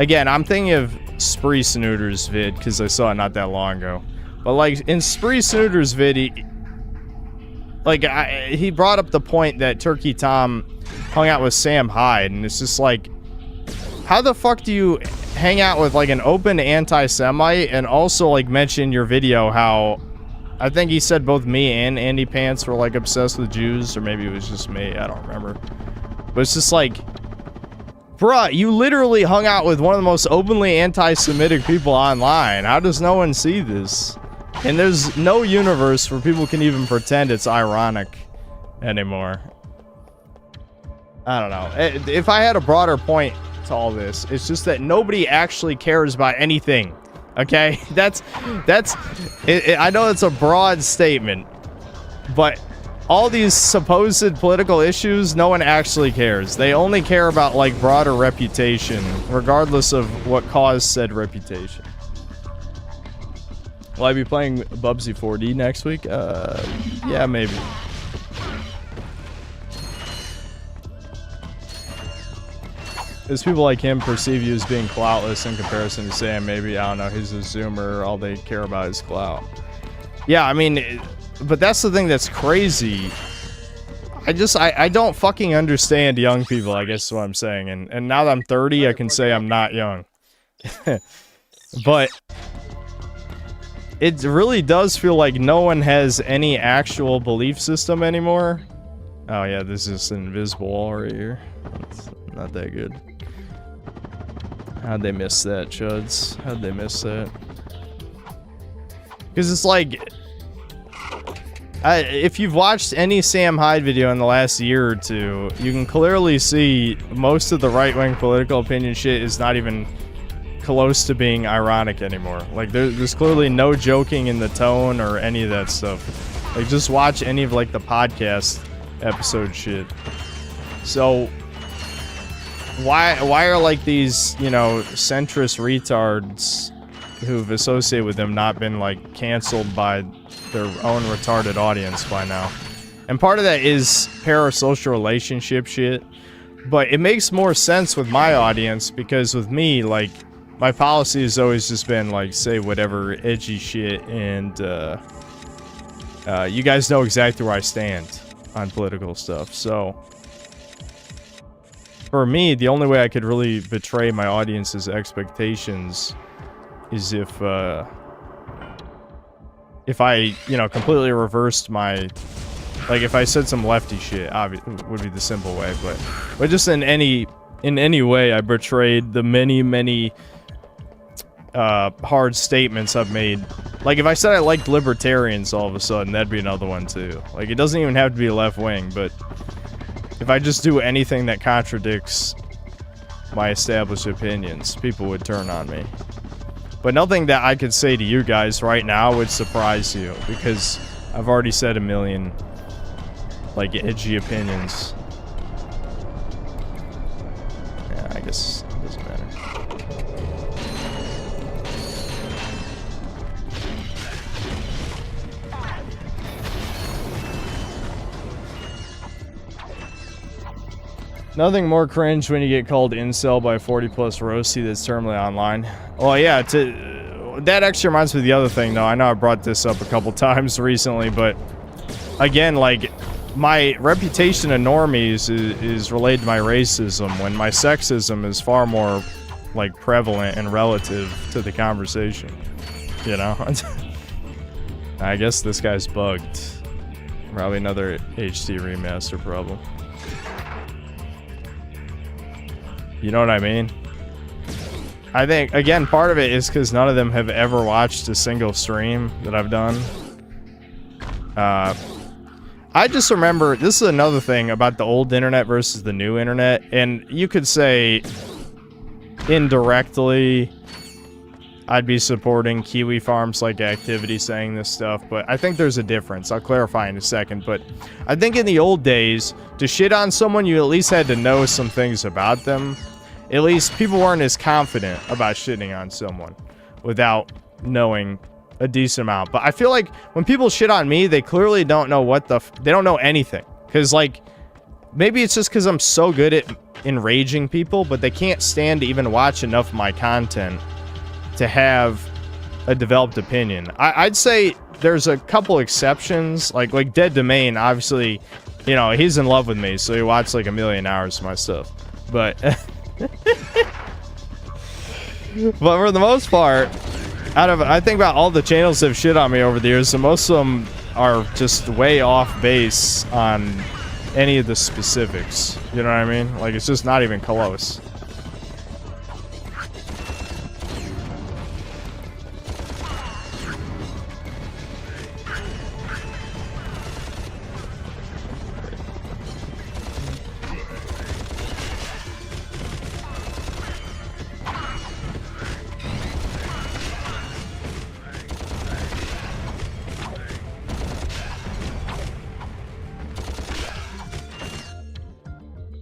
Again, I'm thinking of Spree Snooter's vid, because I saw it not that long ago. But, like, in Spree Snooter's vid, he brought up the point that Turkey Tom hung out with Sam Hyde, and it's just like, how the fuck do you hang out with, like, an open anti-Semite and also, like, mention in your video how... I think he said both me and Andy Pants were, like, obsessed with Jews, or maybe it was just me, I don't remember. But it's just like... Bruh, you literally hung out with one of the most openly anti-Semitic people online. How does no one see this? And there's no universe where people can even pretend it's ironic anymore. I don't know. If I had a broader point to all this, it's just that nobody actually cares about anything. Okay? I know it's a broad statement, but all these supposed political issues, no one actually cares. They only care about, like, broader reputation, regardless of what caused said reputation. Will I be playing Bubsy 4D next week? Yeah, maybe. As people like him perceive you as being cloutless in comparison to Sam, maybe, I don't know, he's a Zoomer, all they care about is clout. Yeah, I mean... But that's the thing that's crazy. I don't fucking understand young people, I guess is what I'm saying. And now that I'm 30, I can say I'm not young. But it really does feel like no one has any actual belief system anymore. Oh yeah, this is an invisible wall right here. That's not that good. How'd they miss that, chuds? How'd they miss that? Because it's like, if you've watched any Sam Hyde video in the last year or two, you can clearly see most of the right-wing political opinion shit is not even close to being ironic anymore. Like, there's clearly no joking in the tone or any of that stuff. Like, just watch any of, like, the podcast episode shit. So, why are, like, these, you know, centrist retards who've associated with them not been, like, canceled by their own retarded audience by now? And part of that is parasocial relationship shit, but it makes more sense with my audience because with me, like, my policy has always just been, like, say whatever edgy shit, and you guys know exactly where I stand on political stuff. So for me, the only way I could really betray my audience's expectations is if I, you know, completely reversed my, like, if I said some lefty shit, obviously would be the simple way, but just in any way I betrayed the many hard statements I've made. Like, if I said I liked libertarians all of a sudden, that'd be another one too. Like, it doesn't even have to be left wing, but if I just do anything that contradicts my established opinions, people would turn on me. But nothing that I could say to you guys right now would surprise you, because I've already said a million, like, edgy opinions. Yeah, I guess it doesn't matter. Nothing more cringe when you get called incel by a 40-plus roasty that's terminally online. Well, yeah, that actually reminds me of the other thing, though. I know I brought this up a couple times recently, but again, like, my reputation of normies is related to my racism, when my sexism is far more, like, prevalent and relative to the conversation. You know? I guess this guy's bugged. Probably another HD remaster problem. You know what I mean? I think, again, part of it is because none of them have ever watched a single stream that I've done. I just remember, this is another thing about the old internet versus the new internet, and you could say indirectly I'd be supporting Kiwi Farms like activity saying this stuff, but I think there's a difference. I'll clarify in a second, but I think in the old days, to shit on someone, you at least had to know some things about them. At least people weren't as confident about shitting on someone without knowing a decent amount. But I feel like when people shit on me, they clearly don't know what the they don't know anything. Because, like, maybe it's just because I'm so good at enraging people, but they can't stand to even watch enough of my content to have a developed opinion. I'd say there's a couple exceptions, like Dead Domain, obviously, you know, he's in love with me, so he watched like 1 million hours of my stuff. But but for the most part, I think about all the channels that have shit on me over the years, and most of them are just way off base on any of the specifics. You know what I mean? Like, it's just not even close.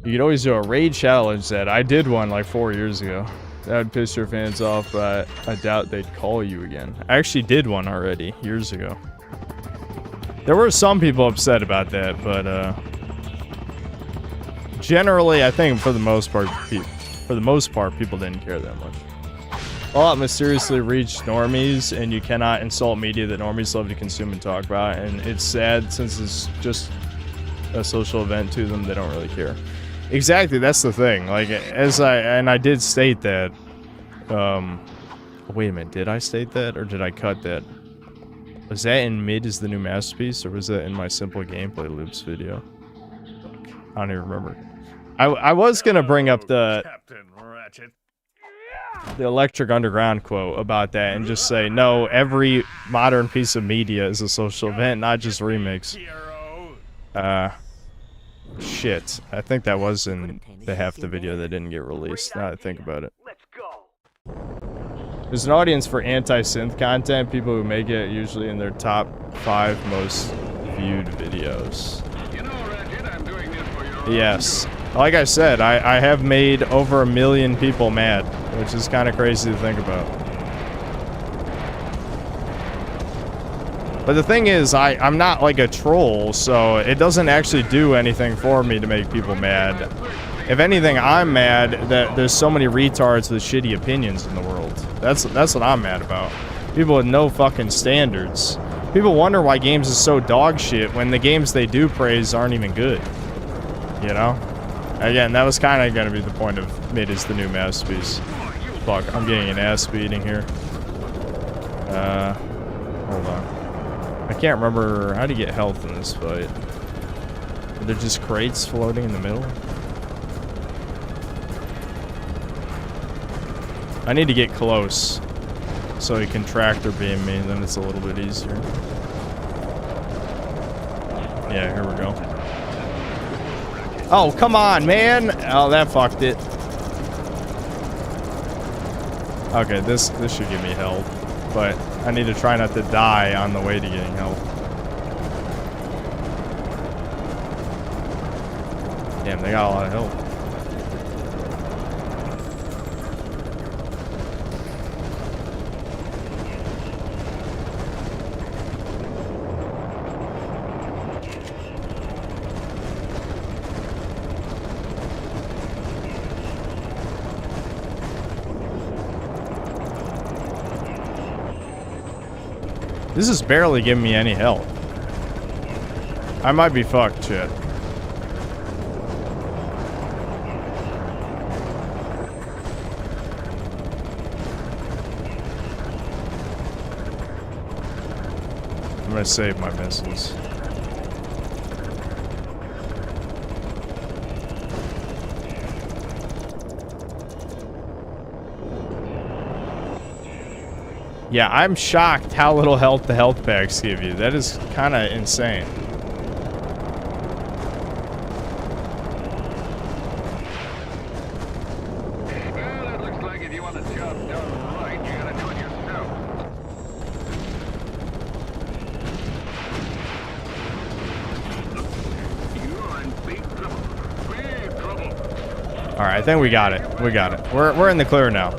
You could always do a raid challenge that I did one like 4 years ago. That would piss your fans off, but I doubt they'd call you again. I actually did one already years ago. There were some people upset about that, but generally, I think for the most part, people didn't care that much. Fallout mysteriously reached normies, and you cannot insult media that normies love to consume and talk about. And it's sad since it's just a social event to them, they don't really care. Exactly, that's the thing. Like, I did state that. Wait a minute, did I state that or did I cut that? Was that in mid is the new masterpiece, or was that in my simple gameplay loops video? I don't even remember. I was gonna bring up the Electric Underground quote about that and just say, no, every modern piece of media is a social event, not just remix. Shit. I think that was in the half the video that didn't get released, now that I think about it. There's an audience for anti-synth content, people who make it usually in their top 5 most viewed videos. Yes. Like I said, I have made over 1 million people mad, which is kind of crazy to think about. But the thing is, I'm not like a troll, so it doesn't actually do anything for me to make people mad. If anything, I'm mad that there's so many retards with shitty opinions in the world. That's what I'm mad about. People with no fucking standards. People wonder why games is so dog shit when the games they do praise aren't even good. You know? Again, that was kind of going to be the point of mid is the new masterpiece. Fuck, I'm getting an ass beating here. Hold on. I can't remember how to get health in this fight. Are there just crates floating in the middle? I need to get close so he can tractor beam me, then it's a little bit easier. Yeah, here we go. Oh, come on, man! Oh, that fucked it. Okay, this should give me health, but I need to try not to die on the way to getting health. Damn, they got a lot of health. This is barely giving me any health. I might be fucked, shit. I'm gonna save my missiles. Yeah, I'm shocked how little health the health packs give you. That is kind of insane. Well, it looks like if you want a job done right, you gotta do it yourself. You're in big trouble. Big trouble. All right, I think we got it. We got it. We're in the clear now.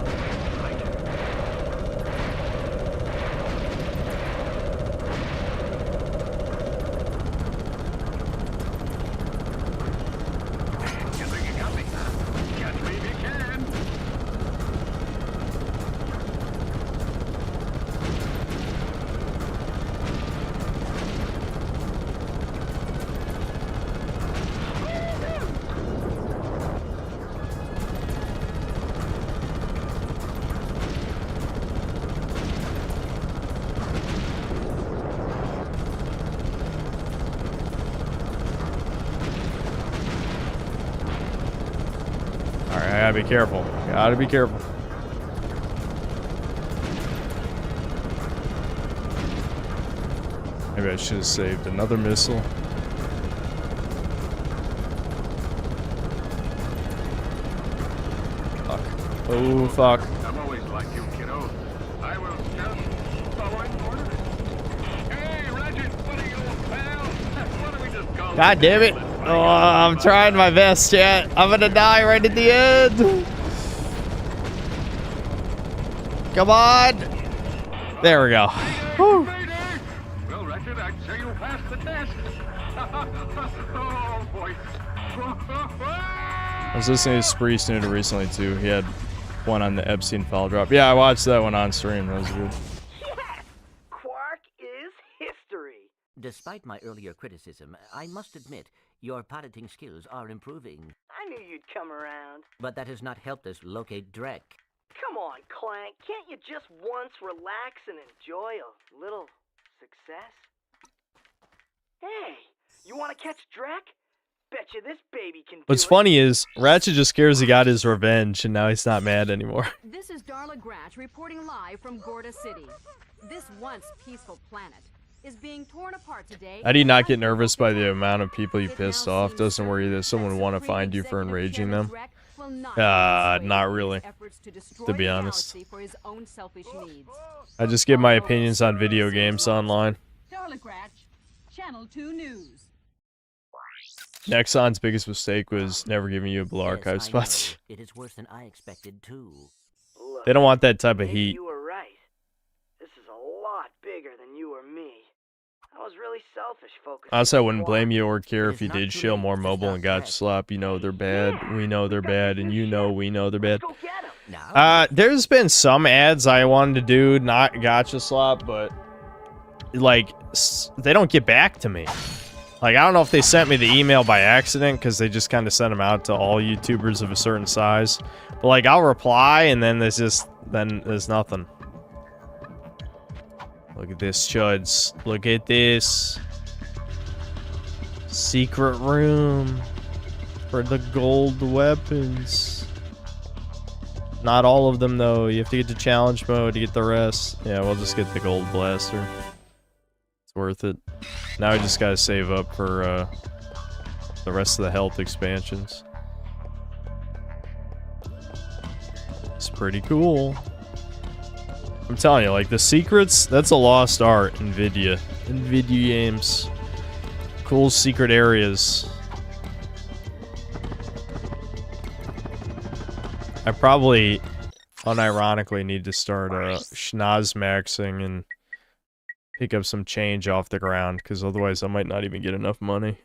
Gotta be careful. Gotta be careful. Maybe I should have saved another missile. Fuck. Oh, fuck. I'm always like you, kiddo. I will just follow orders. Hey, Ratchet, what are you, pal? What do we just call God damn it. Oh, I'm trying my best, chat. I'm gonna die right at the end. Come on. There we go. Whew. Well, Ratchet, I'd say you passed the test. Oh, boy. I was listening to Spree Snooter recently, too. He had one on the Epstein file drop. Yeah, I watched that one on stream. That was good. Despite my earlier criticism, I must admit, Your piloting skills are improving. I knew you'd come around. But that has not helped us locate Drek. Come on, Clank. Can't you just once relax and enjoy a little success? Hey, you want to catch Drek? Betcha this baby can do What's it. funny is Ratchet just cares he got his revenge, and now he's not mad anymore. This is Darla Gratch reporting live from Gorda City. This once peaceful planet is being torn apart today. How do you not get nervous by the amount of people you pissed off? Doesn't worry that someone would want to find you for enraging them? Not really, to be honest. I just give my opinions on video games online. Darla Gratch, Channel 2 News. Nexon's biggest mistake was never giving you a Blue Archive spot. It is worse than I expected, too. They don't want that type of heat. You were right. This is a lot bigger than you or me. I was really selfish focused. Honestly, I wouldn't blame you or care if you did show more mobile and gotcha slap. You know they're bad, we know they're bad, and you know we know they're bad. There's been some ads I wanted to do, not gotcha slap, but like they don't get back to me. Like, I don't know if they sent me the email by accident, because they just kind of sent them out to all YouTubers of a certain size. But, like, I'll reply, and then there's nothing. Look at this, chuds. Look at this. Secret room for the gold weapons. Not all of them, though. You have to get to challenge mode to get the rest. Yeah, we'll just get the gold blaster. Worth it. Now I just gotta save up for the rest of the health expansions. It's pretty cool. I'm telling you, like the secrets, that's a lost art in video games. Cool secret areas. I probably unironically need to start schnoz maxing and pick up some change off the ground, because otherwise I might not even get enough money.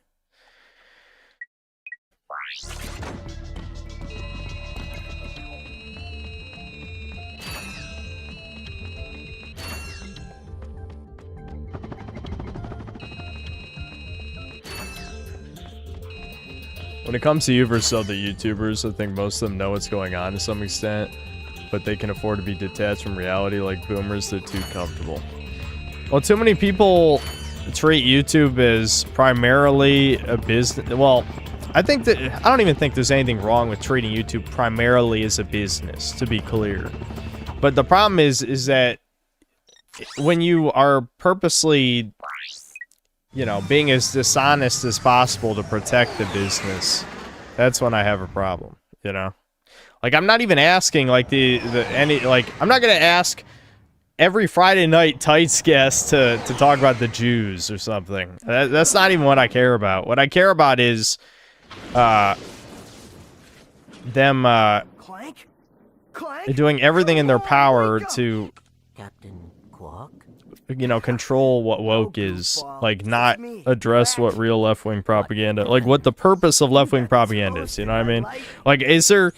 When it comes to you versus other YouTubers, I think most of them know what's going on to some extent, but they can afford to be detached from reality. Like boomers, they're too comfortable. Well, too many people treat YouTube as primarily a business. Well, I don't even think there's anything wrong with treating YouTube primarily as a business, to be clear. But the problem is that when you are purposely, you know, being as dishonest as possible to protect the business, that's when I have a problem, you know? Like, I'm not even asking, like, I'm not gonna ask every Friday night Tights guest to talk about the Jews or something. That's not even what I care about. What I care about is them doing everything in their power to, you know, control what woke is. Like, not address what real left-wing propaganda, like what the purpose of left-wing propaganda is, you know what I mean? Like, is there...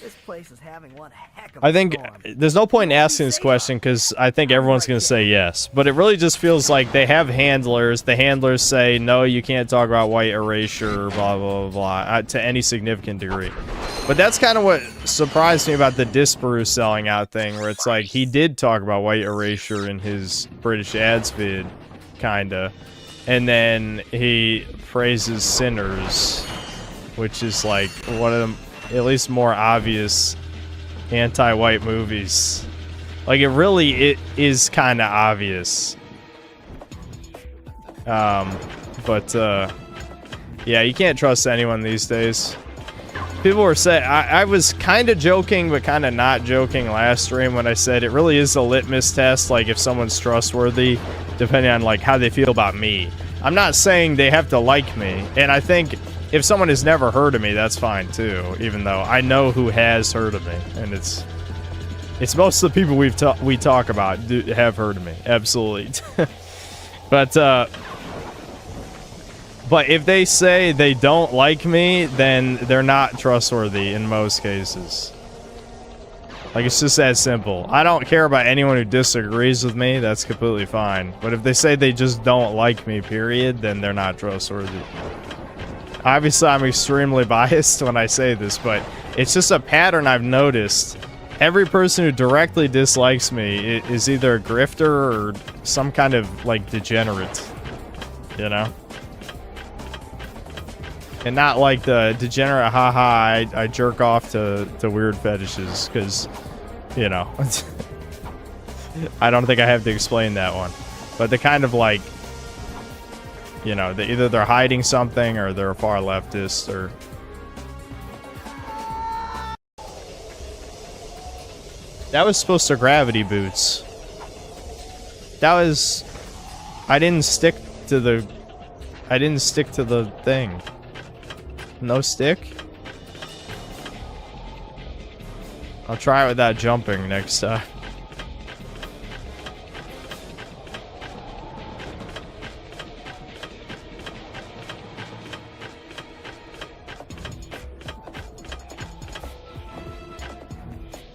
I think there's no point in asking this question, because I think everyone's going to say yes. But it really just feels like they have handlers. The handlers say, no, you can't talk about white erasure, blah, blah, blah, blah, to any significant degree. But that's kind of what surprised me about the Disparu selling out thing, where it's like he did talk about white erasure in his British ads vid, kinda. And then he praises Sinners, which is like one of the at least more obvious anti-white movies. Like, it is kind of obvious. Yeah, you can't trust anyone these days. People were saying, I was kind of joking, but kind of not joking last stream when I said it really is a litmus test, like if someone's trustworthy, depending on like how they feel about me. I'm not saying they have to like me, and I think if someone has never heard of me, that's fine too, even though I know who has heard of me, and it's most of the people we talk about have heard of me, absolutely. But if they say they don't like me, then they're not trustworthy in most cases. Like, it's just that simple. I don't care about anyone who disagrees with me, that's completely fine. But if they say they just don't like me, period, then they're not trustworthy. obviously I'm extremely biased when I say this, but it's just a pattern I've noticed. Every person who directly dislikes me is either a grifter or some kind of, like, degenerate. You know? And not like the degenerate, haha, I jerk off to weird fetishes, because, you know. I don't think I have to explain that one. But the kind of, like, you know, either they're hiding something or they're a far leftist or... That was supposed to gravity boots. That was... I didn't stick to the thing. No stick? I'll try it without jumping next time.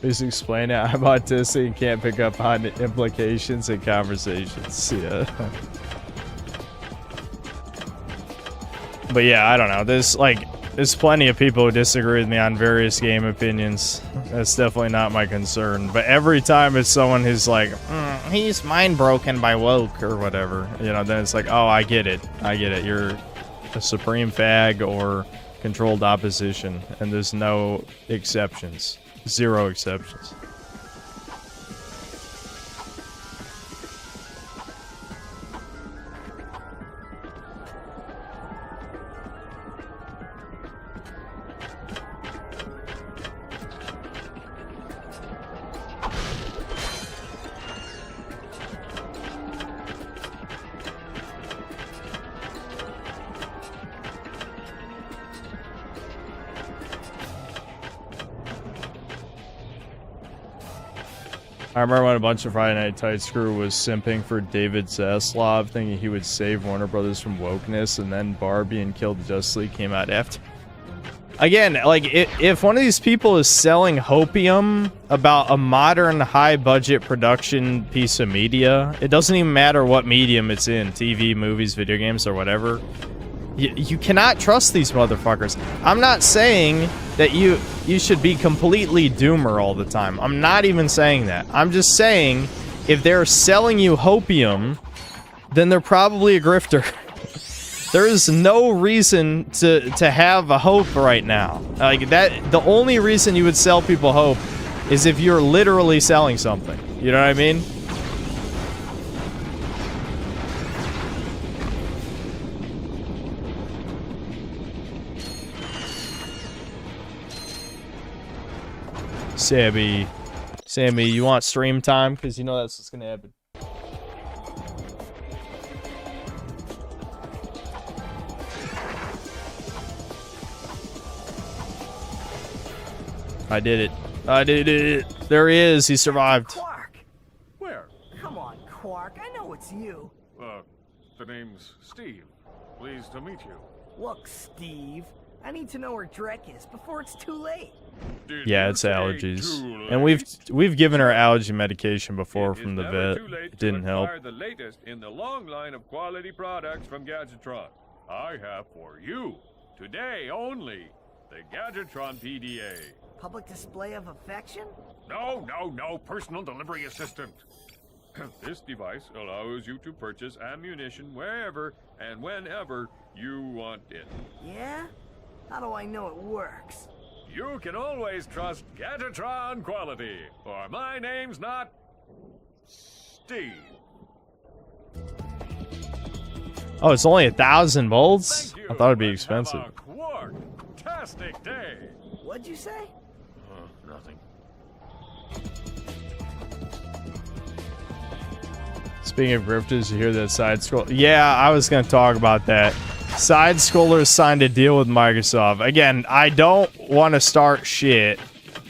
Please explain it. I'm autistic and can't pick up on implications in conversations. Yeah. But yeah, I don't know. There's plenty of people who disagree with me on various game opinions. That's definitely not my concern. But every time it's someone who's like, he's mind broken by woke or whatever, you know, then it's like, oh, I get it. I get it. You're a supreme fag or controlled opposition, and there's no exceptions. Zero exceptions. I remember when a bunch of Friday Night Tights crew was simping for David Zaslav, thinking he would save Warner Brothers from wokeness, and then Barbie and Kill the Justice League came out after. Again, like, if one of these people is selling hopium about a modern, high-budget production piece of media, it doesn't even matter what medium it's in, TV, movies, video games, or whatever. You cannot trust these motherfuckers. I'm not saying that you should be completely doomer all the time. I'm not even saying that. I'm just saying if they're selling you hopium, then they're probably a grifter. There is no reason to have a hope right now. Like that, the only reason you would sell people hope is if you're literally selling something. You know what I mean? Sammy, you want stream time? Because you know that's what's gonna happen. I did it. I did it. There he is. He survived. Quark! Where? Come on, Quark. I know it's you. The name's Steve. Pleased to meet you. Look, Steve. I need to know where Drek is before it's too late. Yeah, it's allergies. And we've given her allergy medication before from the vet. It didn't help. The latest in the long line of quality products from Gadgetron. I have for you, today only, the Gadgetron PDA. Public display of affection? No, personal delivery assistant. This device allows you to purchase ammunition wherever and whenever you want it. Yeah? How do I know it works? You can always trust Gadgetron quality, for my name's not Steve. Oh, it's only 1,000 volts? I thought it'd be expensive. Have a quark-tastic day. What'd you say? Nothing. Speaking of grifters, you hear that side scroll? Yeah, I was gonna talk about that. Side scrollers signed a deal with Microsoft. Again, I don't want to start shit,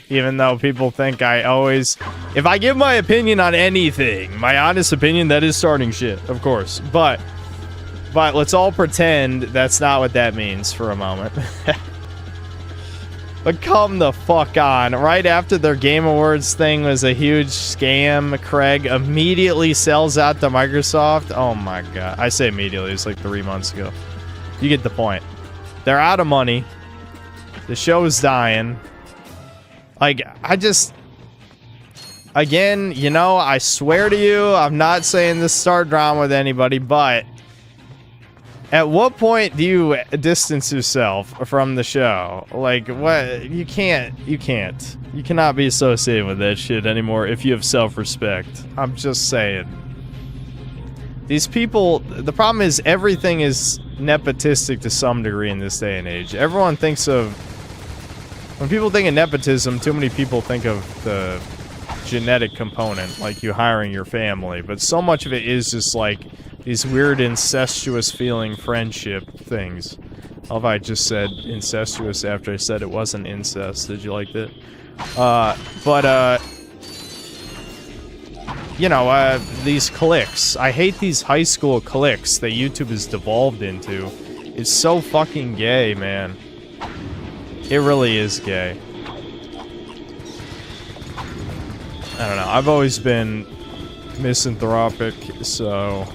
even though people think I always... If I give my opinion on anything, my honest opinion, that is starting shit, of course. But let's all pretend that's not what that means for a moment. But come the fuck on. Right after their Game Awards thing was a huge scam, Craig immediately sells out to Microsoft. Oh my god. I say immediately, it's like 3 months ago. You get the point. They're out of money. The show is dying. Like, I just... Again, you know, I swear to you, I'm not saying this start drama with anybody, but... At what point do you distance yourself from the show? Like, what? You can't. You cannot be associated with that shit anymore if you have self-respect. I'm just saying. These people, the problem is everything is nepotistic to some degree in this day and age. Everyone thinks of... When people think of nepotism, too many people think of the genetic component, like you hiring your family. But so much of it is just like... these weird incestuous feeling friendship things. I love I just said incestuous after I said it wasn't incest. Did you like that? You know, these cliques. I hate these high school cliques that YouTube has devolved into. It's so fucking gay, man. It really is gay. I don't know. I've always been misanthropic, so...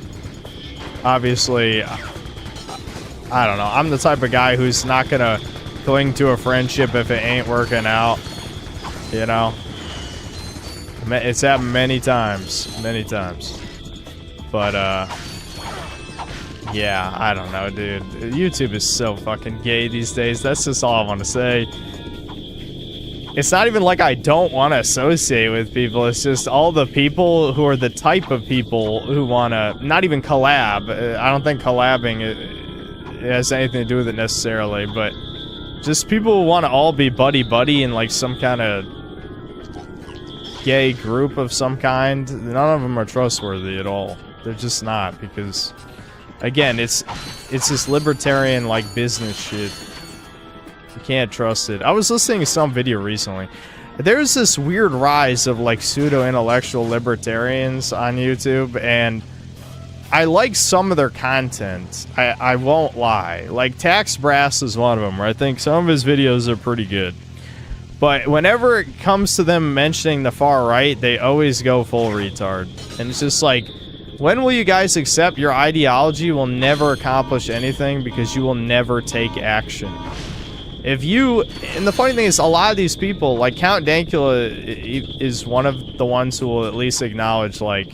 Obviously, I don't know. I'm the type of guy who's not gonna cling to a friendship if it ain't working out. You know? It's happened many times. Many times. But, yeah, I don't know, dude. YouTube is so fucking gay these days. That's just all I want to say. It's not even like I don't want to associate with people. It's just all the people who are the type of people who want to... Not even collab. I don't think collabing it has anything to do with it necessarily, but... Just people who want to all be buddy-buddy in like some kind of... gay group of some kind. None of them are trustworthy at all. They're just not, because... Again, it's this libertarian like business shit. You can't trust it. I was listening to some video recently. There's this weird rise of like pseudo-intellectual libertarians on YouTube, and I like some of their content. I won't lie. Like Tax Brass is one of them, where I think some of his videos are pretty good. But whenever it comes to them mentioning the far right, they always go full retard. And it's just like, when will you guys accept your ideology will never accomplish anything because you will never take action? If you... And the funny thing is, a lot of these people, like Count Dankula is one of the ones who will at least acknowledge, like,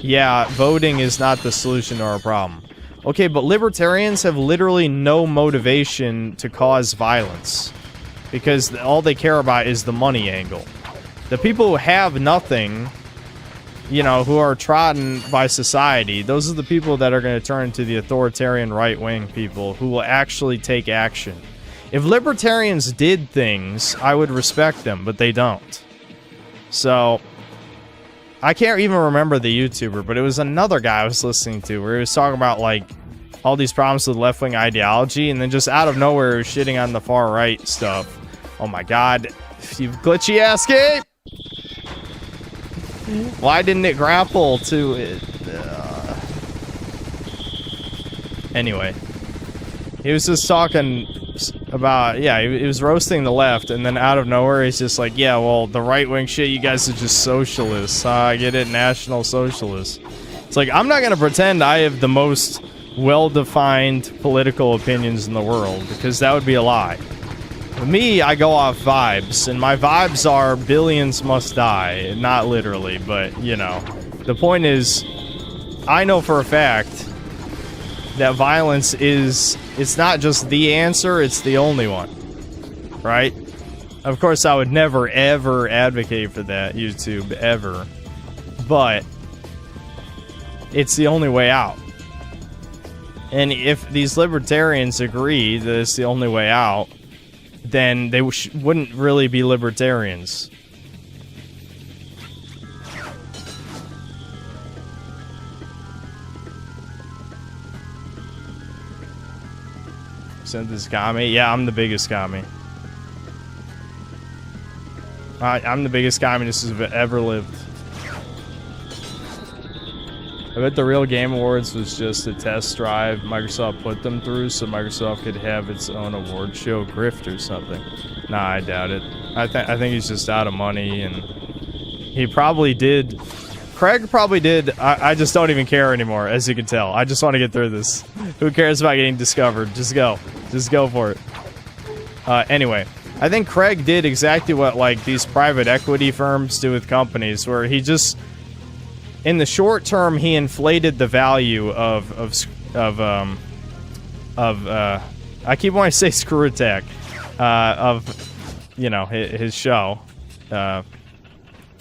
yeah, voting is not the solution to our problem. Okay, but libertarians have literally no motivation to cause violence. Because all they care about is the money angle. The people who have nothing, you know, who are trodden by society, those are the people that are going to turn to the authoritarian right-wing people who will actually take action. If libertarians did things, I would respect them, but they don't. So, I can't even remember the YouTuber, but it was another guy I was listening to where he was talking about, like, all these problems with left-wing ideology, and then just out of nowhere, he was shitting on the far-right stuff. Oh my god, you glitchy-ass game! Why didn't it grapple to it? Anyway. He was just talking about, yeah, he was roasting the left, and then out of nowhere, he's just like, yeah, well, the right-wing shit, you guys are just socialists. I get it, national socialists. It's like, I'm not gonna pretend I have the most well-defined political opinions in the world, because that would be a lie. For me, I go off vibes, and my vibes are billions must die. Not literally, but, you know. The point is, I know for a fact that violence is... It's not just the answer, it's the only one. Right? Of course, I would never, ever advocate for that, YouTube, ever. But it's the only way out. And if these libertarians agree that it's the only way out, then they wouldn't really be libertarians. Sent this commie? Yeah, I'm the biggest commie. I'm the biggest communist who's ever lived. I bet the real Game Awards was just a test drive Microsoft put them through so Microsoft could have its own award show grift or something. Nah, I doubt it. I think he's just out of money, and he probably did. Craig probably did. I just don't even care anymore, as you can tell. I just want to get through this. Who cares about getting discovered? Just go. Just go for it. Anyway, I think Craig did exactly what like these private equity firms do with companies, where he just, in the short term, he inflated the value of I keep wanting to say Screw Attack, of, you know, his show.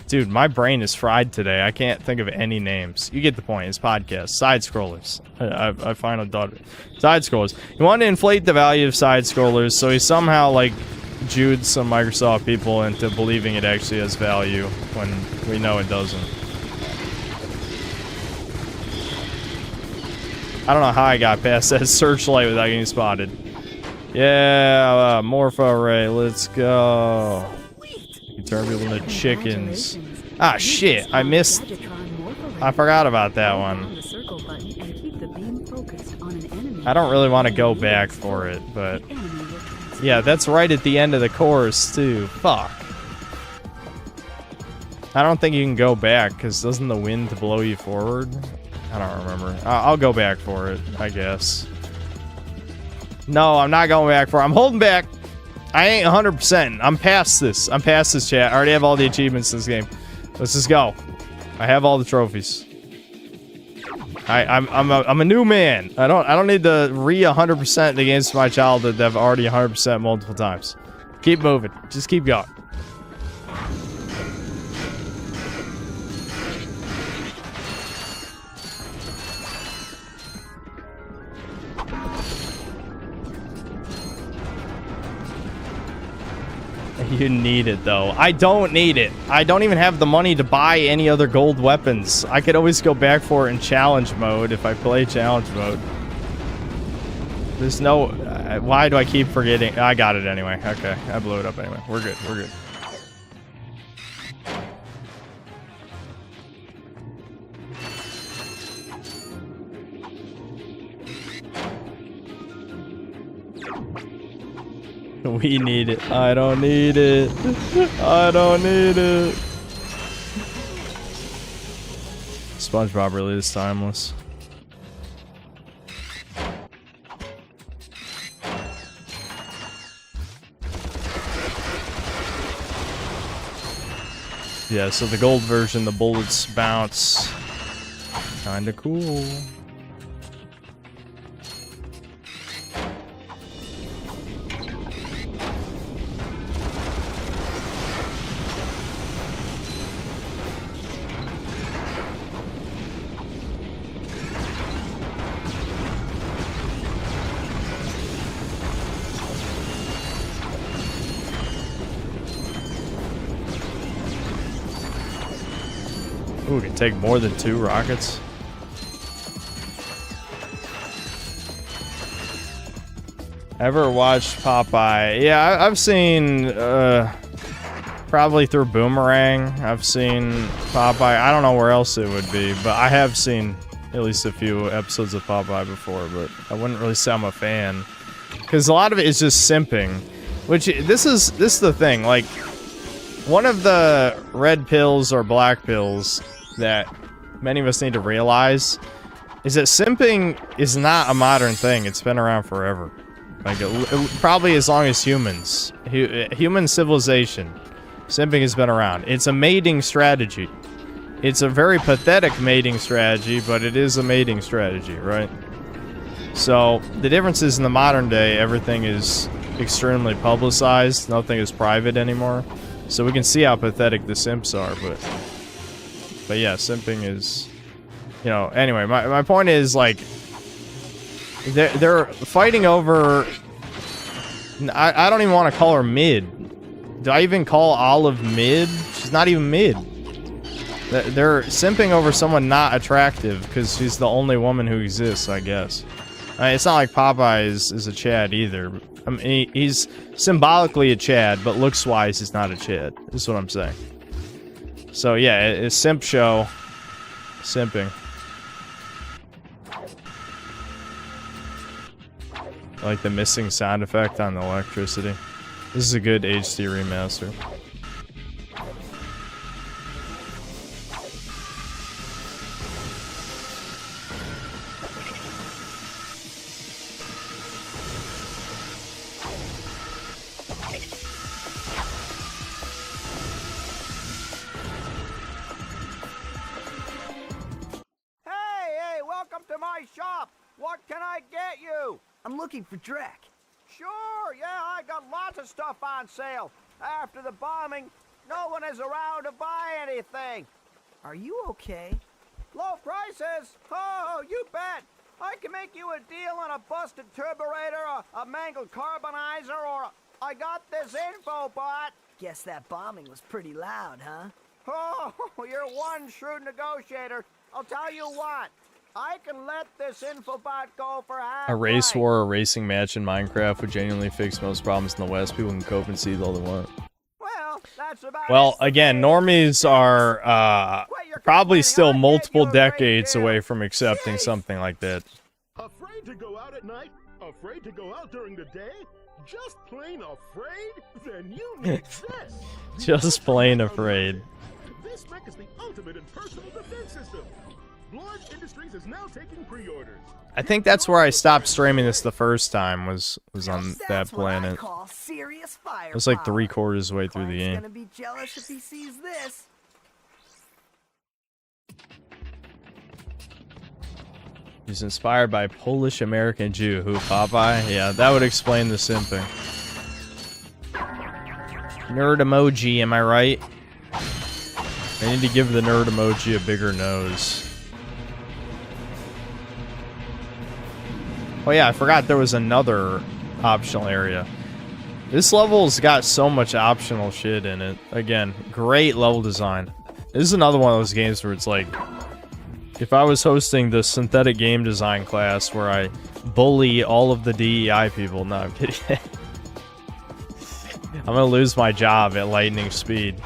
Dude, my brain is fried today. I can't think of any names. You get the point. It's podcast. Side-scrollers. I finally thought it. Side-scrollers. He wanted to inflate the value of side-scrollers, so he somehow, like, Jewed some Microsoft people into believing it actually has value when we know it doesn't. I don't know how I got past that searchlight without getting spotted. Yeah, Morpho Ray, let's go. You turn people into chickens. Ah, shit, I missed. I forgot about that one. I don't really want to go back for it, but... yeah, that's right at the end of the course, too. Fuck. I don't think you can go back, because doesn't the wind blow you forward? I don't remember. I'll go back for it, I guess. No, I'm not going back for it. I'm holding back. I ain't 100%. I'm past this. I'm past this, chat. I already have all the achievements in this game. Let's just go. I have all the trophies. I'm a new man. I don't need to 100% the games from my childhood that I've already 100% multiple times. Keep moving. Just keep going. You need it, though. I don't need it. I don't even have the money to buy any other gold weapons. I could always go back for it in challenge mode if I play challenge mode. There's no... why do I keep forgetting? I got it anyway. Okay, I blew it up anyway. We're good. We're good. We need it. I don't need it. I don't need it. SpongeBob really is timeless. Yeah, so the gold version, the bullets bounce. Kinda cool. Ooh, we can take more than 2 rockets. Ever watched Popeye? Yeah, I've seen, probably through Boomerang. I've seen Popeye. I don't know where else it would be, but I have seen at least a few episodes of Popeye before, but I wouldn't really say I'm a fan. Because a lot of it is just simping. Which, this is the thing, like, one of the red pills or black pills that many of us need to realize is that simping is not a modern thing. It's been around forever. Like, probably as long as humans. Human civilization. Simping has been around. It's a mating strategy. It's a very pathetic mating strategy, but it is a mating strategy, right? So, the difference is in the modern day, everything is extremely publicized. Nothing is private anymore. So we can see how pathetic the simps are, but yeah, simping is, you know, anyway, my point is, like, they're fighting over, I don't even want to call her mid. Do I even call Olive mid? She's not even mid. They're simping over someone not attractive because she's the only woman who exists, I guess. It's not like Popeye is a Chad either. I mean, he's symbolically a Chad, but looks-wise, he's not a Chad. Is what I'm saying. So yeah, it's simp show. Simping. I like the missing sound effect on the electricity. This is a good HD remaster. I'm looking for Drek. Sure, yeah, I got lots of stuff on sale. After the bombing, no one is around to buy anything. Are you okay? Low prices? Oh, you bet. I can make you a deal on a busted turburator, a mangled carbonizer, or I got this info bot. Guess that bombing was pretty loud, huh? Oh, you're one shrewd negotiator. I'll tell you what. I can let this infobot go for half. A race war or racing match in Minecraft would genuinely fix most problems in the West. People can cope and see all they want. Well, that's about Well, again, normies are probably still multiple decades away from accepting something like that. Afraid to go out at night? Afraid to go out during the day? Just plain afraid? Then you need this. Just plain afraid. This mech is the ultimate in personal defense system. Blood Industries is now taking pre-orders. I think that's where I stopped streaming this the first time, was on that planet. It was like 3/4 of the way through the game. Gonna be jealous if he sees this. He's inspired by Polish-American Jew. Who, Popeye? Yeah, that would explain the simping. Nerd emoji, am I right? I need to give the nerd emoji a bigger nose. Oh yeah, I forgot there was another optional area. This level's got so much optional shit in it. Again, great level design. This is another one of those games where it's like, if I was hosting the synthetic game design class where I bully all of the DEI people, no, I'm kidding. I'm gonna lose my job at lightning speed.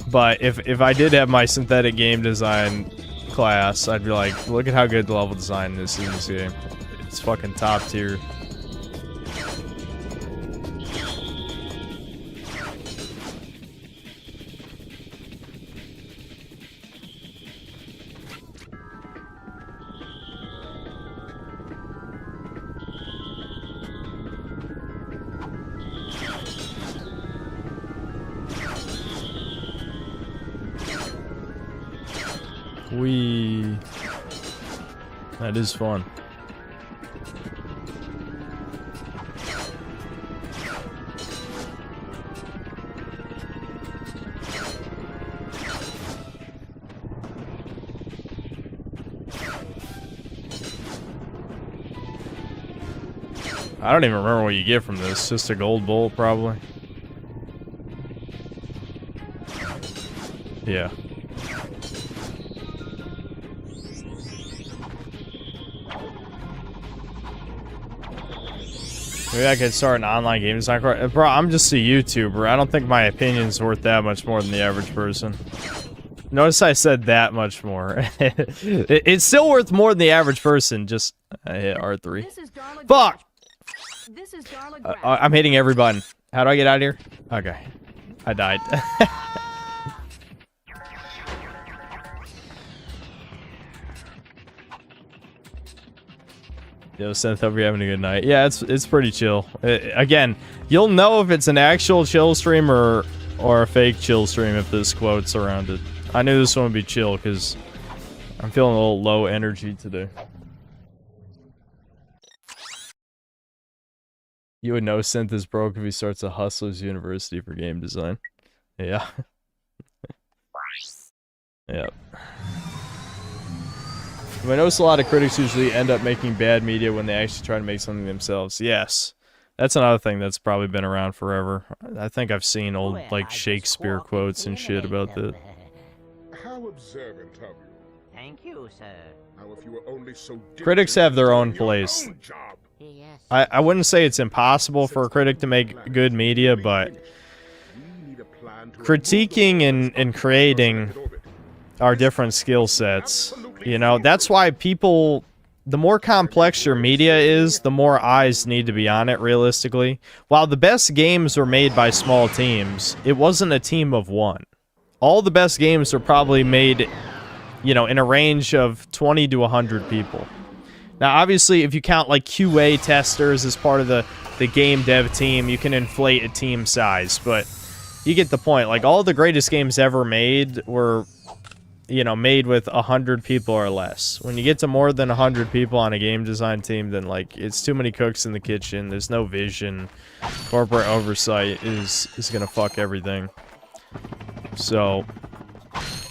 But if I did have my synthetic game design class, I'd be like, look at how good the level design is in this game. It's fucking top tier. Whee. That is fun. I don't even remember what you get from this. Just a gold bolt, probably. Yeah. Maybe I could start an online game design course. Bro, I'm just a YouTuber. I don't think my opinion's worth that much more than the average person. Notice I said that much more. It's still worth more than the average person. Just I hit R3. Fuck! I'm hitting every button. How do I get out of here? Okay. I died. Yo, Seth, hope you're having a good night. Yeah, it's pretty chill. Again, you'll know if it's an actual chill stream or a fake chill stream if there's quotes around it. I knew this one would be chill because I'm feeling a little low energy today. You would know Synth is broke if he starts a Hustlers University for game design. Yeah. Yep. I notice a lot of critics usually end up making bad media when they actually try to make something themselves. Yes. That's another thing that's probably been around forever. I think I've seen old, like, Shakespeare quotes and shit about that. How observant of you. Thank you, sir. How if you were only so Critics have their own place. I wouldn't say it's impossible for a critic to make good media, but critiquing and creating are different skill sets. You know, that's why people, the more complex your media is, the more eyes need to be on it, realistically. While the best games were made by small teams, it wasn't a team of one. All the best games were probably made, you know, in a range of 20 to 100 people. Now, obviously, if you count, like, QA testers as part of the game dev team, you can inflate a team size, but you get the point. Like, all the greatest games ever made were you know, made with 100 people or less. When you get to more than 100 people on a game design team, then like it's too many cooks in the kitchen. There's no vision. Corporate oversight is gonna fuck everything. So,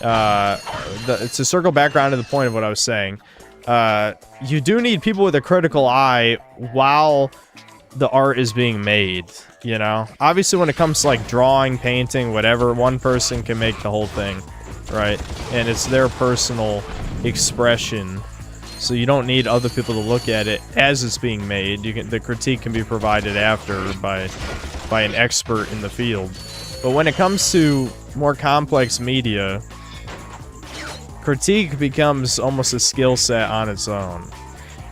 to circle back around to the point of what I was saying, you do need people with a critical eye while the art is being made, you know? Obviously, when it comes to, like, drawing, painting, whatever, one person can make the whole thing, right? And it's their personal expression, so you don't need other people to look at it as it's being made. The critique can be provided after by an expert in the field. But when it comes to more complex media, critique becomes almost a skill set on its own.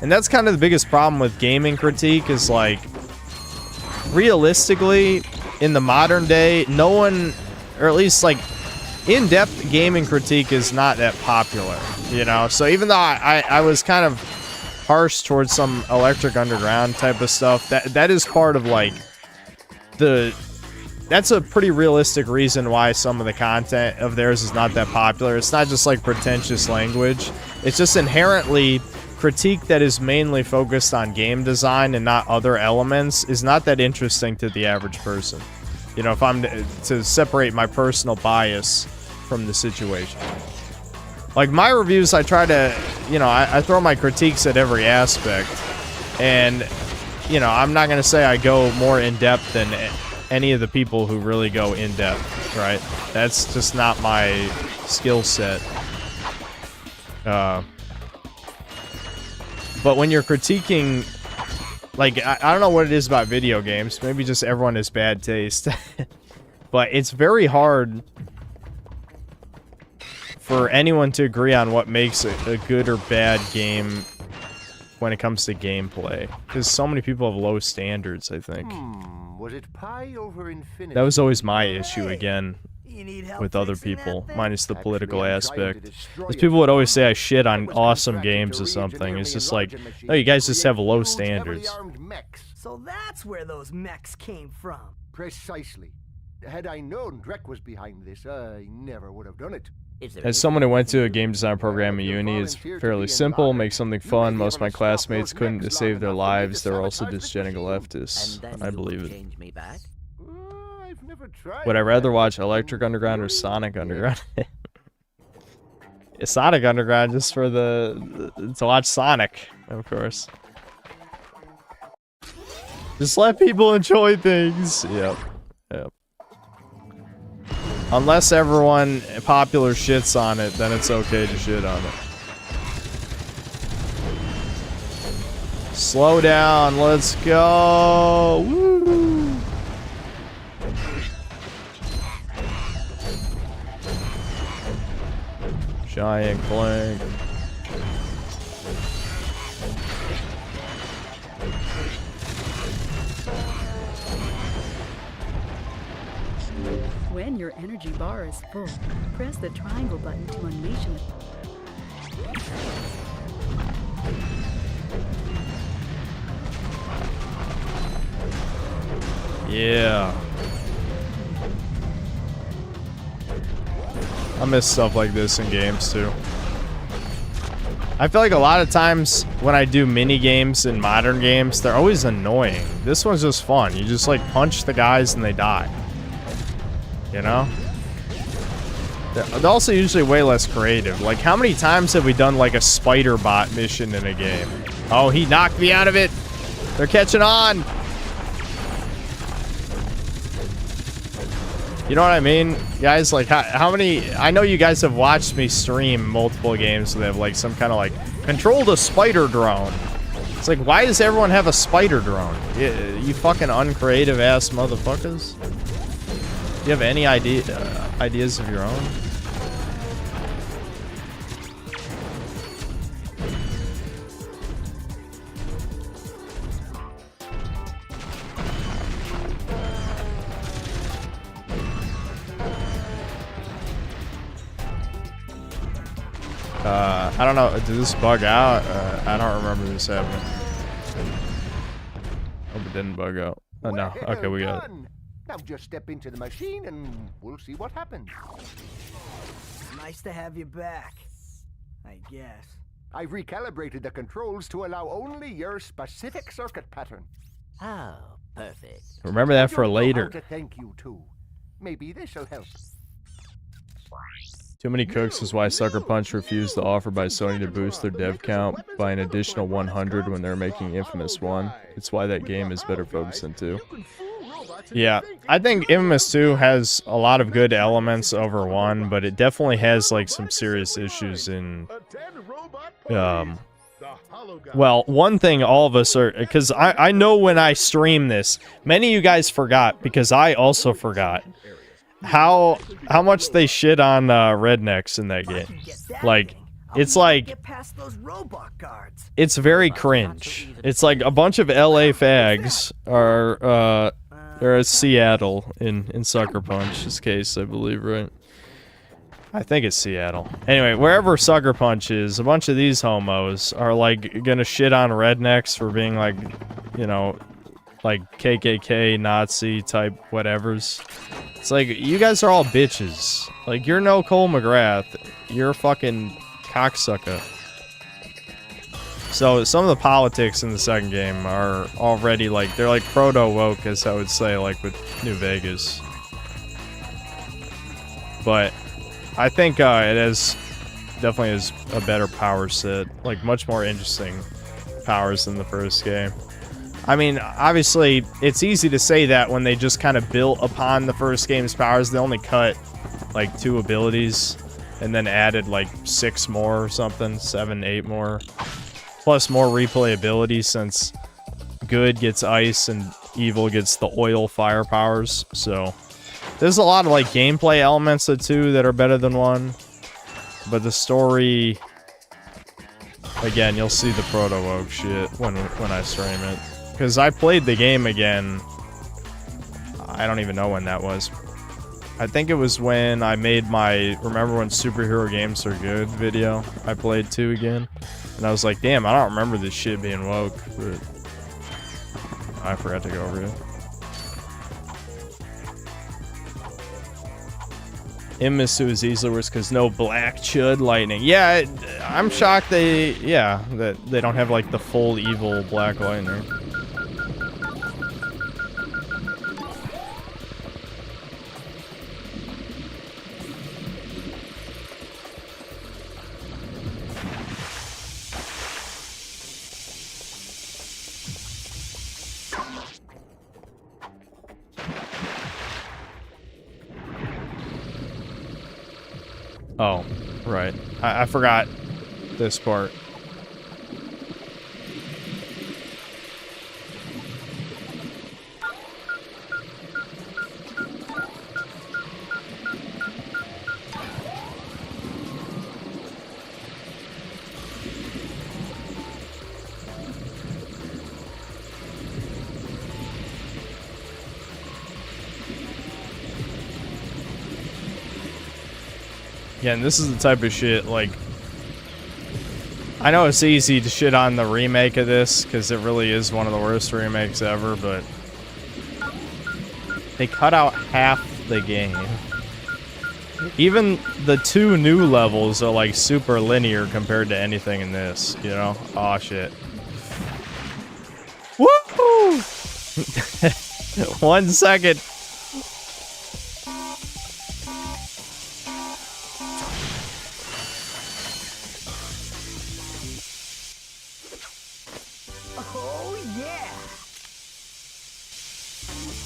And that's kind of the biggest problem with gaming critique is, like, realistically, in the modern day, no one, or at least, like, in-depth gaming critique is not that popular, you know? So even though I was kind of harsh towards some Electric Underground type of stuff, that is part of, like, that's a pretty realistic reason why some of the content of theirs is not that popular. It's not just, like, pretentious language. It's just inherently critique that is mainly focused on game design and not other elements is not that interesting to the average person. You know, if I'm to separate my personal bias from the situation. Like, my reviews, I try to, you know, I throw my critiques at every aspect. And, you know, I'm not going to say I go more in-depth than any of the people who really go in-depth, right? That's just not my skill set. But when you're critiquing, like, I don't know what it is about video games. Maybe just everyone has bad taste. But it's very hard for anyone to agree on what makes a good or bad game when it comes to gameplay. Because so many people have low standards, I think. Was it pi over infinity? That was always my issue, again, with other people, minus the political aspect. Because people would always say I shit on awesome games or something. It's just like, no, you guys just have low standards. So that's where those mechs came from. Precisely. Had I known Drek was behind this, I never would have done it. As someone who went to a game design program at uni, it's fairly simple, make something fun. Most of my classmates couldn't to save their lives. They were also dysgenic leftists. I believe it. Would I rather watch Electric Underground or Sonic Underground? Sonic Underground just for to watch Sonic, of course. Just let people enjoy things. Yep. Unless everyone popular shits on it, then it's okay to shit on it. Slow down, let's go. Woo! Giant Clank. When your energy bar is full, press the triangle button to unleash it. Yeah. I miss stuff like this in games too. I feel like a lot of times when I do mini games in modern games, they're always annoying. This one's just fun. You just like punch the guys and they die. You know? They're also usually way less creative. Like, how many times have we done like a spider bot mission in a game? Oh, he knocked me out of it. They're catching on. You know what I mean? Guys, like, how many... I know you guys have watched me stream multiple games that have, like, some kind of, like, controlled a spider drone. It's like, why does everyone have a spider drone? You fucking uncreative-ass motherfuckers. Do you have any ideas of your own? I don't know. Did this bug out? I don't remember this happening. Hope it didn't bug out. Oh, no. Okay, we got it. Now just step into the machine and we'll see what happens. Nice to have you back, I guess. I've recalibrated the controls to allow only your specific circuit pattern. Oh, perfect. Remember that for I don't know how later. to thank you too. Maybe this'll help. Too many cooks is why Sucker Punch refused the offer by Sony to boost their dev count by an additional 100 when they're making Infamous 1. It's why that game is better focused than 2. Yeah, I think Infamous 2 has a lot of good elements over 1, but it definitely has like some serious issues in well, one thing all of us are, because I know when I stream this, many of you guys forgot, because I also forgot how much they shit on rednecks in that game. Like, it's like, it's very cringe. It's like a bunch of LA fags are they're at Seattle in Sucker Punch's case, I believe, right? I think it's Seattle. Anyway, wherever Sucker Punch is, a bunch of these homos are like gonna shit on rednecks for being like, you know, like KKK, Nazi type whatevers. It's like, you guys are all bitches. Like, you're no Cole McGrath. You're a fucking cocksucker. So, some of the politics in the second game are already like, they're like proto-woke, as I would say, like with New Vegas. But I think it definitely has a better power set, like much more interesting powers than the first game. I mean, obviously, it's easy to say that when they just kind of built upon the first game's powers. They only cut like 2 abilities and then added like 6 more or something, 7, 8 more. Plus more replayability since good gets ice and evil gets the oil fire powers. So there's a lot of like gameplay elements of 2 that are better than 1. But the story, again, you'll see the proto-woke shit when I stream it. Because I played the game again, I don't even know when that was. I think it was when I made my Remember When Superhero Games Are Good video. I played 2 again. And I was like, damn, I don't remember this shit being woke. But I forgot to go over it. Imisu is easily worse because no black chud lightning. Yeah, I'm shocked that they don't have like the full evil black lightning. Oh, right. I forgot this part. Yeah, and this is the type of shit, like, I know it's easy to shit on the remake of this, because it really is one of the worst remakes ever, but they cut out half the game. Even the 2 new levels are, like, super linear compared to anything in this, you know? Aw, shit. Woo! 1 second.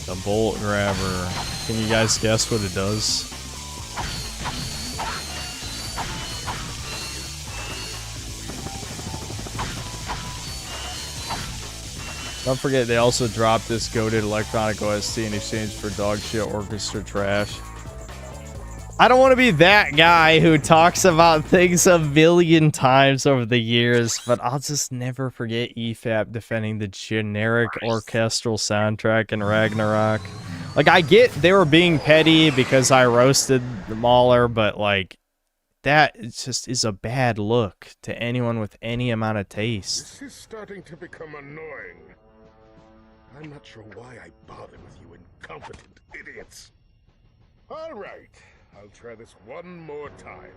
The bolt grabber. Can you guys guess what it does? Don't forget they also dropped this goated electronic OST in exchange for dog shit orchestra trash. I don't want to be that guy who talks about things a million times over the years, but I'll just never forget EFAP defending the generic orchestral soundtrack in Ragnarok. Like, I get they were being petty because I roasted the Mauler, but, like, that just is a bad look to anyone with any amount of taste. This is starting to become annoying. I'm not sure why I bother with you incompetent idiots. All right. I'll try this one more time.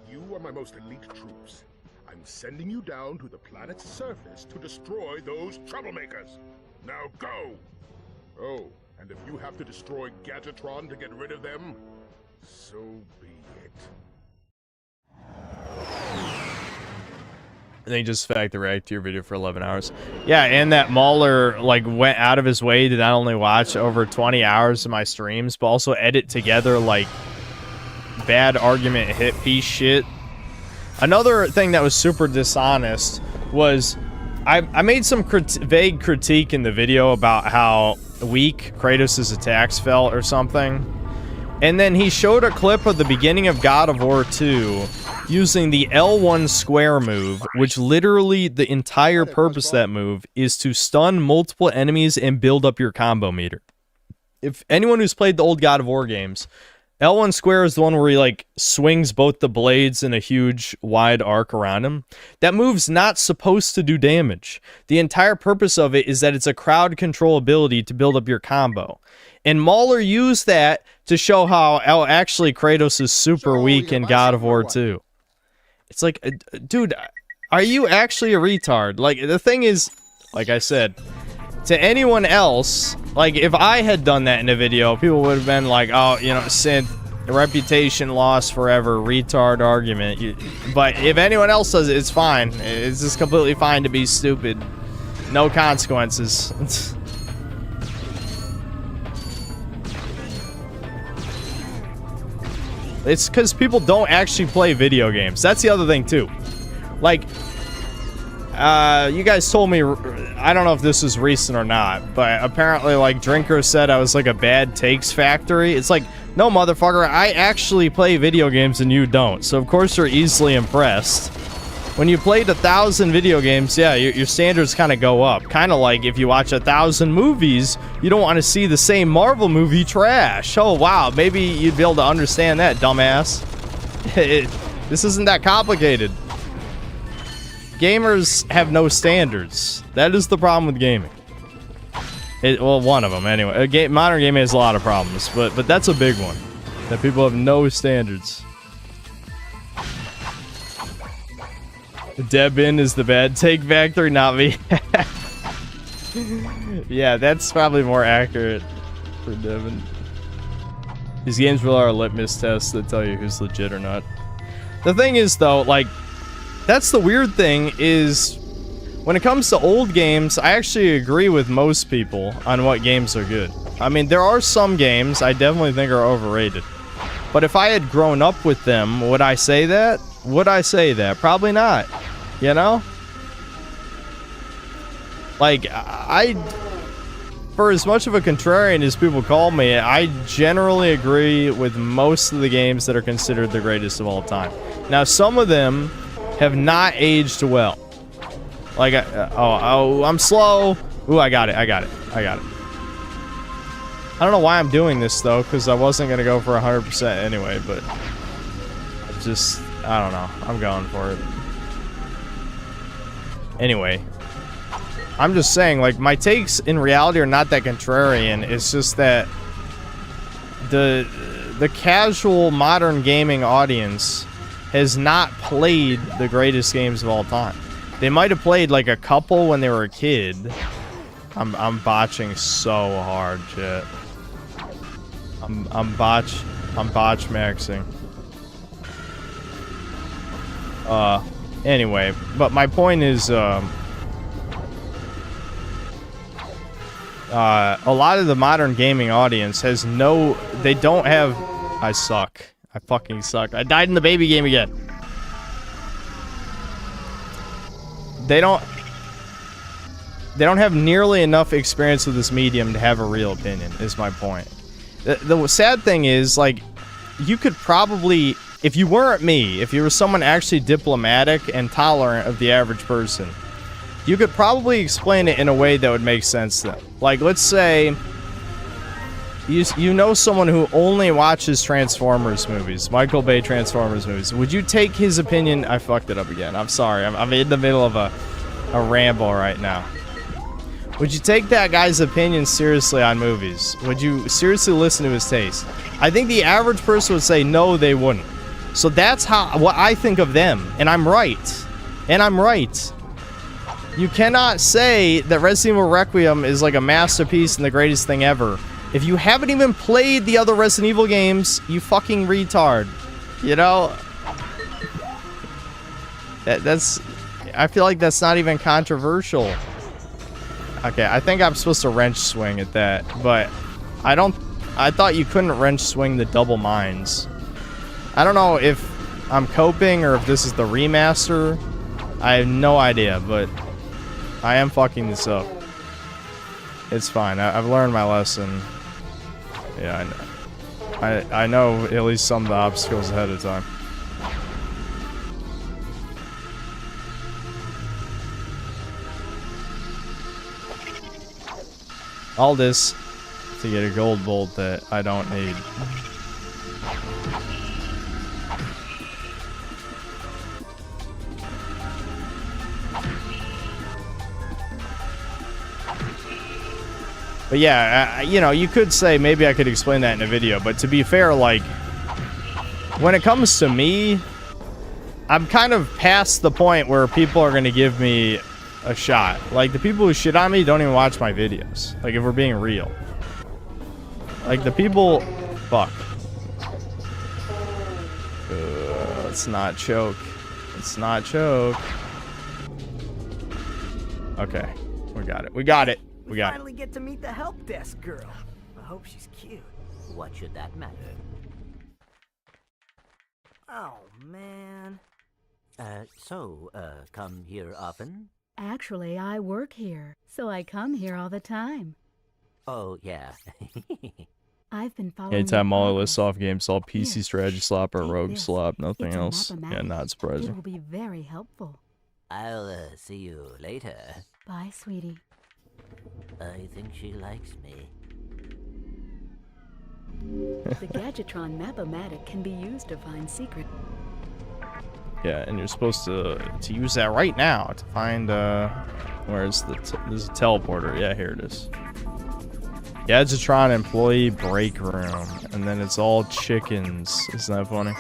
You are my most elite troops. I'm sending you down to the planet's surface to destroy those troublemakers. Now go! Oh, and if you have to destroy Gadgetron to get rid of them, so be it. And they just factory react to your video for 11 hours. Yeah, and that Mauler, like, went out of his way to not only watch over 20 hours of my streams, but also edit together, like, bad argument hit piece shit. Another thing that was super dishonest was I made some vague critique in the video about how weak Kratos' attacks felt or something. And then he showed a clip of the beginning of God of War 2 using the L1 square move, which literally the entire purpose of that move is to stun multiple enemies and build up your combo meter. If anyone who's played the old God of War games, L1 square is the one where he, like, swings both the blades in a huge wide arc around him. That move's not supposed to do damage. The entire purpose of it is that it's a crowd control ability to build up your combo. And Mauler used that to show how actually Kratos is super weak in God of War 2. It's like, dude, are you actually a retard? Like, the thing is, like I said, to anyone else, like, if I had done that in a video, people would have been like, oh, you know, synth, reputation lost forever, retard argument. But if anyone else does it, it's fine. It's just completely fine to be stupid. No consequences. It's because people don't actually play video games. That's the other thing, too. Like, you guys told me, I don't know if this is recent or not, but apparently, like, Drinker said I was like a bad takes factory. It's like, no, motherfucker, I actually play video games and you don't. So, of course, you're easily impressed. When you played 1,000 video games, yeah, your standards kind of go up. Kind of like if you watch 1,000 movies, you don't want to see the same Marvel movie trash. Oh, wow, maybe you'd be able to understand that, dumbass. This isn't that complicated. Gamers have no standards. That is the problem with gaming. Well, one of them, anyway. Modern gaming has a lot of problems, but that's a big one. That people have no standards. Debin is the bad take factory, not me. Yeah, that's probably more accurate for Devin. These games really are a litmus test that tell you who's legit or not. The thing is, though, like, that's the weird thing is when it comes to old games, I actually agree with most people on what games are good. I mean, there are some games I definitely think are overrated. But if I had grown up with them, would I say that? Would I say that? Probably not. You know? Like, for as much of a contrarian as people call me, I generally agree with most of the games that are considered the greatest of all time. Now, some of them have not aged well. Like, I'm slow. Ooh, I got it. I don't know why I'm doing this, though, because I wasn't going to go for 100% anyway, but just, I don't know. I'm going for it. Anyway, I'm just saying, like, my takes in reality are not that contrarian. It's just that the casual modern gaming audience has not played the greatest games of all time. They might have played like a couple when they were a kid. I'm botching so hard, shit. I'm botch maxing. Anyway, but my point is, a lot of the modern gaming audience has they don't have, I suck. I fucking suck. I died in the baby game again. They don't have nearly enough experience with this medium to have a real opinion, is my point. The sad thing is, like, you could probably, if you weren't me, if you were someone actually diplomatic and tolerant of the average person, you could probably explain it in a way that would make sense to them. Like, let's say you know someone who only watches Transformers movies, Michael Bay Transformers movies. Would you take his opinion? I fucked it up again. I'm sorry. I'm in the middle of a ramble right now. Would you take that guy's opinion seriously on movies? Would you seriously listen to his taste? I think the average person would say no, they wouldn't. So that's what I think of them, and I'm right. And I'm right. You cannot say that Resident Evil Requiem is like a masterpiece and the greatest thing ever if you haven't even played the other Resident Evil games, you fucking retard. You know? That's... I feel like that's not even controversial. Okay, I think I'm supposed to wrench swing at that, but I thought you couldn't wrench swing the double mines. I don't know if I'm coping or if this is the remaster. I have no idea, but I am fucking this up. It's fine. I've learned my lesson. Yeah, I know. I know at least some of the obstacles ahead of time. All this to get a gold bolt that I don't need. But yeah, you know, you could say maybe I could explain that in a video, but to be fair, like, when it comes to me, I'm kind of past the point where people are going to give me a shot. Like, the people who shit on me don't even watch my videos. Like, if we're being real. Like, the people... Fuck. Let's not choke. Let's not choke. Okay. We got it. We got it. We got it. Finally get to meet the help desk girl. I hope she's cute. What should that matter? Oh, man. Come here often? Actually, I work here, so I come here all the time. Oh, yeah. I've been following. Anytime Molly lists off games, all PC strategy slop or rogue slop, nothing else. Yeah, not It surprising. will be very helpful. I'll see you later. Bye, sweetie. I think she likes me. The Gadgetron Map-O-Matic can be used to find secret. Yeah, and you're supposed to use that right now to find, where's there's a teleporter. Yeah, here it is. Gadgetron employee break room. And then it's all chickens. Isn't that funny?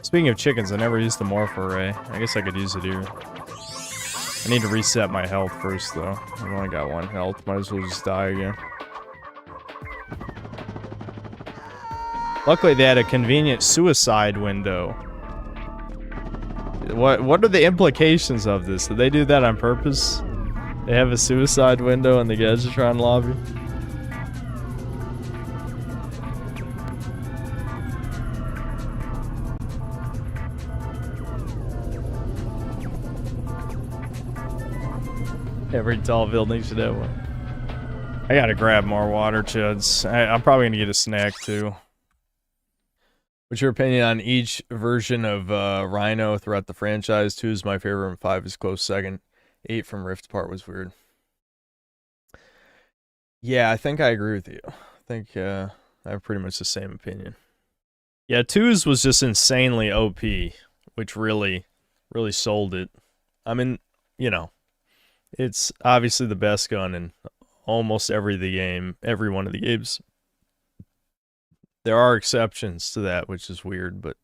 Speaking of chickens, I never used the morph array. I guess I could use it here. I need to reset my health first, though. I've only got 1 health. Might as well just die again. Luckily, they had a convenient suicide window. What are the implications of this? Did they do that on purpose? They have a suicide window in the Gadgetron lobby? Every tall building should have one. I gotta grab more water, chuds. I'm probably gonna get a snack, too. What's your opinion on each version of Rhino throughout the franchise? 2 is my favorite and 5 is close second. 8 from Rift Apart was weird. Yeah, I think I agree with you. I think I have pretty much the same opinion. Yeah, 2's was just insanely OP, which really sold it. I mean, you know, it's obviously the best gun in almost every one of the games. There are exceptions to that, which is weird, but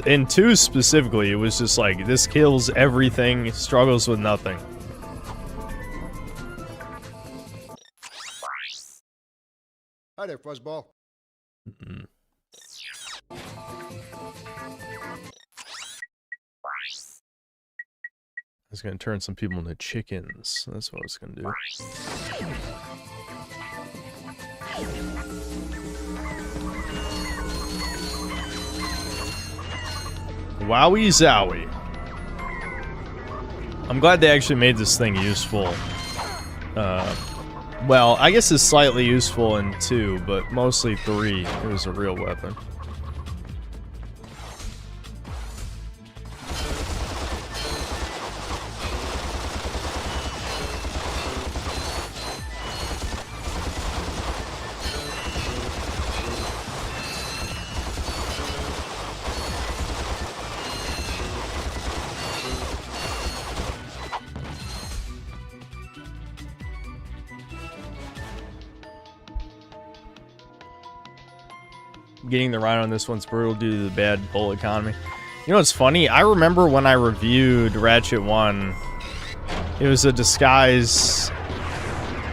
in 2 specifically, it was just like, this kills everything, struggles with nothing. Hi there, Fuzzball. Mm-mm. I was gonna turn some people into chickens. That's what I was gonna do. Wowie zowie. I'm glad they actually made this thing useful. Well, I guess it's slightly useful in 2, but mostly 3. It was a real weapon. Getting the Rhino in this one's brutal due to the bad bull economy. You know what's funny? I remember when I reviewed Ratchet 1, it was a disguise.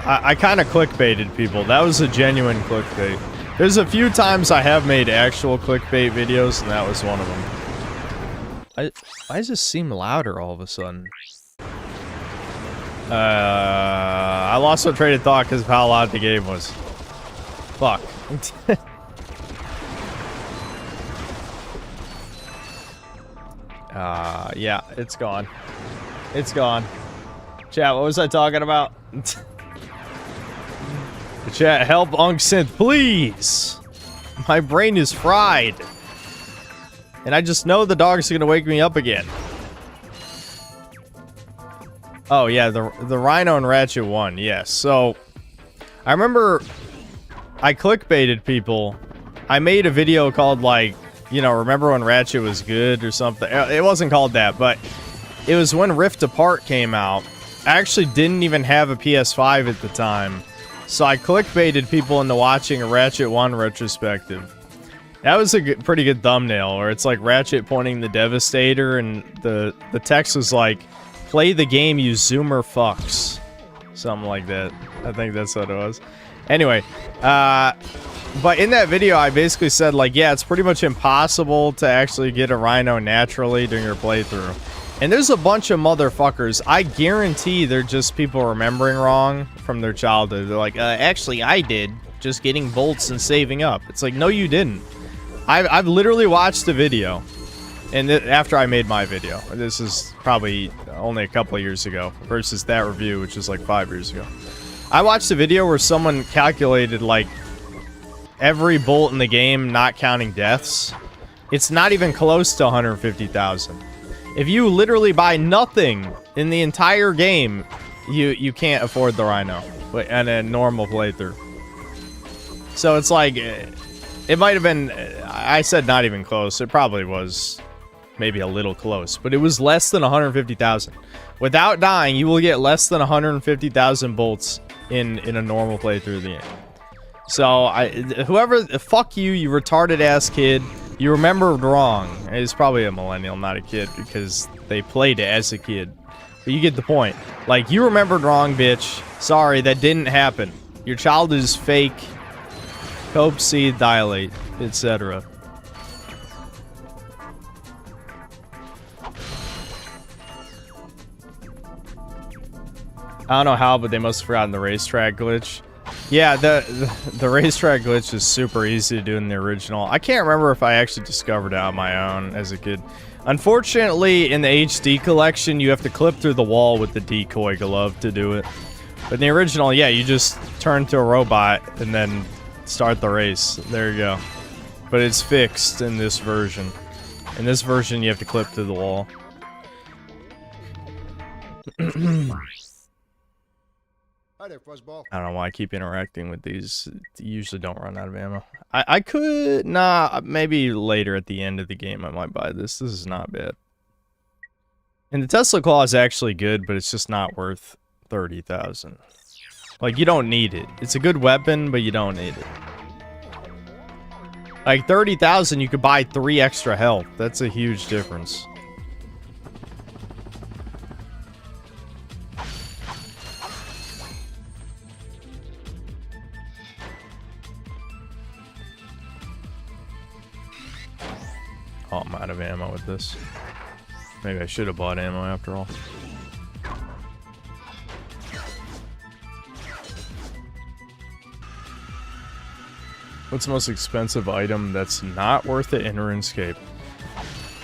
I kind of clickbaited people. That was a genuine clickbait. There's a few times I have made actual clickbait videos, and that was one of them. Why does this seem louder all of a sudden? I lost my train of thought because of how loud the game was. Fuck. Yeah, it's gone. It's gone. Chat, what was I talking about? Chat, help Synth, please! My brain is fried. And I just know the dogs are gonna wake me up again. Oh yeah, the Rhino and Ratchet 1, yes. So, I remember I clickbaited people. I made a video called, like, you know, remember when Ratchet was good or something? It wasn't called that, but it was when Rift Apart came out. I actually didn't even have a PS5 at the time. So I clickbaited people into watching a Ratchet 1 retrospective. That was a pretty good thumbnail, where it's like Ratchet pointing the Devastator, and the text was like, play the game, you zoomer fucks. Something like that. I think that's what it was. Anyway, but in that video, I basically said, like, yeah, it's pretty much impossible to actually get a Rhino naturally during your playthrough. And there's a bunch of motherfuckers, I guarantee they're just people remembering wrong from their childhood. They're like, actually, I did, just getting bolts and saving up. It's like, no, you didn't. I've literally watched the video, and after I made my video. This is probably only a couple of years ago, versus that review, which is like 5 years ago. I watched a video where someone calculated, like, every bolt in the game, not counting deaths. It's not even close to 150,000. If you literally buy nothing in the entire game, you can't afford the Rhino and a normal playthrough. So it's like, it might have been, I said not even close. It probably was maybe a little close, but it was less than 150,000. Without dying, you will get less than 150,000 bolts in a normal playthrough of the game. So whoever, fuck you, you retarded ass kid. You remembered wrong. It's probably a millennial, not a kid, because they played it as a kid. But you get the point. Like, you remembered wrong, bitch. Sorry, that didn't happen. Your child is fake. Cope, seed, dilate, etc. I don't know how, but they must have forgotten the racetrack glitch. Yeah, the racetrack glitch is super easy to do in the original. I can't remember if I actually discovered it on my own as a kid. Unfortunately, in the HD collection, you have to clip through the wall with the decoy glove to do it. But in the original, yeah, you just turn to a robot and then start the race. There you go. But it's fixed in this version. In this version, you have to clip through the wall. Hi there, Fuzzball. I don't know why I keep interacting with these. You usually don't run out of ammo. I could... Nah, maybe later at the end of the game I might buy this. This is not bad. And the Tesla Claw is actually good, but it's just not worth 30,000. Like, you don't need it. It's a good weapon, but you don't need it. Like, 30,000, you could buy 3 extra health. That's a huge difference. Oh, I'm out of ammo with this. Maybe I should have bought ammo after all. What's the most expensive item that's not worth it in RuneScape?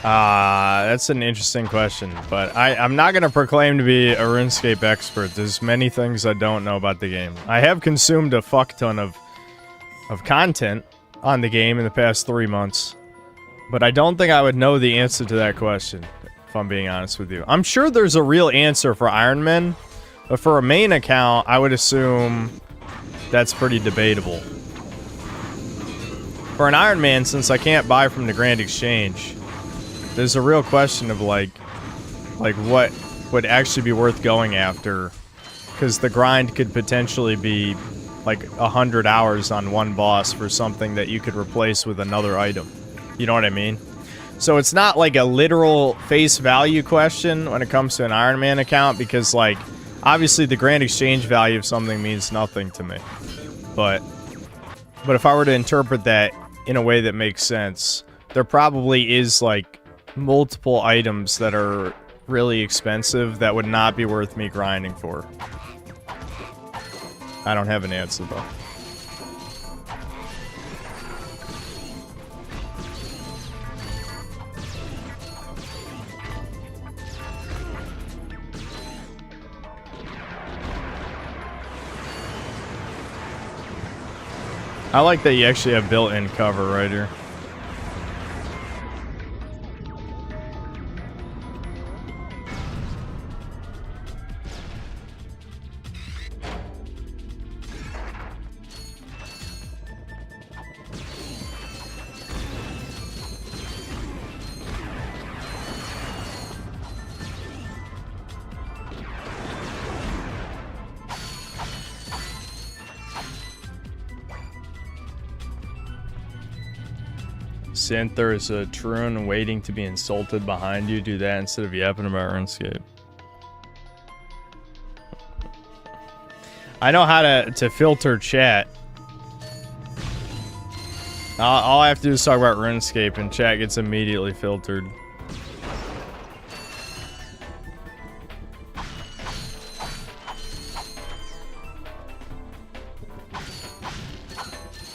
That's an interesting question, but I'm not going to proclaim to be a RuneScape expert. There's many things I don't know about the game. I have consumed a fuck ton of content on the game in the past 3 months. But I don't think I would know the answer to that question, if I'm being honest with you. I'm sure there's a real answer for Iron Man, but for a main account, I would assume that's pretty debatable. For an Iron Man, since I can't buy from the Grand Exchange, there's a real question of, like what would actually be worth going after, because the grind could potentially be like 100 hours on one boss for something that you could replace with another item. You know what I mean? So it's not like a literal face value question when it comes to an Iron Man account, because like obviously the grand exchange value of something means nothing to me. But if I were to interpret that in a way that makes sense, there probably is like multiple items that are really expensive that would not be worth me grinding for. I don't have an answer though. I like that you actually have built-in cover right here. Synth, is a Troon waiting to be insulted behind you. Do that instead of yapping about RuneScape. I know how to filter chat. All I have to do is talk about RuneScape and chat gets immediately filtered.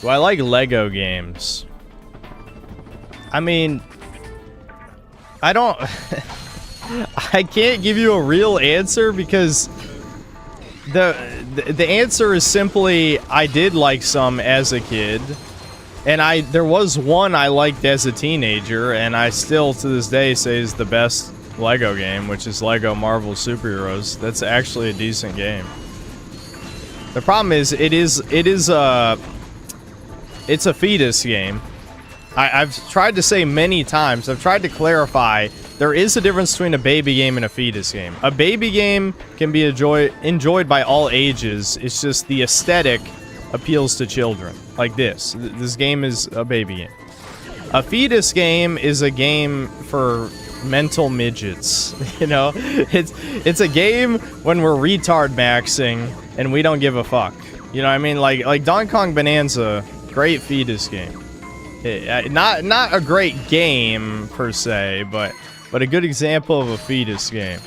Do I like Lego games? I mean, I don't... I can't give you a real answer because the answer is simply I did like some as a kid, and there was one I liked as a teenager, and I still to this day say is the best Lego game, which is Lego Marvel Superheroes. That's actually a decent game. The problem is it's a fetus game. I've tried to say many times, I've tried to clarify, there is a difference between a baby game and a fetus game. A baby game can be enjoyed by all ages, it's just the aesthetic appeals to children. Like this. This game is a baby game. A fetus game is a game for mental midgets, you know? It's a game when we're retard maxing and we don't give a fuck. You know what I mean? Like Donkey Kong Bonanza, great fetus game. Not a great game per se, but a good example of a fetus game.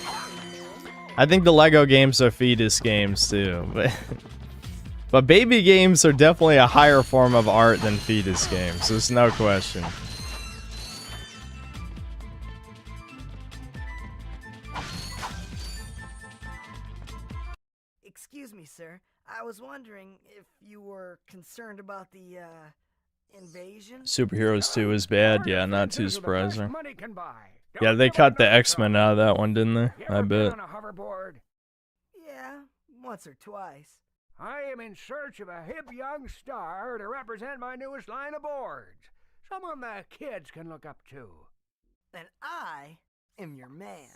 I think the Lego games are fetus games too, but baby games are definitely a higher form of art than fetus games. There's no question. Excuse me, sir. I was wondering if you were concerned about the invasion? Superheroes 2 is bad, yeah, not too surprising. Yeah, they cut the X-Men out of that one, didn't they? I bet. Yeah, once or twice. I am in search of a hip young star to represent my newest line of boards. Someone the kids can look up to. Then I am your man.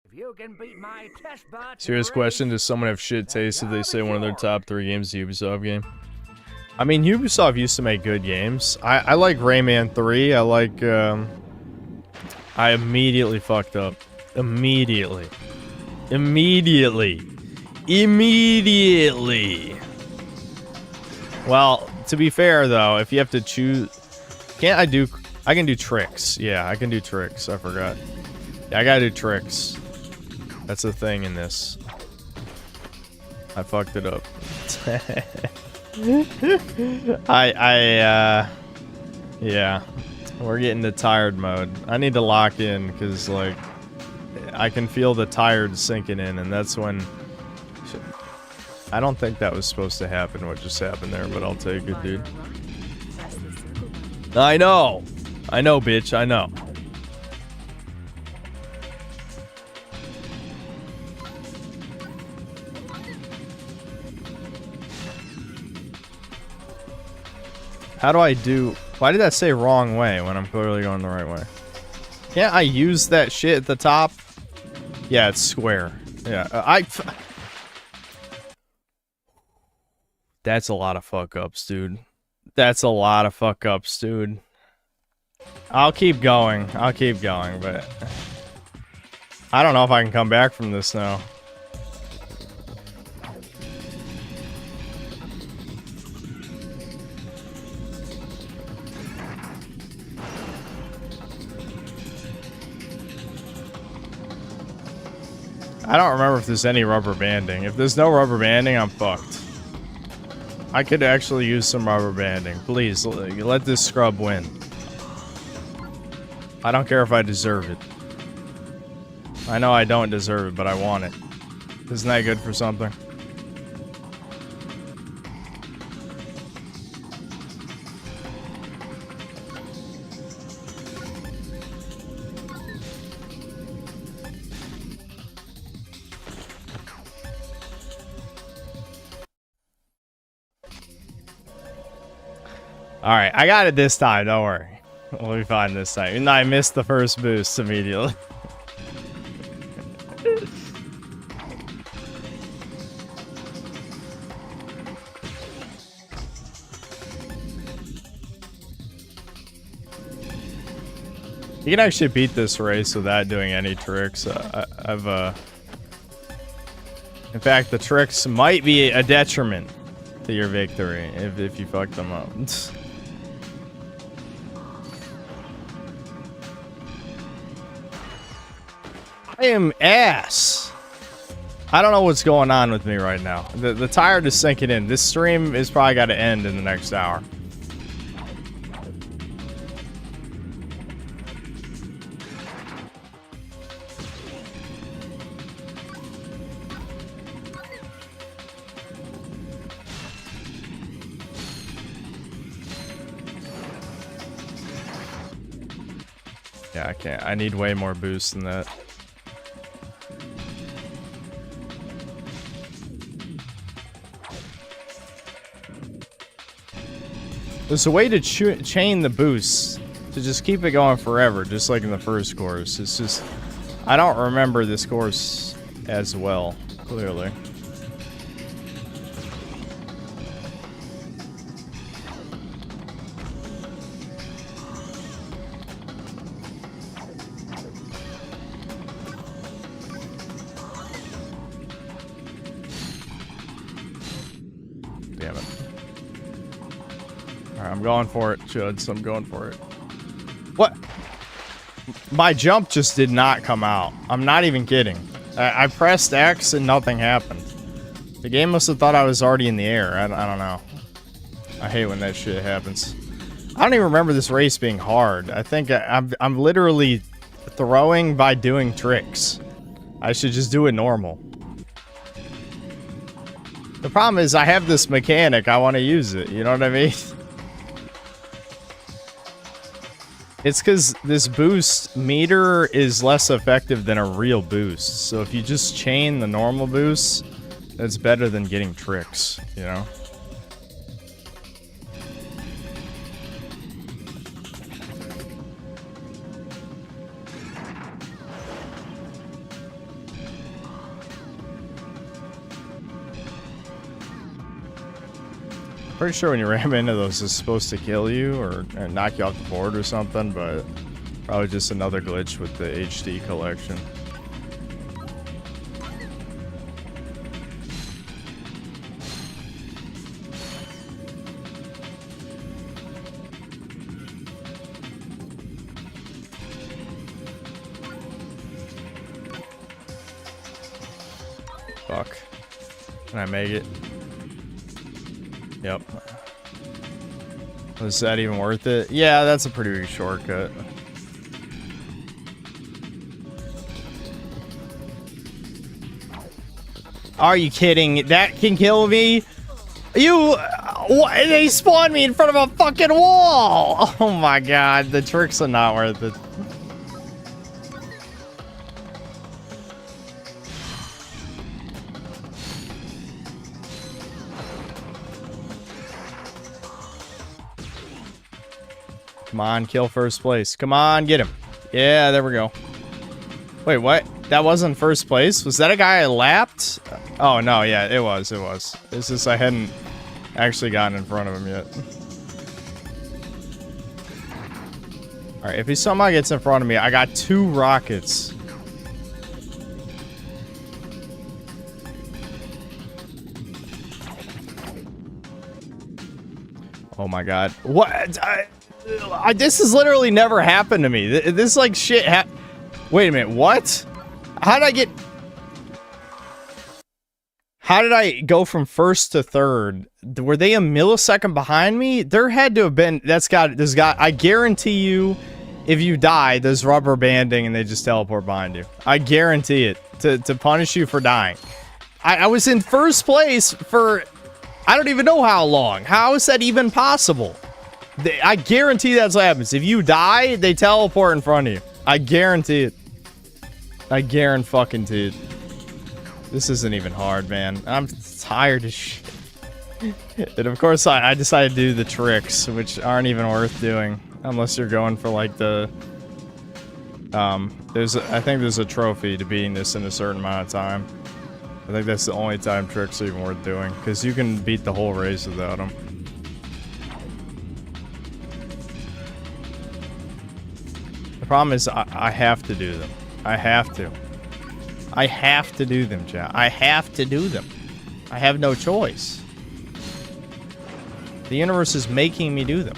If you can beat my test bot... Serious question, does someone have shit taste if they say one of their top 3 games is a Ubisoft game? I mean, Ubisoft used to make good games. I like Rayman 3. I like, I immediately fucked up. Immediately. Well, to be fair, though, if you have to choose... I can do tricks. Yeah, I can do tricks. I forgot. Yeah, I gotta do tricks. That's the thing in this. I fucked it up. Yeah. We're getting to tired mode. I need to lock in, because, like, I can feel the tired sinking in, and that's when... I don't think that was supposed to happen, what just happened there, but I'll take it, dude. I know! I know, bitch, I know. How do I do... Why did that say wrong way when I'm clearly going the right way? Can't I use that shit at the top? Yeah, it's square. Yeah, That's a lot of fuck-ups, dude. That's a lot of fuck-ups, dude. I'll keep going, but... I don't know if I can come back from this now. I don't remember if there's any rubber banding. If there's no rubber banding, I'm fucked. I could actually use some rubber banding. Please, let this scrub win. I don't care if I deserve it. I know I don't deserve it, but I want it. Isn't that good for something? Alright, I got it this time, don't worry. We'll be fine this time. Even though I missed the first boost immediately. You can actually beat this race without doing any tricks. In fact, the tricks might be a detriment to your victory if you fuck them up. I am ass. I don't know what's going on with me right now. The tire is sinking in. This stream is probably got to end in the next hour. Yeah, I can't. I need way more boost than that. There's a way to chain the boosts to just keep it going forever, just like in the first course. It's just... I don't remember this course as well, clearly. Damn it. Alright, I'm going for it, Chuds. I'm going for it. What? My jump just did not come out. I'm not even kidding. I pressed X and nothing happened. The game must have thought I was already in the air. I don't know. I hate when that shit happens. I don't even remember this race being hard. I think I'm literally throwing by doing tricks. I should just do it normal. The problem is I have this mechanic. I want to use it. You know what I mean? It's because this boost meter is less effective than a real boost. So if you just chain the normal boosts, that's better than getting tricks, you know? Pretty sure when you ram into those, it's supposed to kill you or knock you off the board or something, but probably just another glitch with the HD collection. Fuck. Can I make it? Yep. Was that even worth it? Yeah, that's a pretty big shortcut. Are you kidding? That can kill me? You... They spawned me in front of a fucking wall! Oh my god, the tricks are not worth it. Come on, kill first place. Come on, get him. Yeah, there we go. Wait, what? That wasn't first place? Was that a guy I lapped? Oh, no, yeah, it was. It's just I hadn't actually gotten in front of him yet. Alright, if he somehow gets in front of me, I got 2 rockets. Oh my god. What? This has literally never happened to me. This like shit Wait a minute, what? How did I go from first to third? Were they a millisecond behind me? There had to have been. I guarantee you, if you die, there's rubber banding and they just teleport behind you. I guarantee it. To punish you for dying. I was in first place for I don't even know how long. How is that even possible? I guarantee that's what happens. If you die, they teleport in front of you. I guarantee it. I guarantee it. This isn't even hard, man. I'm tired of shit. And of course, I decided to do the tricks, which aren't even worth doing. Unless you're going for like the... I think there's a trophy to beating this in a certain amount of time. I think that's the only time tricks are even worth doing. Because you can beat the whole race without them. The problem is I have to do them. I have to. I have to do them, chat. I have to do them. I have no choice. The universe is making me do them.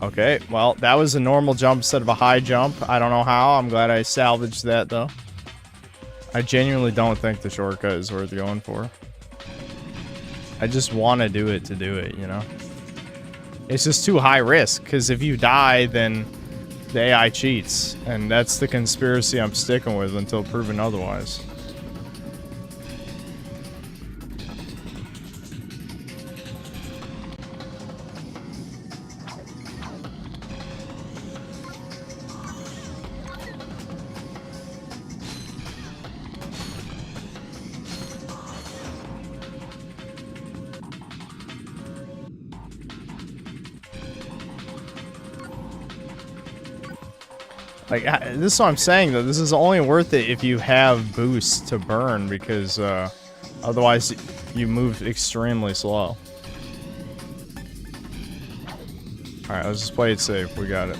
Okay, well, that was a normal jump instead of a high jump. I don't know how. I'm glad I salvaged that, though. I genuinely don't think the shortcut is worth going for. I just want to do it, you know? It's just too high risk, because if you die, then the AI cheats. And that's the conspiracy I'm sticking with until proven otherwise. Like, this is what I'm saying, though. This is only worth it if you have boosts to burn, because otherwise you move extremely slow. Alright, let's just play it safe. We got it.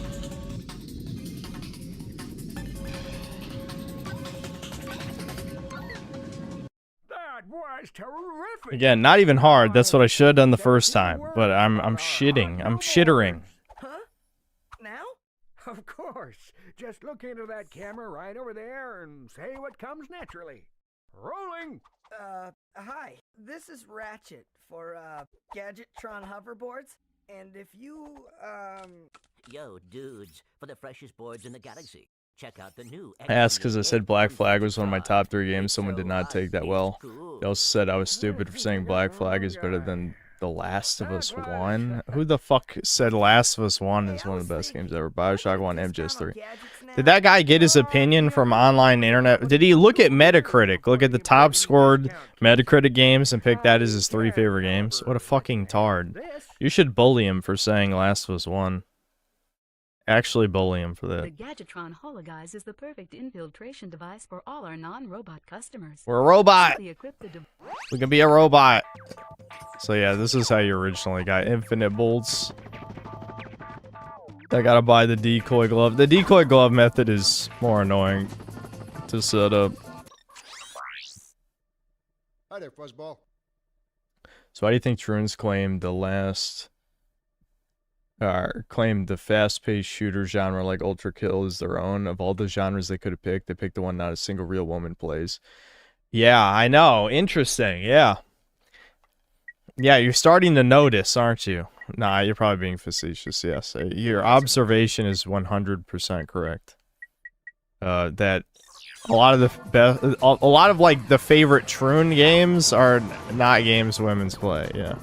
That was terrific. Again, not even hard. That's what I should have done the first time. But I'm shitting. I'm shittering. Of course. Just look into that camera right over there and say what comes naturally. Rolling! Hi. This is Ratchet for, Gadgettron hoverboards. And if you, Yo, dudes, for the freshest boards in the galaxy, check out the new... I asked because I said Black Flag was one of my top 3 games. Someone did not take that well. They also said I was stupid for saying Black Flag is better than The Last of Us 1. Who the fuck said Last of Us 1 is one of the best games ever? Bioshock 1, MGS3. Did that guy get his opinion from online internet? Did he look at Metacritic? Look at the top scored Metacritic games and pick that as his 3 favorite games? What a fucking tard. You should bully him for saying Last of Us 1. Actually bully him for that. The Gadgetron Hologuise is the perfect infiltration device for all our non-robot customers. We're a robot! We can be a robot! So yeah, this is how you originally got infinite bolts. I gotta buy the decoy glove. The decoy glove method is more annoying to set up. Hi there, Fuzzball. So why do you think Troons claimed claimed the fast-paced shooter genre like Ultra Kill is their own? Of all the genres they could have picked, they picked the one not a single real woman plays. Yeah, I know. Interesting, yeah. Yeah, you're starting to notice, aren't you? Nah, you're probably being facetious, yes. Your observation is 100% correct. That a lot of the best, a lot of like the favorite Troon games are not games women's play, yeah.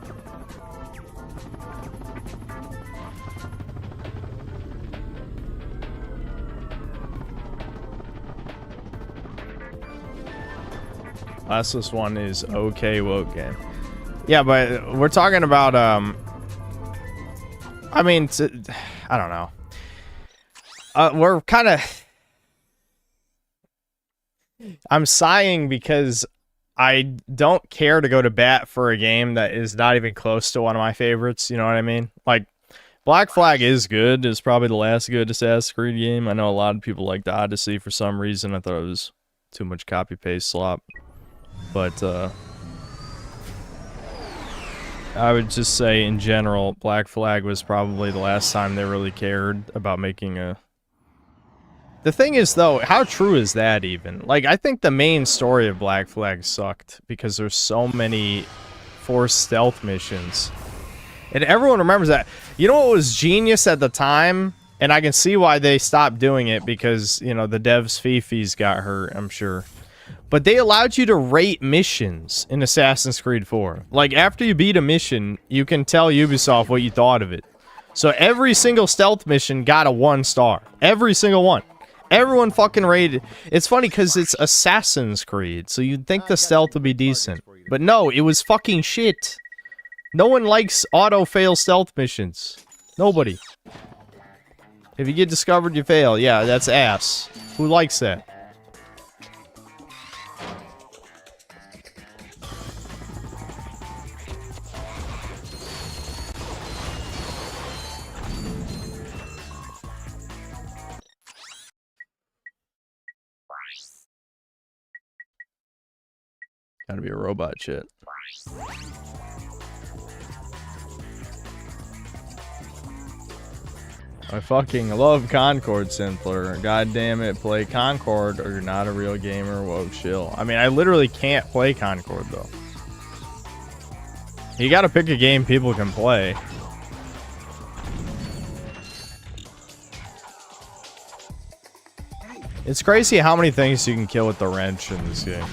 Last of Us 1 is okay woke game. Yeah, but we're talking about, I mean, I don't know. We're kind of... I'm sighing because I don't care to go to bat for a game that is not even close to one of my favorites. You know what I mean? Like, Black Flag is good. It's probably the last good Assassin's Creed game. I know a lot of people like the Odyssey for some reason. I thought it was too much copy-paste slop. But, I would just say, in general, Black Flag was probably the last time they really cared about making a... The thing is, though, how true is that even? Like, I think the main story of Black Flag sucked because there's so many forced stealth missions. And everyone remembers that. You know what was genius at the time? And I can see why they stopped doing it because, you know, the devs' fifis got hurt, I'm sure. But they allowed you to rate missions in Assassin's Creed 4. Like, after you beat a mission, you can tell Ubisoft what you thought of it. So every single stealth mission got a 1 star. Every single one. Everyone fucking rated. It's funny because it's Assassin's Creed, so you'd think the stealth would be decent. But no, it was fucking shit. No one likes auto-fail stealth missions. Nobody. If you get discovered, you fail. Yeah, that's ass. Who likes that? Gotta be a robot shit. I fucking love Concord Simpler. God damn it, play Concord or you're not a real gamer. Whoa, chill. I mean, I literally can't play Concord though. You gotta pick a game people can play. It's crazy how many things you can kill with the wrench in this game.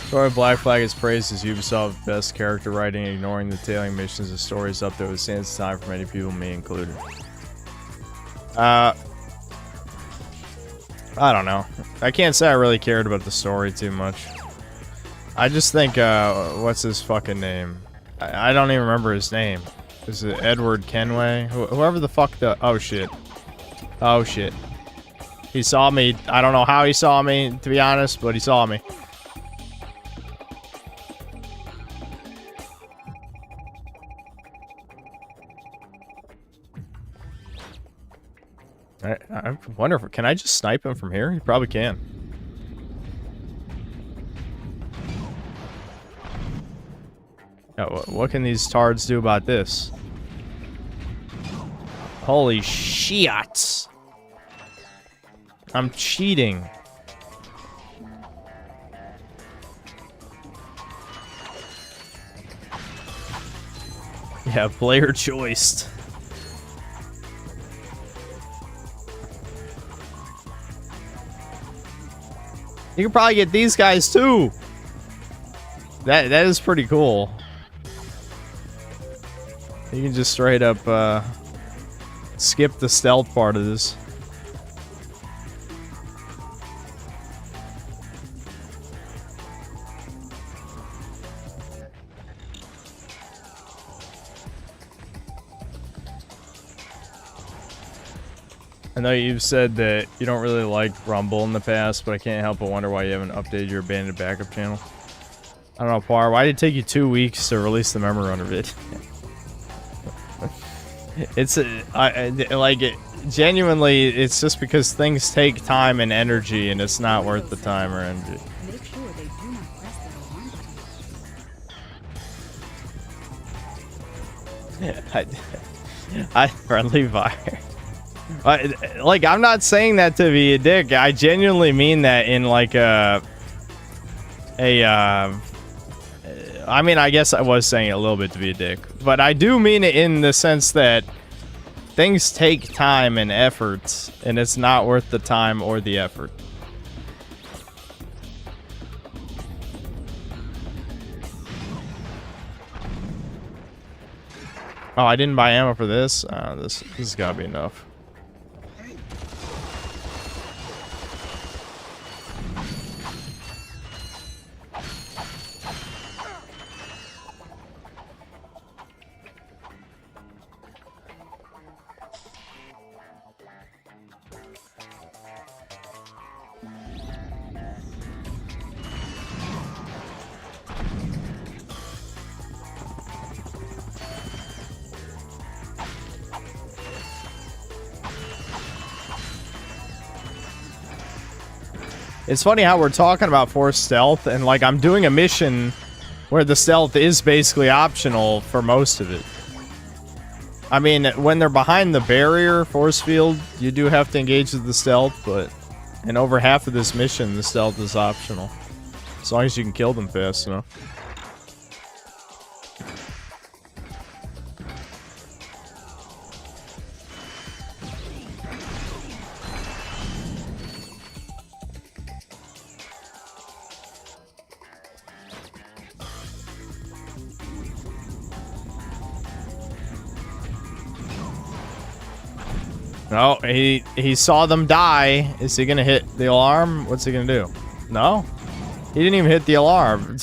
Story of Black Flag is praised as Ubisoft's best character writing, ignoring the tailing missions and stories up there with sans time for many people, me included. I don't know. I can't say I really cared about the story too much. I just think, what's his fucking name? I don't even remember his name. Is it Edward Kenway? Whoever the fuck the... Oh, shit. Oh, shit. He saw me. I don't know how he saw me, to be honest, but he saw me. I wonder if... Can I just snipe him from here? You probably can. Yeah, what can these tards do about this? Holy shit! I'm cheating. Yeah, player choice. You can probably get these guys too. That is pretty cool. You can just straight up skip the stealth part of this. I know you've said that you don't really like Rumble in the past, but I can't help but wonder why you haven't updated your abandoned backup channel. I don't know, Par, why did it take you 2 weeks to release the memory runner vid? It's genuinely, it's just because things take time and energy, and it's not worth the time or energy. Make sure they do not press that one. I friendly fire. Like, I'm not saying that to be a dick. I genuinely mean that in like I mean, I guess I was saying it a little bit to be a dick, but I do mean it in the sense that things take time and effort, and it's not worth the time or the effort. Oh, I didn't buy ammo for this. This has got to be enough. It's funny how we're talking about forced stealth, and like I'm doing a mission where the stealth is basically optional for most of it. I mean, when they're behind the barrier force field, you do have to engage with the stealth, but in over half of this mission, the stealth is optional. As long as you can kill them fast enough. No, he saw them die. Is he gonna hit the alarm? What's he gonna do? No, he didn't even hit the alarm.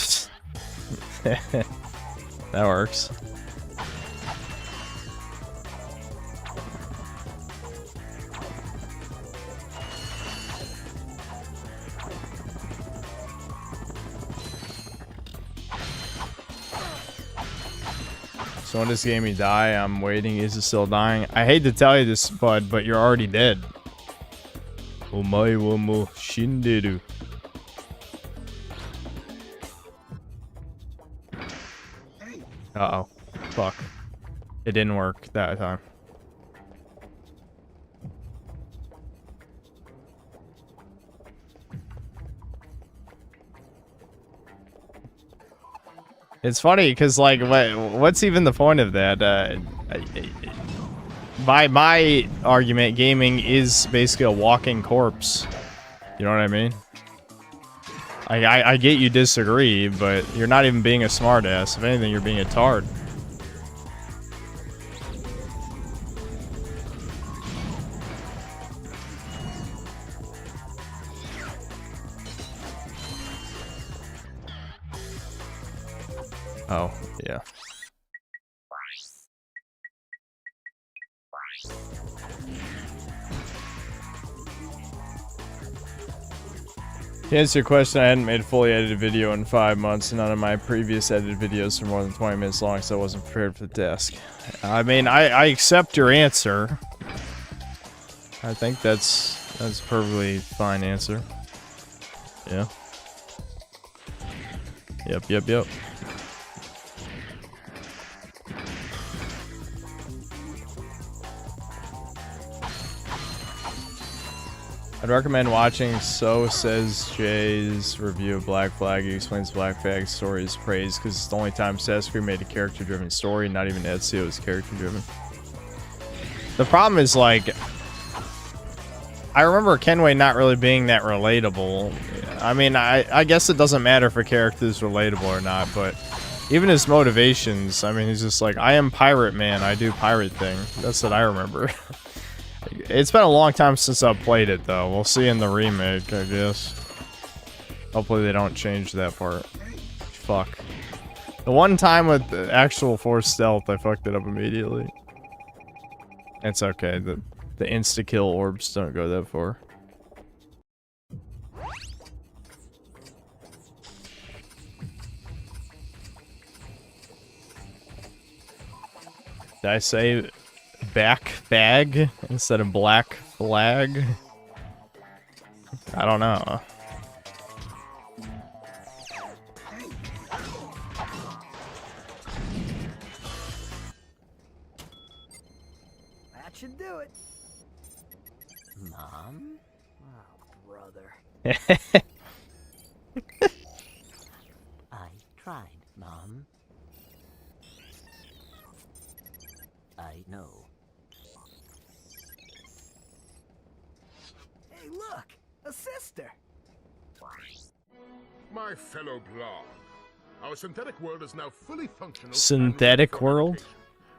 That works. So when this game you die, I'm waiting. Is it still dying? I hate to tell you this, bud, but you're already dead. Omae wa mo shinderu. Uh-oh. Fuck. It didn't work that time. It's funny because, like, what's even the point of that? By my argument, gaming is basically a walking corpse. You know what I mean? I get you disagree, but you're not even being a smartass. If anything, you're being a tard. Oh, yeah. To answer your question, I hadn't made a fully edited video in 5 months, and none of my previous edited videos were more than 20 minutes long, so I wasn't prepared for the task. I mean, I accept your answer. I think that's a perfectly fine answer. Yeah. Yep. I'd recommend watching So Says Jay's review of Black Flag. He explains Black Flag's story is praised because it's the only time Sasuke made a character-driven story, not even Ezio is character-driven. The problem is, like, I remember Kenway not really being that relatable. I mean, I guess it doesn't matter if a character is relatable or not, but even his motivations, I mean, he's just like, I am Pirate Man, I do pirate thing. That's what I remember. It's been a long time since I've played it, though. We'll see in the remake, I guess. Hopefully they don't change that part. Fuck. The one time with the actual forced stealth, I fucked it up immediately. It's okay. The insta-kill orbs don't go that far. Did I say back bag instead of black flag? I don't know. That should do it. Mom? Oh, brother. I tried, Mom. I know. Hey, look! A sister! My fellow blog, our synthetic world is now fully functional. Synthetic world?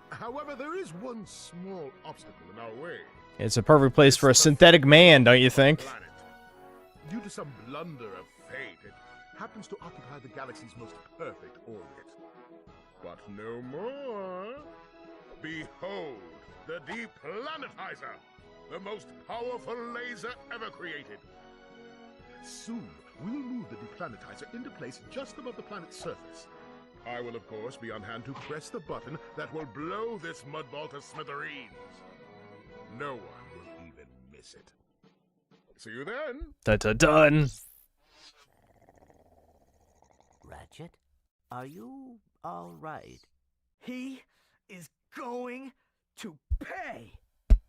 However, there is one small obstacle in our way. It's a perfect place for a synthetic man, don't you think? Due to some blunder of fate, it happens to occupy the galaxy's most perfect orbit. But no more. Behold, the Deplanetizer, the most powerful laser ever created. Soon, we'll move the Deplanetizer into place just above the planet's surface. I will, of course, be on hand to press the button that will blow this mudball to smithereens. No one will even miss it. See you then. Dun. Are you all right? He is going to pay.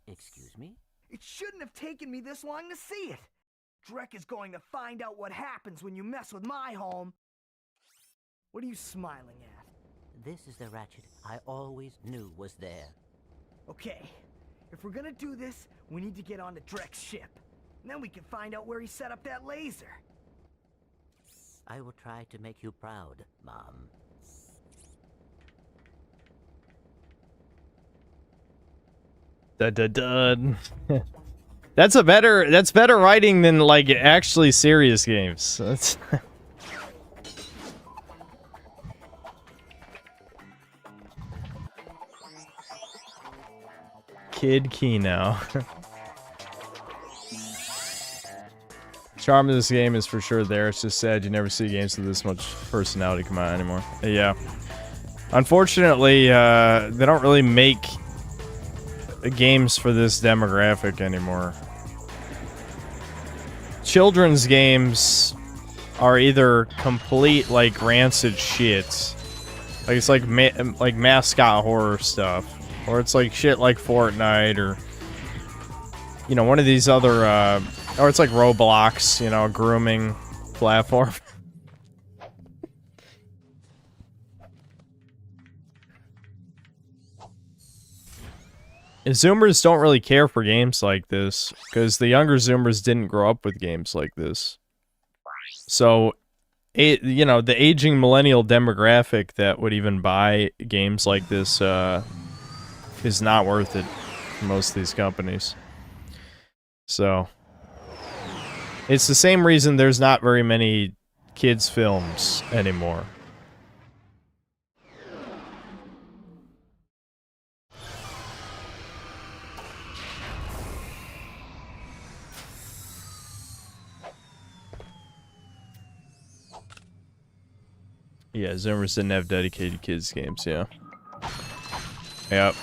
Excuse me? It shouldn't have taken me this long to see it. Drek is going to find out what happens when you mess with my home. What are you smiling at? This is the Ratchet I always knew was there. Okay, if we're gonna do this, we need to get onto Drek's ship. And then we can find out where he set up that laser. I will try to make you proud, Mom. Dun. That's better writing than like actually serious games. That's Kid Kino. Charm of this game is for sure there. It's just sad you never see games with this much personality come out anymore. Yeah. Unfortunately, they don't really make games for this demographic anymore. Children's games are either complete like rancid shit, like it's like mascot horror stuff, or it's like shit like Fortnite, or you know, one of these other or it's like Roblox, you know, a grooming platform. Zoomers don't really care for games like this, because the younger Zoomers didn't grow up with games like this. So, you know, the aging millennial demographic that would even buy games like this is not worth it for most of these companies. So, it's the same reason there's not very many kids' films anymore. Yeah, Zoomers didn't have dedicated kids games, yeah. Yep.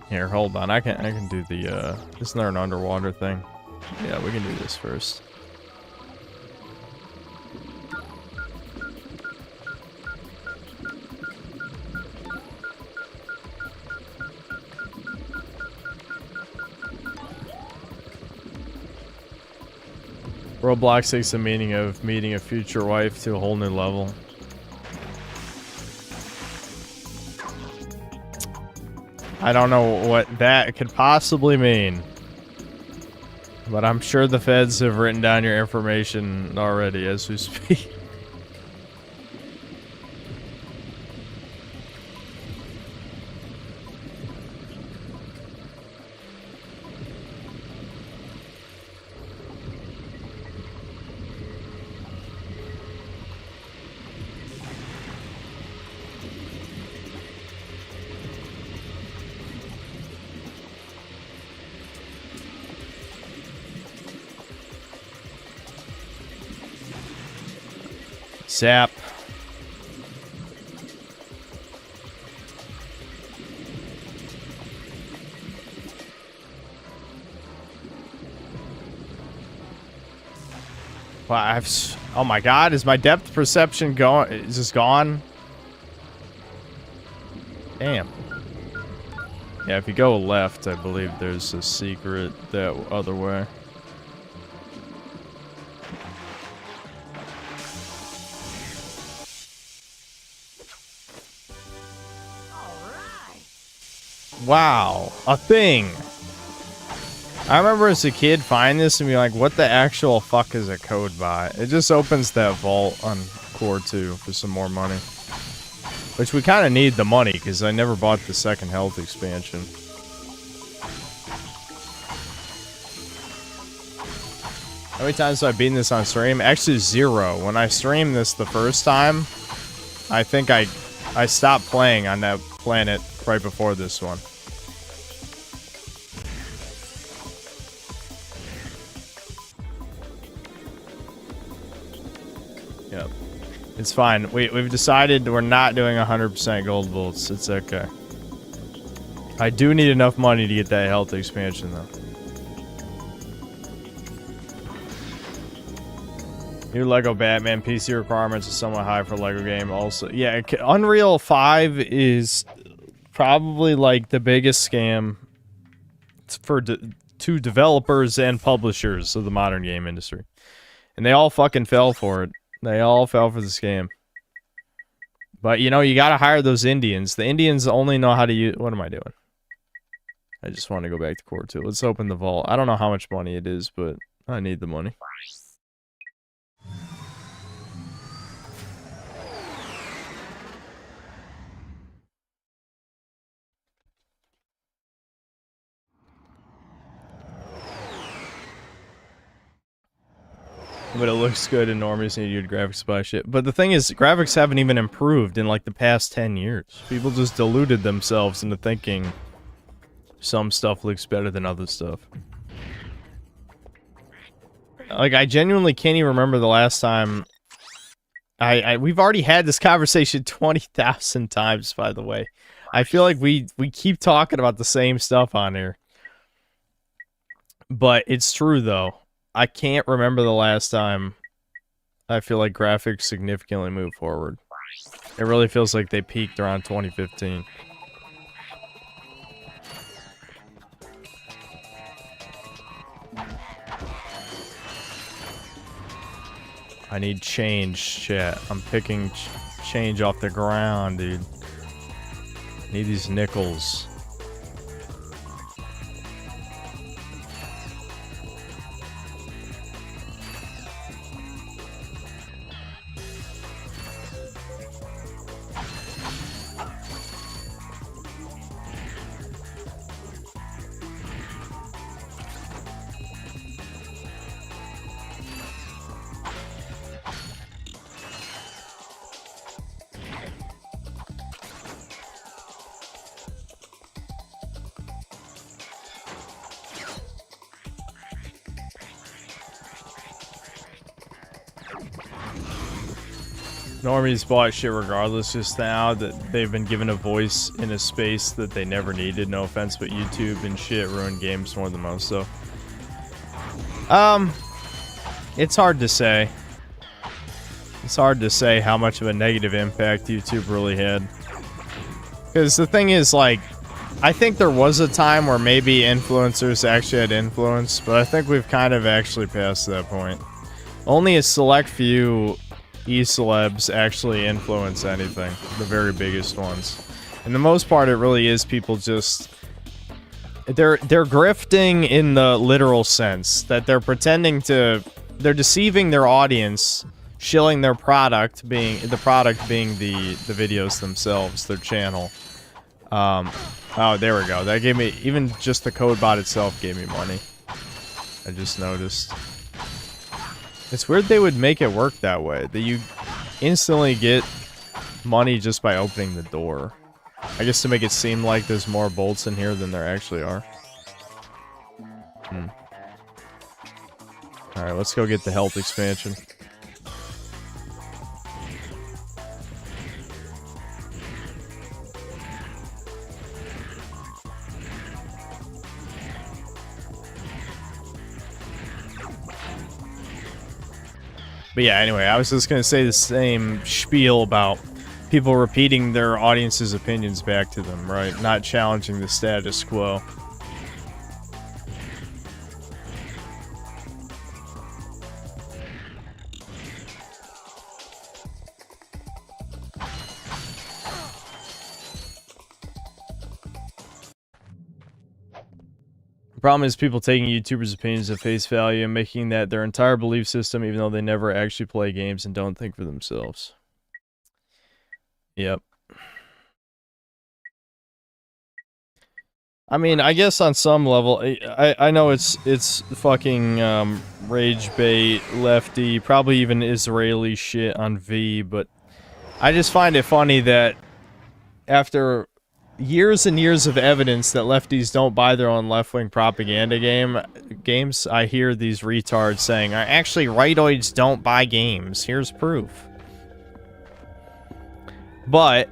Here, hold on. I can do the isn't there an underwater thing? Yeah, we can do this first. Roblox takes the meaning of meeting a future wife to a whole new level. I don't know what that could possibly mean, but I'm sure the feds have written down your information already as we speak. Zap. Wow, oh my god, is my depth perception gone? Is this gone? Damn. Yeah, if you go left, I believe there's a secret that other way. Wow, a thing. I remember as a kid finding this and being like, what the actual fuck is a code bot? It just opens that vault on Core 2 for some more money. Which we kind of need the money, because I never bought the second health expansion. How many times have I beaten this on stream? Actually, 0. When I streamed this the first time, I think I stopped playing on that planet right before this one. Yep. It's fine. We've decided we're not doing 100% gold bolts. It's okay. I do need enough money to get that health expansion, though. New Lego Batman PC requirements are somewhat high for a Lego game. Also, yeah, Unreal 5 is probably like the biggest scam for to developers and publishers of the modern game industry. And they all fucking fell for it. They all fell for the scam. But, you know, you gotta hire those Indians. The Indians only know how to use... What am I doing? I just want to go back to Core 2. Let's open the vault. I don't know how much money it is, but I need the money. But it looks good and normies need good graphics by shit. But the thing is, graphics haven't even improved in like the past 10 years. People just deluded themselves into thinking some stuff looks better than other stuff. Like, I genuinely can't even remember the last time... We've already had this conversation 20,000 times, by the way. I feel like we keep talking about the same stuff on here. But it's true, though. I can't remember the last time I feel like graphics significantly moved forward. It really feels like they peaked around 2015. I need change, chat. I'm picking change off the ground, dude. Need these nickels. Normies bought shit regardless just now that they've been given a voice in a space that they never needed. No offense, but YouTube and shit ruin games more than most, so... It's hard to say. It's hard to say how much of a negative impact YouTube really had. Because the thing is, like, I think there was a time where maybe influencers actually had influence, but I think we've kind of actually passed that point. Only a select few e-celebs actually influence anything, the very biggest ones. And the most part, it really is people just... They're grifting in the literal sense, that they're pretending to... They're deceiving their audience, shilling their product, being the videos themselves, their channel. Oh, there we go. That gave me... Even just the code bot itself gave me money. I just noticed. It's weird they would make it work that way. That you instantly get money just by opening the door. I guess to make it seem like there's more bolts in here than there actually are. Alright, let's go get the health expansion. But yeah, anyway, I was just going to say the same spiel about people repeating their audience's opinions back to them, right? Not challenging the status quo. The problem is people taking YouTubers' opinions at face value and making that their entire belief system, even though they never actually play games and don't think for themselves. Yep. I mean, I guess on some level, I know it's fucking rage bait, lefty, probably even Israeli shit on V, but I just find it funny that after years and years of evidence that lefties don't buy their own left-wing propaganda games, I hear these retards saying, actually, rightoids don't buy games. Here's proof. But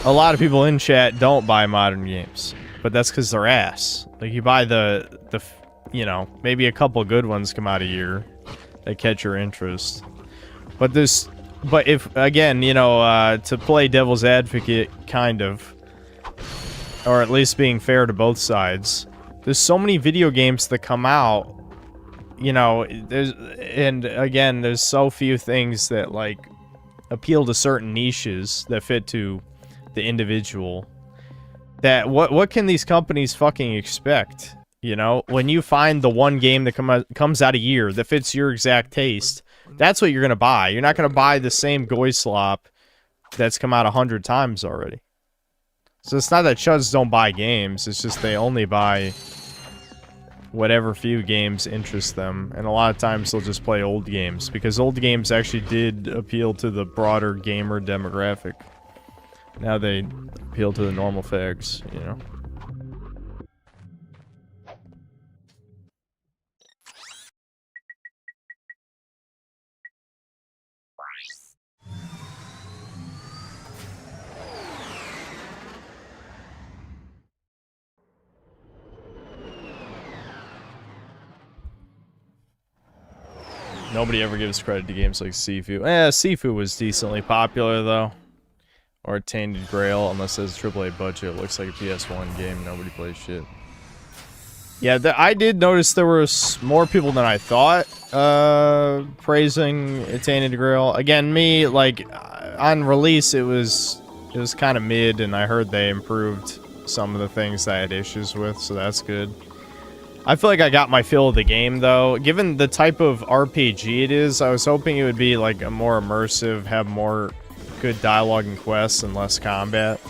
a lot of people in chat don't buy modern games. but that's because they're ass. Like, you buy the you know, maybe a couple good ones come out a year that catch your interest. But if, again, you know, to play devil's advocate, kind of, or at least being fair to both sides, there's so many video games that come out, you know, there's so few things that, like, appeal to certain niches that fit to the individual, that what can these companies fucking expect? You know, when you find the one game that comes out a year that fits your exact taste, that's what you're gonna buy. You're not gonna buy the same goy slop that's come out 100 times already. So it's not that chuds don't buy games, it's just they only buy whatever few games interest them, and a lot of times they'll just play old games, because old games actually did appeal to the broader gamer demographic. Now they appeal to the normal fags, you know? Nobody ever gives credit to games like Sifu. Sifu was decently popular, though. Or Tainted Grail, unless it's a AAA budget. It looks like a PS1 game. Nobody plays shit. Yeah, I did notice there was more people than I thought praising Tainted Grail. Again, me, like, on release, it was kind of mid, and I heard they improved some of the things I had issues with, so that's good. I feel like I got my fill of the game, though. Given the type of RPG it is, I was hoping it would be, like, a more immersive, have more good dialogue and quests and less combat.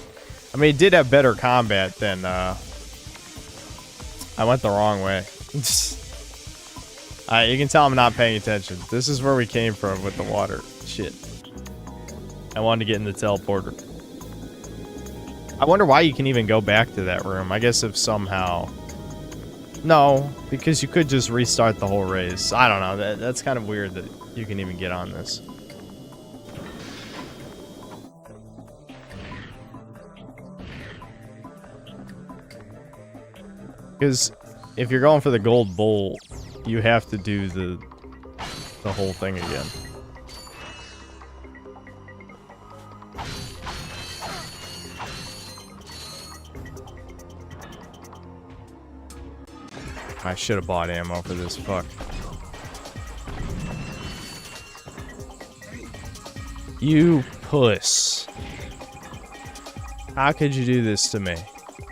I mean, it did have better combat than, I went the wrong way. You can tell I'm not paying attention. This is where we came from with the water. Shit. I wanted to get in the teleporter. I wonder why you can even go back to that room. I guess if somehow... No, because you could just restart the whole race. I don't know. That's kind of weird that you can even get on this. Because if you're going for the gold bowl, you have to do the whole thing again. I should have bought ammo for this. Fuck. You puss. How could you do this to me?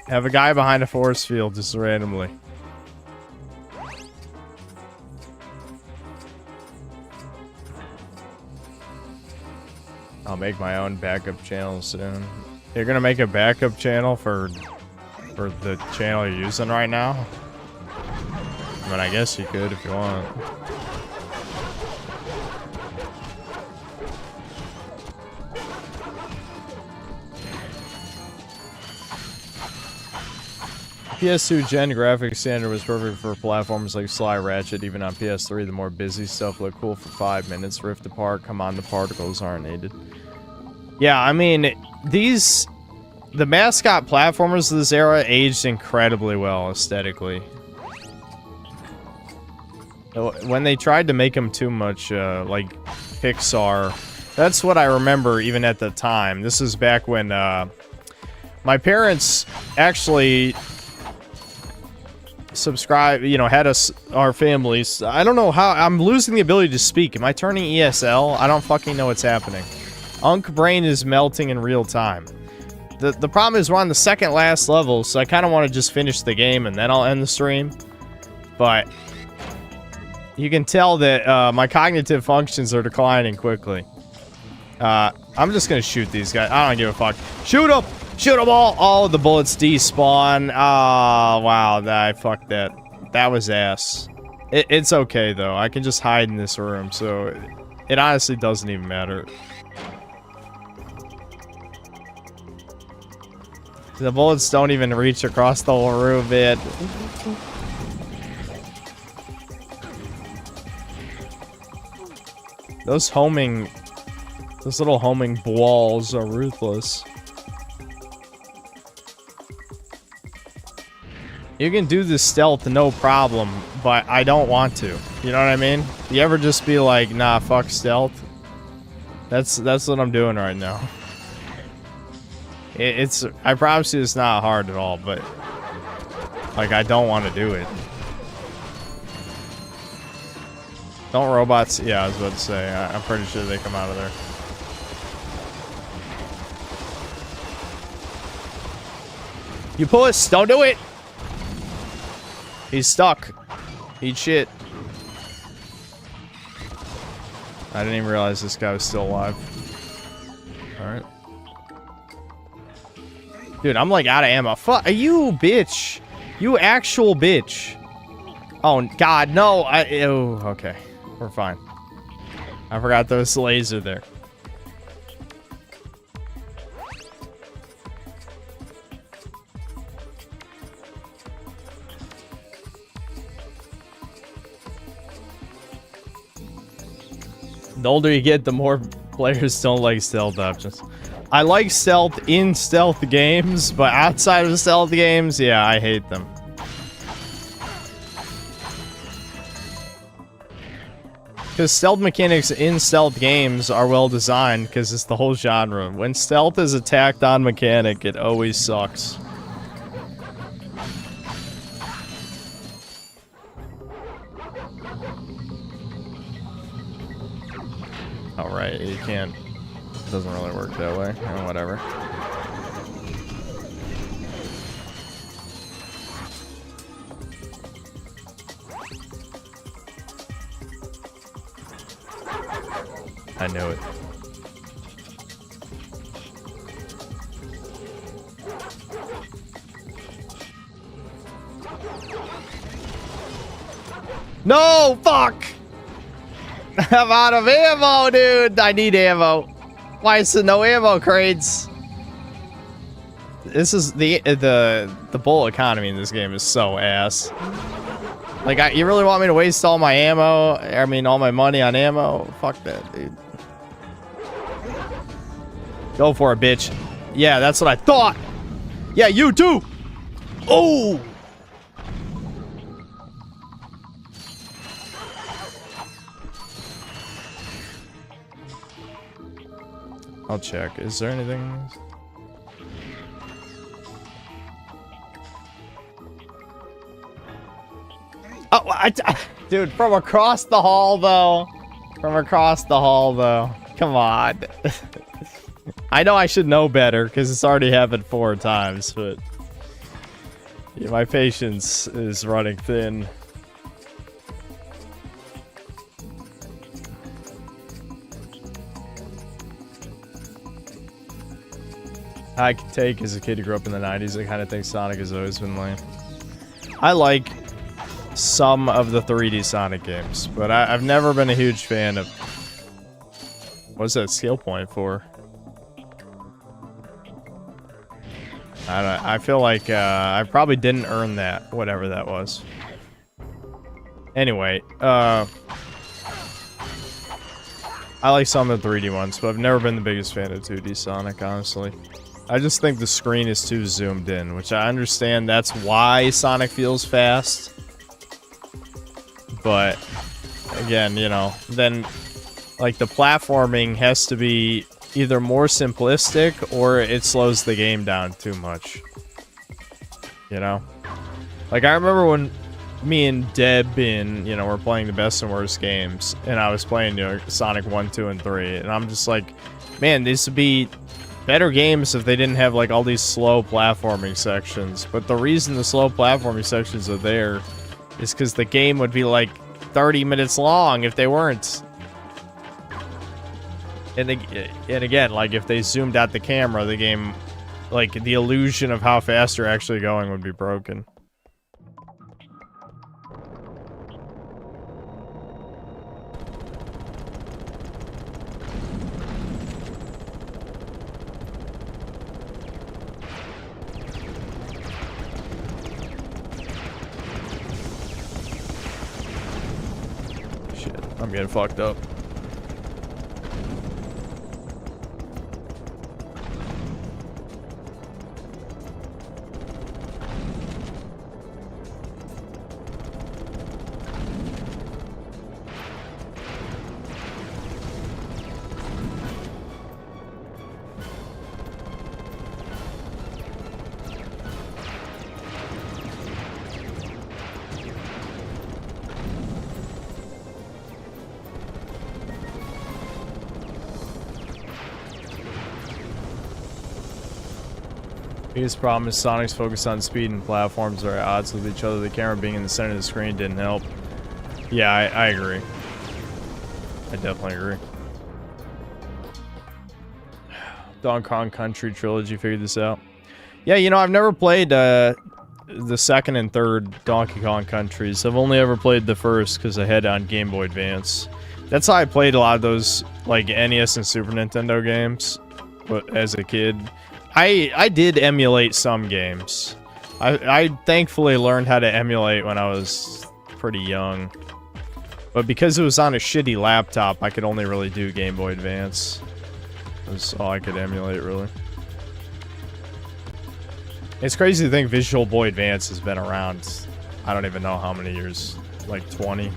Have a guy behind a force field just randomly. I'll make my own backup channel soon. You're gonna make a backup channel for the channel you're using right now? I mean, I guess you could if you want. PS2 Gen graphics standard was perfect for platforms like Sly Ratchet. Even on PS3, the more busy stuff looked cool for 5 minutes. Rift apart, come on, the particles aren't needed. Yeah, I mean, the mascot platformers of this era aged incredibly well aesthetically. When they tried to make them too much like Pixar, that's what I remember even at the time. This is back when my parents actually subscribed, you know, had our families. I don't know how, I'm losing the ability to speak. Am I turning ESL? I don't fucking know what's happening. Unk brain is melting in real time. The problem is we're on the second last level, so I kind of want to just finish the game and then I'll end the stream. But you can tell that my cognitive functions are declining quickly. I'm just gonna shoot these guys. I don't give a fuck. Shoot them! Shoot them all! All of the bullets despawn. Oh, wow. I fucked that. That was ass. It's okay, though. I can just hide in this room, so it honestly doesn't even matter. The bullets don't even reach across the whole room, man. Those little homing balls are ruthless. You can do the stealth no problem, but I don't want to. You know what I mean? You ever just be like, nah, fuck stealth? That's what I'm doing right now. I promise you it's not hard at all, but like I don't want to do it. Don't robots? Yeah, I was about to say. I'm pretty sure they come out of there. You puss! Don't do it! He's stuck. Eat shit. I didn't even realize this guy was still alive. Alright. Dude, I'm like out of ammo. Fuck you, bitch. You actual bitch. Oh, God, no. Oh, okay. We're fine. I forgot there was a laser there. The older you get, the more players don't like stealth options. I like stealth in stealth games, but outside of stealth games, yeah, I hate them. Because stealth mechanics in stealth games are well designed because it's the whole genre. When stealth is a tacked on mechanic, it always sucks. Alright, you can't. It doesn't really work that way. Oh, whatever. I knew it. No! Fuck! I'm out of ammo, dude! I need ammo. Why is there no ammo crates? This is the bullet economy in this game is so ass. Like, you really want me to waste all my ammo? I mean, all my money on ammo? Fuck that, dude. Go for it, bitch. Yeah, that's what I thought. Yeah, you too. Oh. I'll check. Is there anything? Oh, dude, from across the hall, though. From across the hall, though. Come on. I know I should know better, because it's already happened 4 times, but... yeah, my patience is running thin. I can take as a kid who grew up in the 90s. I kind of think Sonic has always been lame. I like some of the 3D Sonic games, but I've never been a huge fan of... what's that skill point for? I don't know. I feel like I probably didn't earn that, whatever that was. Anyway, I like some of the 3D ones, but I've never been the biggest fan of 2D Sonic, honestly. I just think the screen is too zoomed in, which I understand that's why Sonic feels fast. But, again, you know, then, like, the platforming has to be either more simplistic or it slows the game down too much. You know? Like, I remember when me and Deb were playing the best and worst games, and I was playing, you know, Sonic 1, 2, and 3, and I'm just like, man, these would be better games if they didn't have, like, all these slow platforming sections. But the reason the slow platforming sections are there is because the game would be, like, 30 minutes long if they weren't. And again, like, if they zoomed out the camera, the game, like, the illusion of how fast you're actually going would be broken. Shit, I'm getting fucked up. Biggest problem is Sonic's focus on speed and platforms are at odds with each other. The camera being in the center of the screen didn't help. Yeah, I agree. I definitely agree. Donkey Kong Country Trilogy, figured this out. Yeah, you know, I've never played the second and third Donkey Kong Countries. I've only ever played the first because I had it on Game Boy Advance. That's how I played a lot of those, like, NES and Super Nintendo games but as a kid. I did emulate some games. I thankfully learned how to emulate when I was pretty young. But because it was on a shitty laptop, I could only really do Game Boy Advance. That's all I could emulate, really. It's crazy to think Visual Boy Advance has been around, I don't even know how many years, like 20.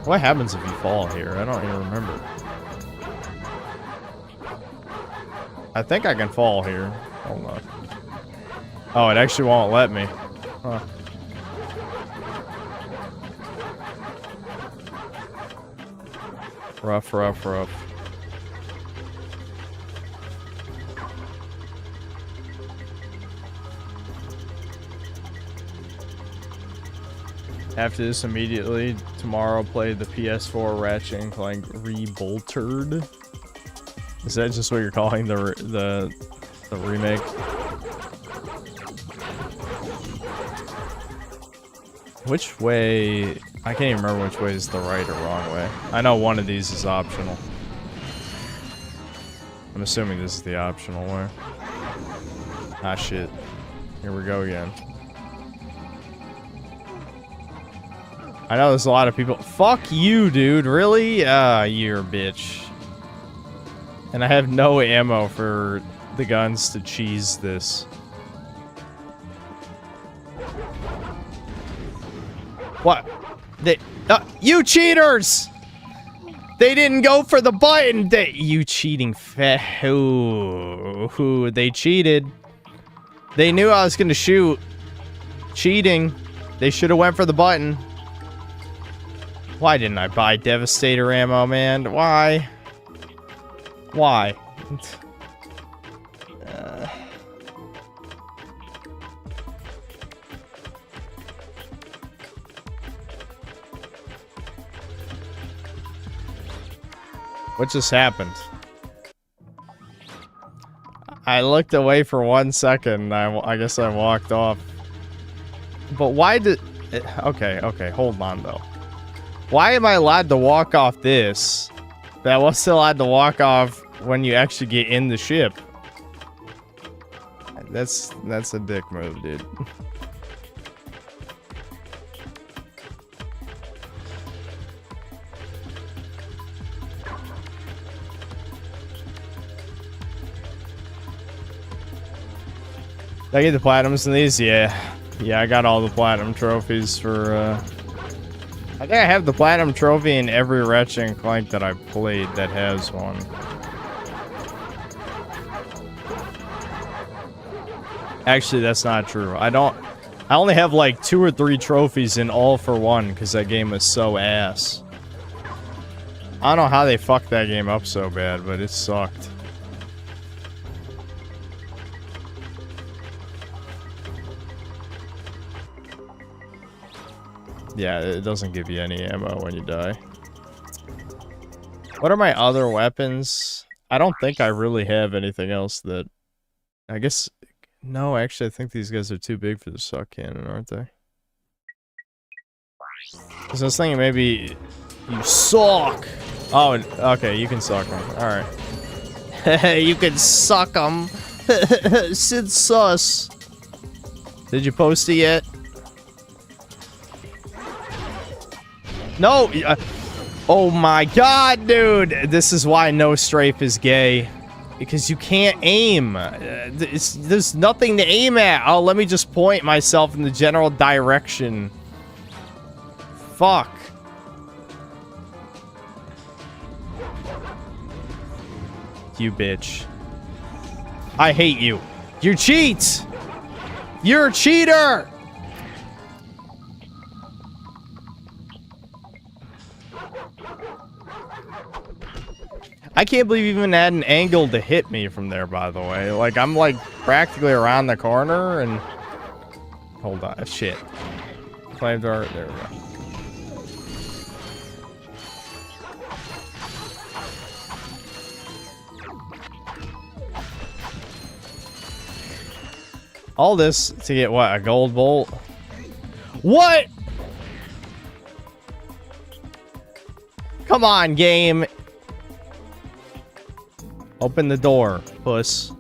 What happens if you fall here? I don't even remember. I think I can fall here. Hold on. Oh, it actually won't let me. Huh. Rough, rough, rough. After this, immediately tomorrow, play the PS4 Ratchet Clank Reboltered. Is that just what you're calling the remake? Which way? I can't even remember which way is the right or wrong way. I know one of these is optional. I'm assuming this is the optional way. Ah, shit. Here we go again. I know there's a lot of people. Fuck you, dude. Really? Ah, you're a bitch. And I have no ammo for the guns to cheese this. What? You cheaters! They didn't go for the button. You cheating Ooh, they cheated. They knew I was gonna shoot. Cheating. They should have went for the button. Why didn't I buy Devastator ammo, man? Why? Why? What just happened? I looked away for 1 second. I guess I walked off. But why did... Okay, hold on, though. Why am I allowed to walk off this? But I wasn't allowed to walk off when you actually get in the ship. That's a dick move, dude. Did I get the platinums in these? Yeah. Yeah, I got all the platinum trophies for, I think I have the platinum trophy in every Ratchet Clank that I've played that has one. Actually, that's not true. I only have like 2 or 3 trophies in All for One because that game was so ass. I don't know how they fucked that game up so bad, but it sucked. Yeah, it doesn't give you any ammo when you die. What are my other weapons? I don't think I really have anything else that... I guess... No, actually, I think these guys are too big for the suck cannon, aren't they? Because I was thinking maybe... You suck! Oh, okay, you can suck them. Alright. You can suck them! Sid sus! Did you post it yet? No! Oh my god, dude! This is why no strafe is gay. Because you can't aim. There's nothing to aim at. Oh, let me just point myself in the general direction. Fuck. You bitch. I hate you. You cheat! You're a cheater! I can't believe you even had an angle to hit me from there, by the way. Like, I'm like practically around the corner and... Hold on, shit. Flame dart, there we go. All this to get what? A gold bolt? What? Come on, game. Open the door, puss.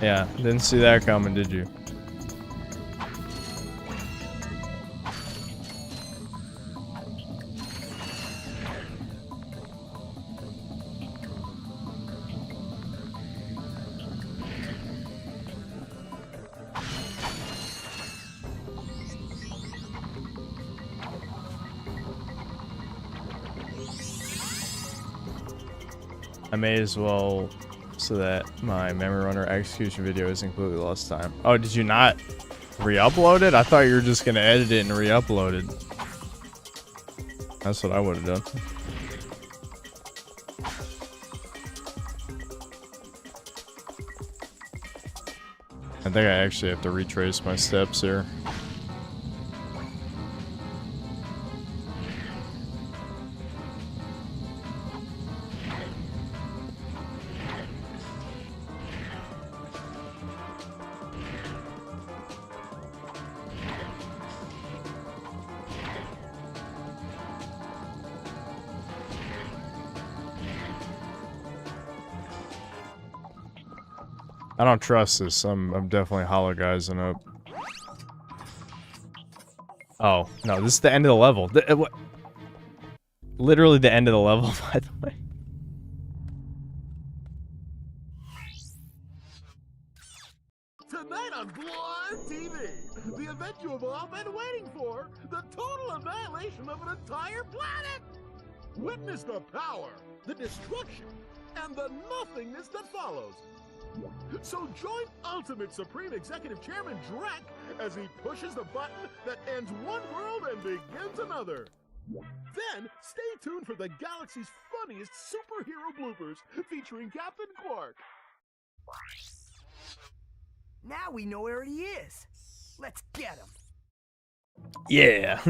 Yeah, didn't see that coming, did you? I may as well, so that my memory runner execution video is completely lost time. Oh, did you not re-upload it? I thought you were just gonna edit it and re-upload it. That's what I would have done. I think I actually have to retrace my steps here. I don't trust this. I'm definitely hologizing up. Oh, no, this is the end of the level. Literally the end of the level, by the way. Tonight on Blind TV, the event you have all been waiting for, the total annihilation of an entire planet! Witness the power, the destruction, and the nothingness that follows. So join Ultimate Supreme Executive Chairman Drek as he pushes the button that ends one world and begins another. Then, stay tuned for the galaxy's funniest superhero bloopers featuring Captain Quark. Now we know where he is. Let's get him. Yeah.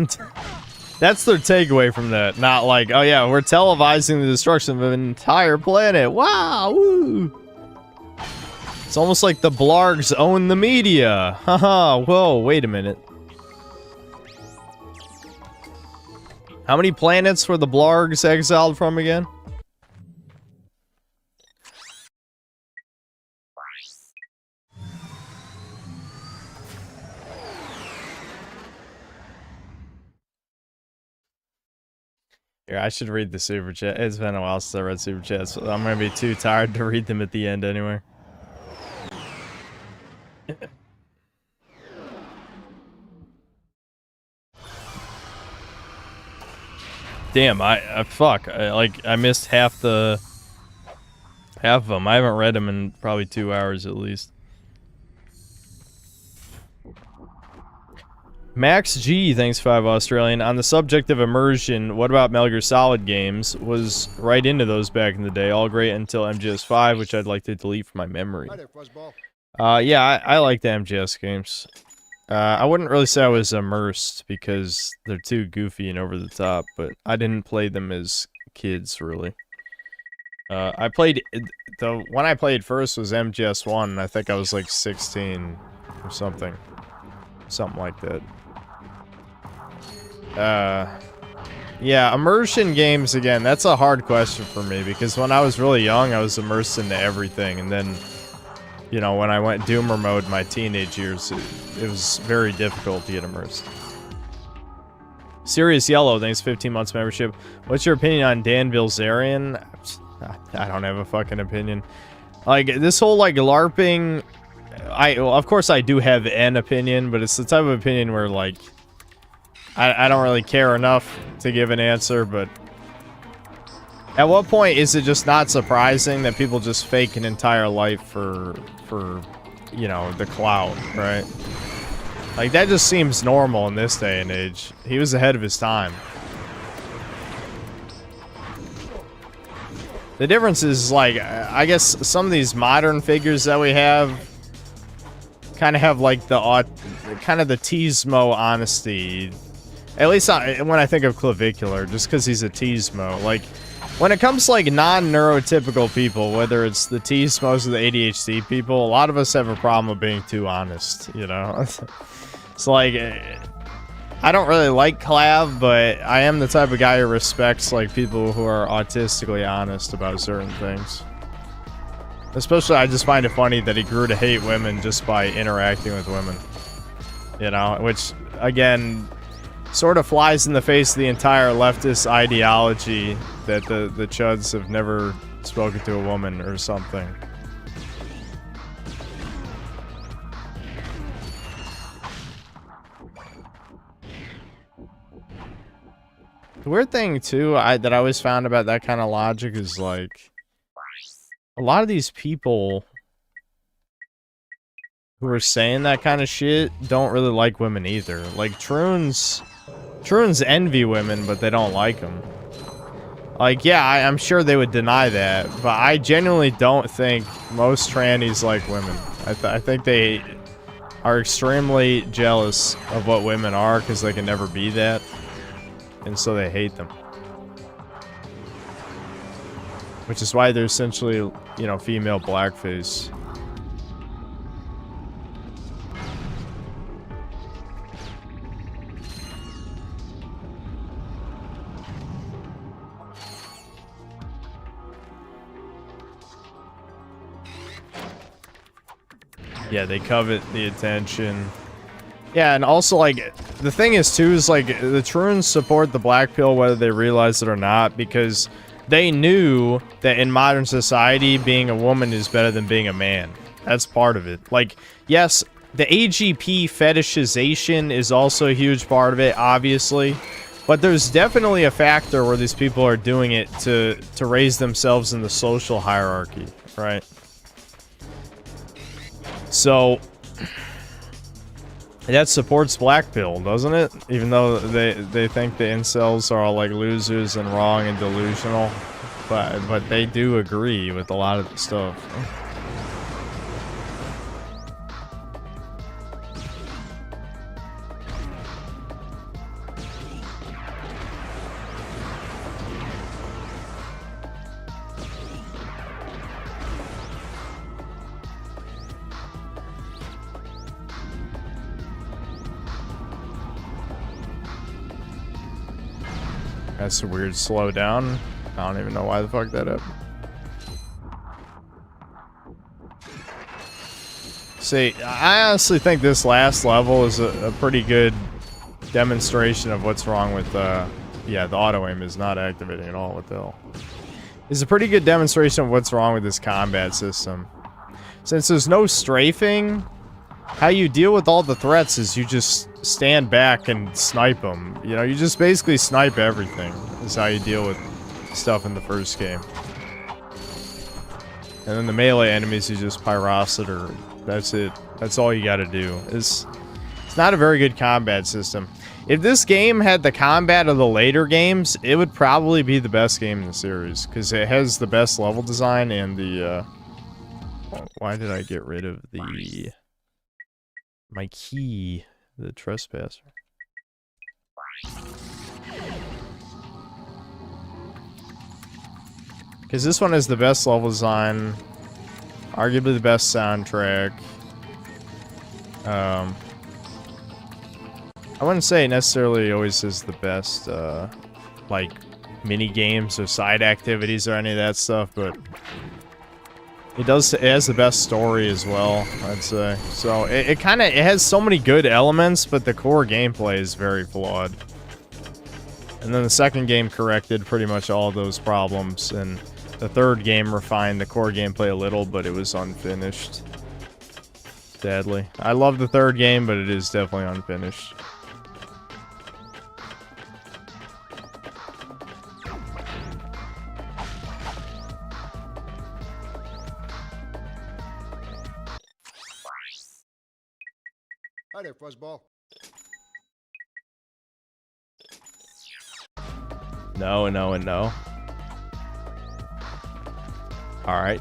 That's their takeaway from that. Not like, oh yeah, we're televising the destruction of an entire planet. Wow, woo. It's almost like the Blargs own the media. Haha, whoa, wait a minute. How many planets were the Blargs exiled from again? Here, I should read the super chat. It's been a while since I read super chats, so I'm gonna be too tired to read them at the end anyway. Damn, fuck. I missed half of them. I haven't read them in probably 2 hours at least. Max G, thanks 5 Australian. On the subject of immersion, what about Metal Gear Solid games? Was right into those back in the day. All great until MGS5, which I'd like to delete from my memory. Yeah, I like the MGS games. I wouldn't really say I was immersed because they're too goofy and over the top, but I didn't play them as kids, really. I played... The one I played first was MGS1, and I think I was like 16 or something. Something like that. Yeah, immersion games, again, that's a hard question for me, because when I was really young, I was immersed into everything, and then... You know, when I went Doomer mode my teenage years, it was very difficult to get immersed. Serious Yellow, thanks 15 months membership. What's your opinion on Dan Bilzerian? I don't have a fucking opinion. Like, this whole, like, LARPing... well, of course I do have an opinion, but it's the type of opinion where, like... I don't really care enough to give an answer, but... At what point is it just not surprising that people just fake an entire life for you know, the clout, right? Like, that just seems normal in this day and age. He was ahead of his time. The difference is, like, I guess some of these modern figures that we have kind of have, like, the Teasmo honesty. At least when I think of Clavicular, just because he's a Teasmo. Like, when it comes to, like, non-neurotypical people, whether it's the Teasmos or the ADHD people, a lot of us have a problem with being too honest, you know? It's like, I don't really like Clav, but I am the type of guy who respects, like, people who are autistically honest about certain things. Especially, I just find it funny that he grew to hate women just by interacting with women. You know, which, again, sort of flies in the face of the entire leftist ideology that the Chuds have never spoken to a woman or something. The weird thing, too, that I always found about that kind of logic is, like, a lot of these people who are saying that kind of shit don't really like women either. Like, Troons envy women, but they don't like them. Like, yeah, I'm sure they would deny that, but I genuinely don't think most trannies like women. I think they are extremely jealous of what women are because they can never be that. And so they hate them. Which is why they're essentially, you know, female blackface. Yeah, they covet the attention. Yeah, and also, like, the thing is, too, is, like, the Troons support the black pill whether they realize it or not, because they knew that in modern society, being a woman is better than being a man. That's part of it. Like, yes, the AGP fetishization is also a huge part of it, obviously, but there's definitely a factor where these people are doing it to raise themselves in the social hierarchy, right? So that supports black pill, doesn't it? Even though they think the incels are all like losers and wrong and delusional, but they do agree with a lot of the stuff. That's a weird slowdown. I don't even know why the fuck that happened. See, I honestly think this last level is a pretty good demonstration of what's wrong with, yeah, the auto-aim is not activating at all. What the hell? It's a pretty good demonstration of what's wrong with this combat system. Since there's no strafing, how you deal with all the threats is you just stand back and snipe them. You know, you just basically snipe everything. Is how you deal with stuff in the first game. And then the melee enemies, you just Pyrocid. That's it. That's all you gotta do. It's not a very good combat system. If this game had the combat of the later games, it would probably be the best game in the series. Because it has the best level design and the, why did I get rid of the... my key, the trespasser. Because this one has the best level design, arguably the best soundtrack. I wouldn't say it necessarily always is the best, like, mini games or side activities or any of that stuff, but it has the best story as well, I'd say. So it has so many good elements, but the core gameplay is very flawed. And then the second game corrected pretty much all of those problems, and the third game refined the core gameplay a little, but it was unfinished. Sadly. I love the third game, but it is definitely unfinished. there, fuzzball. No, no, and no. All right.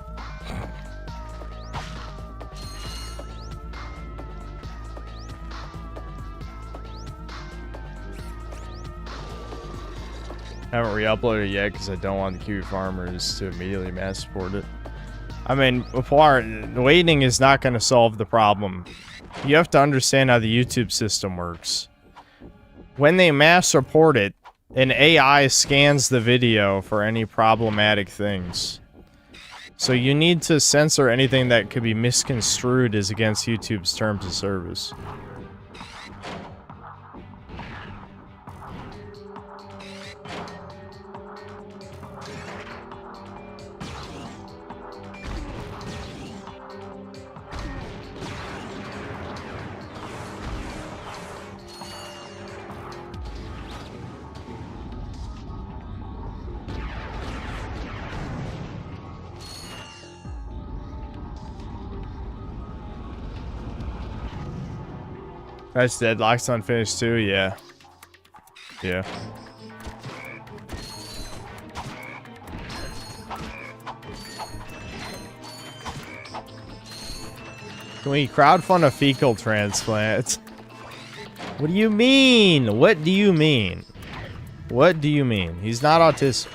Haven't re-uploaded it yet because I don't want the Kiwi farmers to immediately mass support it. I mean, waiting is not going to solve the problem. You have to understand how the YouTube system works. When they mass report it, an AI scans the video for any problematic things. So you need to censor anything that could be misconstrued as against YouTube's terms of service. That's Deadlock's unfinished too, yeah. Yeah. Can we crowdfund a fecal transplant? What do you mean? What do you mean? What do you mean? He's not autistic.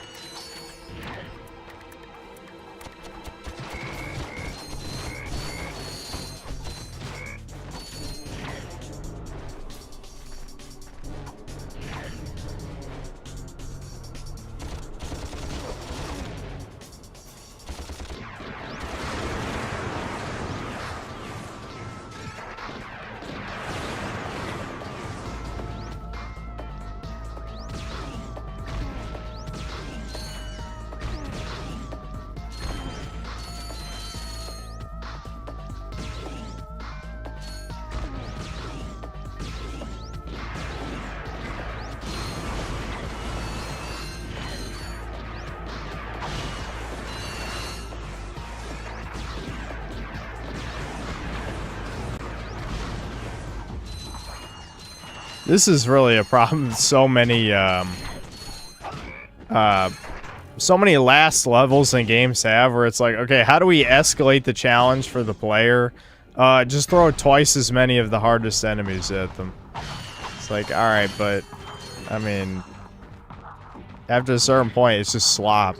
This is really a problem. So many last levels in games have where it's like, okay, how do we escalate the challenge for the player? Just throw twice as many of the hardest enemies at them. It's like, alright, but I mean, after a certain point, it's just slop.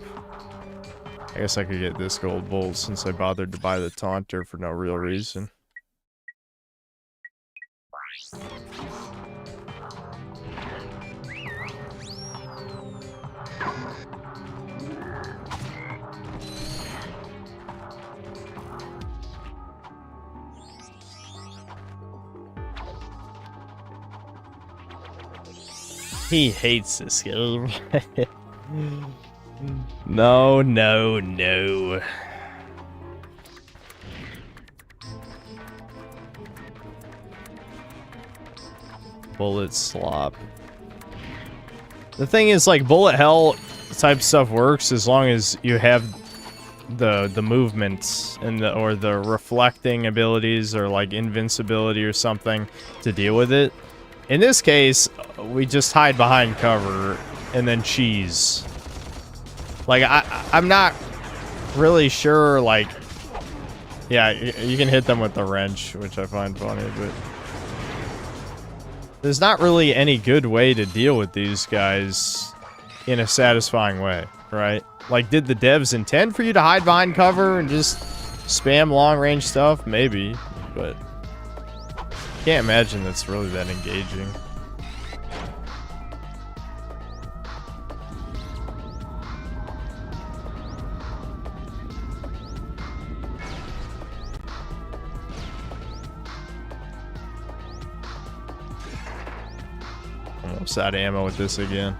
I guess I could get this gold bolt since I bothered to buy the taunter for no real reason. He hates this game. No, no, no. Bullet slop. The thing is, like, bullet hell type stuff works as long as you have the movements and or the reflecting abilities or like invincibility or something to deal with it. In this case, we just hide behind cover and then cheese. Like, I'm not really sure, like... Yeah, you can hit them with the wrench, which I find funny, but... There's not really any good way to deal with these guys in a satisfying way, right? Like, did the devs intend for you to hide behind cover and just spam long-range stuff? Maybe, but... Can't imagine that's really that engaging. I'm almost out of ammo with this again.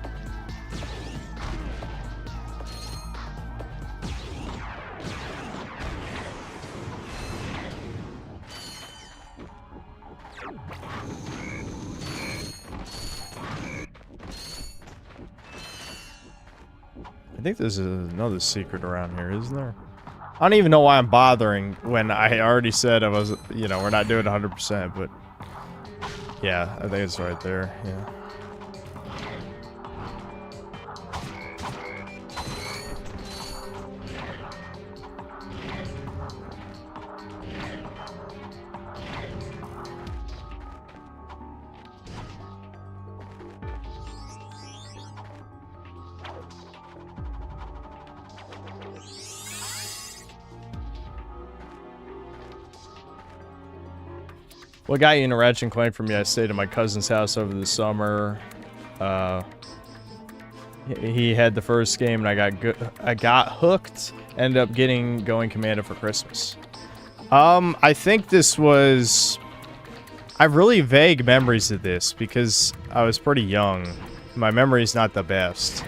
I think there's another secret around here, isn't there? I don't even know why I'm bothering when I already said I was, you know, we're not doing 100%, but Yeah, I think it's right there. Yeah. What got you into Ratchet Clank for me? I stayed at my cousin's house over the summer. He had the first game, and I got hooked. Ended up going Commando for Christmas. I think this was. I have really vague memories of this because I was pretty young. My memory's not the best,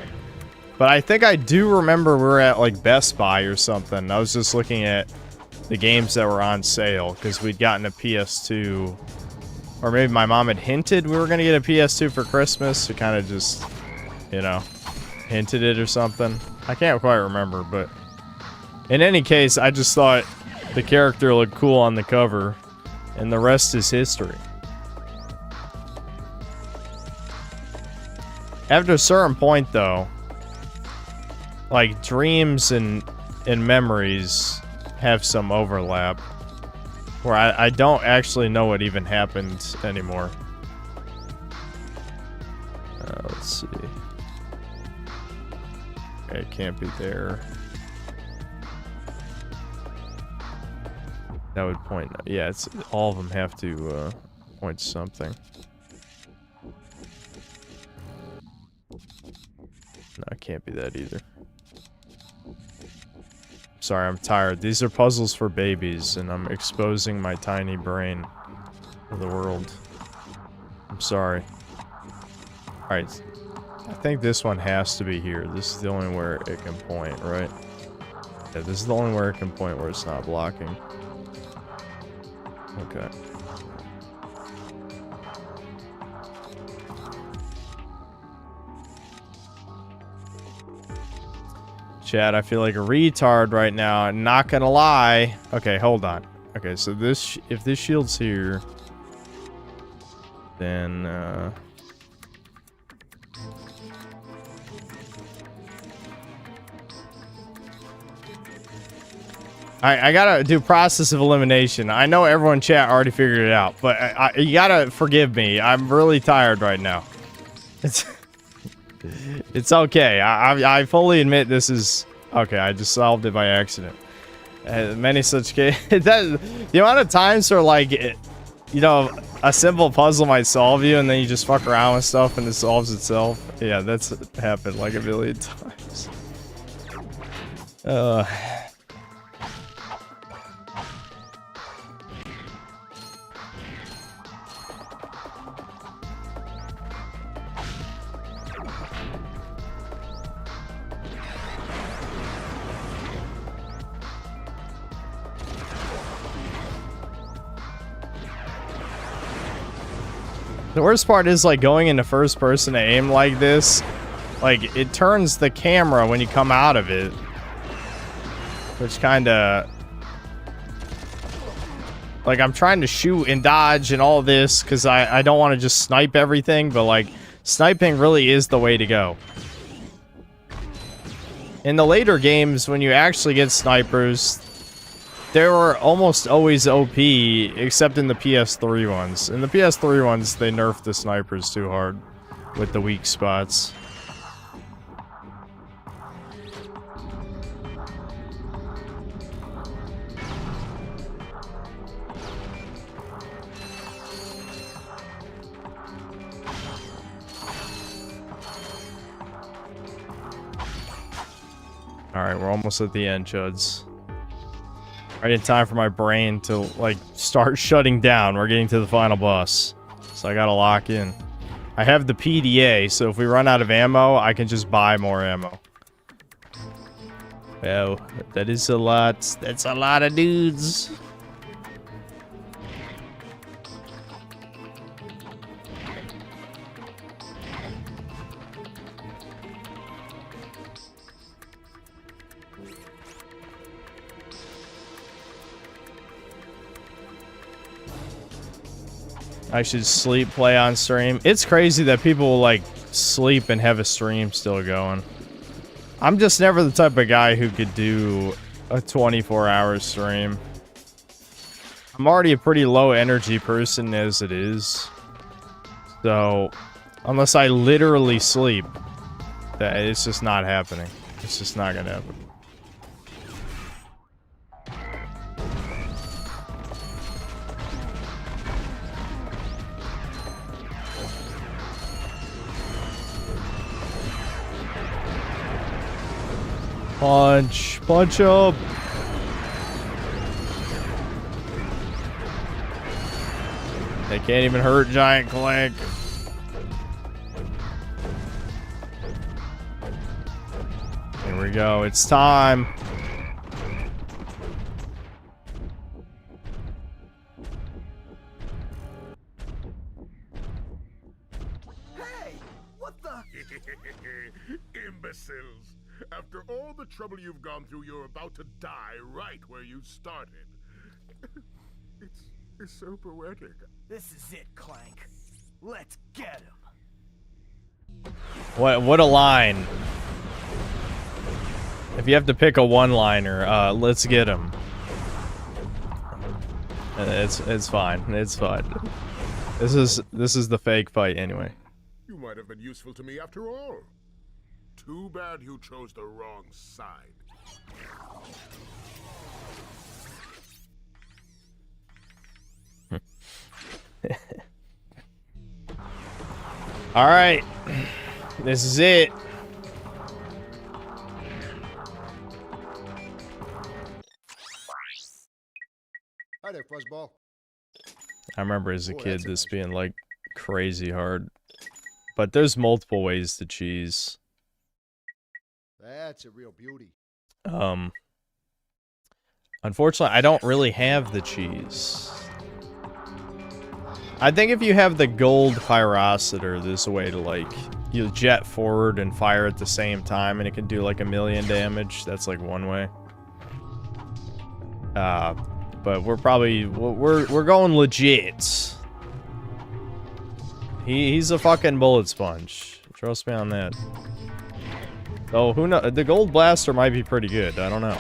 but I think I do remember we were at like Best Buy or something. I was just looking at the games that were on sale because we'd gotten a PS2, or maybe my mom had hinted we were gonna get a PS2 for Christmas. It kind of just, you know, hinted it or something. I can't quite remember, but in any case, I just thought the character looked cool on the cover, and the rest is history. After a certain point, though, like dreams and memories have some overlap where I don't actually know what even happened anymore. Let's see. Okay, it can't be there. That would point. Yeah, it's all of them have to point to something. No, it can't be that either. Sorry, I'm tired. These are puzzles for babies, and I'm exposing my tiny brain to the world. I'm sorry. Alright. I think this one has to be here. This is the only where it can point, right? Yeah, this is the only where it can point where it's not blocking. Okay. Chad, I feel like a retard right now. I'm not gonna lie. Okay, hold on. Okay, so this, if this shield's here, then I gotta do process of elimination. I know everyone in chat already figured it out, but you gotta forgive me. I'm really tired right now. It's okay. I fully admit this is okay. I just solved it by accident. Many such cases. The amount of times where like, you know, a simple puzzle might solve you, and then you just fuck around with stuff and it solves itself. Yeah, that's happened like a million times. The worst part is like going into first person to aim like this, like it turns the camera when you come out of it, which kind of like I'm trying to shoot and dodge and all this because I don't want to just snipe everything, but like sniping really is the way to go. In the later games, when you actually get snipers, they were almost always OP, except in the PS3 ones. In the PS3 ones, they nerfed the snipers too hard with the weak spots. Alright, we're almost at the end, Chuds. Right in time for my brain to, like, start shutting down. We're getting to the final boss. So I gotta lock in. I have the PDA, so if we run out of ammo, I can just buy more ammo. Well, that is a lot. That's a lot of dudes. I should sleep, play on stream. It's crazy that people will, like, sleep and have a stream still going. I'm just never the type of guy who could do a 24-hour stream. I'm already a pretty low energy person as it is. So, unless I literally sleep, that it's just not happening. It's just not gonna happen. Punch! Punch up! They can't even hurt Giant Clank. Here we go. It's time. Hey! What the? Imbeciles. After all the trouble you've gone through, you're about to die right where you started. It's so poetic. This is it, Clank. Let's get him. What a line. If you have to pick a one-liner, let's get him. It's fine. It's fine. This is the fake fight anyway. You might have been useful to me after all. Too bad you chose the wrong side. All right. This is it. Hi there, Fuzzball. I remember as a kid this being like crazy hard. But there's multiple ways to cheese. That's a real beauty. Unfortunately, I don't really have the cheese. I think if you have the gold pyrocitor, there's a way to, like, you jet forward and fire at the same time, and it can do, like, 1,000,000 damage. That's, like, one way. But we're probably... We're going legit. He's a fucking bullet sponge. Trust me on that. Oh, who knows? The gold blaster might be pretty good. I don't know.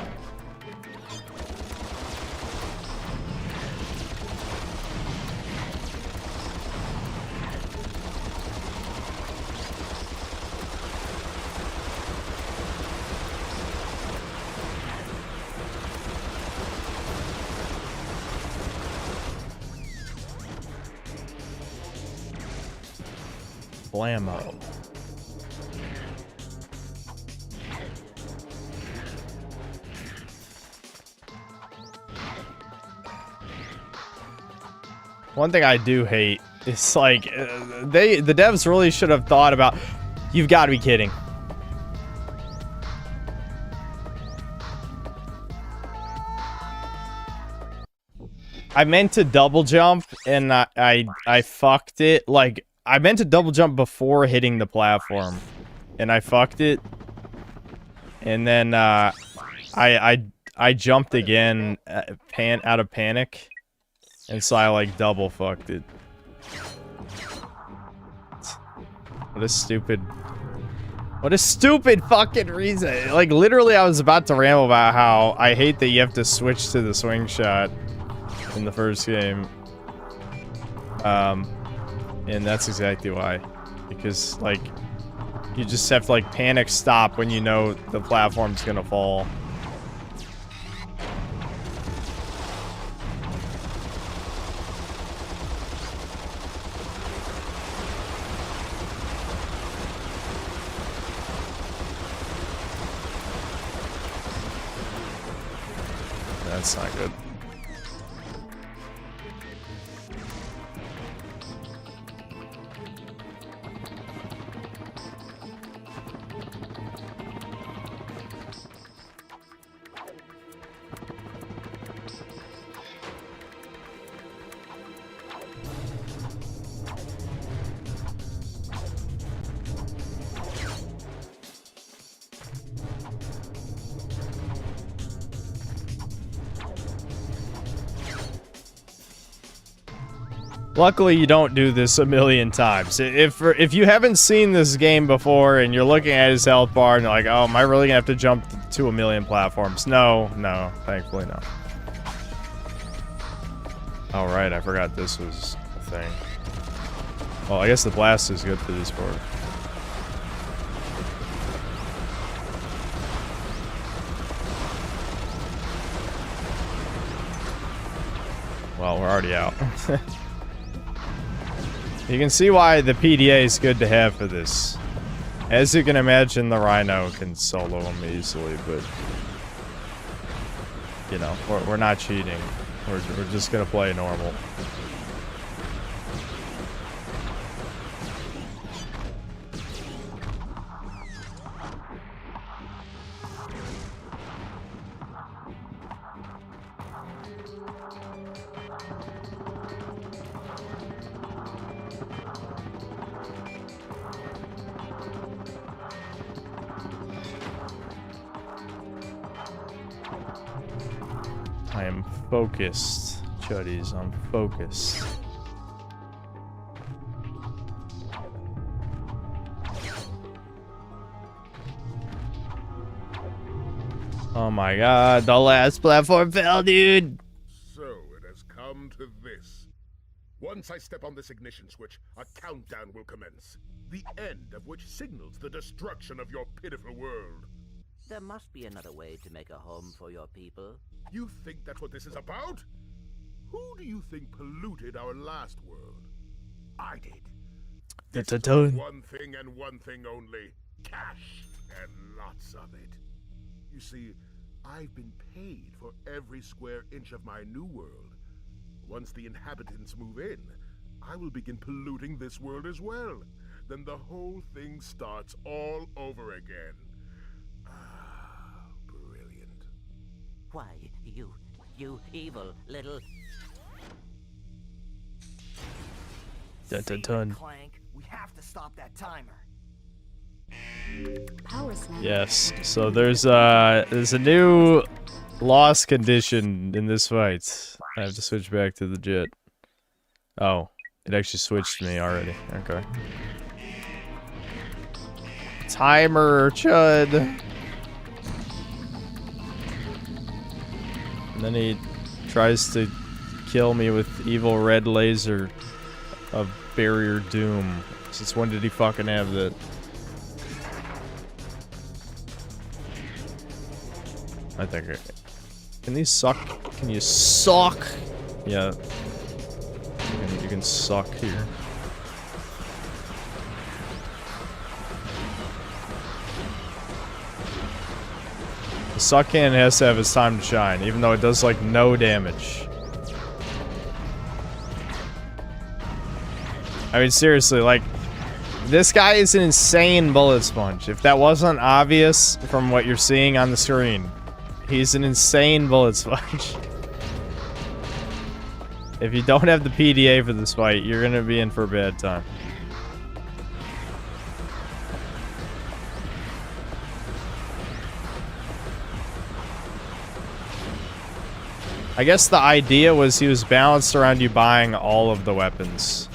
Blammo. One thing I do hate is, like, the devs really should have thought about... You've got to be kidding. I meant to double jump, and I fucked it. Like, I meant to double jump before hitting the platform, and I fucked it. And then I jumped again out of panic. And so I, like, double fucked it. What a stupid fucking reason. Like, literally, I was about to ramble about how I hate that you have to switch to the swing shot in the first game. And that's exactly why. Because, like, you just have to, like, panic stop when you know the platform's gonna fall. That's not good. Luckily, you don't do this a million times. If you haven't seen this game before and you're looking at his health bar and you're like, oh, am I really gonna have to jump to a million platforms? No, thankfully no. Oh, right, I forgot this was a thing. Well, I guess the blast is good for this part. Well, we're already out. You can see why the PDA is good to have for this. As you can imagine, the Rhino can solo him easily, but... You know, we're not cheating. We're just gonna play normal. I am focused, Chuddies. I'm focused. Oh my god, the last platform fell, dude! So it has come to this. Once I step on this ignition switch, a countdown will commence. The end of which signals the destruction of your pitiful world. There must be another way to make a home for your people. You think that's what this is about? Who do you think polluted our last world? I did. It's a ton. One thing and one thing only. Cash. And lots of it. You see, I've been paid for every square inch of my new world. Once the inhabitants move in, I will begin polluting this world as well. Then the whole thing starts all over again. Brilliant. Why, you evil little... Dun. Clank, we have to stop that timer. Power snap. Yes, so there's a new loss condition in this fight. I have to switch back to the jet. Oh, it actually switched me already. Okay. Timer, Chud. And then he tries to kill me with evil red laser of barrier doom. Since when did he fucking have that? I think can these suck? Can you suck? Yeah. You can suck here. The suck cannon has to have its time to shine, even though it does like no damage. I mean, seriously, like, this guy is an insane bullet sponge. If that wasn't obvious from what you're seeing on the screen, he's an insane bullet sponge. If you don't have the PDA for this fight, you're gonna be in for a bad time. I guess the idea was he was balanced around you buying all of the weapons.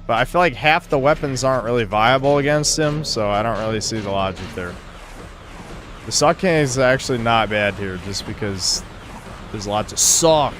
But I feel like half the weapons aren't really viable against him, so I don't really see the logic there. The suck cannon is actually not bad here, just because there's lots of suck.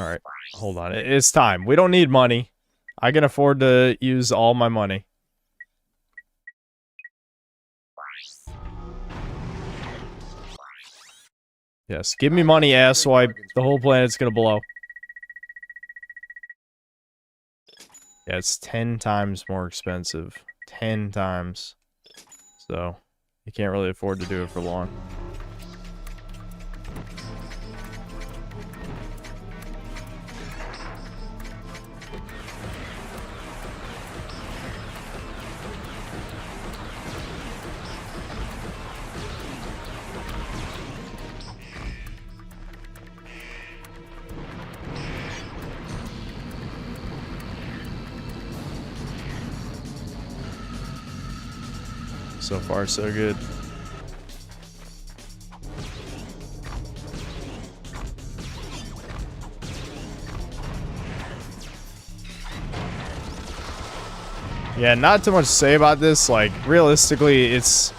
Alright, hold on. It's time. We don't need money. I can afford to use all my money. Yes, give me money, asswipe. The whole planet's gonna blow. Yeah, it's 10 times more expensive. 10 times. So, you can't really afford to do it for long. So far, so good. Yeah, not too much to say about this. Like, realistically, it's...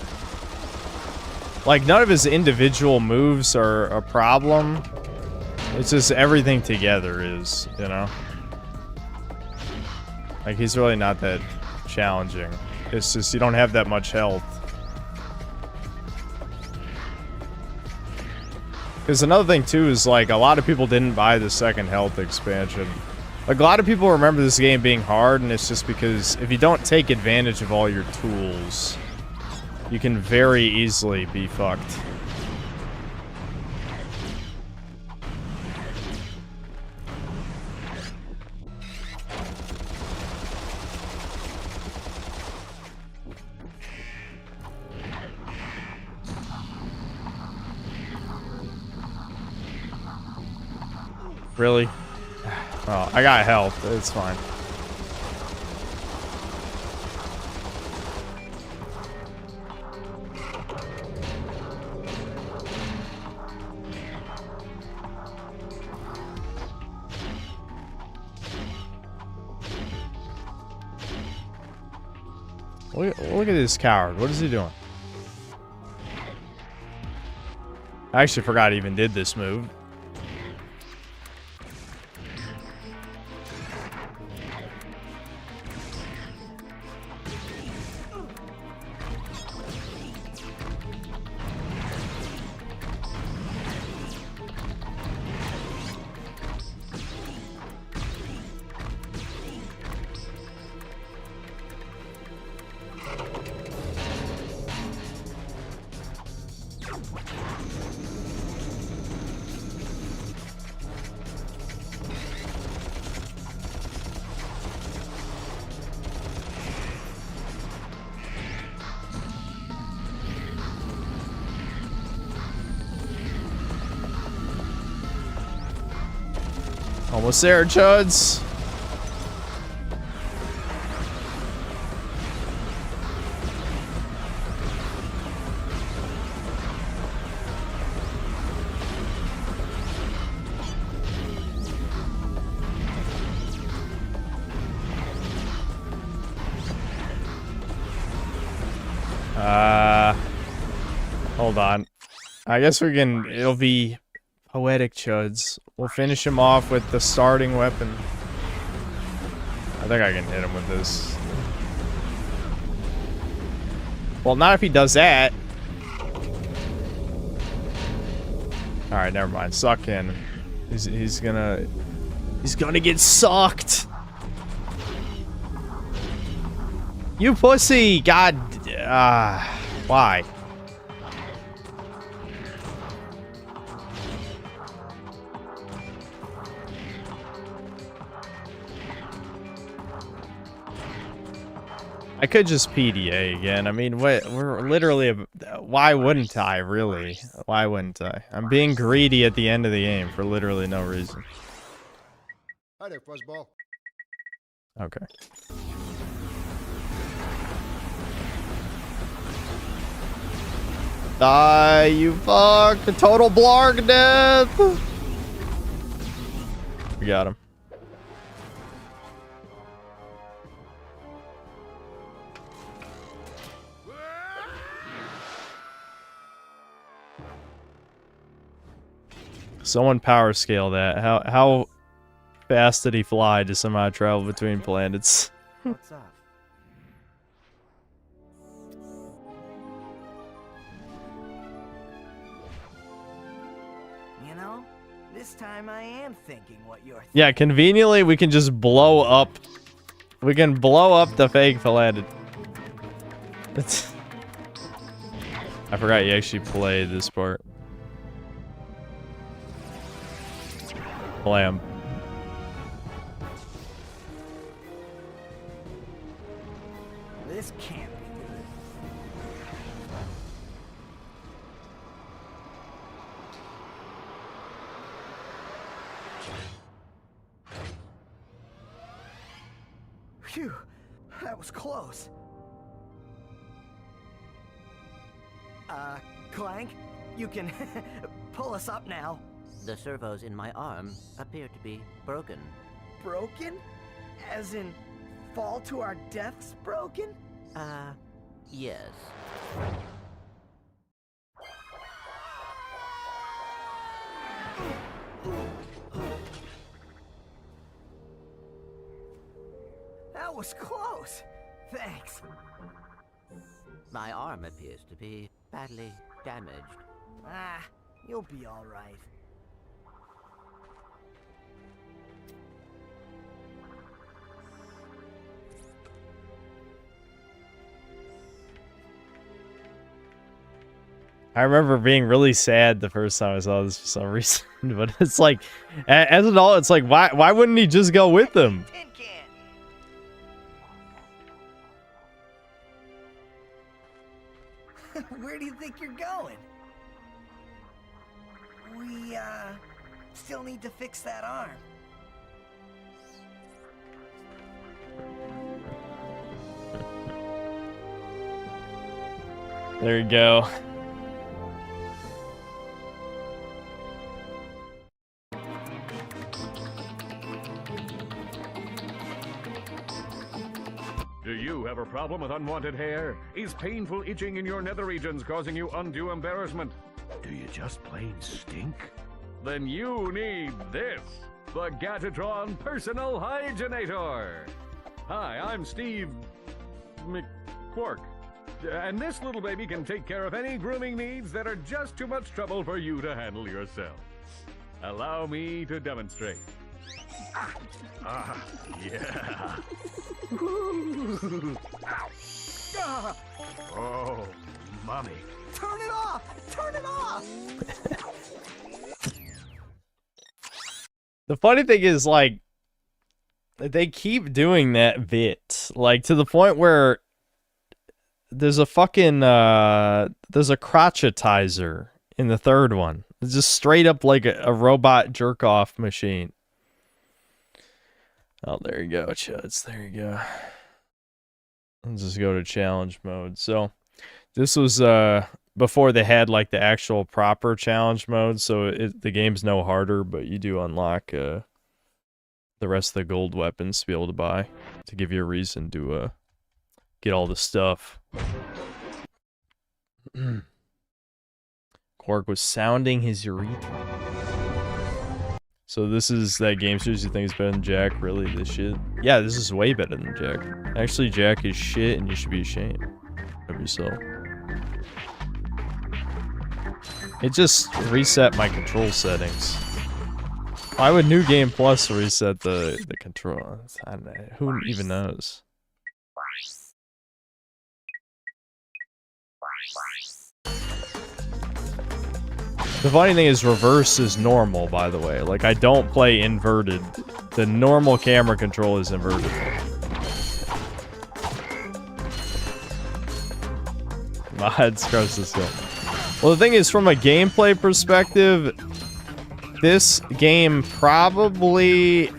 like, none of his individual moves are a problem. It's just everything together is, you know? Like, he's really not that challenging. It's just you don't have that much health. Because another thing, too, is, like, a lot of people didn't buy the second health expansion. Like, a lot of people remember this game being hard, and it's just because if you don't take advantage of all your tools, you can very easily be fucked. Really? Well, I got health. It's fine. Look at this coward. What is he doing? I actually forgot he even did this move. Almost there, Chuds. Hold on. I guess we can, it'll be poetic, Chuds. We'll finish him off with the starting weapon. I think I can hit him with this. Well, not if he does that. Alright, never mind. Suck in. He's gonna get sucked. You pussy! God, why? I could just PDA again. I mean, we're literally... why wouldn't I, really? Why wouldn't I? I'm being greedy at the end of the game for literally no reason. Hi there, Fuzzball. Okay. Die, you fuck! A total blarg death! We got him. Someone power scale that. How fast did he fly to somehow travel between planets? What's up? You know, this time I am thinking what you're thinking. Yeah, conveniently we can just blow up. We can blow up the fake planet. I forgot you actually played this part. Blam. This can't be good. Phew, that was close. Clank, you can pull us up now. The servos in my arm appear to be broken. Broken? As in, fall to our deaths broken? Yes. That was close. Thanks. My arm appears to be badly damaged. Ah, you'll be all right. I remember being really sad the first time I saw this for some reason, but it's like, as an adult, it's like, why wouldn't he just go with them? Where do you think you're going? We, still need to fix that arm. There you go. Do you have a problem with unwanted hair? Is painful itching in your nether regions causing you undue embarrassment? Do you just plain stink? Then you need this, the Gadgetron Personal Hygienator. Hi, I'm Steve McQuark, and this little baby can take care of any grooming needs that are just too much trouble for you to handle yourself. Allow me to demonstrate. Yeah. Oh, mommy. Turn it off! Turn it off! The funny thing is, like, they keep doing that bit, like, to the point where there's a fucking, there's a crotchetizer in the third one. It's just straight up like a robot jerk-off machine. Oh, there you go, chuds. There you go. Let's just go to challenge mode. So, this was before they had like the actual proper challenge mode. So the game's no harder, but you do unlock the rest of the gold weapons to be able to buy to give you a reason to get all the stuff. Quark was sounding his urethra. So this is that game series you think is better than Jack? Really, this shit? Yeah, this is way better than Jack. Actually, Jack is shit, and you should be ashamed of yourself. It just reset my control settings. Why would New Game Plus reset the control? I don't know. Who even knows? The funny thing is, reverse is normal, by the way. Like, I don't play inverted. The normal camera control is inverted. Mods, cross this hill. Well, the thing is, from a gameplay perspective, this game probably...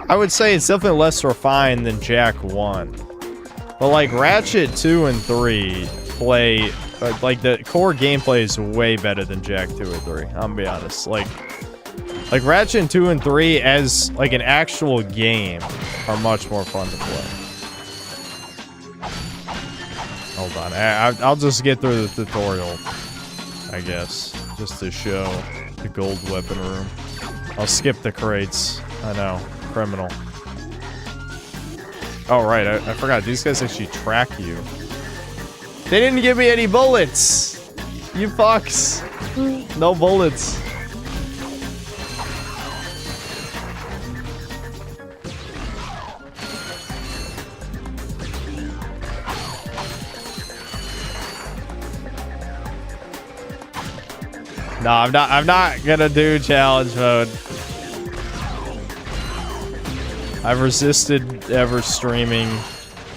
I would say it's definitely less refined than Jack 1. But, like, Ratchet 2 and 3 play... like, the core gameplay is way better than Jack 2 or 3. I'm gonna be honest. Like Ratchet 2 and 3 as, like, an actual game are much more fun to play. Hold on. I'll just get through the tutorial, I guess. Just to show the gold weapon room. I'll skip the crates. I know. Criminal. Oh, right. I forgot. These guys actually track you. They didn't give me any bullets! You fucks. No bullets. No, I'm not gonna do challenge mode. I've resisted ever streaming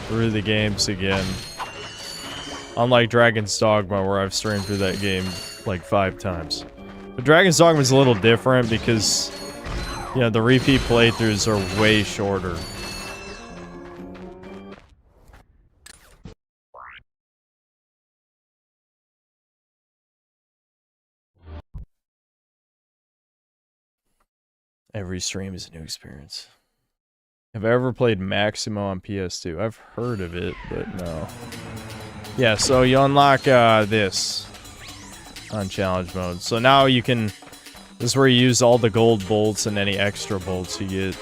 through the games again. Unlike Dragon's Dogma, where I've streamed through that game like 5 times. But Dragon's Dogma is a little different because, you know, the repeat playthroughs are way shorter. Every stream is a new experience. Have I ever played Maximo on PS2? I've heard of it, but no. Yeah, so you unlock this on challenge mode. So now you can... This is where you use all the gold bolts and any extra bolts you get.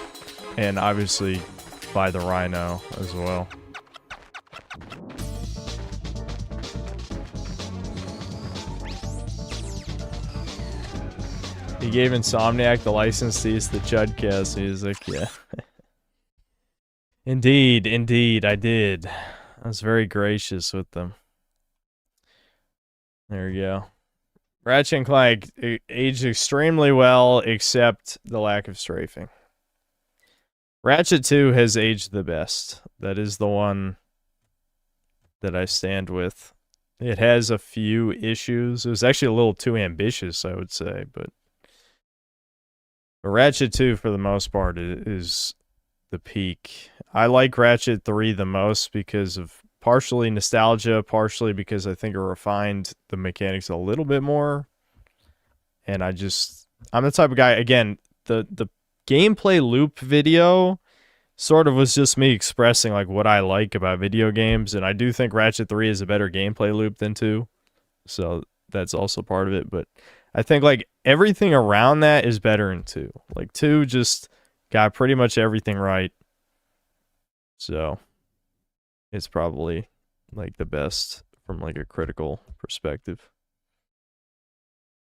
And obviously buy the Rhino as well. He gave Insomniac the license to use the Chudcast music, yeah. Indeed, I did. I was very gracious with them. There we go. Ratchet Clank aged extremely well, except the lack of strafing. Ratchet 2 has aged the best. That is the one that I stand with. It has a few issues. It was actually a little too ambitious, I would say, but Ratchet 2, for the most part, is the peak. I like Ratchet 3 the most because of partially nostalgia, partially because I think it refined the mechanics a little bit more. And I'm the type of guy, again, the gameplay loop video sort of was just me expressing like what I like about video games, and I do think Ratchet 3 is a better gameplay loop than 2. So that's also part of it, but I think like everything around that is better in 2. Like 2 just got pretty much everything right. So it's probably like the best from like a critical perspective.